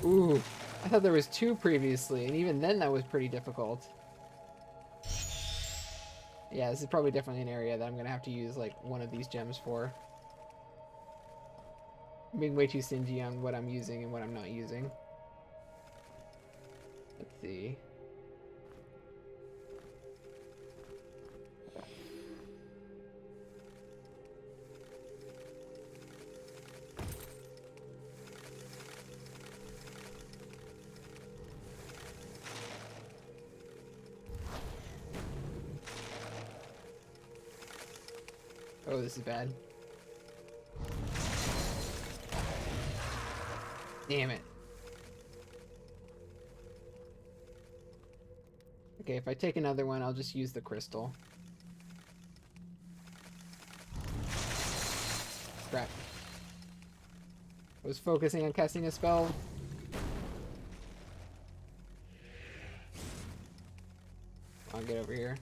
Ooh, I thought there was 2 previously, and even then that was pretty difficult. Yeah, this is probably definitely an area that I'm gonna have to use like one of these gems for. I'm being way too stingy on what I'm using and what I'm not using. Let's see. Oh, this is bad. Damn it. Okay, if I take another one, I'll just use the crystal. Crap. I was focusing on casting a spell. I'll get over here.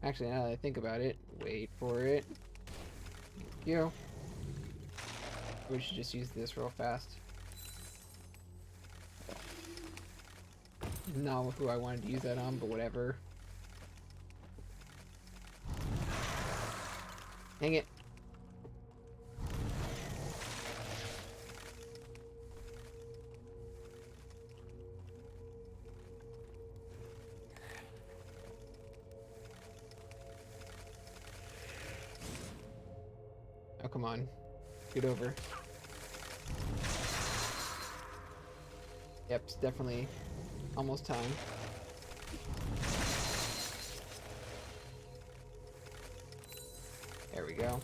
Actually, now that I think about it, wait for it. Thank you. We should just use this real fast. Not who I wanted to use that on, but whatever. Dang it. come on. Get over. Yep, it's definitely almost time. There we go.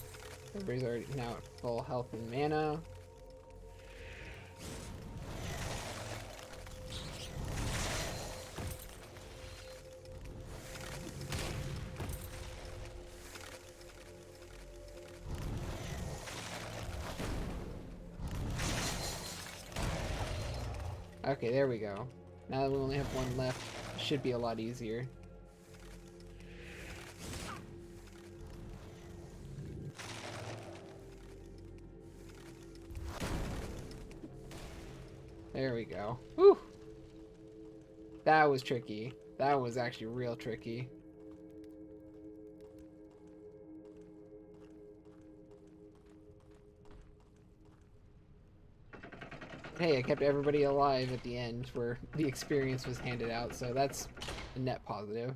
Everybody's already now at full health and mana. Okay, there we go. Now that we only have one left, it should be a lot easier. There we go. Whew! That was tricky. That was actually real tricky. Hey, I kept everybody alive at the end where the experience was handed out, so that's a net positive.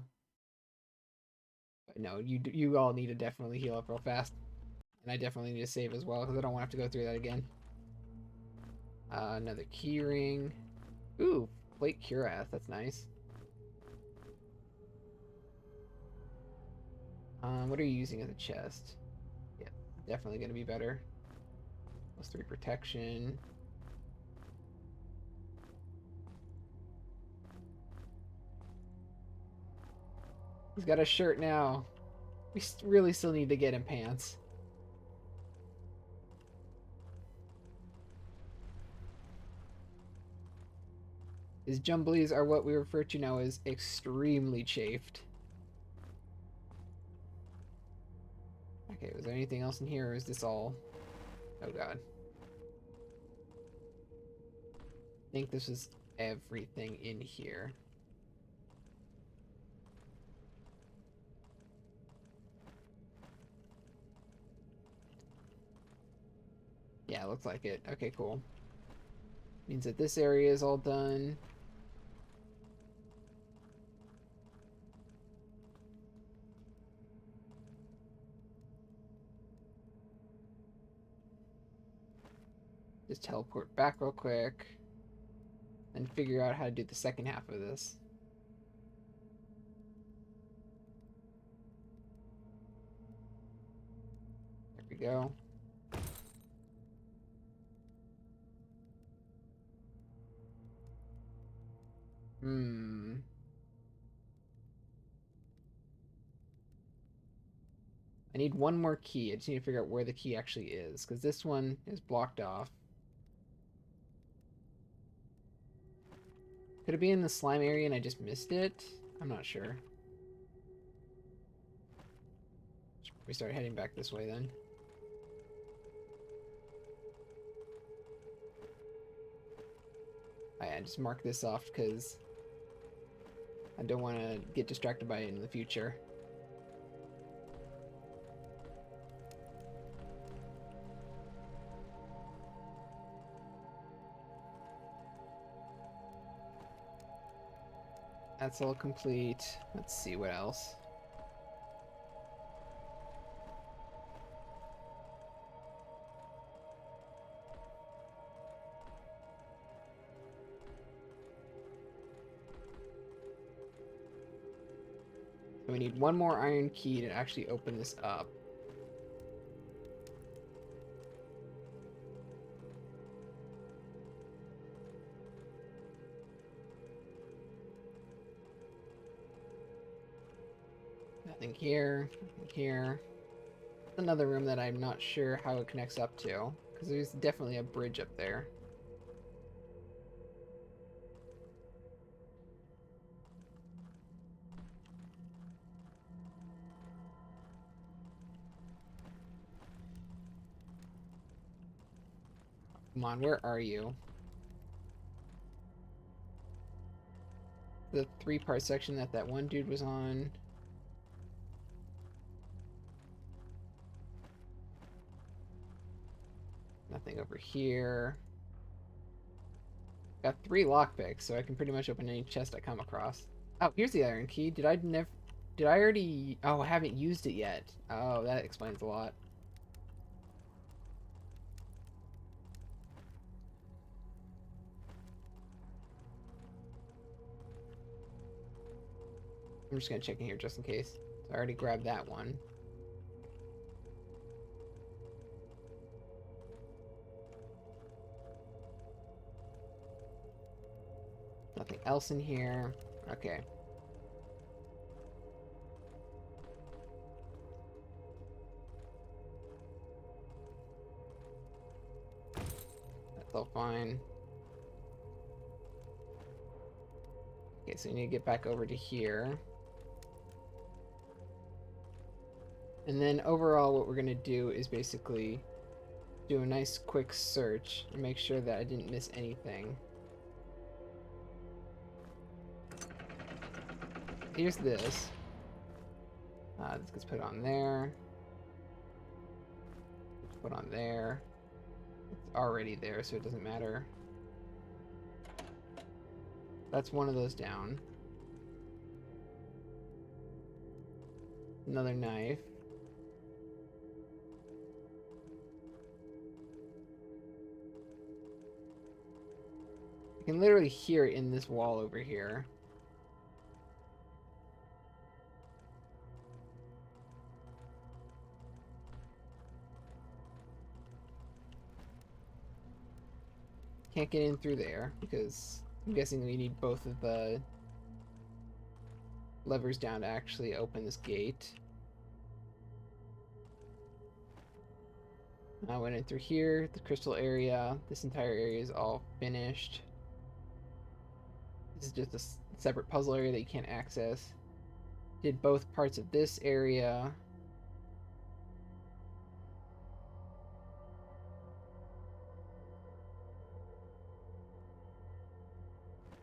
But no, you all need to definitely heal up real fast. And I definitely need to save as well, because I don't want to have to go through that again. Another key ring. Ooh, plate cuirass, that's nice. What are you using as a chest? Yeah, definitely gonna be better. +3 protection. He's got a shirt now. We really still need to get him pants. His jumblies are what we refer to now as extremely chafed. Okay, was there anything else in here, or is this all? Oh god. I think this is everything in here. Yeah, looks like it. Okay, cool. Means that this area is all done. Just teleport back real quick and figure out how to do the second half of this. There we go. I need one more key. I just need to figure out where the key actually is, because this one is blocked off. Could it be in the slime area and I just missed it? I'm not sure. We start heading back this way then. I just mark this off because I don't want to get distracted by it in the future. That's all complete. Let's see what else. So we need one more iron key to actually open this up. Nothing here, nothing here. Another room that I'm not sure how it connects up to, because there's definitely a bridge up there. Come on, where are you? The 3-part section that one dude was on. Nothing over here. Got 3 lockpicks, so I can pretty much open any chest I come across. Oh, here's the iron key. Did I already... Oh, I haven't used it yet. Oh, that explains a lot. I'm just gonna check in here just in case. So I already grabbed that one. Nothing else in here. Okay. That's all fine. Okay, so we need to get back over to here. And then overall what we're going to do is basically do a nice quick search and make sure that I didn't miss anything. Here's this. This gets put on there. Let's put on there. It's already there, so it doesn't matter. That's one of those down. Another knife. I can literally hear it in this wall over here. Can't get in through there because I'm guessing we need both of the levers down to actually open this gate. I went in through here, the crystal area. This entire area is all finished. This is just a separate puzzle area that you can't access. Did both parts of this area.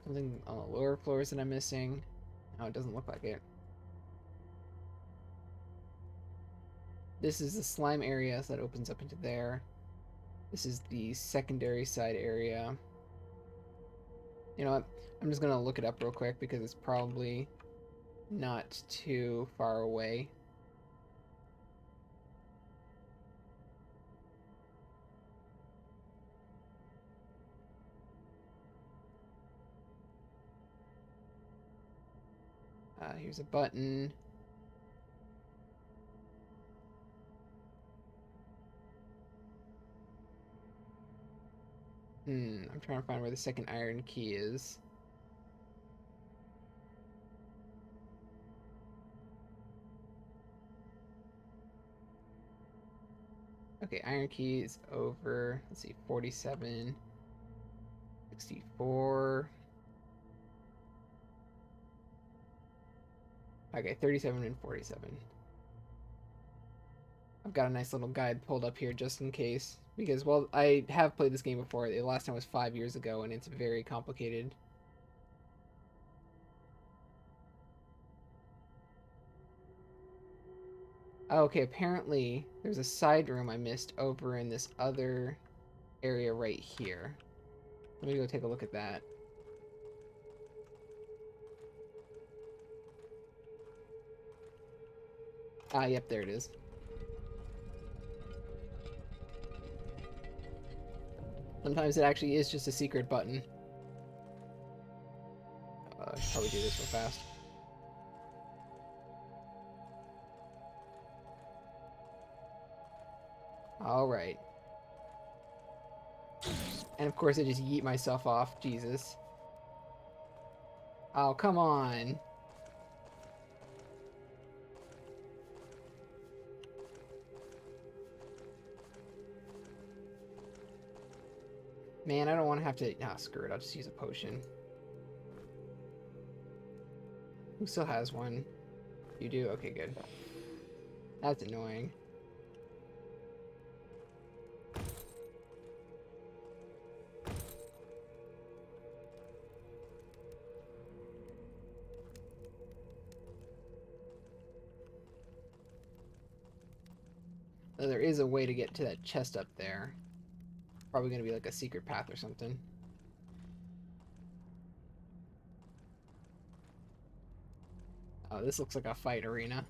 Something on the lower floors that I'm missing. No, it doesn't look like it. This is the slime area, so that opens up into there. This is the secondary side area. You know what? I'm just gonna look it up real quick because it's probably not too far away. Here's a button. I'm trying to find where the second iron key is. Okay, iron key is over, let's see, 47, 64. Okay, 37 and 47. I've got a nice little guide pulled up here just in case. Because, well, I have played this game before. The last time was 5 years ago, and it's very complicated. Oh, okay, apparently there's a side room I missed over in this other area right here. Let me go take a look at that. Ah, yep, there it is. Sometimes it actually is just a secret button. I should probably do this real fast. Alright. And of course I just yeet myself off. Jesus. Oh, come on. Man, I don't want to have to... Ah, screw it. I'll just use a potion. Who still has one? You do? Okay, good. That's annoying. Though there is a way to get to that chest up there. Probably going to be like a secret path or something. Oh, this looks like a fight arena.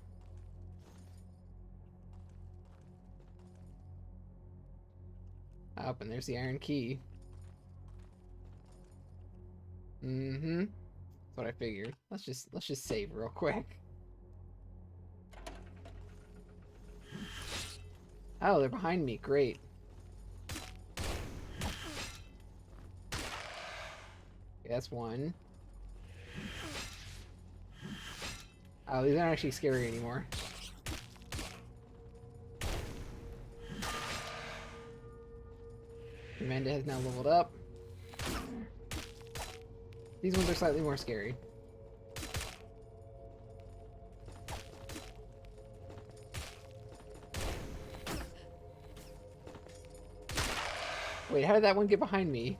Up, and there's the iron key. Mm-hmm. That's what I figured. Let's just save real quick. Oh, they're behind me. Great. Okay, that's one. Oh, these aren't actually scary anymore. Amanda has now leveled up. These ones are slightly more scary. Wait, how did that one get behind me?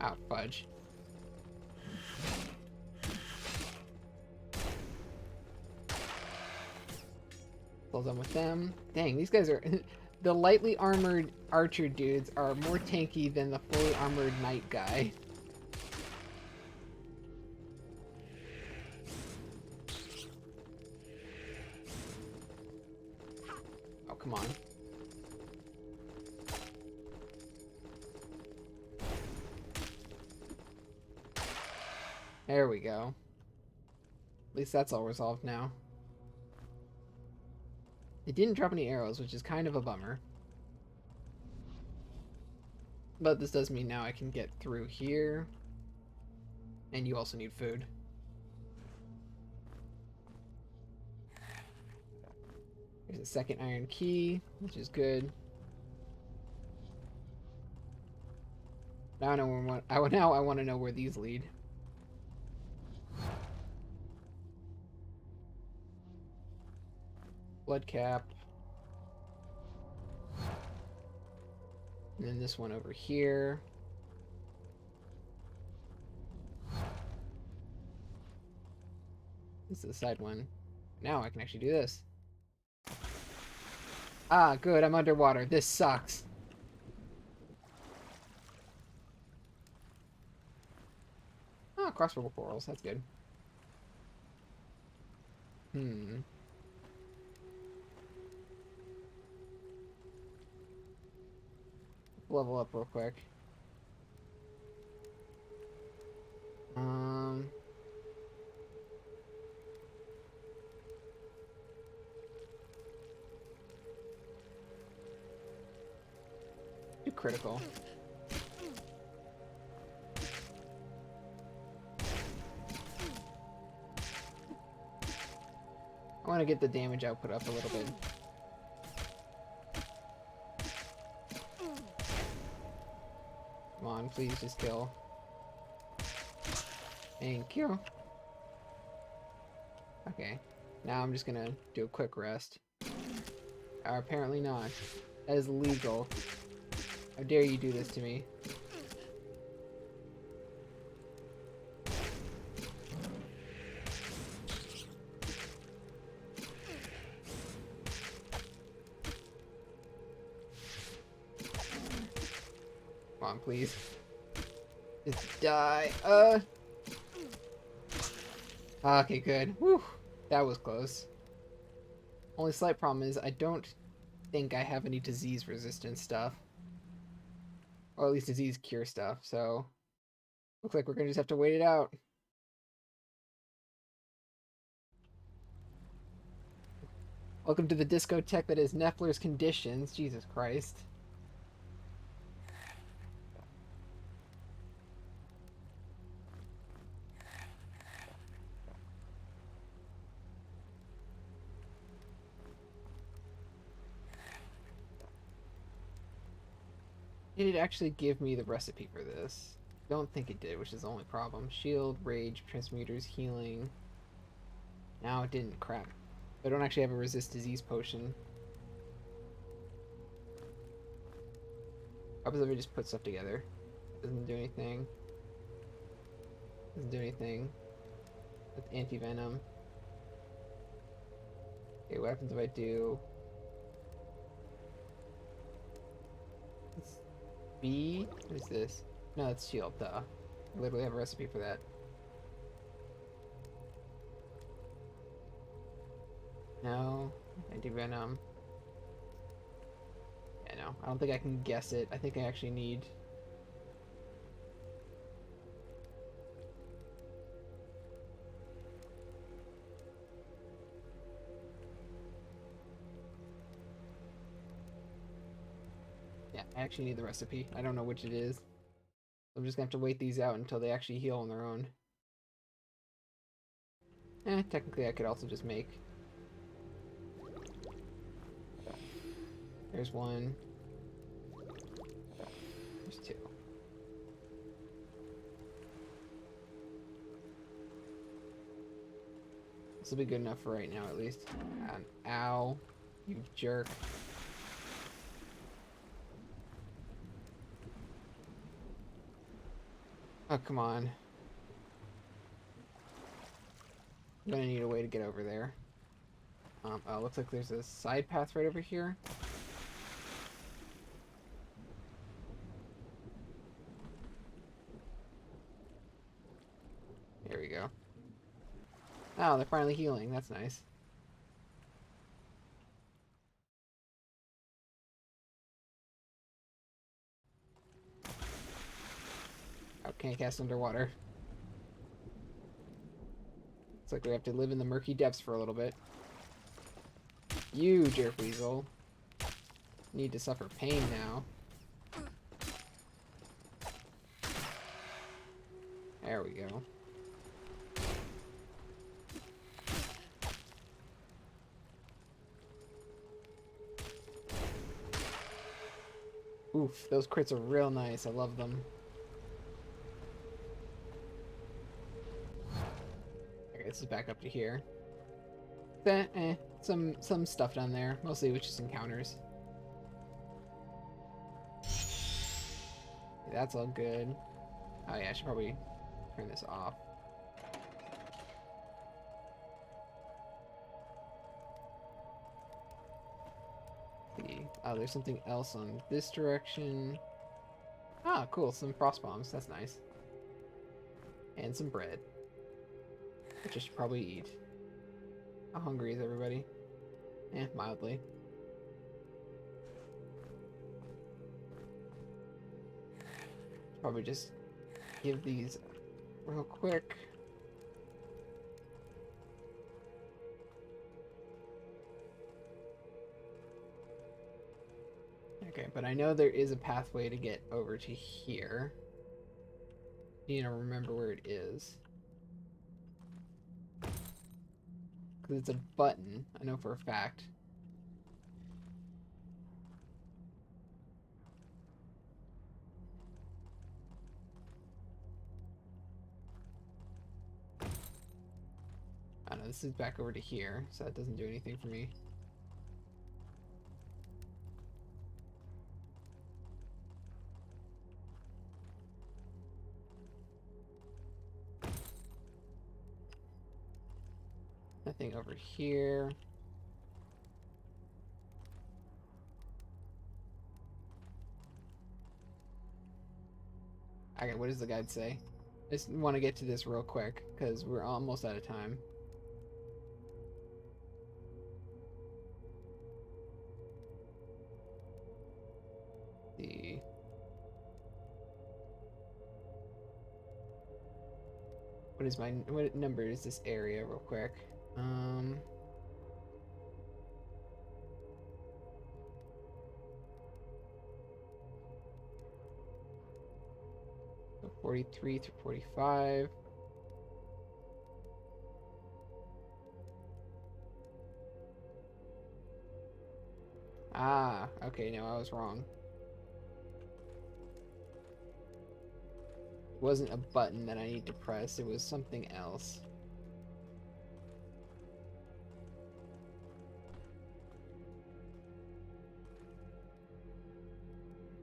Oh, fudge. All done with them. Dang, these guys are... The lightly armored archer dudes are more tanky than the fully armored knight guy. Oh, come on. There we go. At least that's all resolved now. It didn't drop any arrows, which is kind of a bummer. But this does mean now I can get through here. And you also need food. There's a second iron key, which is good. Now I know where now I want to know where these lead. Blood cap. And then this one over here. This is the side one. Now I can actually do this. Ah, good, I'm underwater. This sucks. Oh, crossbow corals, that's good. Level up real quick. Do critical. I want to get the damage output up a little bit. Come on, please just kill. Thank you. Okay, now I'm just gonna do a quick rest. Or apparently not. That is illegal. How dare you do this to me? Come on, please. Just die. Okay, good. Whew. That was close. Only slight problem is I don't think I have any disease resistant stuff. Or at least disease cure stuff, so looks like we're gonna just have to wait it out. Welcome to the discotheque that is Neffler's Conditions. Jesus Christ. Did it actually give me the recipe for this? Don't think it did, which is the only problem. Shield, rage, transmuters, healing. Now it didn't. Crap. I don't actually have a resist disease potion. How about if I just put stuff together? Doesn't do anything. Doesn't do anything. With anti-venom. Okay, what happens if I do... B? What is this? No, it's shield, duh. I literally have a recipe for that. No. Anti-venom. Yeah, no. I don't think I can guess it. I think I actually need... Yeah, I actually need the recipe. I don't know which it is. I'm just gonna have to wait these out until they actually heal on their own. Technically I could also just make... There's one. There's two. This will be good enough for right now, at least. Ow. You jerk. Oh, come on. I'm gonna need a way to get over there. Oh, looks like there's a side path right over here. There we go. Oh, they're finally healing. That's nice. Oh, can't cast underwater. Looks like we have to live in the murky depths for a little bit. You, jerk weasel. Need to suffer pain now. There we go. Oof, those crits are real nice. I love them. Okay, this is back up to here. Some stuff down there. Mostly it was just encounters. Yeah, that's all good. Oh yeah, I should probably turn this off. Oh, there's something else on this direction. Ah, cool. Some frost bombs. That's nice. And some bread, which I should probably eat. How hungry is everybody? Mildly. Probably just give these real quick. Okay, but I know there is a pathway to get over to here. Need to remember where it is. Because it's a button, I know for a fact. I don't know, this is back over to here, so that doesn't do anything for me. Nothing over here. Okay, what does the guide say? I just want to get to this real quick, because we're almost out of time. What number is this area real quick? 43 through 45. Ah, okay, no, I was wrong. It wasn't a button that I need to press, it was something else.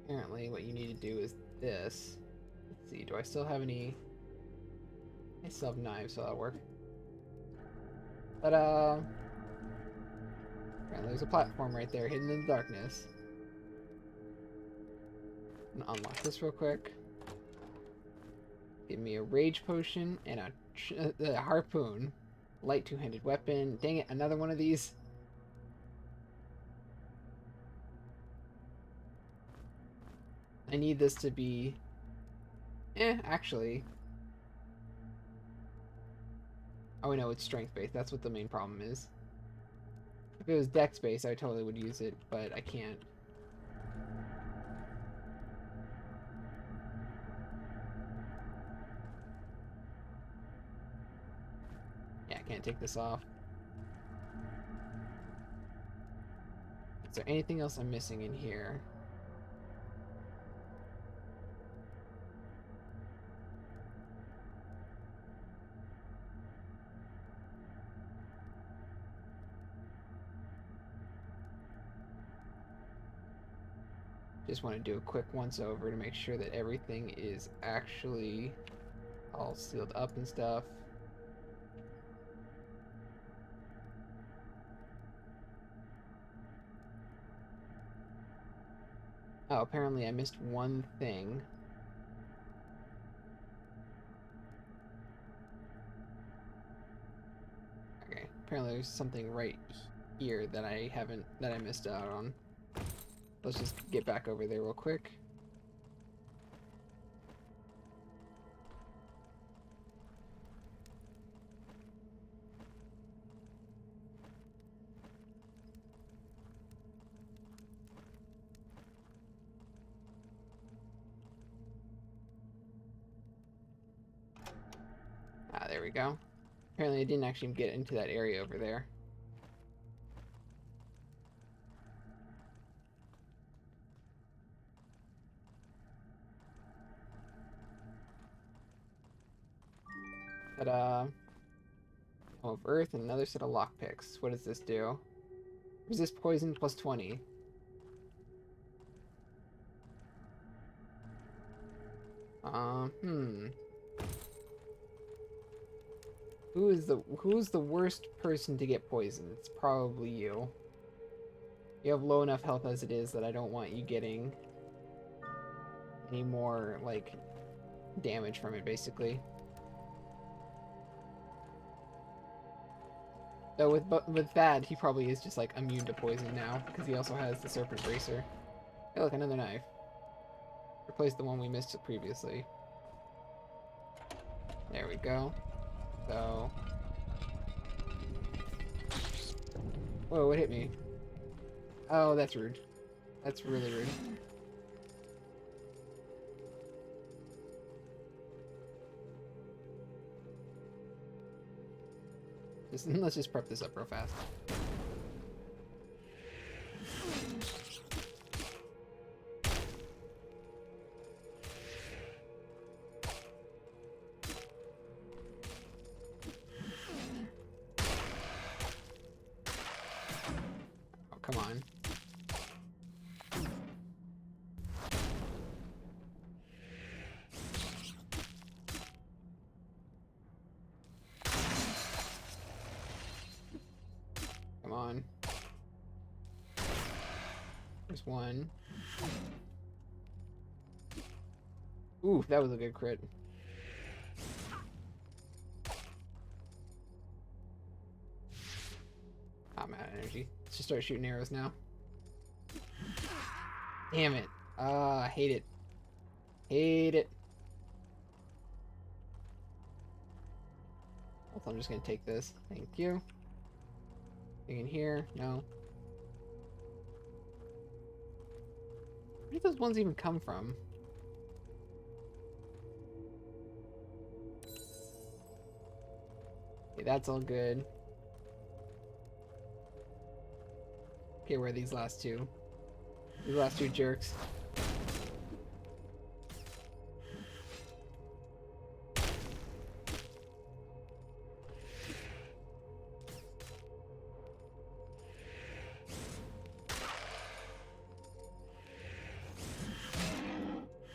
Apparently what you need to do is this. Let's see, do I still have any... I still have knives, so that'll work. Ta-da! Apparently there's a platform right there, hidden in the darkness. Unlock this real quick. Give me a rage potion and a harpoon. Light two-handed weapon. Dang it, another one of these. I need this to be... actually. Oh, no, it's strength-based. That's what the main problem is. If it was dex-based, I totally would use it, but I can't. Yeah, I can't take this off. Is there anything else I'm missing in here? Just want to do a quick once over to make sure that everything is actually all sealed up and stuff. Oh, apparently I missed one thing. Okay, apparently there's something right here that I missed out on. Let's just get back over there real quick. Ah, there we go. Apparently I didn't actually get into that area over there. Ta-da! Of Earth and another set of lockpicks. What does this do? Resist poison plus 20. Who's the worst person to get poisoned? It's probably you. You have low enough health as it is that I don't want you getting any more, like, damage from it, basically. Though with that, he probably is just, like, immune to poison now, because he also has the Serpent Bracer. Hey, look, another knife. Replace the one we missed previously. There we go. So... Whoa, what hit me? Oh, that's rude. That's really rude. Let's just prep this up real fast. Oh, come on. Come on. There's one. Ooh, that was a good crit. I'm out of energy. Let's just start shooting arrows now. Damn it. I hate it. Hate it. Also, I'm just gonna take this. Thank you. Anything in here? No. Where did those ones even come from? Okay, that's all good. Okay, where are these last two? These last two jerks.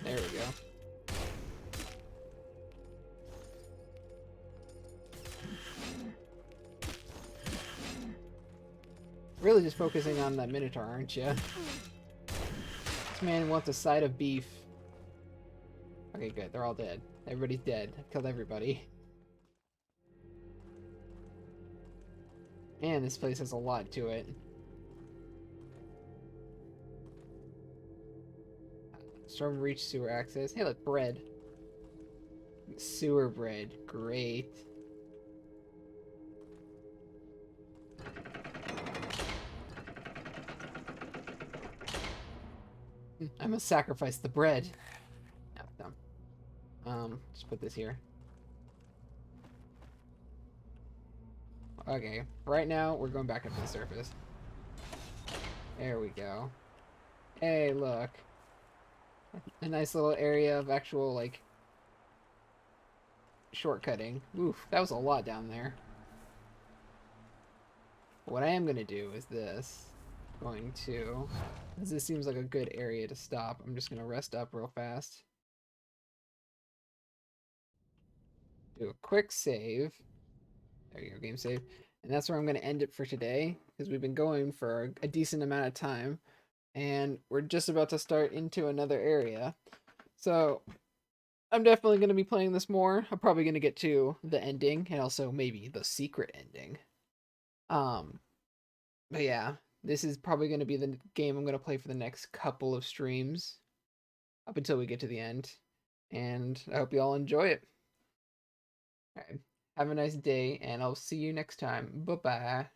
There we go. Really just focusing on that Minotaur, aren't you? This man wants a side of beef. Okay, good. They're all dead. Everybody's dead. I've killed everybody. Man, this place has a lot to it. Storm Reach sewer access. Hey, look, bread. Sewer bread. Great. I must sacrifice the bread. No, dumb. Just put this here. Okay, right now we're going back up to the surface. There we go. Hey, look. A nice little area of actual, like, shortcutting. Oof, that was a lot down there. What I am going to do is this. Going to, as this seems like a good area to stop, I'm just going to rest up real fast. Do a quick save. There you go, game save. And that's where I'm going to end it for today, because we've been going for a decent amount of time, and we're just about to start into another area. So I'm definitely going to be playing this more. I'm probably going to get to the ending, and also maybe the secret ending. But yeah, this is probably going to be the game I'm going to play for the next couple of streams, up until we get to the end. And I hope you all enjoy it. All right. Have a nice day, and I'll see you next time. Bye-bye.